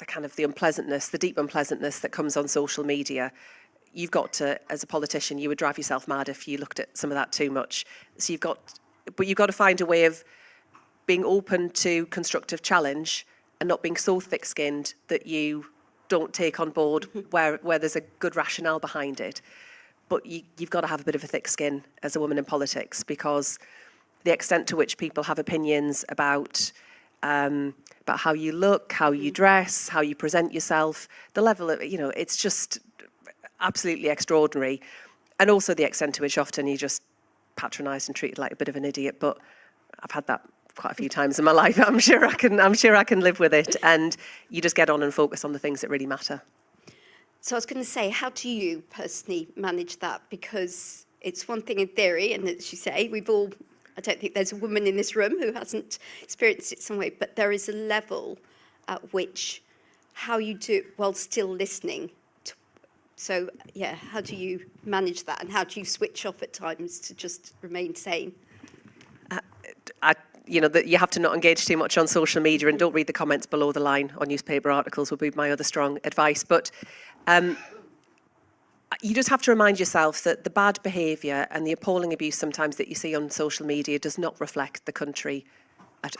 [SPEAKER 14] kind of the unpleasantness, the deep unpleasantness that comes on social media. You've got to, as a politician, you would drive yourself mad if you looked at some of that too much. So you've got but you've got to find a way of being open to constructive challenge and not being so thick-skinned that you don't take on board where there's a good rationale behind it. But you've got to have a bit of a thick skin as a woman in politics, because the extent to which people have opinions about how you look, how you dress, how you present yourself, the level of, it's just absolutely extraordinary. And also the extent to which often you're just patronised and treated like a bit of an idiot. But I've had that quite a few times in my life. I'm sure I can live with it. And you just get on and focus on the things that really matter.
[SPEAKER 13] So I was going to say, how do you personally manage that? Because it's one thing in theory, and as you say, I don't think there's a woman in this room who hasn't experienced it some way, but there is a level at which how you do it while still listening. So, yeah, how do you manage that, and how do you switch off at times to just remain sane?
[SPEAKER 14] That you have to not engage too much on social media and don't read the comments below the line on newspaper articles would be my other strong advice. But you just have to remind yourself that the bad behaviour and the appalling abuse sometimes that you see on social media does not reflect the country at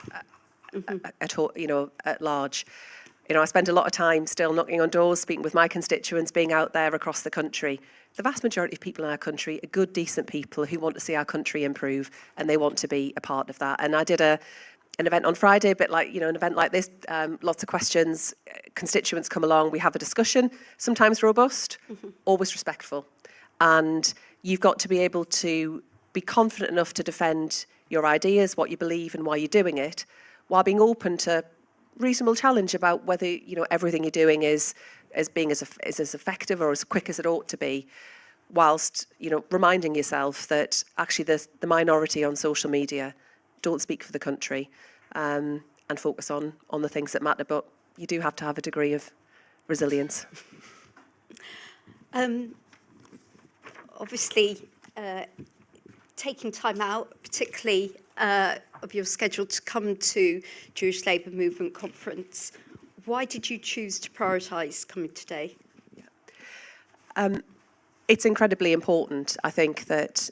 [SPEAKER 14] large. I spend a lot of time still knocking on doors, speaking with my constituents, being out there across the country. The vast majority of people in our country are good, decent people who want to see our country improve, and they want to be a part of that. And I did an event on Friday, a bit like, an event like this, lots of questions, constituents come along, we have a discussion, sometimes robust, always respectful. And you've got to be able to be confident enough to defend your ideas, what you believe and why you're doing it, while being open to reasonable challenge about whether, everything you're doing is as effective or as quick as it ought to be, whilst, reminding yourself that actually the minority on social media don't speak for the country, and focus on the things that matter. But you do have to have a degree of resilience.
[SPEAKER 13] Obviously, taking time out, particularly of your schedule to come to Jewish Labour Movement Conference, why did you choose to prioritise coming today?
[SPEAKER 14] It's incredibly important, I think, that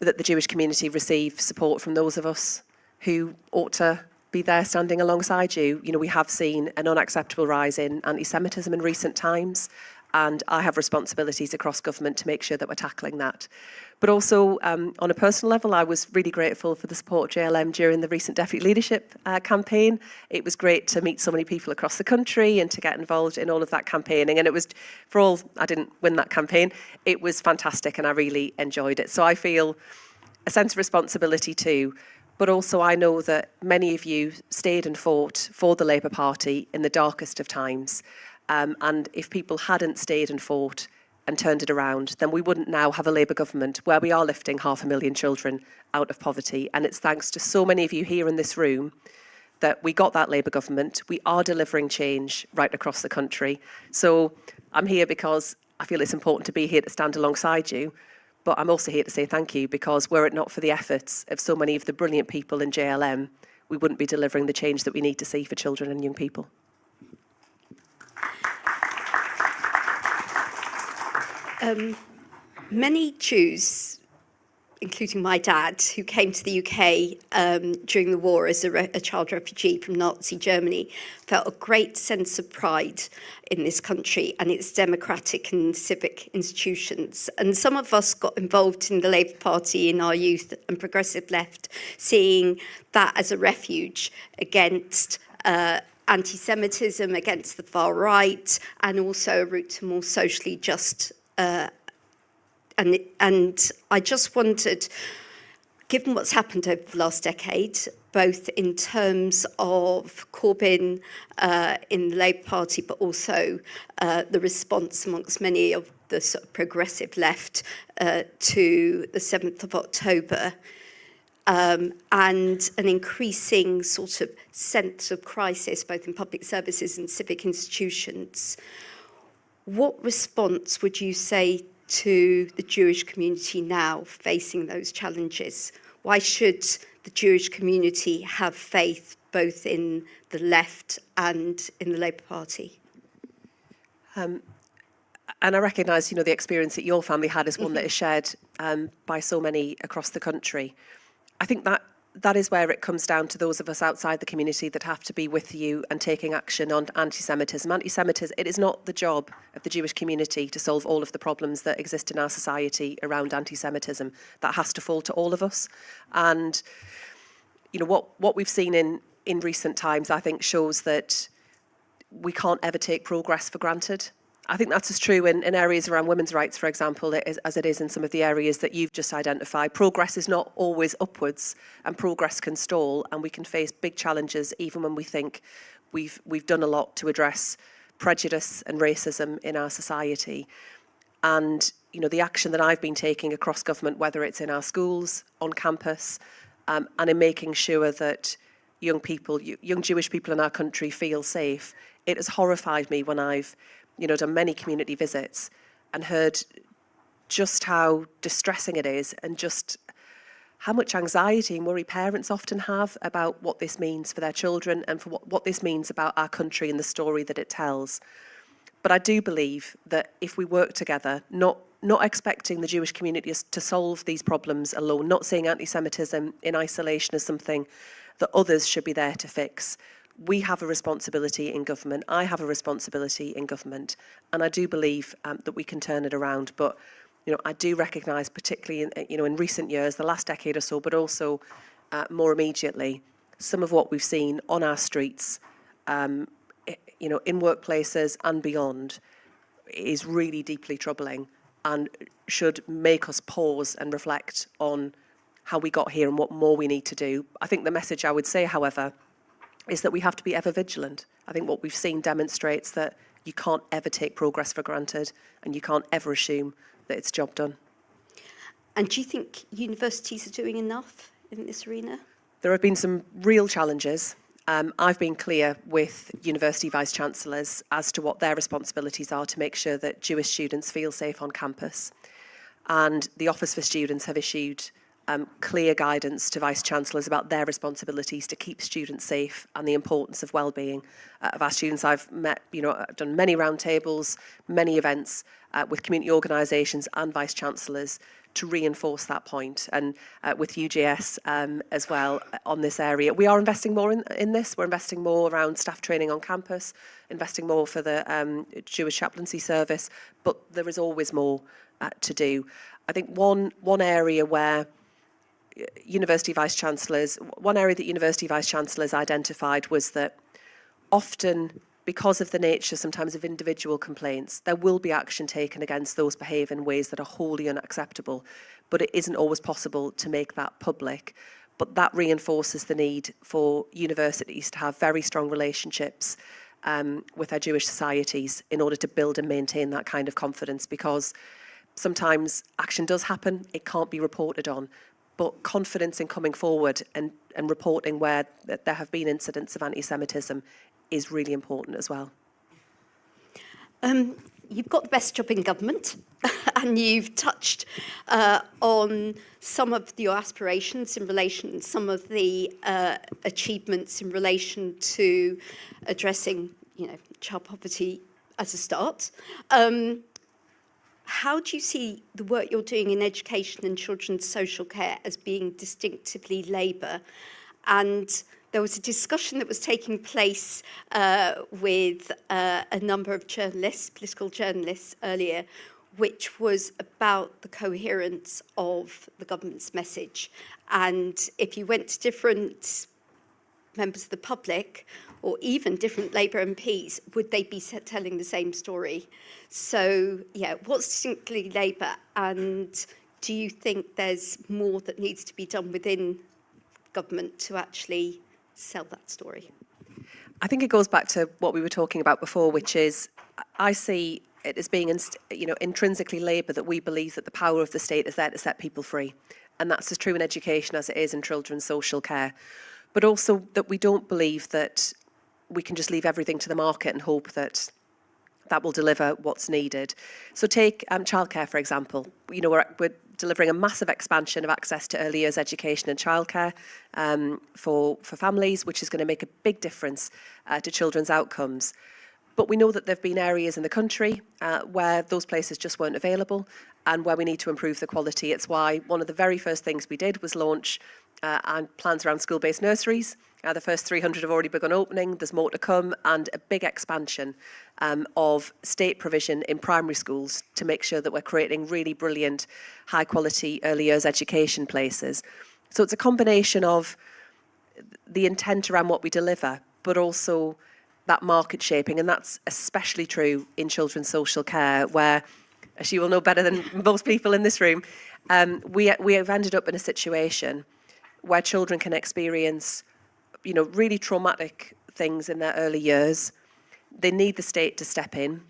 [SPEAKER 14] that the Jewish community receive support from those of us who ought to be there standing alongside you. We have seen an unacceptable rise in anti-Semitism in recent times, and I have responsibilities across government to make sure that we're tackling that. But also, on a personal level, I was really grateful for the support of JLM during the recent Deputy Leadership campaign. It was great to meet so many people across the country and to get involved in all of that campaigning. And it was, I didn't win that campaign, it was fantastic and I really enjoyed it. So I feel a sense of responsibility too. But also I know that many of you stayed and fought for the Labour Party in the darkest of times. And if people hadn't stayed and fought and turned it around, then we wouldn't now have a Labour government where we are lifting 500,000 children out of poverty. And it's thanks to so many of you here in this room that we got that Labour government. We are delivering change right across the country. So I'm here because I feel it's important to be here to stand alongside you. But I'm also here to say thank you, because were it not for the efforts of so many of the brilliant people in JLM, we wouldn't be delivering the change that we need to see for children and young people.
[SPEAKER 13] Many Jews, including my dad, who came to the UK during the war as a child refugee from Nazi Germany, felt a great sense of pride in this country and its democratic and civic institutions. And some of us got involved in the Labour Party in our youth and progressive left, seeing that as a refuge against anti-Semitism, against the far right, and also a route to more socially just. And I just wondered, given what's happened over the last decade, both in terms of Corbyn in the Labour Party, but also the response amongst many of the sort of progressive left to the 7th of October, and an increasing sort of sense of crisis, both in public services and civic institutions, what response would you say to the Jewish community now facing those challenges? Why should the Jewish community have faith both in the left and in the Labour Party?
[SPEAKER 14] And I recognise, the experience that your family had is one that is shared by so many across the country. I think that is where it comes down to those of us outside the community that have to be with you and taking action on anti-Semitism. Anti-Semitism, it is not the job of the Jewish community to solve all of the problems that exist in our society around anti-Semitism. That has to fall to all of us. And, what we've seen in recent times, I think, shows that we can't ever take progress for granted. I think that's as true in areas around women's rights, for example, as it is in some of the areas that you've just identified. Progress is not always upwards, and progress can stall, and we can face big challenges even when we think we've done a lot to address prejudice and racism in our society. And, the action that I've been taking across government, whether it's in our schools, on campus, and in making sure that young Jewish people in our country feel safe, it has horrified me when I've done many community visits and heard just how distressing it is and just how much anxiety and worry parents often have about what this means for their children and for what this means about our country and the story that it tells. But I do believe that if we work together, not expecting the Jewish community to solve these problems alone, not seeing anti-Semitism in isolation as something that others should be there to fix, we have a responsibility in government. I have a responsibility in government, and I do believe that we can turn it around. But I do recognise, particularly in recent years, the last decade or so, but also more immediately, some of what we've seen on our streets, in workplaces and beyond, is really deeply troubling and should make us pause and reflect on how we got here and what more we need to do. I think the message I would say, however, is that we have to be ever vigilant. I think what we've seen demonstrates that you can't ever take progress for granted and you can't ever assume that it's job done.
[SPEAKER 13] And do you think universities are doing enough in this arena?
[SPEAKER 14] There have been some real challenges. I've been clear with university vice-chancellors as to what their responsibilities are to make sure that Jewish students feel safe on campus. And the Office for Students have issued clear guidance to vice-chancellors about their responsibilities to keep students safe and the importance of well-being of our students. I've I've done many roundtables, many events with community organisations and vice-chancellors to reinforce that point, and with UJS as well on this area. We are investing more in this. We're investing more around staff training on campus, investing more for the Jewish chaplaincy service, but there is always more to do. I think one area where university vice-chancellors identified was that often, because of the nature sometimes of individual complaints, there will be action taken against those behaving in ways that are wholly unacceptable, but it isn't always possible to make that public. But that reinforces the need for universities to have very strong relationships with their Jewish societies in order to build and maintain that kind of confidence, because sometimes action does happen, it can't be reported on, but confidence in coming forward and reporting where there have been incidents of anti-Semitism is really important as well.
[SPEAKER 13] You've got the best job in government, and you've touched on some of your aspirations in relation, some of the achievements in relation to addressing, child poverty as a start. How do you see the work you're doing in education and children's social care as being distinctively Labour? And there was a discussion that was taking place with a number of journalists, political journalists earlier, which was about the coherence of the government's message. And if you went to different members of the public, or even different Labour MPs, would they be telling the same story? So, what's distinctly Labour, and do you think there's more that needs to be done within government to actually sell that story?
[SPEAKER 14] I think it goes back to what we were talking about before, which is I see it as being intrinsically Labour that we believe that the power of the state is there to set people free. And that's as true in education as it is in children's social care. But also that we don't believe that we can just leave everything to the market and hope that that will deliver what's needed. So take childcare, for example. We're delivering a massive expansion of access to early years education and childcare for families, which is going to make a big difference to children's outcomes. But we know that there have been areas in the country where those places just weren't available and where we need to improve the quality. It's why one of the very first things we did was launch and plans around school-based nurseries. The first 300 have already begun opening. There's more to come, and a big expansion of state provision in primary schools to make sure that we're creating really brilliant, high-quality early years education places. So it's a combination of the intent around what we deliver, but also that market shaping, and that's especially true in children's social care, where, as you will know better than most people in this room, we have ended up in a situation where children can experience, really traumatic things in their early years. They need the state to step in,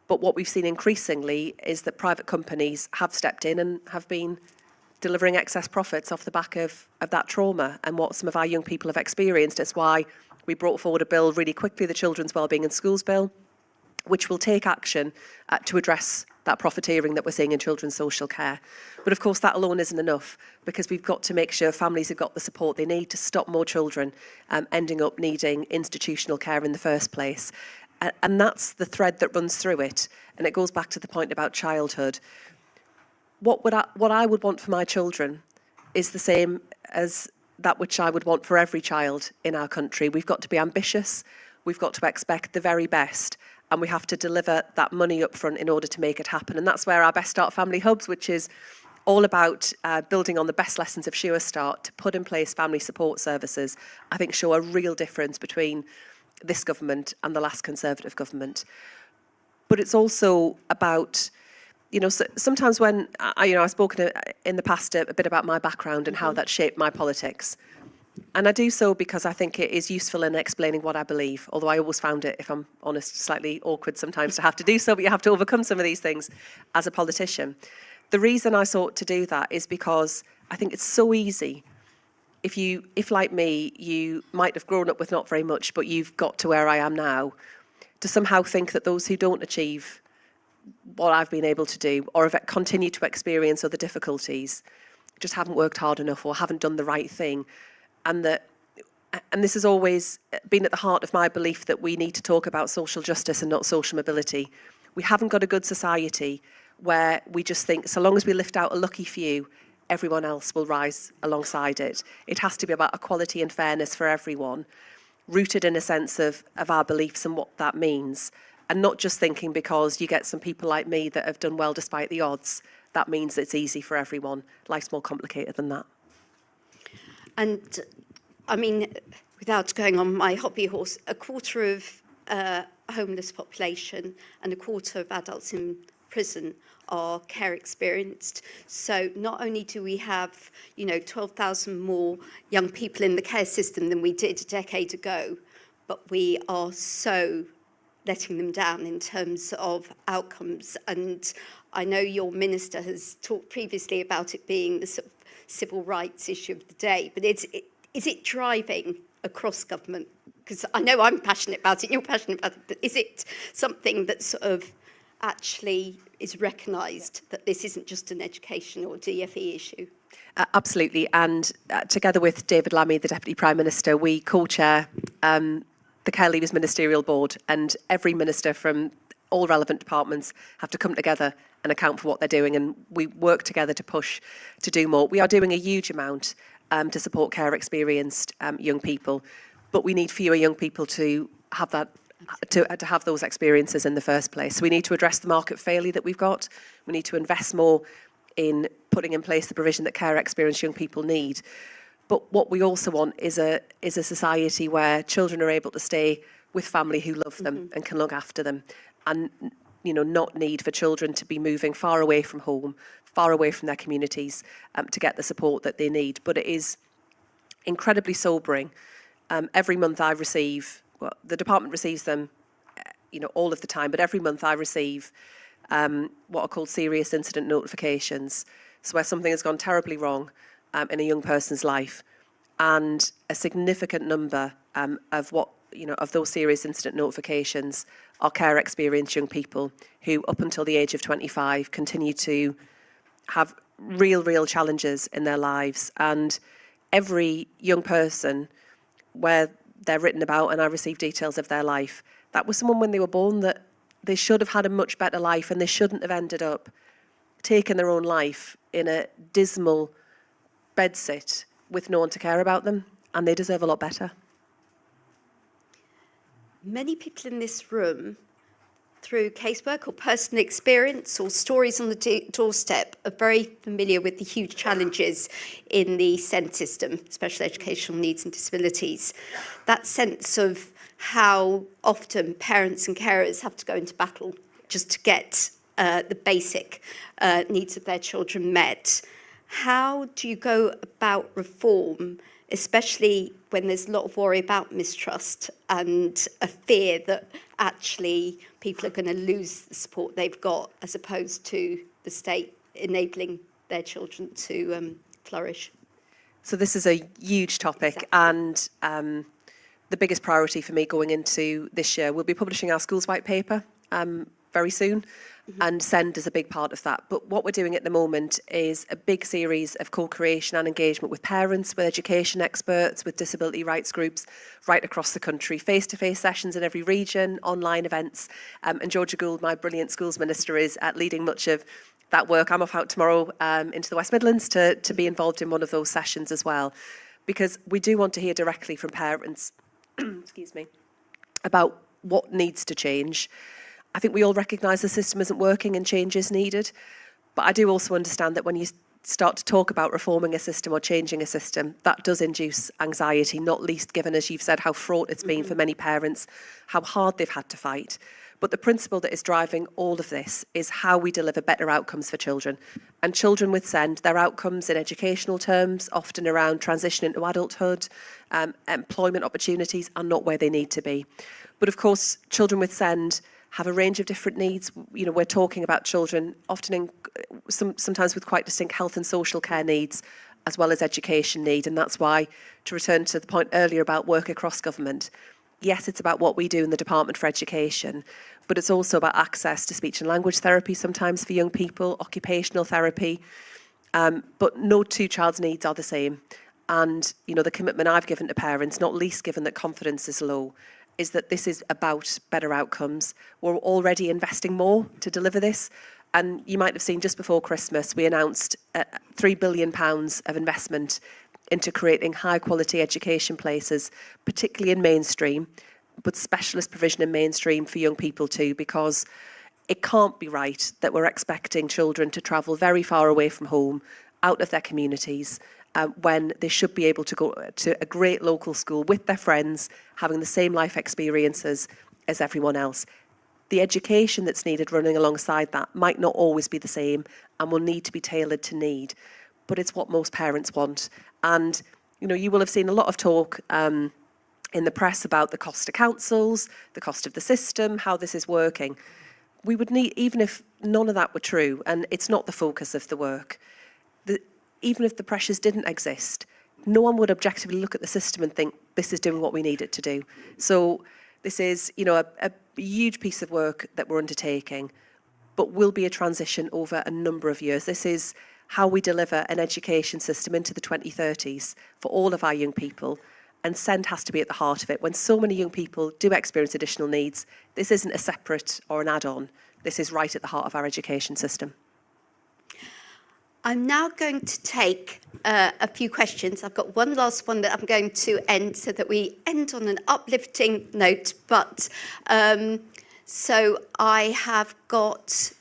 [SPEAKER 14] but what we've seen increasingly is that private companies have stepped in and have been delivering excess profits off the back of that trauma and what some of our young people have experienced. It's why we brought forward a bill really quickly, the Children's Wellbeing in Schools Bill, which will take action to address that profiteering that we're seeing in children's social care. But of course, that alone isn't enough, because we've got to make sure families have got the support they need to stop more children ending up needing institutional care in the first place. And that's the thread that runs through it. And it goes back to the point about childhood. What I would want for my children is the same as that which I would want for every child in our country. We've got to be ambitious, we've got to expect the very best, and we have to deliver that money up front in order to make it happen. And that's where our Best Start Family Hubs, which is all about building on the best lessons of Sure Start to put in place family support services, I think show a real difference between this government and the last Conservative government. But it's also about, sometimes when, I've spoken in the past a bit about my background and how that shaped my politics. And I do so because I think it is useful in explaining what I believe, although I always found it, if I'm honest, slightly awkward sometimes to have to do so, but you have to overcome some of these things as a politician. The reason I sought to do that is because I think it's so easy. If like me, you might have grown up with not very much, but you've got to where I am now, to somehow think that those who don't achieve what I've been able to do, or have continued to experience other difficulties, just haven't worked hard enough or haven't done the right thing. And this has always been at the heart of my belief that we need to talk about social justice and not social mobility. We haven't got a good society where we just think, so long as we lift out a lucky few, everyone else will rise alongside it. It has to be about equality and fairness for everyone, rooted in a sense of our beliefs and what that means. And not just thinking because you get some people like me that have done well despite the odds, that means it's easy for everyone. Life's more complicated than that.
[SPEAKER 13] And I mean, without going on my hobby horse, a quarter of homeless population and a quarter of adults in prison are care experienced. So not only do we have, 12,000 more young people in the care system than we did a decade ago, but we are so letting them down in terms of outcomes. And I know your minister has talked previously about it being the sort of civil rights issue of the day, but is it driving across government? Because I know I'm passionate about it, you're passionate about it, but is it something that sort of actually is recognised that this isn't just an education or DFE issue?
[SPEAKER 14] Absolutely, and together with David Lammy, the Deputy Prime Minister, we co-chair the Care Leavers Ministerial Board, and every minister from all relevant departments have to come together and account for what they're doing, and we work together to push to do more. We are doing a huge amount to support care experienced young people, but we need fewer young people to have that, to have those experiences in the first place. So we need to address the market failure that we've got. We need to invest more in putting in place the provision that care experienced young people need. But what we also want is a society where children are able to stay with family who love them and can look after them, and not need for children to be moving far away from home, far away from their communities to get the support that they need. But it is incredibly sobering. Every month I receive, well, the department receives them, all of the time, but every month I receive what are called serious incident notifications. So where something has gone terribly wrong in a young person's life, and a significant number of those serious incident notifications are care experienced young people who, up until the age of 25, continue to have real challenges in their lives. And every young person where they're written about and I receive details of their life, that was someone when they were born that they should have had a much better life, and they shouldn't have ended up taking their own life in a dismal bedsit with no one to care about them, and they deserve a lot better.
[SPEAKER 13] Many people in this room, through casework or personal experience or stories on the doorstep, are very familiar with the huge challenges in the SEND system, special educational needs and disabilities. That sense of how often parents and carers have to go into battle just to get the basic needs of their children met. How do you go about reform, especially when there's a lot of worry about mistrust and a fear that actually people are going to lose the support they've got, as opposed to the state enabling their children to flourish?
[SPEAKER 14] So this is a huge topic, and the biggest priority for me going into this year, we'll be publishing our schools white paper very soon. And SEND is a big part of that. But what we're doing at the moment is a big series of co-creation and engagement with parents, with education experts, with disability rights groups right across the country, face-to-face sessions in every region, online events. And Georgia Gould, my brilliant schools minister, is leading much of that work. I'm off out tomorrow into the West Midlands to be involved in one of those sessions as well, because we do want to hear directly from parents, excuse me, about what needs to change. I think we all recognise the system isn't working and change is needed. But I do also understand that when you start to talk about reforming a system or changing a system, that does induce anxiety, not least given, as you've said, how fraught it's been for many parents, how hard they've had to fight. But the principle that is driving all of this is how we deliver better outcomes for children. And children with SEND, their outcomes in educational terms, often around transition into adulthood, employment opportunities, are not where they need to be. But of course, children with SEND have a range of different needs. You know, we're talking about children often sometimes with quite distinct health and social care needs, as well as education need. And that's why, to return to the point earlier about work across government, yes, it's about what we do in the Department for Education, but it's also about access to speech and language therapy sometimes for young people, occupational therapy, but no two child's needs are the same. And, you know, the commitment I've given to parents, not least given that confidence is low, is that this is about better outcomes. We're already investing more to deliver this. And you might have seen just before Christmas, we announced £3 billion of investment into creating high quality education places, particularly in mainstream, but specialist provision in mainstream for young people too, because it can't be right that we're expecting children to travel very far away from home, out of their communities, when they should be able to go to a great local school with their friends, having the same life experiences as everyone else. The education that's needed running alongside that might not always be the same and will need to be tailored to need, but it's what most parents want. And, you know, you will have seen a lot of talk in the press about the cost to councils, the cost of the system, how this is working. We would need, even if none of that were true, and it's not the focus of the work, even if the pressures didn't exist, no one would objectively look at the system and think this is doing what we need it to do. So this is, you know, a huge piece of work that we're undertaking, but will be a transition over a number of years. This is how we deliver an education system into the 2030s for all of our young people, and SEND has to be at the heart of it. When so many young people do experience additional needs, this isn't a separate or an add-on. This is right at the heart of our education system.
[SPEAKER 13] I'm now going to take a few questions. I've got one last one that I'm going to end so that we end on an uplifting note. But so I have got,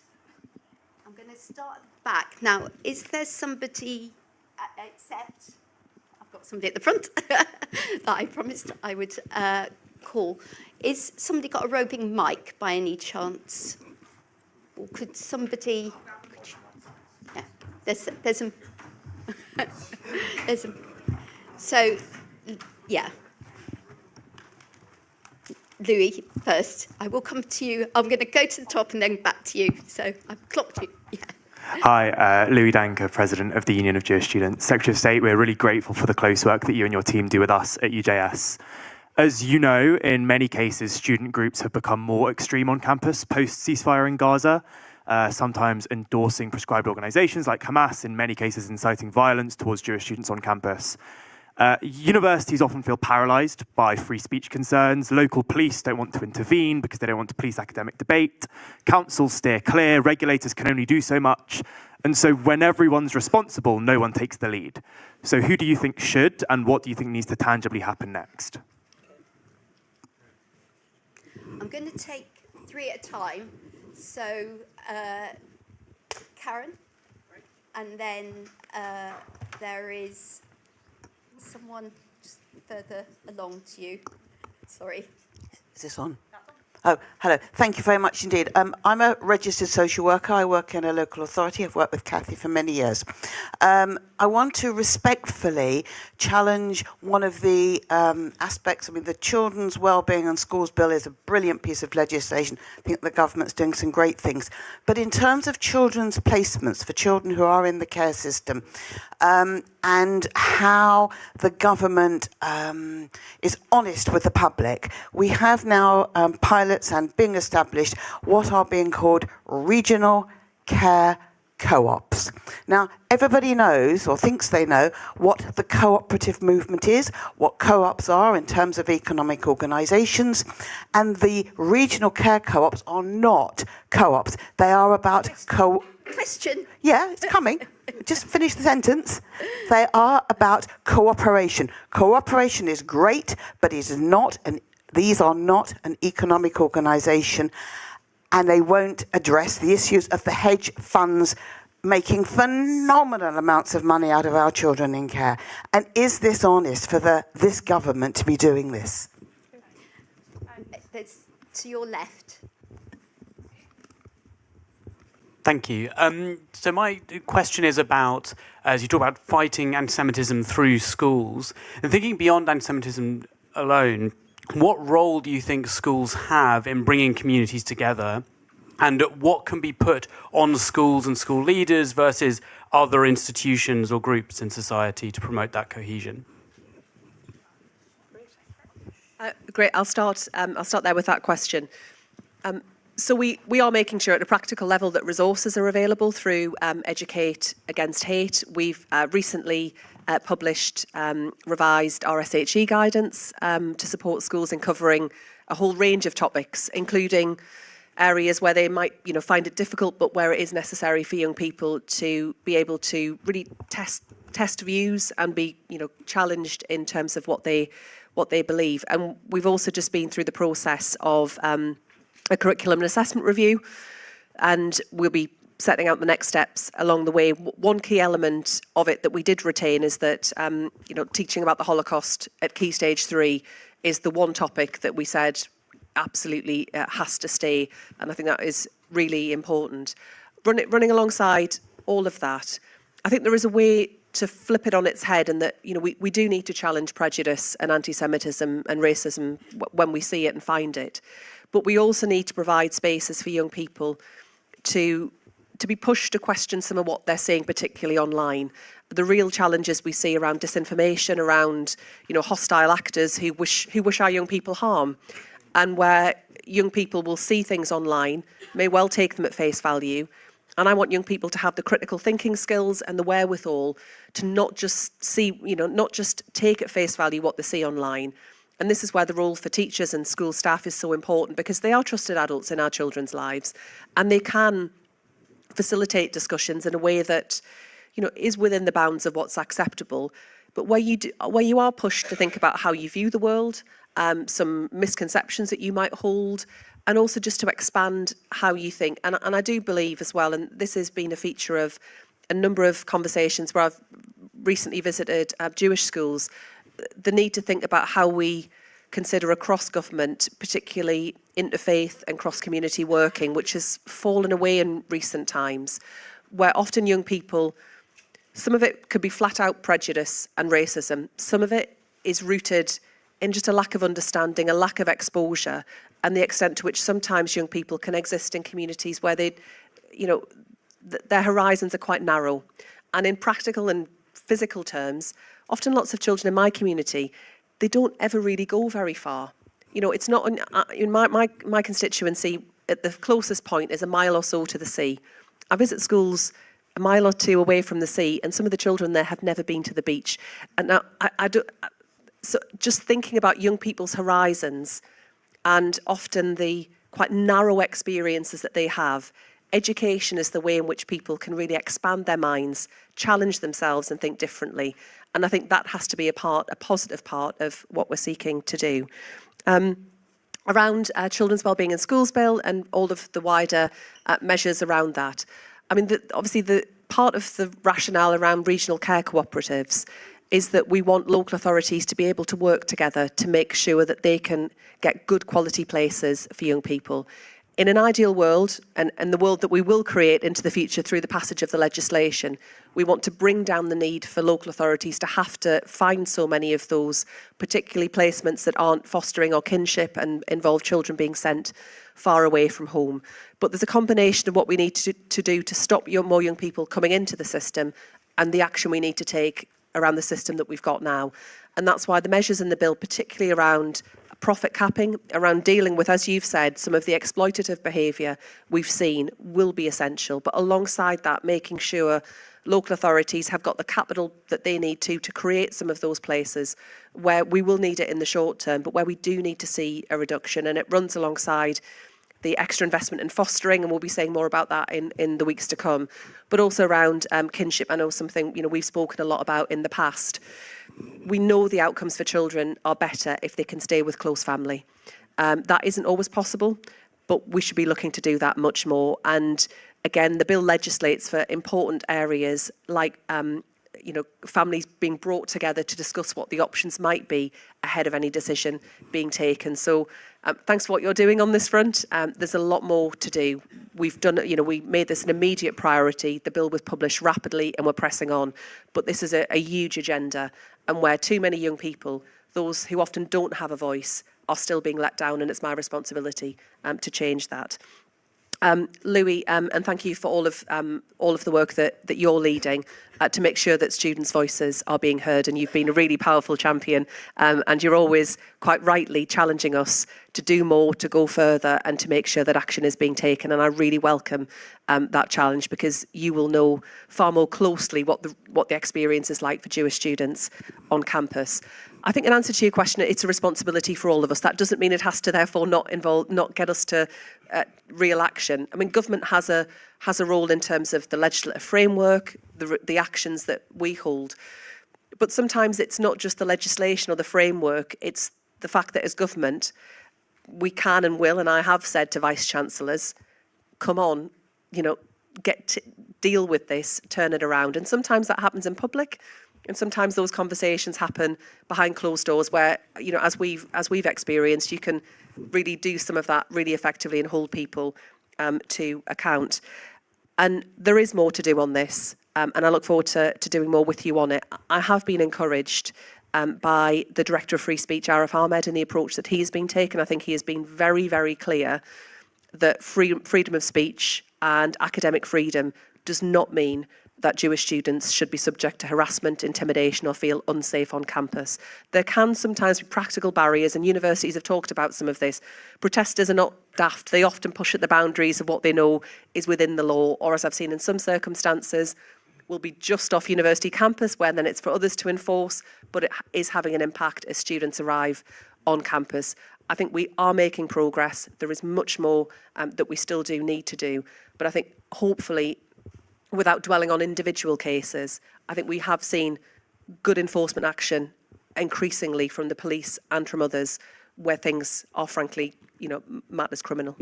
[SPEAKER 13] I'm going to start at the back. Now, is there somebody, except I've got somebody at the front that I promised I would call. Is somebody got a roving mic by any chance? Or could somebody... There's some, so, yeah. Louis first. I will come to you. I'm going to go to the top and then back to you. So I've clocked you. Yeah.
[SPEAKER 6] Hi, Louis Danker, President of the Union of Jewish Students. Secretary of State, we're really grateful for the close work that you and your team do with us at UJS. As you know, in many cases, student groups have become more extreme on campus post-ceasefire in Gaza. Sometimes endorsing prescribed organisations like Hamas, in many cases inciting violence towards Jewish students on campus. Universities often feel paralysed by free speech concerns. Local police don't want to intervene because they don't want to police academic debate. Councils steer clear. Regulators can only do so much. And so when everyone's responsible, no one takes the lead. So who do you think should, and what do you think needs to tangibly happen next?
[SPEAKER 13] I'm going to take three at a time. So, Karen, and then there is someone just further along to you. Sorry.
[SPEAKER 7] Is this on? Oh, hello. Thank you very much indeed. I'm a registered social worker. I work in a local authority. I've worked with Kathy for many years. I want to respectfully challenge one of the aspects. I mean, the Children's Wellbeing and Schools Bill is a brilliant piece of legislation. I think the government's doing some great things. But in terms of children's placements for children who are in the care system, and how the government is honest with the public, we have now pilots and being established what are being called regional care co-ops. Now, everybody knows or thinks they know what the cooperative movement is, what co-ops are in terms of economic organisations, and the regional care co-ops are not co-ops. They are about
[SPEAKER 13] Question.
[SPEAKER 7] Yeah, it's coming. Just finish the sentence. They are about cooperation. Cooperation is great, but these are not an economic organisation, and they won't address the issues of the hedge funds making phenomenal amounts of money out of our children in care. And is this honest for this government to be doing this?
[SPEAKER 13] There's to your left.
[SPEAKER 16] Thank you. So my question is about, as you talk about fighting anti-Semitism through schools, and thinking beyond anti-Semitism alone, what role do you think schools have in bringing communities together, and what can be put on schools and school leaders versus other institutions or groups in society to promote that cohesion?
[SPEAKER 14] Great. I'll start there with that question. So we are making sure at a practical level that resources are available through Educate Against Hate. We've recently published revised RSHE guidance to support schools in covering a whole range of topics, including areas where they might find it difficult, but where it is necessary for young people to be able to really test views and be challenged in terms of what they believe. And we've also just been through the process of a curriculum and assessment review, and we'll be setting out the next steps along the way. One key element of it that we did retain is that teaching about the Holocaust at Key Stage 3 is the one topic that we said absolutely has to stay, and I think that is really important. Running alongside all of that, I think there is a way to flip it on its head, and that we do need to challenge prejudice and anti-Semitism and racism when we see it and find it. But we also need to provide spaces for young people to be pushed to question some of what they're saying, particularly online. The real challenges we see around disinformation, around hostile actors who wish our young people harm, and where young people will see things online, may well take them at face value. And I want young people to have the critical thinking skills and the wherewithal to not just take at face value what they see online. And this is where the role for teachers and school staff is so important, because they are trusted adults in our children's lives, and they can facilitate discussions in a way that is within the bounds of what's acceptable. But where you are pushed to think about how you view the world, some misconceptions that you might hold, and also just to expand how you think. And I do believe as well, and this has been a feature of a number of conversations where I've recently visited Jewish schools, the need to think about how we consider across government, particularly interfaith and cross-community working, which has fallen away in recent times, where often young people, some of it could be flat-out prejudice and racism, some of it is rooted in just a lack of understanding, a lack of exposure, and the extent to which sometimes young people can exist in communities where their horizons are quite narrow. And in practical and physical terms, often lots of children in my community, they don't ever really go very far. It's not in my constituency. At the closest point is a mile or so to the sea. I visit schools a mile or two away from the sea, and some of the children there have never been to the beach. And now, so just thinking about young people's horizons and often the quite narrow experiences that they have, education is the way in which people can really expand their minds, challenge themselves and think differently. And I think that has to be a positive part of what we're seeking to do. Around Children's Wellbeing in Schools Bill and all of the wider measures around that. I mean, obviously the part of the rationale around regional care cooperatives is that we want local authorities to be able to work together to make sure that they can get good quality places for young people. In an ideal world, and the world that we will create into the future through the passage of the legislation, we want to bring down the need for local authorities to have to find so many of those, particularly placements that aren't fostering or kinship and involve children being sent far away from home. But there's a combination of what we need to do to stop more young people coming into the system and the action we need to take around the system that we've got now. And that's why the measures in the bill, particularly around profit capping, around dealing with, as you've said, some of the exploitative behaviour we've seen will be essential. But alongside that, making sure local authorities have got the capital that they need to create some of those places where we will need it in the short term, but where we do need to see a reduction. And it runs alongside the extra investment in fostering, and we'll be saying more about that in the weeks to come, but also around kinship. I know something we've spoken a lot about in the past. We know the outcomes for children are better if they can stay with close family. That isn't always possible, but we should be looking to do that much more. And again, the bill legislates for important areas like families being brought together to discuss what the options might be ahead of any decision being taken. So thanks for what you're doing on this front. There's a lot more to do. We've done, we made this an immediate priority. The bill was published rapidly and we're pressing on. But this is a huge agenda, and where too many young people, those who often don't have a voice, are still being let down, and it's my responsibility to change that. Louis, and thank you for all of the work that you're leading to make sure that students' voices are being heard. And you've been a really powerful champion, and you're always quite rightly challenging us to do more, to go further, and to make sure that action is being taken. And I really welcome that challenge, because you will know far more closely what the experience is like for Jewish students on campus. I think in answer to your question, it's a responsibility for all of us. That doesn't mean it has to therefore not get us to real action. I mean, government has a role in terms of the legislative framework, the actions that we hold. But sometimes it's not just the legislation or the framework, it's the fact that as government, we can and will, and I have said to Vice-Chancellors, come on, deal with this, turn it around. And sometimes that happens in public, and sometimes those conversations happen behind closed doors where, as we've experienced, you can really do some of that really effectively and hold people to account. And there is more to do on this, and I look forward to doing more with you on it. I have been encouraged by the Director of Free Speech, Arif Ahmed, in the approach that he's been taken. I think he has been very, very clear that freedom of speech and academic freedom does not mean that Jewish students should be subject to harassment, intimidation, or feel unsafe on campus. There can sometimes be practical barriers, and universities have talked about some of this. Protesters are not daft. They often push at the boundaries of what they know is within the law, or as I've seen in some circumstances, will be just off university campus, where then it's for others to enforce, but it is having an impact as students arrive on campus. I think we are making progress. There is much more that we still do need to do, but I think hopefully, without dwelling on individual cases, I think we have seen good enforcement action increasingly from the police and from others where things are frankly, marked as criminal.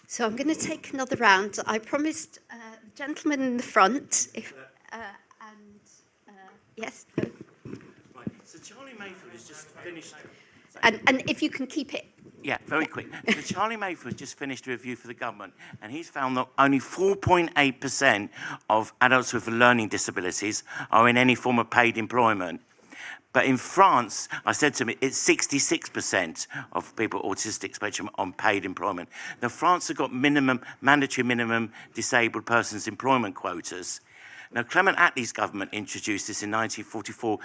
[SPEAKER 13] So I'm going to take another round. I promised the gentleman in the front. Yes.
[SPEAKER 17] Right. So Charlie Mayfield has just finished.
[SPEAKER 13] And if you can keep it.
[SPEAKER 17] Yeah, very quick. So Charlie Mayfield just finished a review for the government, and he's found that only 4.8% of adults with learning disabilities are in any form of paid employment. But in France, I said to him, it's 66% of people autistic spectrum on paid employment. Now, France have got mandatory minimum disabled persons employment quotas. Now, Clement Attlee's government introduced this in 1944,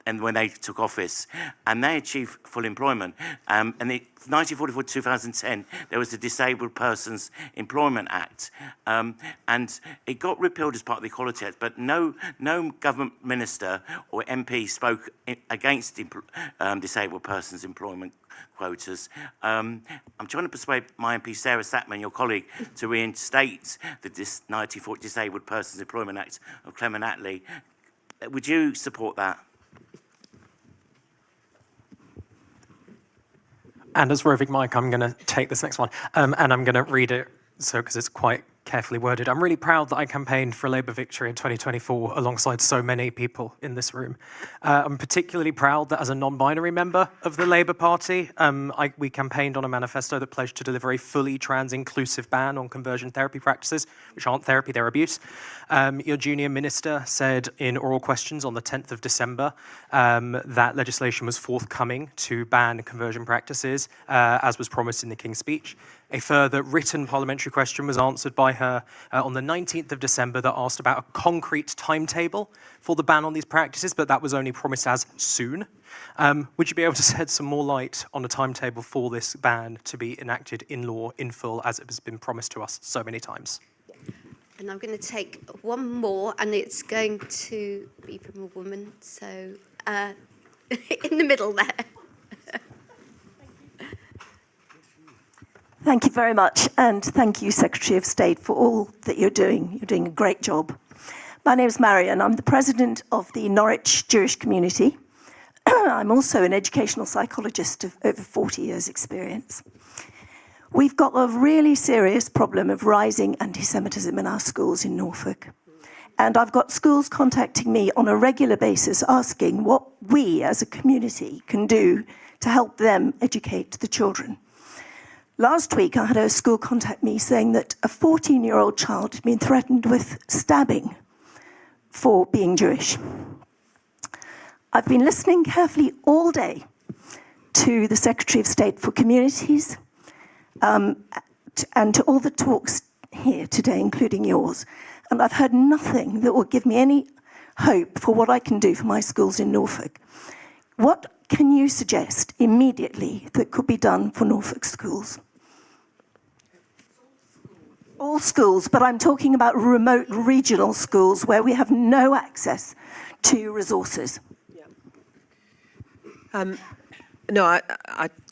[SPEAKER 17] and when they took office, and they achieved full employment. And in 1944 to 2010, there was the Disabled Persons Employment Act, and it got repealed as part of the Equality Act, but no government minister or MP spoke against disabled persons employment quotas. I'm trying to persuade my MP Sarah Sattman, your colleague, to reinstate the 1940 Disabled Persons Employment Act of Clement Attlee. Would you support that?
[SPEAKER 4] And as roving Mike, I'm going to take this next one, and I'm going to read it because it's quite carefully worded. I'm really proud that I campaigned for a Labour victory in 2024 alongside so many people in this room. I'm particularly proud that as a non-binary member of the Labour Party, we campaigned on a manifesto that pledged to deliver a fully trans-inclusive ban on conversion therapy practices, which aren't therapy, they're abuse. Your junior minister said in oral questions on the 10th of December that legislation was forthcoming to ban conversion practices, as was promised in the King's Speech. A further written parliamentary question was answered by her on the 19th of December that asked about a concrete timetable for the ban on these practices, but that was only promised as soon. Would you be able to shed some more light on a timetable for this ban to be enacted in law in full, as it has been promised to us so many times?
[SPEAKER 13] And I'm going to take one more, and it's going to be from a woman, so in the middle there.
[SPEAKER 1] Thank you very much, and thank you, Secretary of State, for all that you're doing. You're doing a great job. My name is Marion. I'm the president of the Norwich Jewish community. I'm also an educational psychologist of over 40 years' experience. We've got a really serious problem of rising anti-Semitism in our schools in Norfolk. And I've got schools contacting me on a regular basis asking what we as a community can do to help them educate the children. Last week, I had a school contact me saying that a 14-year-old child had been threatened with stabbing for being Jewish. I've been listening carefully all day to the Secretary of State for Communities and to all the talks here today, including yours. And I've heard nothing that will give me any hope for what I can do for my schools in Norfolk. What can you suggest immediately that could be done for Norfolk schools? All schools, but I'm talking about remote regional schools where we have no access to resources.
[SPEAKER 14] No,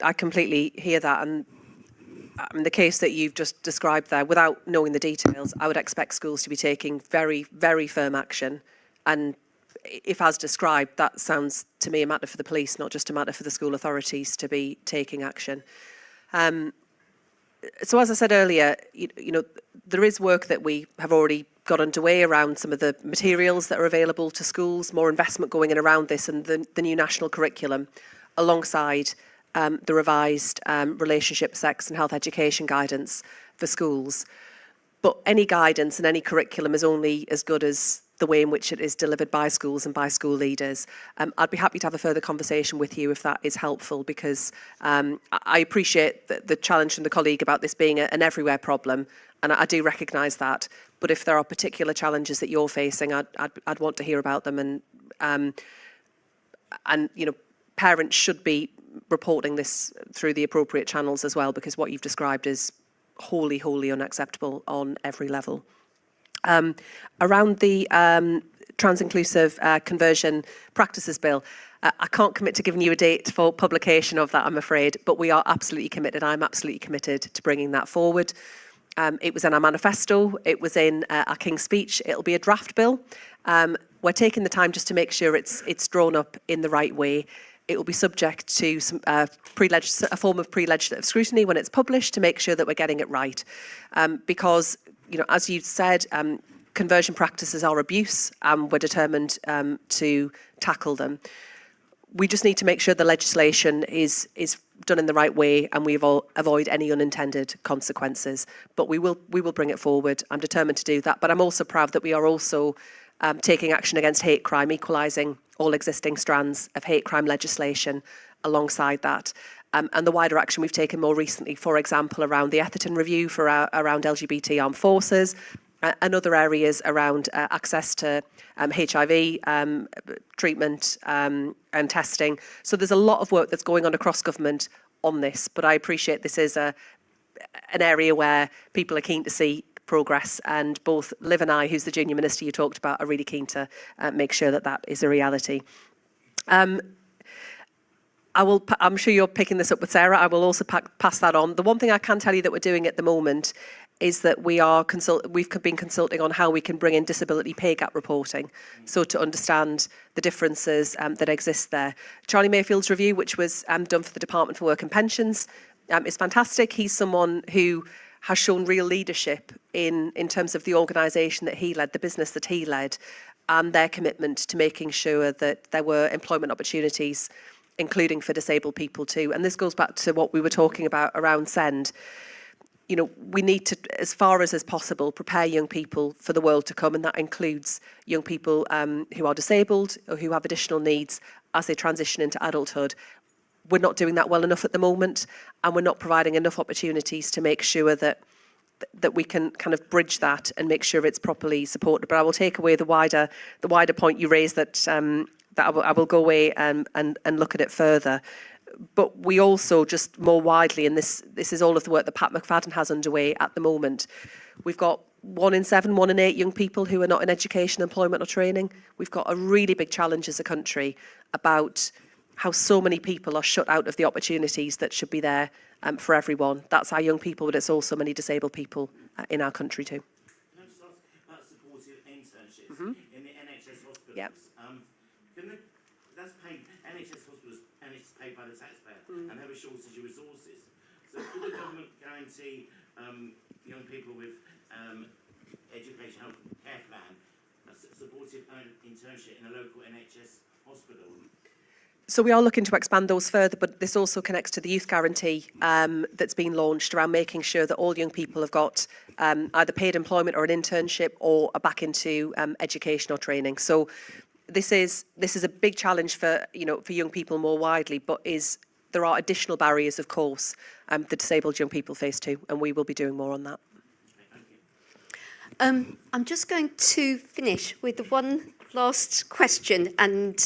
[SPEAKER 14] I completely hear that. And the case that you've just described there, without knowing the details, I would expect schools to be taking very, very firm action. And if as described, that sounds to me a matter for the police, not just a matter for the school authorities to be taking action. So as I said earlier, you know, there is work that we have already got underway around some of the materials that are available to schools, more investment going in around this and the new national curriculum, alongside the revised relationship, sex and health education guidance for schools. But any guidance and any curriculum is only as good as the way in which it is delivered by schools and by school leaders. I'd be happy to have a further conversation with you if that is helpful, because I appreciate the challenge from the colleague about this being an everywhere problem, and I do recognise that. But if there are particular challenges that you're facing, I'd want to hear about them, and you know, parents should be reporting this through the appropriate channels as well, because what you've described is wholly, wholly unacceptable on every level. Around the trans-inclusive conversion practices bill, I can't commit to giving you a date for publication of that, I'm afraid, but we are absolutely committed. I'm absolutely committed to bringing that forward. It was in our manifesto, it was in our King's Speech, it'll be a draft bill. We're taking the time just to make sure it's drawn up in the right way. It will be subject to some a form of pre-legislative scrutiny when it's published to make sure that we're getting it right. Because, you know, as you said, conversion practices are abuse, and we're determined to tackle them. We just need to make sure the legislation is done in the right way, and we avoid any unintended consequences. But we will bring it forward. I'm determined to do that. But I'm also proud that we are also taking action against hate crime, equalising all existing strands of hate crime legislation alongside that. And the wider action we've taken more recently, for example, around the Etherton Review for around LGBT armed forces, and other areas around access to HIV treatment and testing. So there's a lot of work that's going on across government on this, but I appreciate this is an area where people are keen to see progress, and both Liv and I, who's the junior minister you talked about, are really keen to make sure that that is a reality. I'm sure you're picking this up with Sarah. I will also pass that on. The one thing I can tell you that we're doing at the moment is that we've been consulting on how we can bring in disability pay gap reporting, so to understand the differences that exist there. Charlie Mayfield's review, which was done for the Department for Work and Pensions, is fantastic. He's someone who has shown real leadership in terms of the organisation that he led, the business that he led, and their commitment to making sure that there were employment opportunities, including for disabled people too. And this goes back to what we were talking about around SEND. You know, we need to, as far as possible, prepare young people for the world to come, and that includes young people who are disabled or who have additional needs as they transition into adulthood. We're not doing that well enough at the moment, and we're not providing enough opportunities to make sure that we can kind of bridge that and make sure it's properly supported. But I will take away the wider point you raised, that I will go away and look at it further. But we also, just more widely, and this is all of the work that Pat McFadden has underway at the moment, we've got 1 in 7, 1 in 8 young people who are not in education, employment or training. We've got a really big challenge as a country about how so many people are shut out of the opportunities that should be there for everyone. That's our young people, but it's also many disabled people in our country too.
[SPEAKER 17] Can I just ask about supported internships in the NHS hospitals?
[SPEAKER 14] Yep.
[SPEAKER 17] That's paid, NHS hospitals, and it's paid by the taxpayer, and have a shortage of resources. So could the government guarantee young people with education health care plan a supported internship in a local NHS hospital?
[SPEAKER 14] So we are looking to expand those further, but this also connects to the youth guarantee that's been launched around making sure that all young people have got either paid employment or an internship, or are back into education or training. So this is a big challenge for young people more widely, but there are additional barriers, of course, that disabled young people face too, and we will be doing more on that.
[SPEAKER 13] I'm just going to finish with one last question, and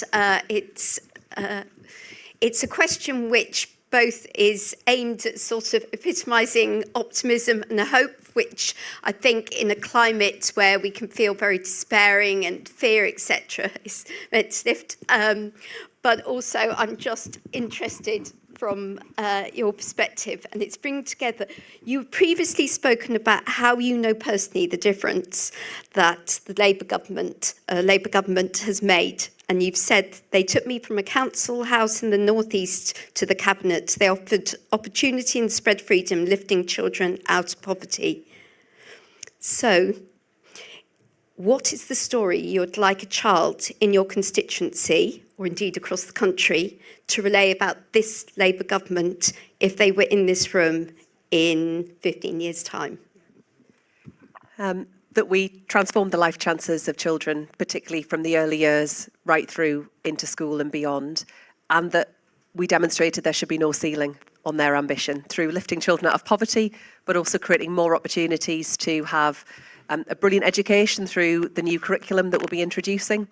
[SPEAKER 13] it's a question which both is aimed at sort of epitomising optimism and hope, which I think in a climate where we can feel very despairing and fear, etc., is meant to lift. But also I'm just interested from your perspective, and it's bringing together, you've previously spoken about how you know personally the difference that the Labour government has made. And you've said, they took me from a council house in the northeast to the cabinet. They offered opportunity and spread freedom, lifting children out of poverty. So, what is the story you'd like a child in your constituency, or indeed across the country, to relay about this Labour government if they were in this room in 15 years' time?
[SPEAKER 14] That we transformed the life chances of children, particularly from the early years right through into school and beyond, and that we demonstrated there should be no ceiling on their ambition through lifting children out of poverty, but also creating more opportunities to have a brilliant education through the new curriculum that we'll be introducing,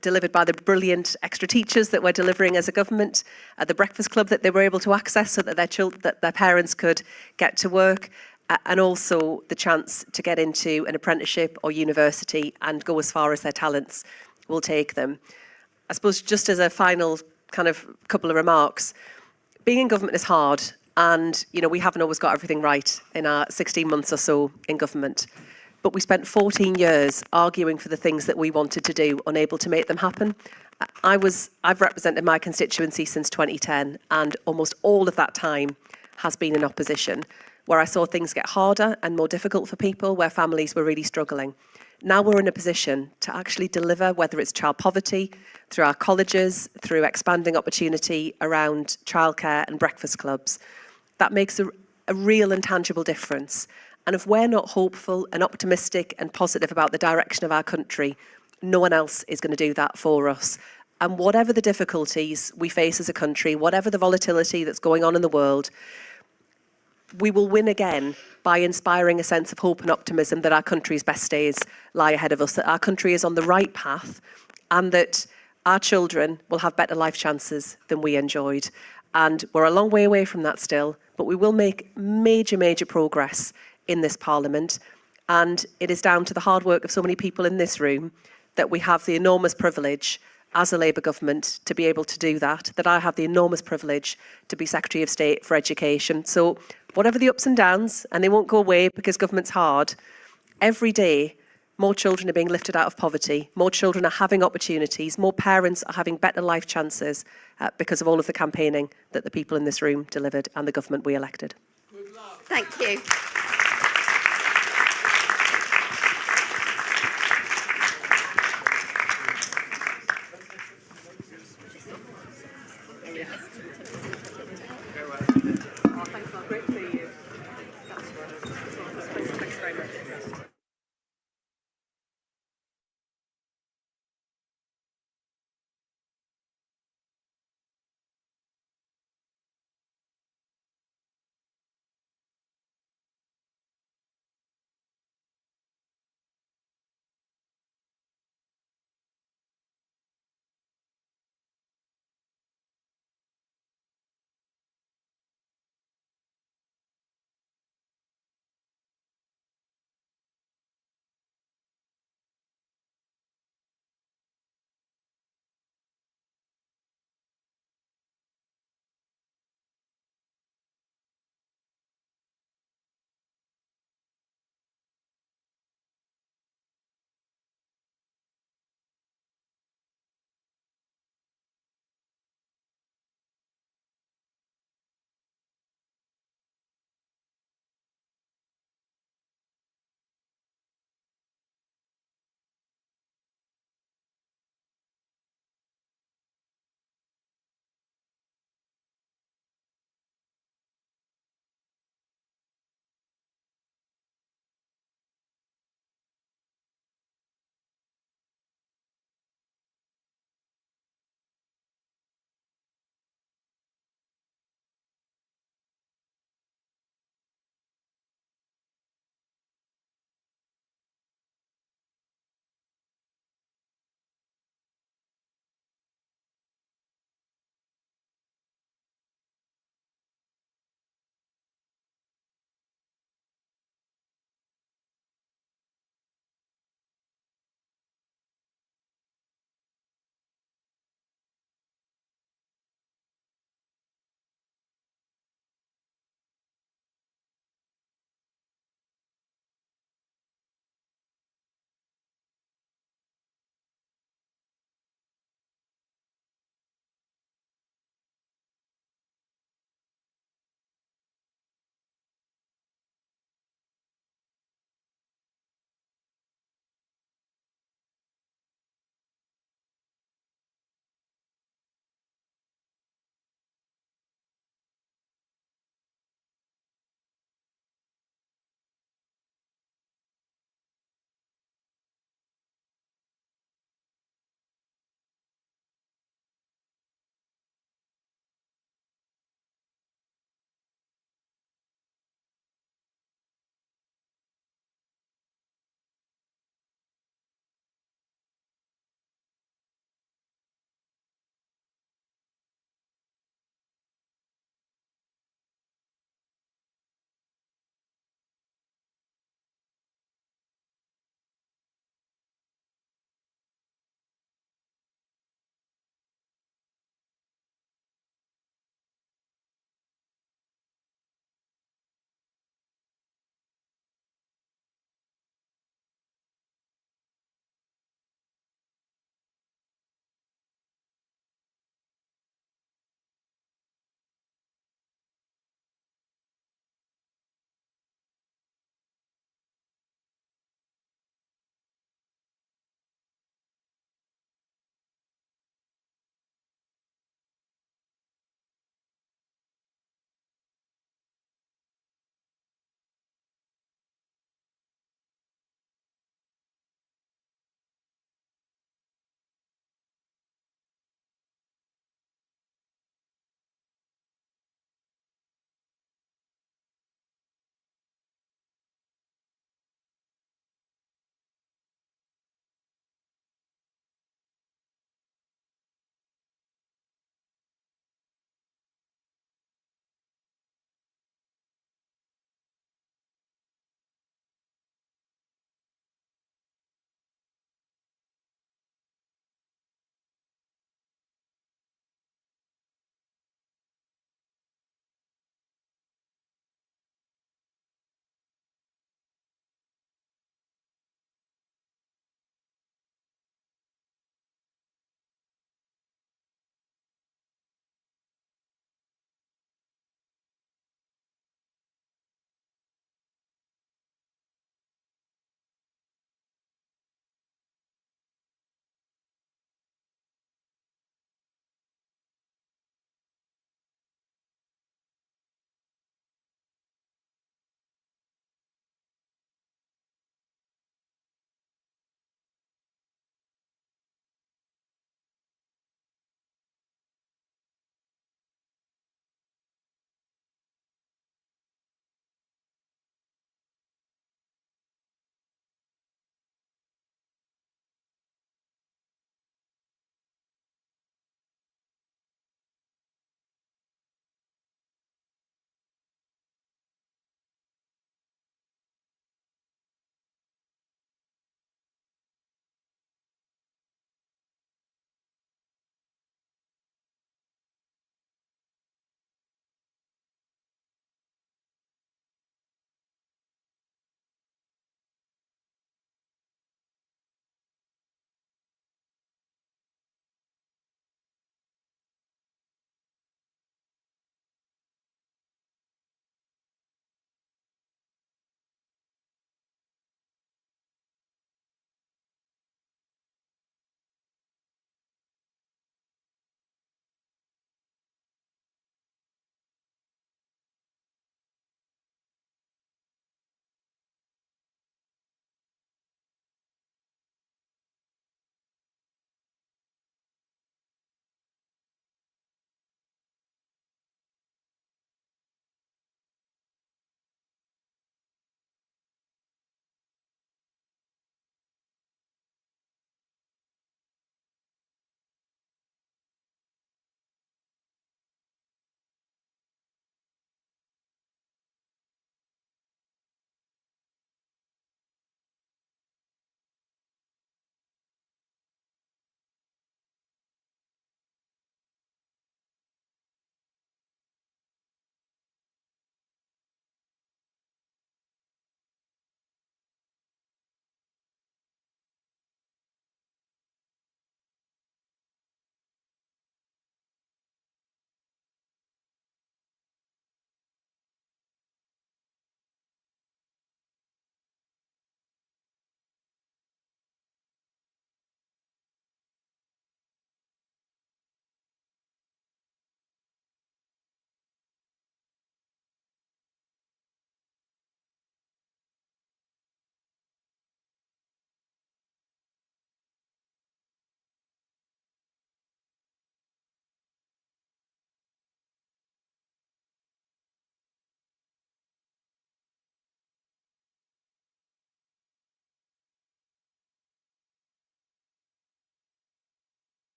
[SPEAKER 14] delivered by the brilliant extra teachers that we're delivering as a government, the breakfast club that they were able to access so that their parents could get to work, and also the chance to get into an apprenticeship or university and go as far as their talents will take them. I suppose just as a final kind of couple of remarks, being in government is hard, and we haven't always got everything right in our 16 months or so in government. But we spent 14 years arguing for the things that we wanted to do, unable to make them happen. I've represented my constituency since 2010, and almost all of that time has been in opposition, where I saw things get harder and more difficult for people, where families were really struggling. Now we're in a position to actually deliver, whether it's child poverty, through our colleges, through expanding opportunity around childcare and breakfast clubs. That makes a real and tangible difference. And if we're not hopeful and optimistic and positive about the direction of our country, no one else is going to do that for us. And whatever the difficulties we face as a country, whatever the volatility that's going on in the world, we will win again by inspiring a sense of hope and optimism that our country's best days lie ahead of us, that our country is on the right path, and that our children will have better life chances than we enjoyed. And we're a long way away from that still, but we will make major, major progress in this Parliament. And it is down to the hard work of so many people in this room that we have the enormous privilege as a Labour government to be able to do that, that I have the enormous privilege to be Secretary of State for Education. So whatever the ups and downs, and they won't go away because government's hard, every day more children are being lifted out of poverty, more children are having opportunities, more parents are having better life chances because of all of the campaigning that the people in this room delivered and the government we elected.
[SPEAKER 13] Thank you.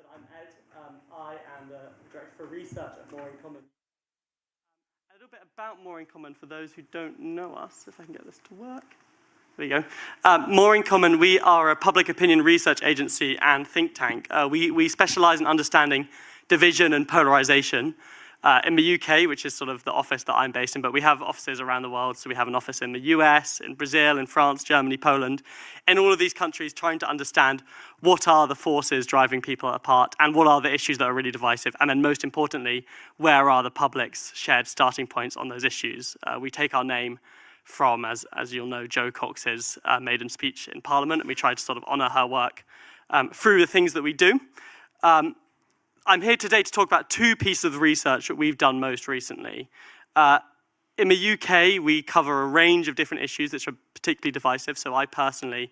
[SPEAKER 5] said, I'm Ed. I am the Director for Research at More in Common. A little bit about More in Common for those who don't know us, if I can get this to work. There you go. More in Common, we are a public opinion research agency and think tank. We specialize in understanding division and polarization in the UK, which is sort of the office that I'm based in, but we have offices around the world. So we have an office in the US, in Brazil, in France, Germany, Poland, in all of these countries, trying to understand what are the forces driving people apart and what are the issues that are really divisive. And then most importantly, where are the public's shared starting points on those issues? We take our name from, as you'll know, Jo Cox's maiden speech in Parliament, and we try to sort of honour her work through the things that we do. I'm here today to talk about two pieces of research that we've done most recently. In the UK, we cover a range of different issues that are particularly divisive, so I personally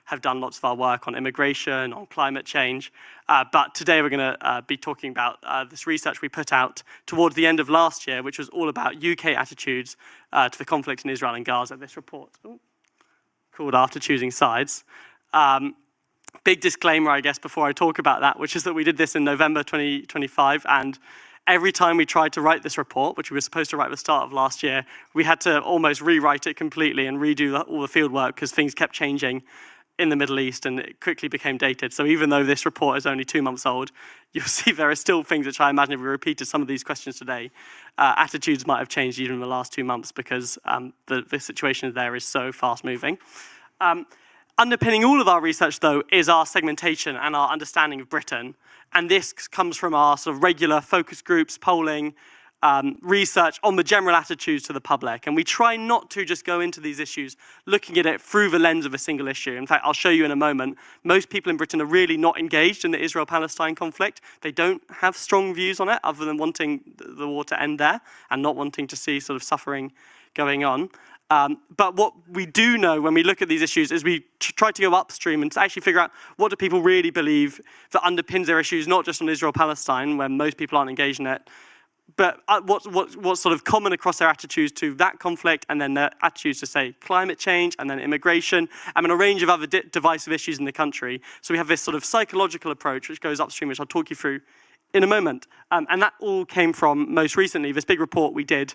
[SPEAKER 5] have done lots of our work on immigration, on climate change, but today we're going to be talking about this research we put out towards the end of last year, which was all about UK attitudes to the conflict in Israel and Gaza. This report, called After Choosing Sides. Big disclaimer, I guess, before I talk about that, which is that we did this in November 2025, and every time we tried to write this report, which we were supposed to write at the start of last year, we had to almost rewrite it completely and redo all the field work because things kept changing in the Middle East and it quickly became dated. So even though this report is only 2 months old, you'll see there are still things which I imagine if we repeated some of these questions today, attitudes might have changed even in the last 2 months because the situation there is so fast moving. Underpinning all of our research, though, is our segmentation and our understanding of Britain. And this comes from our sort of regular focus groups, polling, research on the general attitudes to the public. And we try not to just go into these issues looking at it through the lens of a single issue. In fact, I'll show you in a moment, most people in Britain are really not engaged in the Israel-Palestine conflict. They don't have strong views on it other than wanting the war to end there and not wanting to see sort of suffering going on. But what we do know when we look at these issues is we try to go upstream and to actually figure out what do people really believe that underpins their issues, not just on Israel-Palestine, when most people aren't engaged in it, but what's sort of common across their attitudes to that conflict, and then their attitudes to, say, climate change, and then immigration, and a range of other divisive issues in the country. So we have this sort of psychological approach which goes upstream, which I'll talk you through in a moment. And that all came from, most recently, this big report we did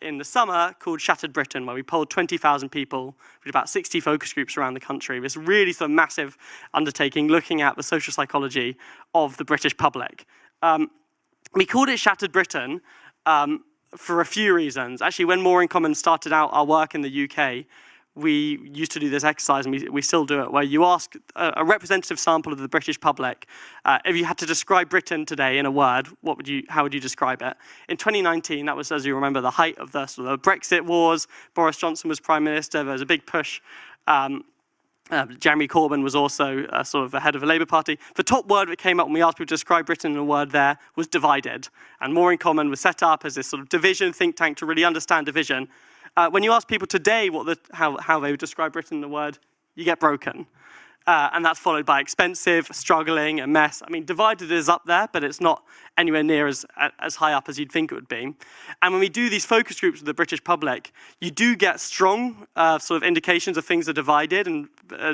[SPEAKER 5] in the summer called Shattered Britain, where we polled 20,000 people with about 60 focus groups around the country. This really sort of massive undertaking looking at the social psychology of the British public. We called it Shattered Britain for a few reasons. Actually, when More in Common started out our work in the UK, we used to do this exercise, and we still do it, where you ask a representative sample of the British public, if you had to describe Britain today in a word, how would you describe it? In 2019, that was, as you remember, the height of the sort of Brexit wars. Boris Johnson was Prime Minister. There was a big push. Jeremy Corbyn was also sort of the head of the Labour Party. The top word that came up when we asked people to describe Britain in a word there was divided. And More in Common was set up as this sort of division think tank to really understand division. When you ask people today how they would describe Britain in a word, you get broken. And that's followed by expensive, struggling, a mess. I mean, divided is up there, but it's not anywhere near as high up as you'd think it would be. And when we do these focus groups with the British public, you do get strong sort of indications of things are divided and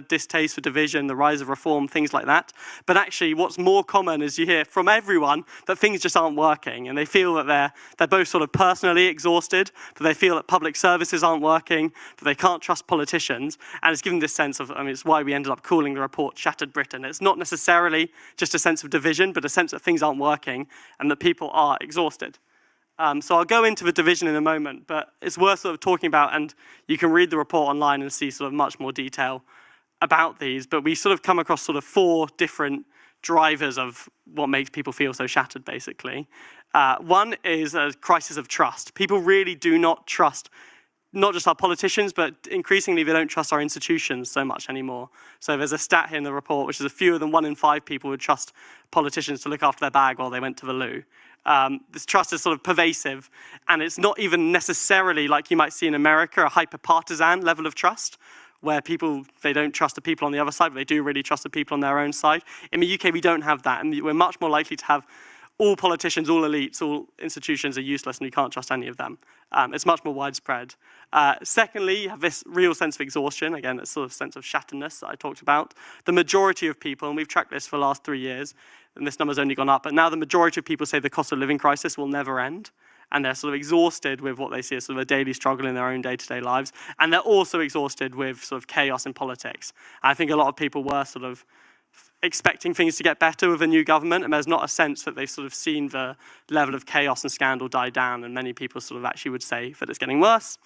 [SPEAKER 5] distaste for division, the rise of reform, things like that. But actually, what's more common is you hear from everyone that things just aren't working, and they feel that they're both sort of personally exhausted, that they feel that public services aren't working, that they can't trust politicians, and it's given this sense of, I mean, it's why we ended up calling the report Shattered Britain. It's not necessarily just a sense of division, but a sense that things aren't working and that people are exhausted. So I'll go into the division in a moment, but it's worth sort of talking about, and you can read the report online and see sort of much more detail about these, but we sort of come across sort of 4 different drivers of what makes people feel so shattered, basically. One is a crisis of trust. People really do not trust not just our politicians, but increasingly they don't trust our institutions so much anymore. So there's a stat here in the report, which is fewer than 1 in 5 people would trust politicians to look after their bag while they went to the loo. This trust is sort of pervasive, and it's not even necessarily like you might see in America, a hyper-partisan level of trust, where they don't trust the people on the other side, but they do really trust the people on their own side. In the UK, we don't have that, and we're much more likely to have all politicians, all elites, all institutions are useless and we can't trust any of them. It's much more widespread. Secondly, you have this real sense of exhaustion, again, a sort of sense of shatteredness that I talked about. The majority of people, and we've tracked this for the last 3 years, and this number's only gone up, but now the majority of people say the cost of living crisis will never end. And they're sort of exhausted with what they see as sort of a daily struggle in their own day-to-day lives. And they're also exhausted with sort of chaos in politics. I think a lot of people were sort of expecting things to get better with a new government, and there's not a sense that they've sort of seen the level of chaos and scandal die down, and many people sort of actually would say that it's getting worse.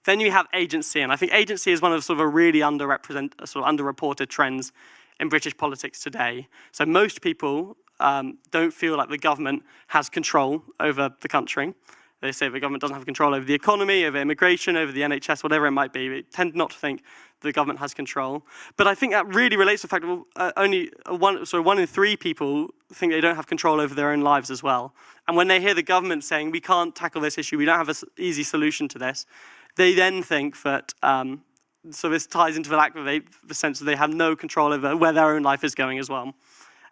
[SPEAKER 5] Then you have agency, and I think agency is one of sort of a really underreported trends in British politics today. So most people don't feel like the government has control over the country. They say the government doesn't have control over the economy, over immigration, over the NHS, whatever it might be. They tend not to think the government has control. But I think that really relates to the fact that only one in 3 people think they don't have control over their own lives as well. And when they hear the government saying, we can't tackle this issue, we don't have an easy solution to this, they then think that, so this ties into the sense that they have no control over where their own life is going as well.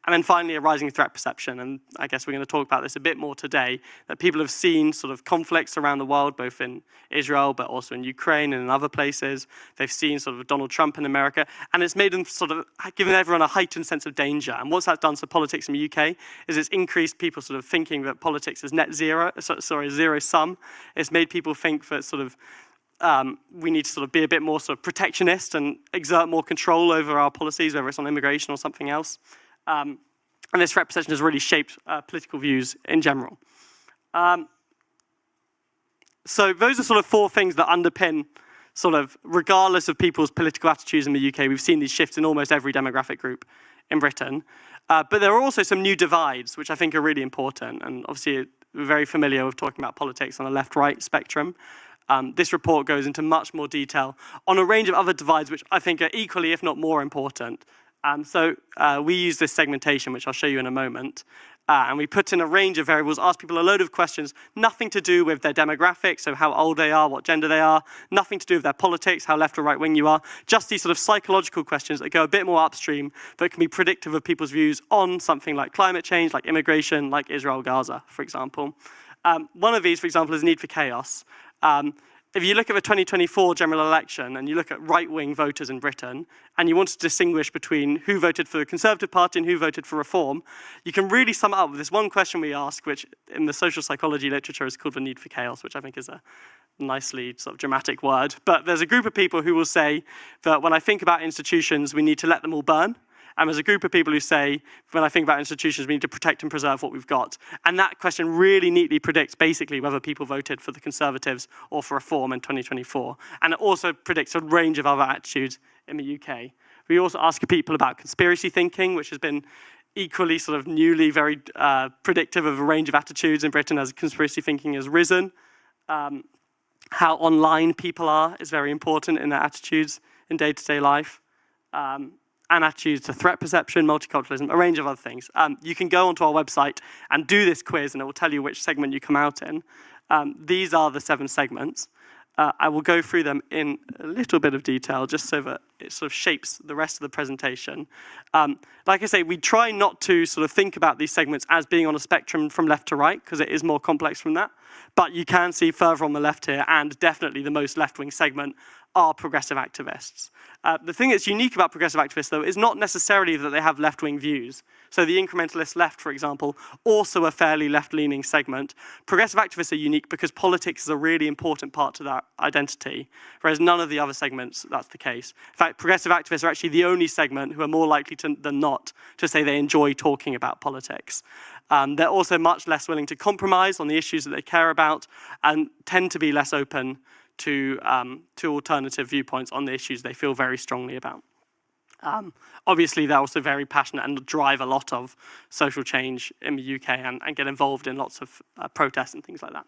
[SPEAKER 5] And then finally, a rising threat perception, and I guess we're going to talk about this a bit more today, that people have seen sort of conflicts around the world, both in Israel, but also in Ukraine and in other places. They've seen sort of Donald Trump in America, and it's made them sort of, given everyone a heightened sense of danger. And what's that done for politics in the UK is it's increased people sort of thinking that politics is zero sum. It's made people think that sort of we need to sort of be a bit more sort of protectionist and exert more control over our policies, whether it's on immigration or something else. And this threat perception has really shaped political views in general. So those are sort of 4 things that underpin sort of, regardless of people's political attitudes in the UK, we've seen these shifts in almost every demographic group in Britain. But there are also some new divides, which I think are really important. And obviously, we're very familiar with talking about politics on a left-right spectrum. This report goes into much more detail on a range of other divides, which I think are equally, if not more important. So we use this segmentation, which I'll show you in a moment. And we put in a range of variables, ask people a load of questions, nothing to do with their demographics, so how old they are, what gender they are, nothing to do with their politics, how left or right wing you are, just these sort of psychological questions that go a bit more upstream, but can be predictive of people's views on something like climate change, like immigration, like Israel, Gaza, for example. One of these, for example, is need for chaos. If you look at the 2024 general election and you look at right-wing voters in Britain and you want to distinguish between who voted for the Conservative Party and who voted for Reform, you can really sum it up with this one question we ask, which in the social psychology literature is called the need for chaos, which I think is a nicely sort of dramatic word. But there's a group of people who will say that when I think about institutions, we need to let them all burn. And there's a group of people who say, when I think about institutions, we need to protect and preserve what we've got. And that question really neatly predicts basically whether people voted for the Conservatives or for Reform in 2024. And it also predicts a range of other attitudes in the UK. We also ask people about conspiracy thinking, which has been equally sort of newly very predictive of a range of attitudes in Britain as conspiracy thinking has risen. How online people are is very important in their attitudes in day-to-day life. And attitudes to threat perception, multiculturalism, a range of other things. You can go onto our website and do this quiz, and it will tell you which segment you come out in. These are the 7 segments. I will go through them in a little bit of detail, just so that it sort of shapes the rest of the presentation. Like I say, we try not to sort of think about these segments as being on a spectrum from left to right, because it is more complex from that. But you can see further on the left here, and definitely the most left-wing segment are progressive activists. The thing that's unique about progressive activists, though, is not necessarily that they have left-wing views. So the incrementalist left, for example, also a fairly left-leaning segment. Progressive activists are unique because politics is a really important part to their identity, whereas none of the other segments, that's the case. In fact, progressive activists are actually the only segment who are more likely than not to say they enjoy talking about politics. They're also much less willing to compromise on the issues that they care about and tend to be less open to alternative viewpoints on the issues they feel very strongly about. Obviously, they're also very passionate and drive a lot of social change in the UK and get involved in lots of protests and things like that.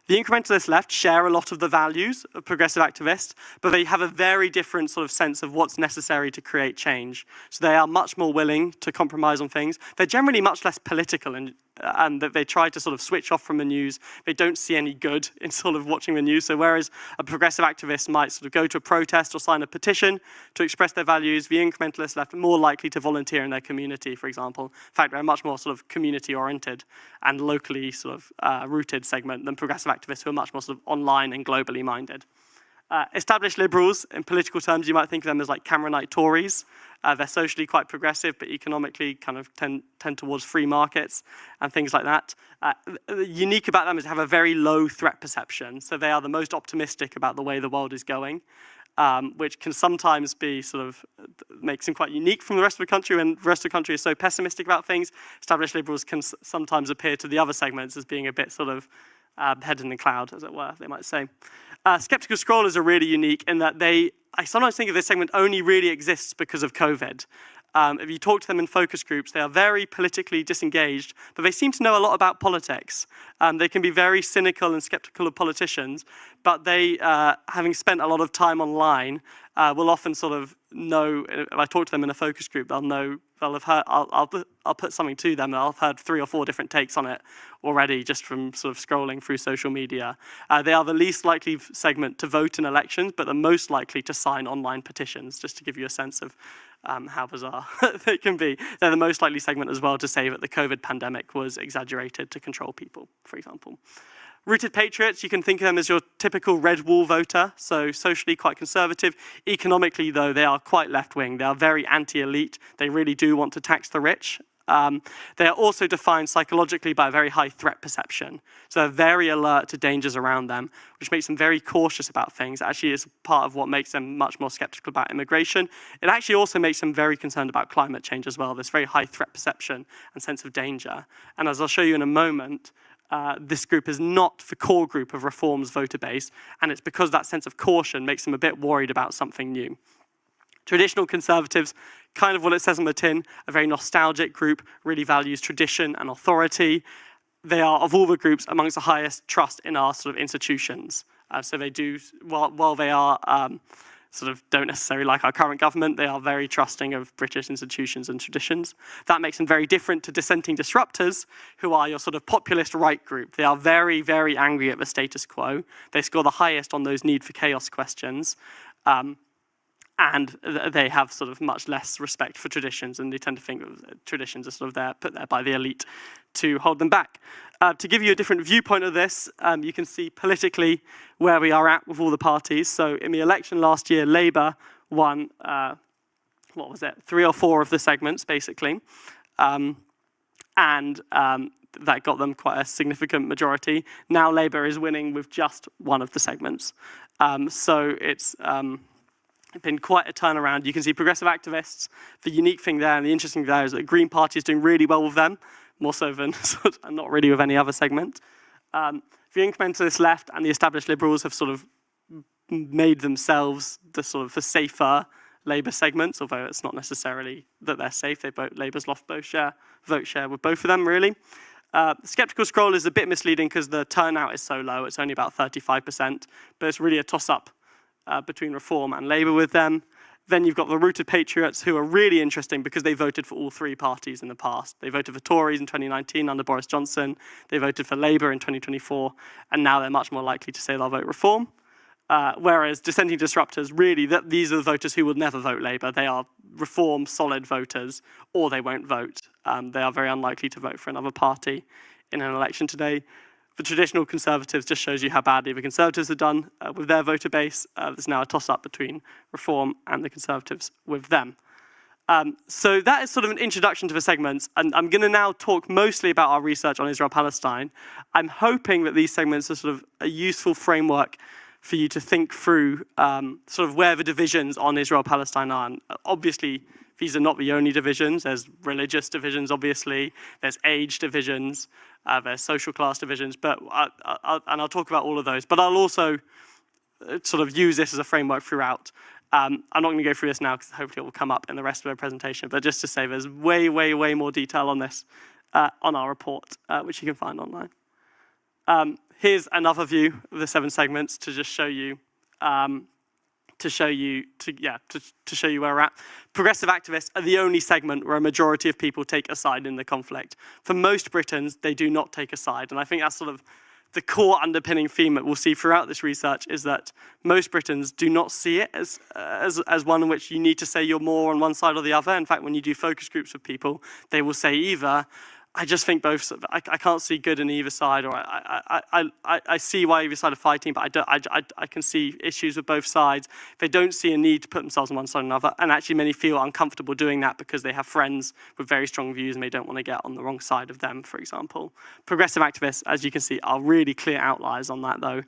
[SPEAKER 5] The incrementalist left share a lot of the values of progressive activists, but they have a very different sort of sense of what's necessary to create change. So they are much more willing to compromise on things. They're generally much less political and that they try to sort of switch off from the news. They don't see any good in sort of watching the news. So whereas a progressive activist might sort of go to a protest or sign a petition to express their values, the incrementalist left are more likely to volunteer in their community, for example. In fact, they're a much more sort of community-oriented and locally sort of rooted segment than progressive activists who are much more sort of online and globally minded. Established liberals, in political terms, you might think of them as like Cameronite Tories. They're socially quite progressive, but economically kind of tend towards free markets and things like that. Unique about them is they have a very low threat perception. So they are the most optimistic about the way the world is going, which can sometimes be sort of, makes them quite unique from the rest of the country. When the rest of the country is so pessimistic about things, established liberals can sometimes appear to the other segments as being a bit sort of head in the cloud, as it were, they might say. Skeptical scrollers are really unique in that I sometimes think of this segment only really exists because of COVID. If you talk to them in focus groups, they are very politically disengaged, but they seem to know a lot about politics. They can be very cynical and skeptical of politicians, but they, having spent a lot of time online, will often sort of know, if I talk to them in a focus group, they'll know, they'll have heard, I'll put something to them, and I'll have heard 3 or 4 different takes on it already just from sort of scrolling through social media. They are the least likely segment to vote in elections, but the most likely to sign online petitions, just to give you a sense of how bizarre they can be. They're the most likely segment as well to say that the COVID pandemic was exaggerated to control people, for example. Rooted patriots, you can think of them as your typical red wall voter, so socially quite conservative. Economically, though, they are quite left-wing. They are very anti-elite. They really do want to tax the rich. They are also defined psychologically by a very high threat perception. So they're very alert to dangers around them, which makes them very cautious about things. Actually, is part of what makes them much more skeptical about immigration. It actually also makes them very concerned about climate change as well. This very high threat perception and sense of danger. And as I'll show you in a moment, this group is not the core group of Reform's voter base, and it's because that sense of caution makes them a bit worried about something new. Traditional conservatives, kind of what it says on the tin, a very nostalgic group, really values tradition and authority. They are, of all the groups, amongst the highest trust in our sort of institutions. So they do, while they are sort of don't necessarily like our current government, they are very trusting of British institutions and traditions. That makes them very different to dissenting disruptors, who are your sort of populist right group. They are very, very angry at the status quo. They score the highest on those need for chaos questions. And they have sort of much less respect for traditions, and they tend to think that traditions are sort of there, put there by the elite to hold them back. To give you a different viewpoint of this, you can see politically where we are at with all the parties. So in the election last year, Labour won, 3 or 4 of the segments, basically. And that got them quite a significant majority. Now Labour is winning with just 1 of the segments. So it's been quite a turnaround. You can see progressive activists. The unique thing there and the interesting thing there is that the Green Party is doing really well with them, more so than not really with any other segment. The incrementalist left and the established liberals have sort of made themselves the sort of the safer Labour segments, although it's not necessarily that they're safe. Labour's lost vote share with both of them, really. Skeptical scroll is a bit misleading because the turnout is so low. It's only about 35%, but it's really a toss-up between Reform and Labour with them. Then you've got the rooted patriots, who are really interesting because they voted for all 3 parties in the past. They voted for Tories in 2019 under Boris Johnson. They voted for Labour in 2024, and now they're much more likely to say they'll vote Reform. Whereas dissenting disruptors, really, these are the voters who will never vote Labour. They are Reform solid voters, or they won't vote. They are very unlikely to vote for another party in an election today. The traditional Conservatives just shows you how badly the Conservatives have done with their voter base. There's now a toss-up between Reform and the Conservatives with them. So that is sort of an introduction to the segments, and I'm going to now talk mostly about our research on Israel-Palestine. I'm hoping that these segments are sort of a useful framework for you to think through sort of where the divisions on Israel-Palestine are. And obviously, these are not the only divisions. There's religious divisions, obviously. There's age divisions. There's social class divisions. But I'll talk about all of those. But I'll also sort of use this as a framework throughout. I'm not going to go through this now because hopefully it will come up in the rest of the presentation. But just to say, there's way, way, way more detail on this on our report, which you can find online. Here's another view of the 7 segments to just show you to show you where we're at. Progressive activists are the only segment where a majority of people take a side in the conflict. For most Britons, they do not take a side, and I think that's sort of the core underpinning theme that we'll see throughout this research is that most Britons do not see it as one in which you need to say you're more on one side or the other. In fact, when you do focus groups with people, they will say either. I just think both. I can't see good in either side, or I see why either side are fighting, but I can see issues with both sides. They don't see a need to put themselves on one side or another, and actually many feel uncomfortable doing that because they have friends with very strong views and they don't want to get on the wrong side of them, for example. Progressive activists, as you can see, are really clear outliers on that, though.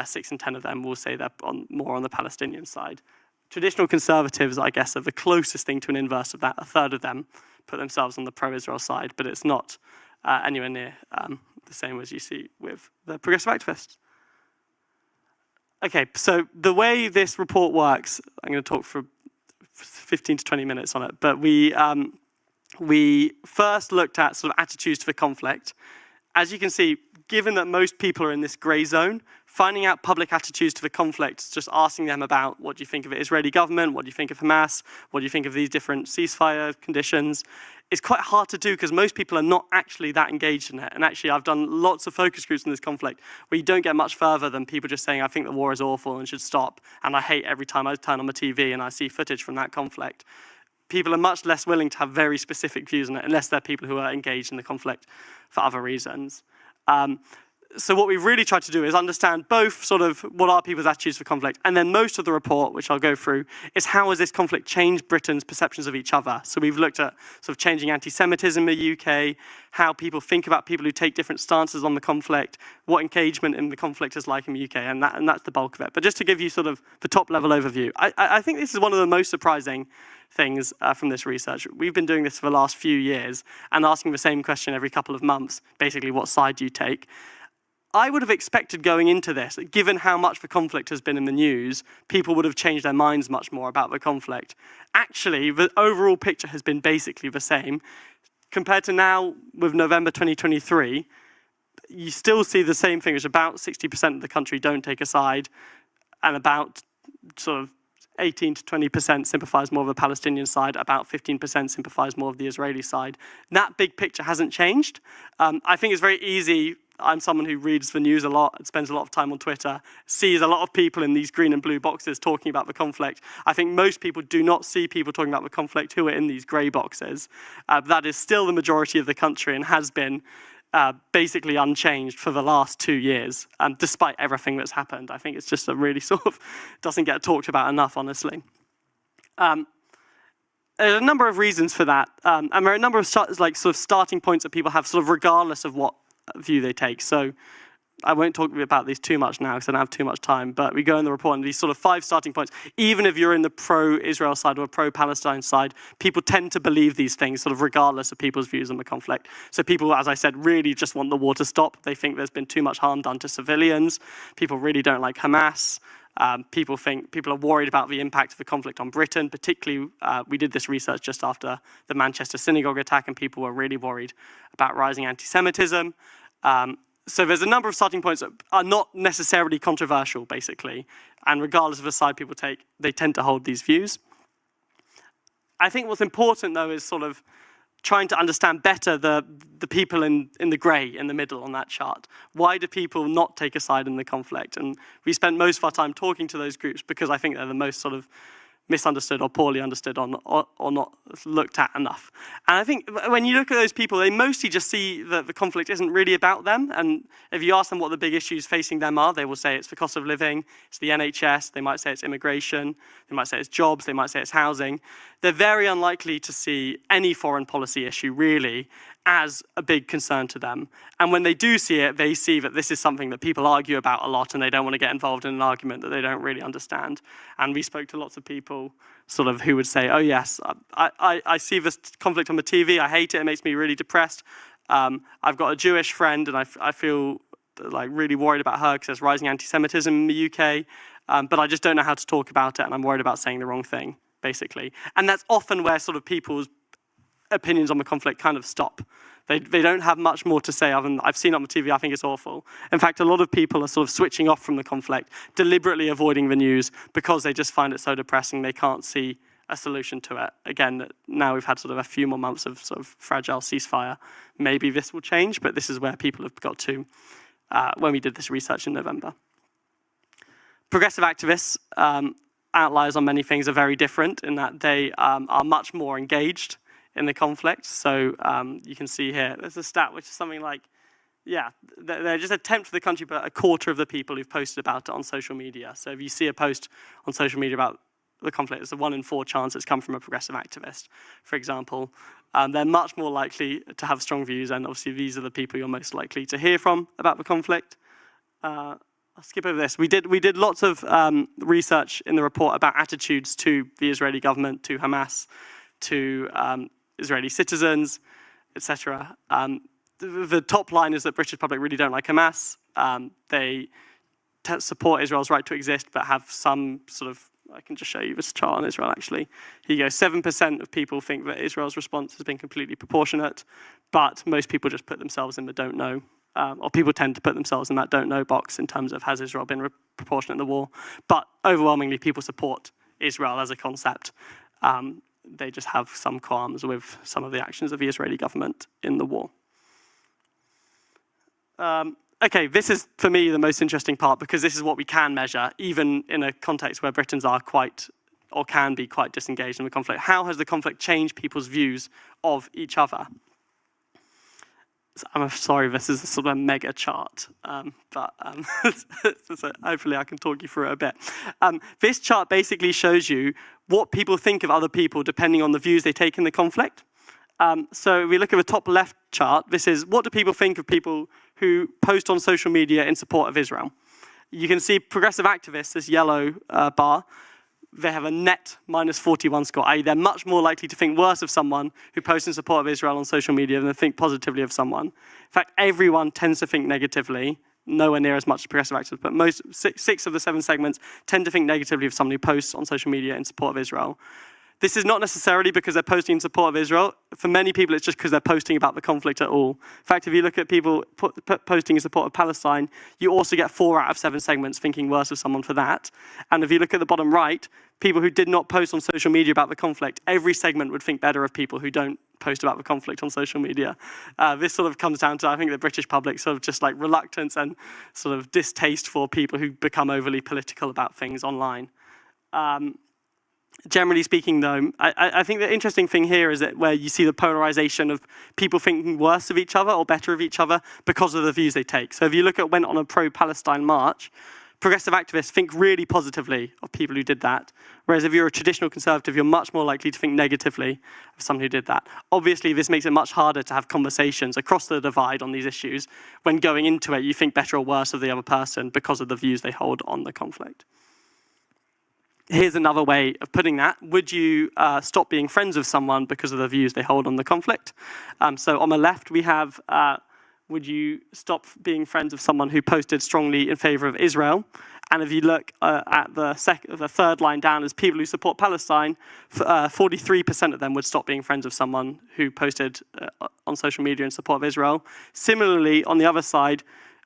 [SPEAKER 5] 6 in 10 of them will say they're more on the Palestinian side. Traditional conservatives, I guess, are the closest thing to an inverse of that. A third of them put themselves on the pro-Israel side, but it's not anywhere near the same as you see with the progressive activists. Okay, so the way this report works, I'm going to talk for 15 to 20 minutes on it, but we first looked at sort of attitudes to the conflict. As you can see, given that most people are in this grey zone, finding out public attitudes to the conflict, just asking them about what do you think of the Israeli government, what do you think of Hamas, what do you think of these different ceasefire conditions, is quite hard to do because most people are not actually that engaged in it. And actually, I've done lots of focus groups in this conflict where you don't get much further than people just saying, I think the war is awful and should stop, and I hate every time I turn on my TV and I see footage from that conflict. People are much less willing to have very specific views on it unless they're people who are engaged in the conflict for other reasons. So what we've really tried to do is understand both sort of what are people's attitudes for conflict, and then most of the report, which I'll go through, is how has this conflict changed Britain's perceptions of each other. So we've looked at sort of changing anti-Semitism in the UK, how people think about people who take different stances on the conflict, what engagement in the conflict is like in the UK, and that's the bulk of it. But just to give you sort of the top level overview, I think this is one of the most surprising things from this research. We've been doing this for the last few years and asking the same question every couple of months, basically what side do you take? I would have expected going into this, given how much the conflict has been in the news, people would have changed their minds much more about the conflict. Actually, the overall picture has been basically the same. Compared to now, with November 2023, you still see the same thing, which about 60% of the country don't take a side, and about sort of 18 to 20% sympathise more of the Palestinian side, about 15% sympathise more of the Israeli side. That big picture hasn't changed. I think it's very easy. I'm someone who reads the news a lot and spends a lot of time on Twitter, sees a lot of people in these green and blue boxes talking about the conflict. I think most people do not see people talking about the conflict who are in these grey boxes. That is still the majority of the country and has been basically unchanged for the last 2 years, despite everything that's happened. I think it's just a really sort of doesn't get talked about enough, honestly. There are a number of reasons for that, and there are a number of sort of starting points that people have, sort of regardless of what view they take. So I won't talk about these too much now because I don't have too much time, but we go in the report and these sort of 5 starting points. Even if you're in the pro-Israel side or pro-Palestine side, people tend to believe these things sort of regardless of people's views on the conflict. So people, as I said, really just want the war to stop. They think there's been too much harm done to civilians. People really don't like Hamas. People are worried about the impact of the conflict on Britain, particularly we did this research just after the Manchester synagogue attack, and people were really worried about rising anti-Semitism. So there's a number of starting points that are not necessarily controversial, basically, and regardless of the side people take, they tend to hold these views. I think what's important, though, is sort of trying to understand better the people in the grey, in the middle on that chart. Why do people not take a side in the conflict? And we spent most of our time talking to those groups because I think they're the most sort of misunderstood or poorly understood or not looked at enough. And I think when you look at those people, they mostly just see that the conflict isn't really about them. And if you ask them what the big issues facing them are, they will say it's the cost of living, it's the NHS, they might say it's immigration, they might say it's jobs, they might say it's housing. They're very unlikely to see any foreign policy issue really as a big concern to them. And when they do see it, they see that this is something that people argue about a lot and they don't want to get involved in an argument that they don't really understand. And we spoke to lots of people sort of who would say, oh yes, I see this conflict on the TV, I hate it, it makes me really depressed. I've got a Jewish friend and I feel like really worried about her because there's rising anti-Semitism in the UK, but I just don't know how to talk about it and I'm worried about saying the wrong thing, basically. And that's often where sort of people's opinions on the conflict kind of stop. They don't have much more to say other than, I've seen it on TV, I think it's awful. In fact, a lot of people are sort of switching off from the conflict, deliberately avoiding the news because they just find it so depressing they can't see a solution to it. Again, now we've had sort of a few more months of sort of fragile ceasefire. Maybe this will change, but this is where people have got to when we did this research in November. Progressive activists, outliers on many things, are very different in that they are much more engaged in the conflict. So you can see here, there's a stat which is something like, yeah, they're just a tenth of the country, but a quarter of the people who've posted about it on social media. So if you see a post on social media about the conflict, it's a 1 in 4 chance it's come from a progressive activist, for example. They're much more likely to have strong views, and obviously these are the people you're most likely to hear from about the conflict. I'll skip over this. We did lots of research in the report about attitudes to the Israeli government, to Hamas, to Israeli citizens, etc. The top line is that British public really don't like Hamas. They support Israel's right to exist, but have some sort of, I can just show you this chart on Israel actually. Here you go, 7% of people think that Israel's response has been completely proportionate, but most people just put themselves in the don't know, or people tend to put themselves in that don't know box in terms of has Israel been proportionate in the war. But overwhelmingly people support Israel as a concept. They just have some qualms with some of the actions of the Israeli government in the war. Okay, this is, for me, the most interesting part because this is what we can measure, even in a context where Britons are quite, or can be quite disengaged in the conflict. How has the conflict changed people's views of each other? So I'm sorry, this is a sort of a mega chart, but so hopefully I can talk you through it a bit. This chart basically shows you what people think of other people depending on the views they take in the conflict. So if we look at the top left chart, this is what do people think of people who post on social media in support of Israel. You can see progressive activists, this yellow bar, they have a net -41 score, i.e. they're much more likely to think worse of someone who posts in support of Israel on social media than think positively of someone. In fact, everyone tends to think negatively, nowhere near as much as progressive activists, but most 6 of the 7 segments tend to think negatively of someone who posts on social media in support of Israel. This is not necessarily because they're posting in support of Israel. For many people, it's just because they're posting about the conflict at all. In fact, if you look at people posting in support of Palestine, you also get 4 out of 7 segments thinking worse of someone for that. And if you look at the bottom right, people who did not post on social media about the conflict, every segment would think better of people who don't post about the conflict on social media. This sort of comes down to, I think, the British public sort of just like reluctance and sort of distaste for people who become overly political about things online. Generally speaking, though, I think the interesting thing here is that where you see the polarization of people thinking worse of each other or better of each other because of the views they take. So if you look at went on a pro-Palestine march, progressive activists think really positively of people who did that, whereas if you're a traditional conservative, you're much more likely to think negatively of someone who did that. Obviously, this makes it much harder to have conversations across the divide on these issues. When going into it, you think better or worse of the other person because of the views they hold on the conflict. Here's another way of putting that. Would you stop being friends with someone because of the views they hold on the conflict? So on the left, we have, would you stop being friends with someone who posted strongly in favor of Israel? And if you look at the third line down as people who support Palestine, 43% of them would stop being friends with someone who posted on social media in support of Israel. Similarly, on the other side,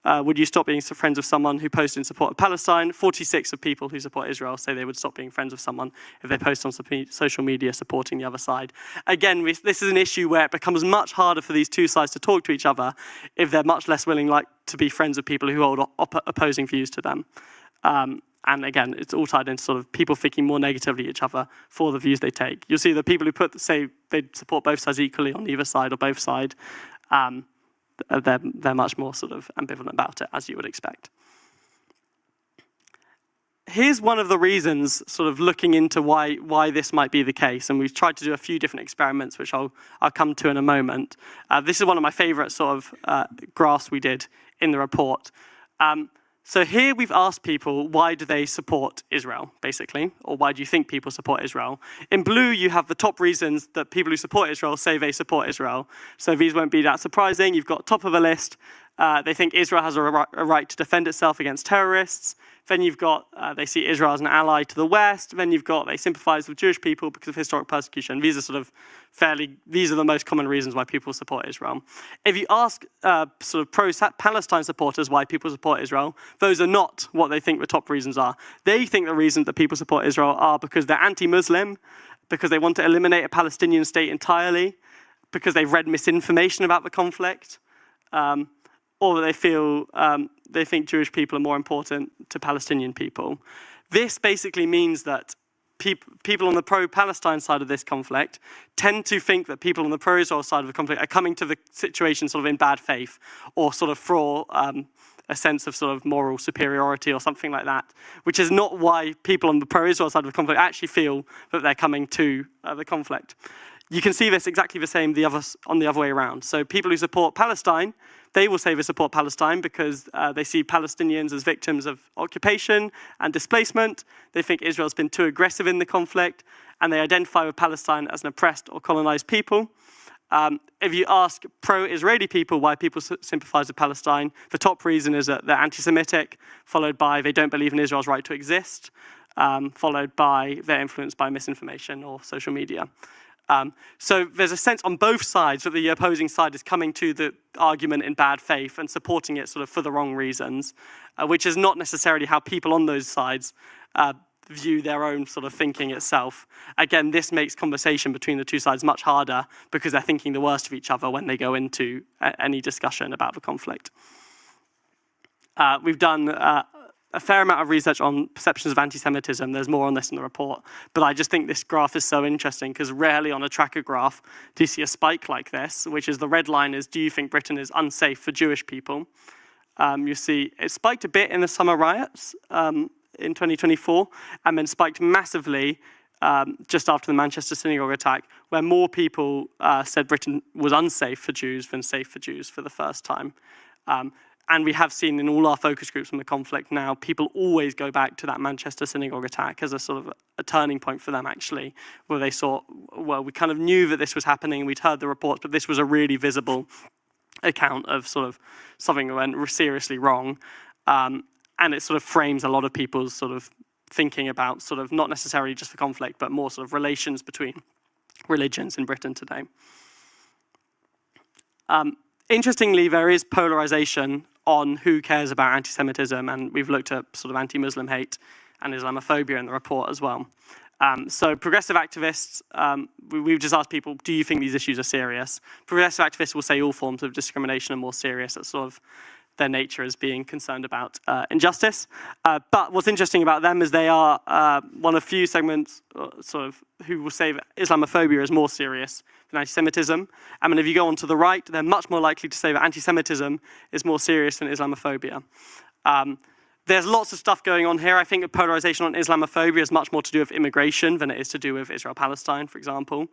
[SPEAKER 5] would you stop being friends with someone who posted in support of Palestine? 46 of people who support Israel say they would stop being friends with someone if they post on social media supporting the other side. Again, this is an issue where it becomes much harder for these two sides to talk to each other if they're much less willing to be friends with people who hold opposing views to them. And again, it's all tied into sort of people thinking more negatively of each other for the views they take. You'll see the people who say they support both sides equally on either side or both sides, they're much more sort of ambivalent about it, as you would expect. Here's one of the reasons, sort of looking into why this might be the case, and we've tried to do a few different experiments, which I'll come to in a moment. This is one of my favorite sort of graphs we did in the report. So here we've asked people, why do they support Israel, basically? Or why do you think people support Israel? In blue, you have the top reasons that people who support Israel say they support Israel. So these won't be that surprising. You've got top of the list, They think Israel has a right to defend itself against terrorists. Then you've got, they see Israel as an ally to the West. Then you've got, they sympathize with Jewish people because of historic persecution. These are sort of these are the most common reasons why people support Israel. If you ask sort of pro-Palestine supporters why people support Israel, those are not what they think the top reasons are. They think the reason that people support Israel are because they're anti-Muslim, because they want to eliminate a Palestinian state entirely, because they've read misinformation about the conflict, or that they think Jewish people are more important to Palestinian people. This basically means that people on the pro-Palestine side of this conflict tend to think that people on the pro-Israel side of the conflict are coming to the situation sort of in bad faith, or sort of for a sense of sort of moral superiority or something like that, which is not why people on the pro-Israel side of the conflict actually feel that they're coming to the conflict. You can see this exactly the same on the other way around. So people who support Palestine, they will say they support Palestine because they see Palestinians as victims of occupation and displacement. They think Israel's been too aggressive in the conflict, and they identify with Palestine as an oppressed or colonized people. If you ask pro-Israeli people why people sympathize with Palestine, the top reason is that they're anti-Semitic, followed by they don't believe in Israel's right to exist, followed by they're influenced by misinformation or social media. So there's a sense on both sides that the opposing side is coming to the argument in bad faith and supporting it sort of for the wrong reasons, which is not necessarily how people on those sides view their own sort of thinking itself. Again, this makes conversation between the two sides much harder because they're thinking the worst of each other when they go into any discussion about the conflict. We've done a fair amount of research on perceptions of anti-Semitism. There's more on this in the report. But I just think this graph is so interesting because rarely on a tracker graph do you see a spike like this, which is the red line is, do you think Britain is unsafe for Jewish people? You see it spiked a bit in the summer riots in 2024 and then spiked massively just after the Manchester synagogue attack, where more people said Britain was unsafe for Jews than safe for Jews for the first time. And we have seen in all our focus groups on the conflict now, people always go back to that Manchester synagogue attack as a sort of a turning point for them, actually, where they saw, well, we kind of knew that this was happening, we'd heard the reports, but this was a really visible account of sort of something that went seriously wrong. And it sort of frames a lot of people's sort of thinking about sort of not necessarily just the conflict, but more sort of relations between religions in Britain today. Interestingly, there is polarization on who cares about anti-Semitism, and we've looked at sort of anti-Muslim hate and Islamophobia in the report as well. So progressive activists, we've just asked people, do you think these issues are serious? Progressive activists will say all forms of discrimination are more serious. That's sort of their nature as being concerned about injustice. But what's interesting about them is they are one of few segments sort of who will say that Islamophobia is more serious than anti-Semitism. I mean, if you go on to the right, they're much more likely to say that anti-Semitism is more serious than Islamophobia. There's lots of stuff going on here. I think the polarization on Islamophobia is much more to do with immigration than it is to do with Israel-Palestine, for example.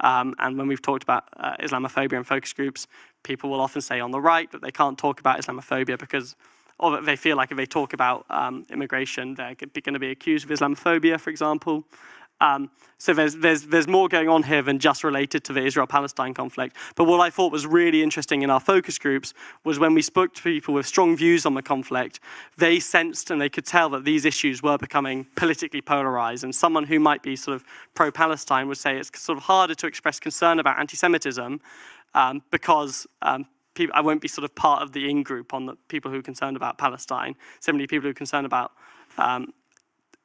[SPEAKER 5] And when we've talked about Islamophobia in focus groups, people will often say on the right that they can't talk about Islamophobia because they feel like if they talk about immigration, they're going to be accused of Islamophobia, for example. So there's more going on here than just related to the Israel-Palestine conflict. But what I thought was really interesting in our focus groups was when we spoke to people with strong views on the conflict, they sensed and they could tell that these issues were becoming politically polarized. And someone who might be sort of pro-Palestine would say it's sort of harder to express concern about anti-Semitism because I won't be sort of part of the in-group on the people who are concerned about Palestine. Similarly, people who are concerned about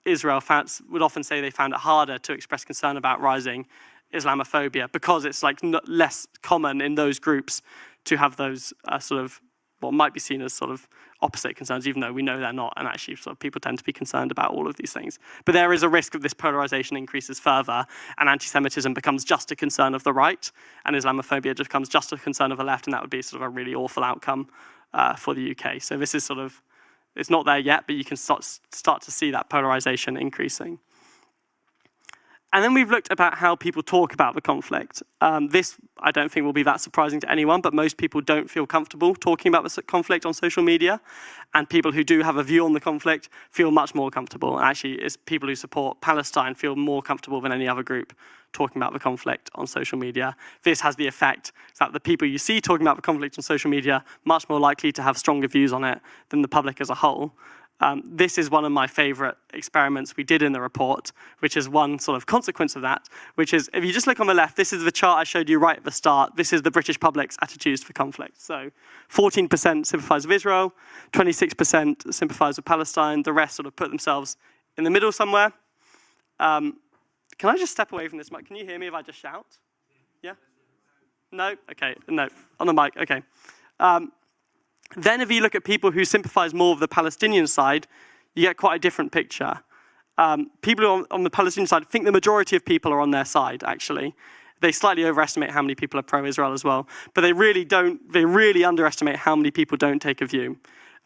[SPEAKER 5] Israel would often say they found it harder to express concern about rising Islamophobia because it's like less common in those groups to have those sort of what might be seen as sort of opposite concerns, even though we know they're not, and actually sort of people tend to be concerned about all of these things. But there is a risk that this polarization increases further and anti-Semitism becomes just a concern of the right and Islamophobia just becomes just a concern of the left, and that would be sort of a really awful outcome for the UK. So this is sort of, it's not there yet, but you can start to see that polarization increasing. And then we've looked about how people talk about the conflict. This, I don't think, will be that surprising to anyone, but most people don't feel comfortable talking about the conflict on social media. And people who do have a view on the conflict feel much more comfortable. Actually, it's people who support Palestine feel more comfortable than any other group talking about the conflict on social media. This has the effect that the people you see talking about the conflict on social media much more likely to have stronger views on it than the public as a whole. This is one of my favorite experiments we did in the report, which is one sort of consequence of that, which is, if you just look on the left, this is the chart I showed you right at the start. This is the British public's attitudes for conflict. So 14% sympathise with Israel, 26% sympathise with Palestine, the rest sort of put themselves in the middle somewhere. Can I just step away from this mic? Can you hear me if I just shout? Yeah? No? Okay, no. On the mic, okay. Then if you look at people who sympathise more with the Palestinian side, you get quite a different picture. People on the Palestinian side think the majority of people are on their side, actually. They slightly overestimate how many people are pro-Israel as well, but they really underestimate how many people don't take a view.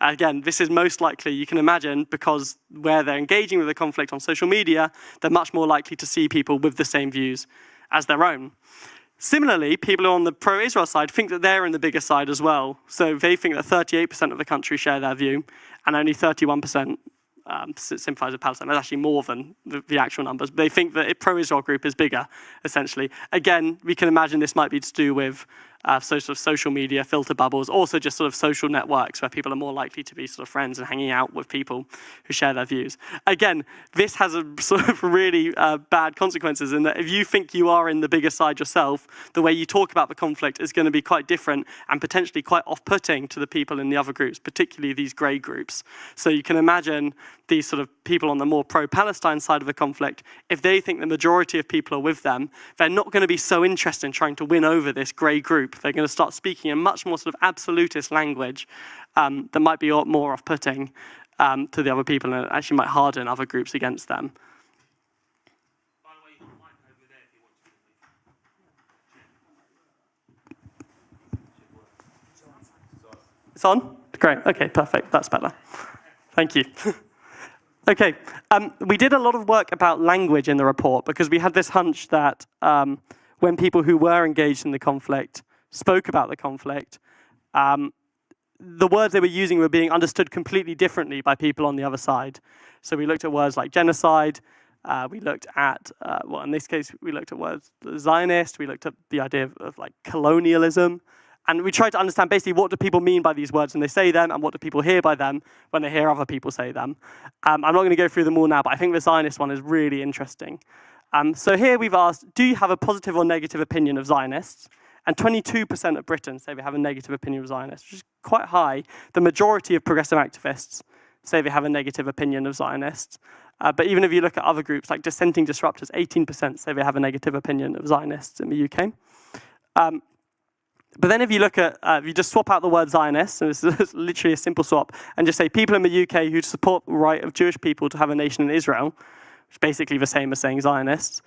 [SPEAKER 5] Again, this is most likely, you can imagine, because where they're engaging with the conflict on social media, they're much more likely to see people with the same views as their own. Similarly, people on the pro-Israel side think that they're in the bigger side as well. So they think that 38% of the country share their view, and only 31% sympathise with Palestine. That's actually more than the actual numbers. They think that a pro-Israel group is bigger, essentially. Again, we can imagine this might be to do with sort of social media, filter bubbles, also just sort of social networks where people are more likely to be sort of friends and hanging out with people who share their views. Again, this has a sort of really bad consequences in that if you think you are in the bigger side yourself, the way you talk about the conflict is going to be quite different and potentially quite off-putting to the people in the other groups, particularly these grey groups. So you can imagine these sort of people on the more pro-Palestine side of the conflict, if they think the majority of people are with them, they're not going to be so interested in trying to win over this grey group. They're going to start speaking a much more sort of absolutist language that might be more off-putting to the other people and actually might harden other groups against them. It's on? Great. Okay, perfect. That's better. Thank you. Okay, we did a lot of work about language in the report because we had this hunch that when people who were engaged in the conflict spoke about the conflict, the words they were using were being understood completely differently by people on the other side. So we looked at words like genocide, we looked at, well, in this case, we looked at words Zionist, we looked at the idea of like colonialism, and we tried to understand basically what do people mean by these words when they say them, and what do people hear by them when they hear other people say them. I'm not going to go through them all now, but I think the Zionist one is really interesting. So here we've asked, do you have a positive or negative opinion of Zionists? And 22% of Britons say they have a negative opinion of Zionists, which is quite high. The majority of progressive activists say they have a negative opinion of Zionists. But even if you look at other groups like dissenting disruptors, 18% say they have a negative opinion of Zionists in the UK. But then if you look at, if you just swap out the word Zionist, and it's literally a simple swap, and just say people in the UK who support the right of Jewish people to have a nation in Israel, which is basically the same as saying Zionists,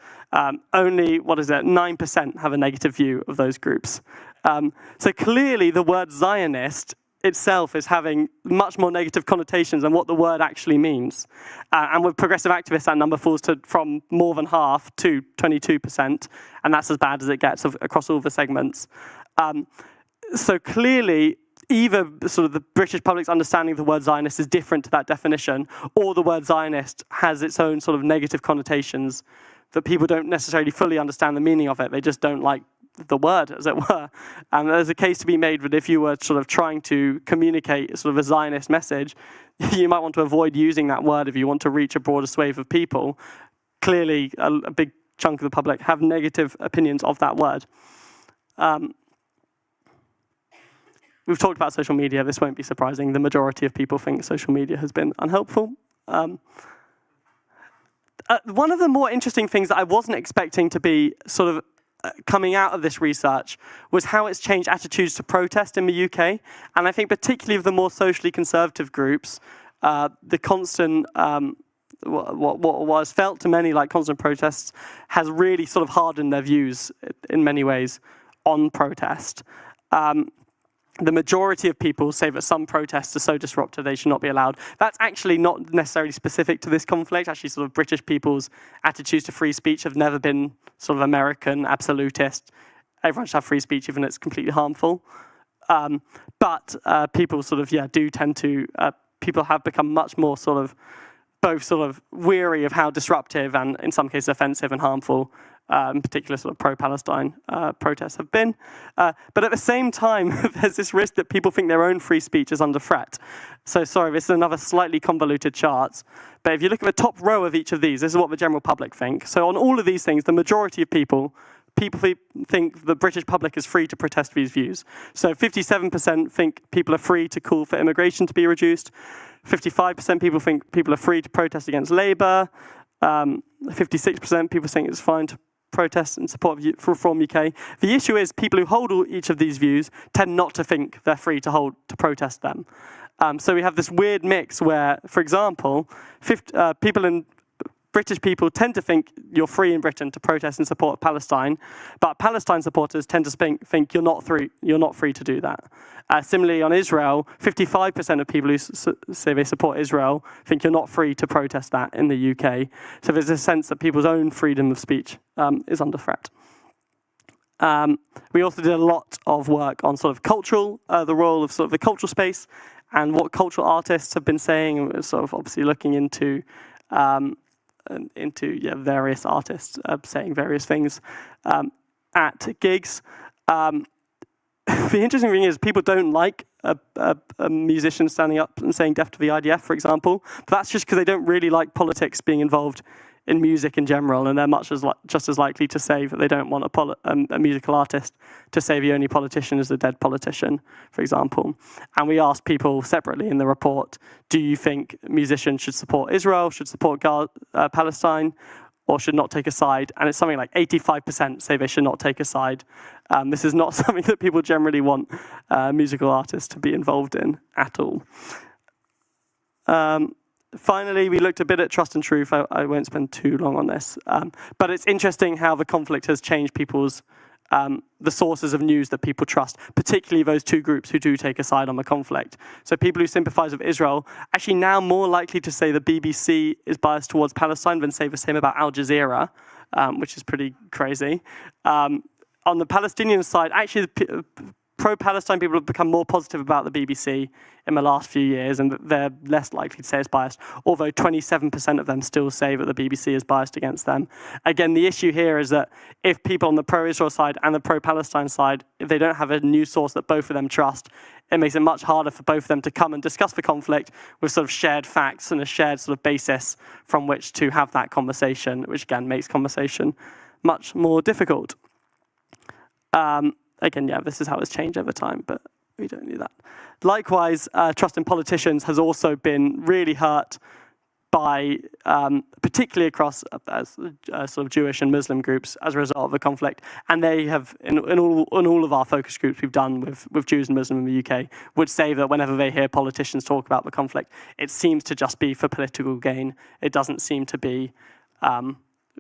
[SPEAKER 5] only, 9% have a negative view of those groups. So clearly the word Zionist itself is having much more negative connotations than what the word actually means. And with progressive activists, that number falls from more than half to 22%, and that's as bad as it gets across all the segments. So clearly, either sort of the British public's understanding of the word Zionist is different to that definition, or the word Zionist has its own sort of negative connotations that people don't necessarily fully understand the meaning of it. They just don't like the word, as it were. And there's a case to be made that if you were sort of trying to communicate sort of a Zionist message, you might want to avoid using that word if you want to reach a broader swathe of people. Clearly, a big chunk of the public have negative opinions of that word. We've talked about social media. This won't be surprising. The majority of people think social media has been unhelpful. One of the more interesting things that I wasn't expecting to be sort of coming out of this research was how it's changed attitudes to protest in the UK. And I think particularly of the more socially conservative groups, the constant, what was felt to many like constant protests has really sort of hardened their views in many ways on protest. the majority of people say that some protests are so disruptive they should not be allowed. That's actually not necessarily specific to this conflict. Actually, sort of British people's attitudes to free speech have never been sort of American, absolutist. Everyone should have free speech even if it's completely harmful. But people sort of, do tend to, people have become much more sort of, both sort of weary of how disruptive and in some cases offensive and harmful in particular sort of pro-Palestine protests have been. But at the same time, there's this risk that people think their own free speech is under threat. So sorry, this is another slightly convoluted chart. But if you look at the top row of each of these, this is what the general public think. So on all of these things, the majority of people think the British public is free to protest these views. So 57% think people are free to call for immigration to be reduced. 55% people think people are free to protest against Labour. 56% people think it's fine to protest in support of Reform UK. The issue is people who hold each of these views tend not to think they're free to protest them. So we have this weird mix where, for example, British people tend to think you're free in Britain to protest in support of Palestine, but Palestine supporters tend to think you're not free to do that. Similarly, on Israel, 55% of people who say they support Israel think you're not free to protest that in the UK. So there's a sense that people's own freedom of speech is under threat. We also did a lot of work on sort of the role of sort of the cultural space and what cultural artists have been saying, and sort of obviously looking into various artists saying various things at gigs. The interesting thing is people don't like a musician standing up and saying death to the IDF, for example. But that's just because they don't really like politics being involved in music in general, and they're just as likely to say that they don't want a musical artist to say the only politician is the dead politician, for example. And we asked people separately in the report, do you think musicians should support Israel, should support Palestine, or should not take a side? And it's something like 85% say they should not take a side. This is not something that people generally want musical artists to be involved in at all. Finally, we looked a bit at trust and truth. I won't spend too long on this. But it's interesting how the conflict has changed people's the sources of news that people trust, particularly those two groups who do take a side on the conflict. So people who sympathize with Israel actually now more likely to say the BBC is biased towards Palestine than say the same about Al Jazeera, which is pretty crazy. On the Palestinian side, actually, pro-Palestine people have become more positive about the BBC in the last few years, and they're less likely to say it's biased, although 27% of them still say that the BBC is biased against them. Again, the issue here is that if people on the pro-Israel side and the pro-Palestine side, if they don't have a news source that both of them trust, it makes it much harder for both of them to come and discuss the conflict with sort of shared facts and a shared sort of basis from which to have that conversation, which again makes conversation much more difficult. Again, this is how it's changed over time, but we don't do that. Likewise, trust in politicians has also been really hurt by, particularly across sort of Jewish and Muslim groups as a result of the conflict. And they have, in all of our focus groups we've done with Jews and Muslims in the UK, would say that whenever they hear politicians talk about the conflict, it seems to just be for political gain. It doesn't seem to be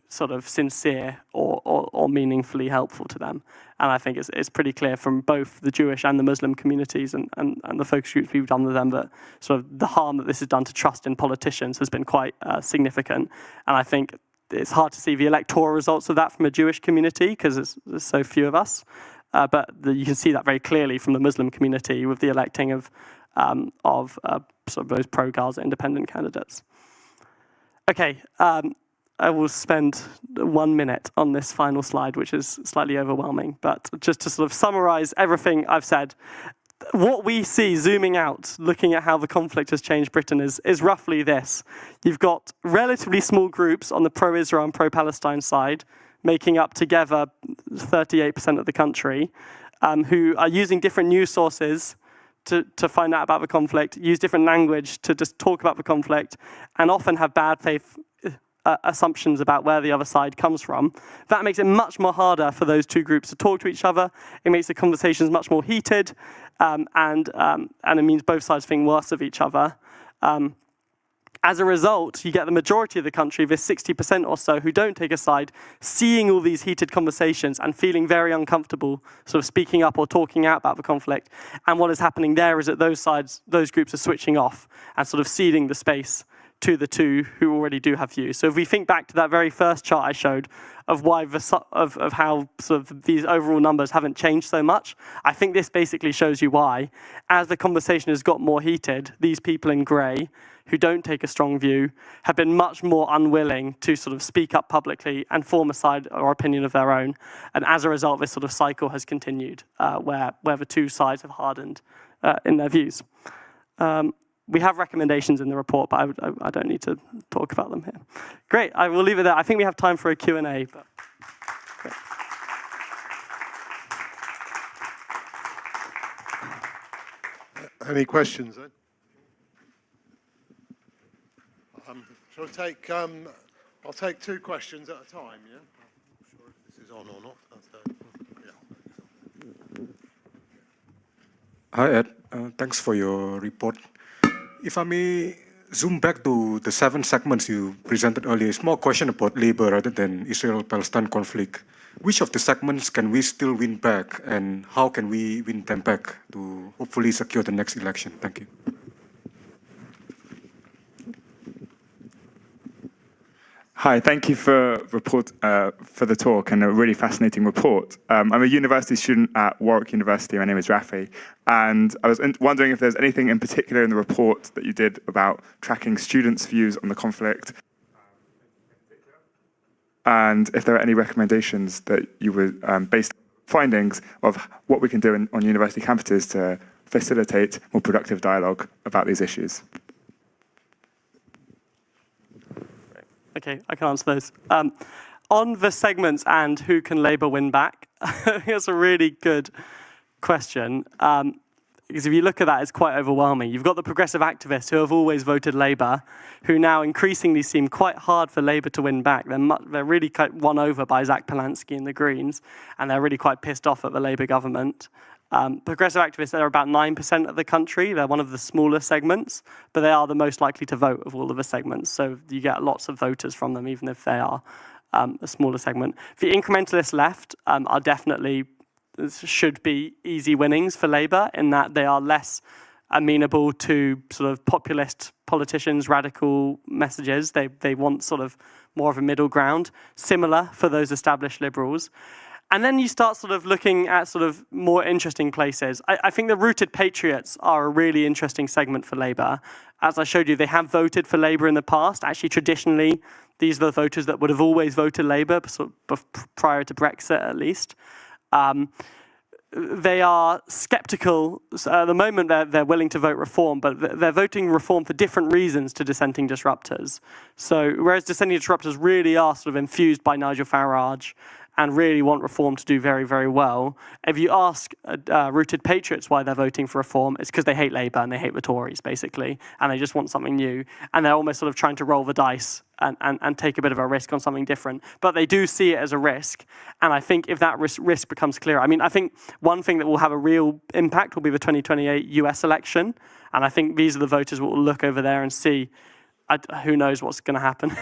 [SPEAKER 5] sort of sincere or meaningfully helpful to them. And I think it's pretty clear from both the Jewish and the Muslim communities and the focus groups we've done with them that sort of the harm that this has done to trust in politicians has been quite significant. And I think it's hard to see the electoral results of that from a Jewish community because there's so few of us. But you can see that very clearly from the Muslim community with the electing of sort of those pro-Gaza independent candidates. Okay. I will spend 1 minute on this final slide, which is slightly overwhelming, but just to sort of summarize everything I've said, what we see zooming out, looking at how the conflict has changed Britain is roughly this. You've got relatively small groups on the pro-Israel and pro-Palestine side, making up together 38% of the country, who are using different news sources to find out about the conflict, use different language to just talk about the conflict, and often have bad faith assumptions about where the other side comes from. That makes it much more harder for those two groups to talk to each other. It makes the conversations much more heated, and it means both sides think worse of each other. As a result, you get the majority of the country, this 60% or so, who don't take a side, seeing all these heated conversations and feeling very uncomfortable, sort of speaking up or talking out about the conflict. And what is happening there is that those groups are switching off and sort of ceding the space to the two who already do have views. So if we think back to that very first chart I showed of why of how sort of these overall numbers haven't changed so much, I think this basically shows you why. As the conversation has got more heated, these people in grey who don't take a strong view have been much more unwilling to sort of speak up publicly and form a side or opinion of their own. And as a result, this sort of cycle has continued where the two sides have hardened in their views. We have recommendations in the report, but I don't need to talk about them here. Great, I will leave it there. I think we have time for a Q&A. But great.
[SPEAKER 9] Any questions then? Shall I take, I'll take 2 questions at a time, yeah? I'm not sure if this is on or not.
[SPEAKER 3] Hi, Ed. Thanks for your report. If I may zoom back to the 7 segments you presented earlier, it's more a question about labor rather than Israel-Palestine conflict. Which of the segments can we still win back, and how can we win them back to hopefully secure the next election? Thank you.
[SPEAKER 19] Hi, thank you for the talk and a really fascinating report. I'm a university student at Warwick University. My name is Rafi, and I was wondering if there's anything in particular in the report that you did about tracking students' views on the conflict, and if there are any recommendations that you would, based on findings of what we can do on university campuses to facilitate more productive dialogue about these issues.
[SPEAKER 5] Okay, I can answer those. On the segments and who can Labour win back, that's a really good question. Because if you look at that, it's quite overwhelming. You've got the progressive activists who have always voted Labour, who now increasingly seem quite hard for Labour to win back. They're really won over by Zach Polanski and the Greens, and they're really quite pissed off at the Labour government. Progressive activists are about 9% of the country. They're one of the smaller segments, but they are the most likely to vote of all of the segments. So you get lots of voters from them, even if they are a smaller segment. The incrementalist left are definitely, should be easy winnings for Labour in that they are less amenable to sort of populist politicians, radical messages. They want sort of more of a middle ground, similar for those established Liberals. And then you start sort of looking at sort of more interesting places. I think the Rooted Patriots are a really interesting segment for Labour. As I showed you, they have voted for Labour in the past. Actually, traditionally, these are the voters that would have always voted Labour, sort of prior to Brexit at least. They are sceptical. So at the moment, they're willing to vote Reform, but they're voting Reform for different reasons to dissenting disruptors. So whereas dissenting disruptors really are sort of infused by Nigel Farage and really want Reform to do very, very well, if you ask Rooted Patriots why they're voting for Reform, it's because they hate Labour and they hate the Tories, basically, and they just want something new. And they're almost sort of trying to roll the dice and take a bit of a risk on something different. But they do see it as a risk. And I think if that risk becomes clearer, I mean, I think one thing that will have a real impact will be the 2028 US election. And I think these are the voters who will look over there and see, who knows what's going to happen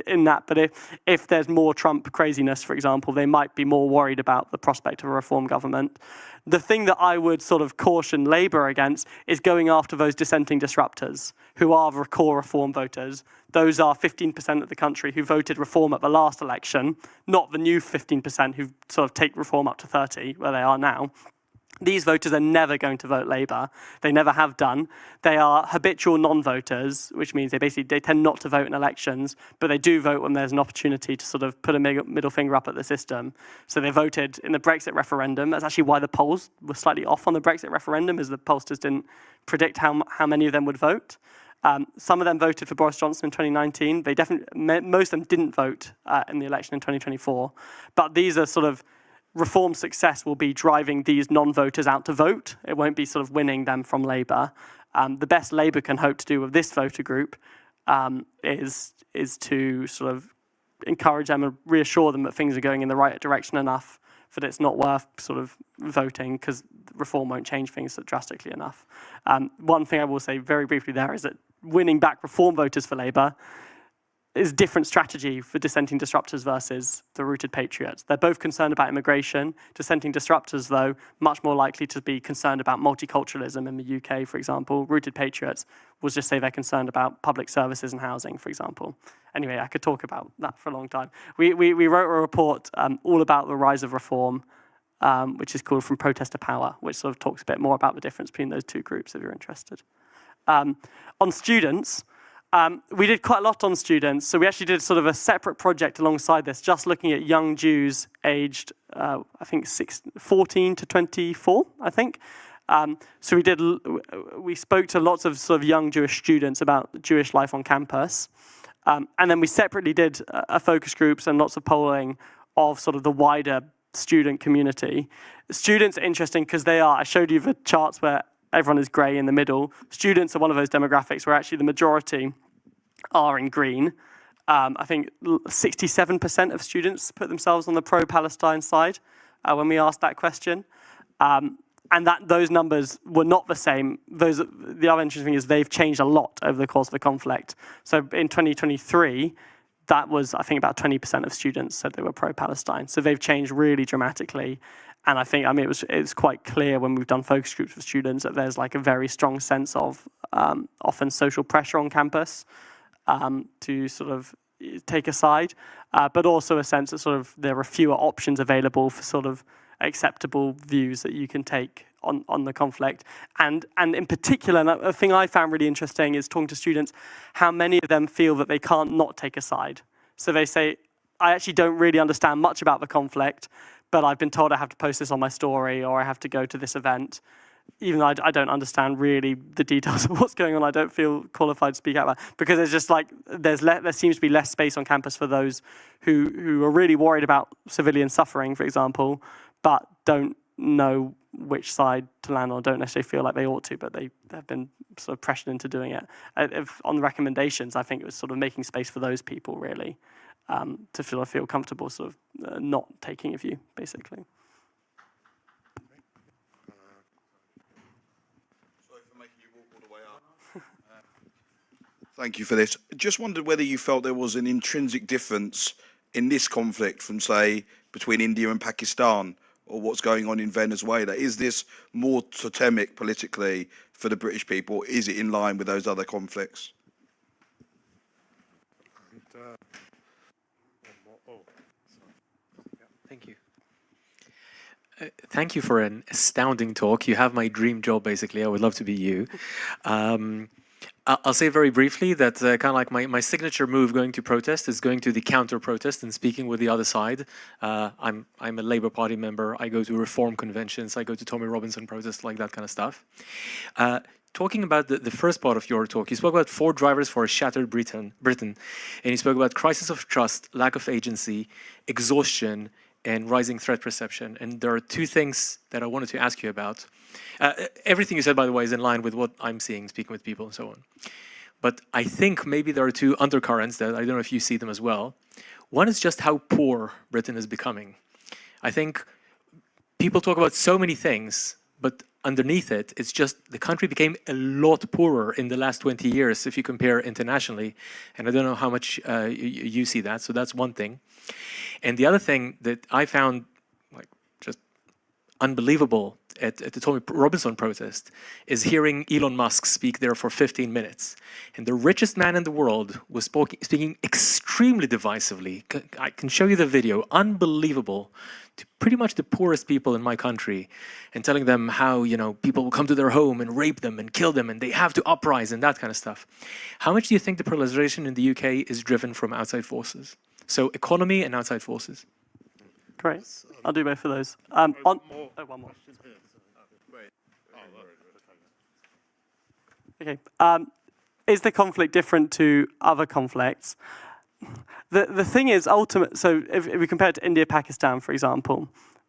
[SPEAKER 5] in that. But if there's more Trump craziness, for example, they might be more worried about the prospect of a Reform government. The thing that I would sort of caution Labour against is going after those dissenting disruptors who are the core Reform voters. Those are 15% of the country who voted Reform at the last election, not the new 15% who sort of take Reform up to 30, where they are now. These voters are never going to vote Labour. They never have done. They are habitual non-voters, which means they tend not to vote in elections, but they do vote when there's an opportunity to sort of put a middle finger up at the system. So they voted in the Brexit referendum. That's actually why the polls were slightly off on the Brexit referendum, is the pollsters didn't predict how many of them would vote. Some of them voted for Boris Johnson in 2019. Most of them didn't vote in the election in 2024. But these are sort of Reform success will be driving these non-voters out to vote. It won't be sort of winning them from Labour. The best Labour can hope to do with this voter group is to sort of encourage them and reassure them that things are going in the right direction enough that it's not worth sort of voting because Reform won't change things so drastically enough. One thing I will say very briefly there is that winning back reform voters for Labour is a different strategy for dissenting disruptors versus the rooted patriots. They're both concerned about immigration. Dissenting disruptors, though, much more likely to be concerned about multiculturalism in the UK, for example. Rooted patriots will just say they're concerned about public services and housing, for example. Anyway, I could talk about that for a long time. We wrote a report all about the rise of reform, which is called From Protest to Power, which sort of talks a bit more about the difference between those two groups, if you're interested. On students, we did quite a lot on students. So we actually did sort of a separate project alongside this, just looking at young Jews aged, I think, 14 to 24, I think. So we spoke to lots of sort of young Jewish students about Jewish life on campus. And then we separately did a focus groups and lots of polling of sort of the wider student community. Students are interesting because I showed you the charts where everyone is grey in the middle. Students are one of those demographics where actually the majority are in green. I think 67% of students put themselves on the pro-Palestine side when we asked that question. And those numbers were not the same. The other interesting thing is they've changed a lot over the course of the conflict. So in 2023, that was, I think, about 20% of students said they were pro-Palestine. So they've changed really dramatically. And I think, it was quite clear when we've done focus groups with students that there's like a very strong sense of often social pressure on campus to sort of take a side, but also a sense that sort of there are fewer options available for sort of acceptable views that you can take on the conflict. And in particular, a thing I found really interesting is talking to students, how many of them feel that they can't not take a side. So they say, I actually don't really understand much about the conflict, but I've been told I have to post this on my story or I have to go to this event. Even though I don't understand really the details of what's going on, I don't feel qualified to speak out about it. Because it's just like, there seems to be less space on campus for those who are really worried about civilian suffering, for example, but don't know which side to land on, don't necessarily feel like they ought to, but they have been sort of pressured into doing it. On the recommendations, I think it was sort of making space for those people, really, to feel comfortable sort of not taking a view, basically.
[SPEAKER 20] Thank you for this. Just wondered whether you felt there was an intrinsic difference in this conflict from, say, between India and Pakistan, or what's going on in Venezuela. Is this more totemic politically for the British people? Is it in line with those other conflicts?
[SPEAKER 21] Thank you. Thank you for an astounding talk. You have my dream job, basically. I would love to be you. I'll say very briefly that kind of like my signature move going to protest is going to the counter-protest and speaking with the other side. I'm a Labour Party member. I go to reform conventions. I go to Tommy Robinson protests, like that kind of stuff. Talking about the first part of your talk, you spoke about 4 drivers for a shattered Britain, and you spoke about crisis of trust, lack of agency, exhaustion, and rising threat perception. And there are 2 things that I wanted to ask you about. Everything you said, by the way, is in line with what I'm seeing, speaking with people and so on. But I think maybe there are 2 undercurrents that I don't know if you see them as well. One is just how poor Britain is becoming. I think people talk about so many things, but underneath it, it's just the country became a lot poorer in the last 20 years if you compare internationally. And I don't know how much you see that. So that's one thing. And the other thing that I found like just unbelievable at the Tommy Robinson protest is hearing Elon Musk speak there for 15 minutes. And the richest man in the world was speaking extremely divisively. I can show you the video, unbelievable, to pretty much the poorest people in my country, and telling them how, people will come to their home and rape them and kill them and they have to uprise and that kind of stuff. How much do you think the polarization in the UK is driven from outside forces? So economy and outside forces.
[SPEAKER 5] Great. I'll do both of those. One more. Okay. Is the conflict different to other conflicts? The thing is, so if we compare it to India, Pakistan, for example,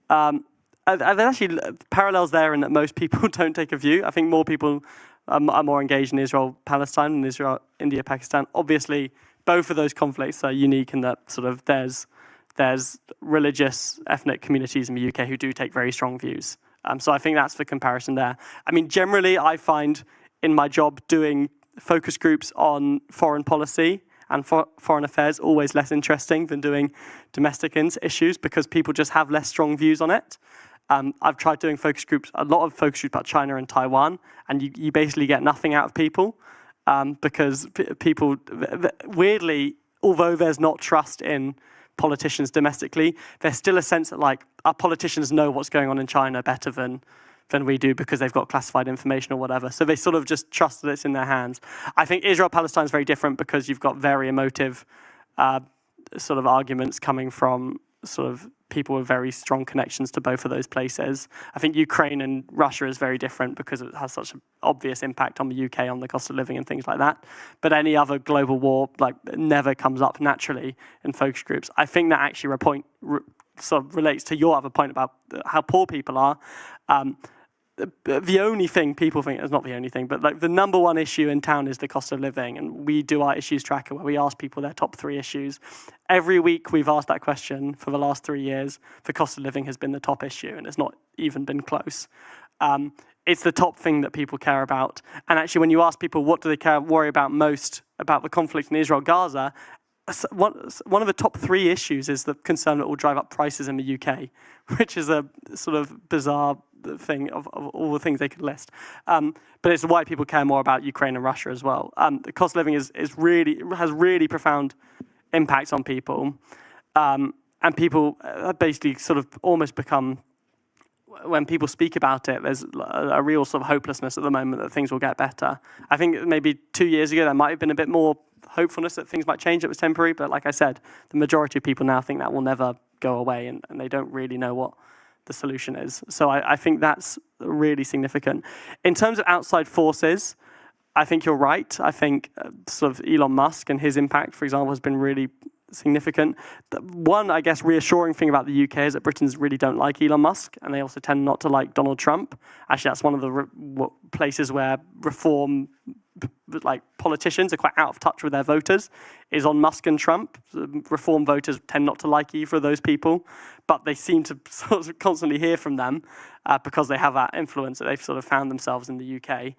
[SPEAKER 5] there's actually parallels there in that most people don't take a view. I think more people are more engaged in Israel, Palestine than Israel, India, Pakistan. Obviously, both of those conflicts are unique in that sort of there's religious, ethnic communities in the UK who do take very strong views. So I think that's the comparison there. I mean, generally, I find in my job doing focus groups on foreign policy and foreign affairs always less interesting than doing domestic issues because people just have less strong views on it. I've tried doing focus groups, a lot of focus groups about China and Taiwan, and you basically get nothing out of people because people, weirdly, although there's not trust in politicians domestically, there's still a sense that like our politicians know what's going on in China better than we do because they've got classified information or whatever. So they sort of just trust that it's in their hands. I think Israel-Palestine is very different because you've got very emotive sort of arguments coming from sort of people with very strong connections to both of those places. I think Ukraine and Russia is very different because it has such an obvious impact on the UK, on the cost of living and things like that. But any other global war like never comes up naturally in focus groups. I think that actually sort of relates to your other point about how poor people are. The only thing people think is not the only thing, but like the number one issue in town is the cost of living. And we do our issues tracker where we ask people their top 3 issues. Every week we've asked that question for the last 3 years. The cost of living has been the top issue and it's not even been close. It's the top thing that people care about. And actually when you ask people what do they worry about most about the conflict in Israel-Gaza, one of the top 3 issues is the concern that will drive up prices in the UK, which is a sort of bizarre thing of all the things they could list. But it's why people care more about Ukraine and Russia as well. The cost of living has really profound impacts on people. And people basically sort of almost become, when people speak about it, there's a real sort of hopelessness at the moment that things will get better. I think maybe 2 years ago there might have been a bit more hopefulness that things might change, it was temporary, but like I said, the majority of people now think that will never go away and they don't really know what the solution is. So I think that's really significant. In terms of outside forces, I think you're right. I think sort of Elon Musk and his impact, for example, has been really significant. One, I guess, reassuring thing about the UK is that Britons really don't like Elon Musk, and they also tend not to like Donald Trump. Actually, that's one of the places where reform, like politicians are quite out of touch with their voters, is on Musk and Trump. Reform voters tend not to like either of those people, but they seem to sort of constantly hear from them because they have that influence that they've sort of found themselves in the UK.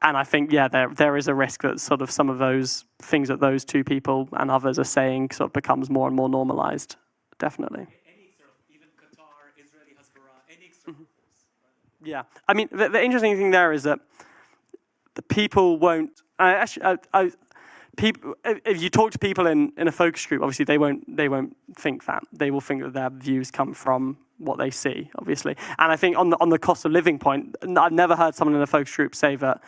[SPEAKER 5] And I think, yeah, there is a risk that sort of some of those things that those 2 people and others are saying sort of becomes more and more normalized, definitely.
[SPEAKER 21] Any sort of, even Qatar, Israeli Hezbollah, any external force.
[SPEAKER 5] Yeah, I mean, the interesting thing there is that the people won't. People, if you talk to people in a focus group, obviously they won't think that. They will think that their views come from what they see, obviously. And I think on the cost of living point, I've never heard someone in a focus group say that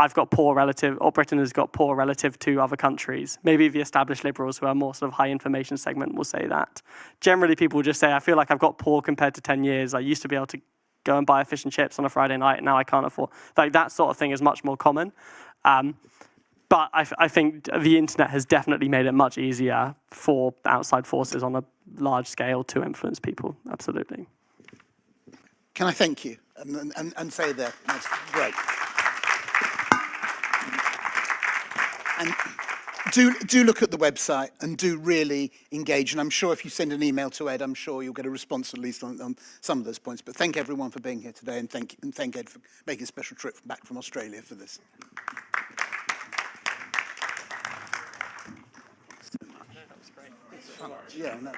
[SPEAKER 5] I've got poor relative, or Britain has got poor relative to other countries. Maybe the established liberals who are more sort of high information segment will say that. Generally, people will just say, I feel like I've got poor compared to 10 years. I used to be able to go and buy a fish and chips on a Friday night, and now I can't afford. Like that sort of thing is much more common. But I think the internet has definitely made it much easier for outside forces on a large scale to influence people. Absolutely.
[SPEAKER 8] Can I thank you and say that? That's great. And do look at the website and do really engage. And I'm sure if you send an email to Ed, I'm sure you'll get a response at least on some of those points. But thank everyone for being here today, and thank Ed for making a special trip back from Australia for this.
[SPEAKER 5] That was great.
[SPEAKER 8] Yeah, no.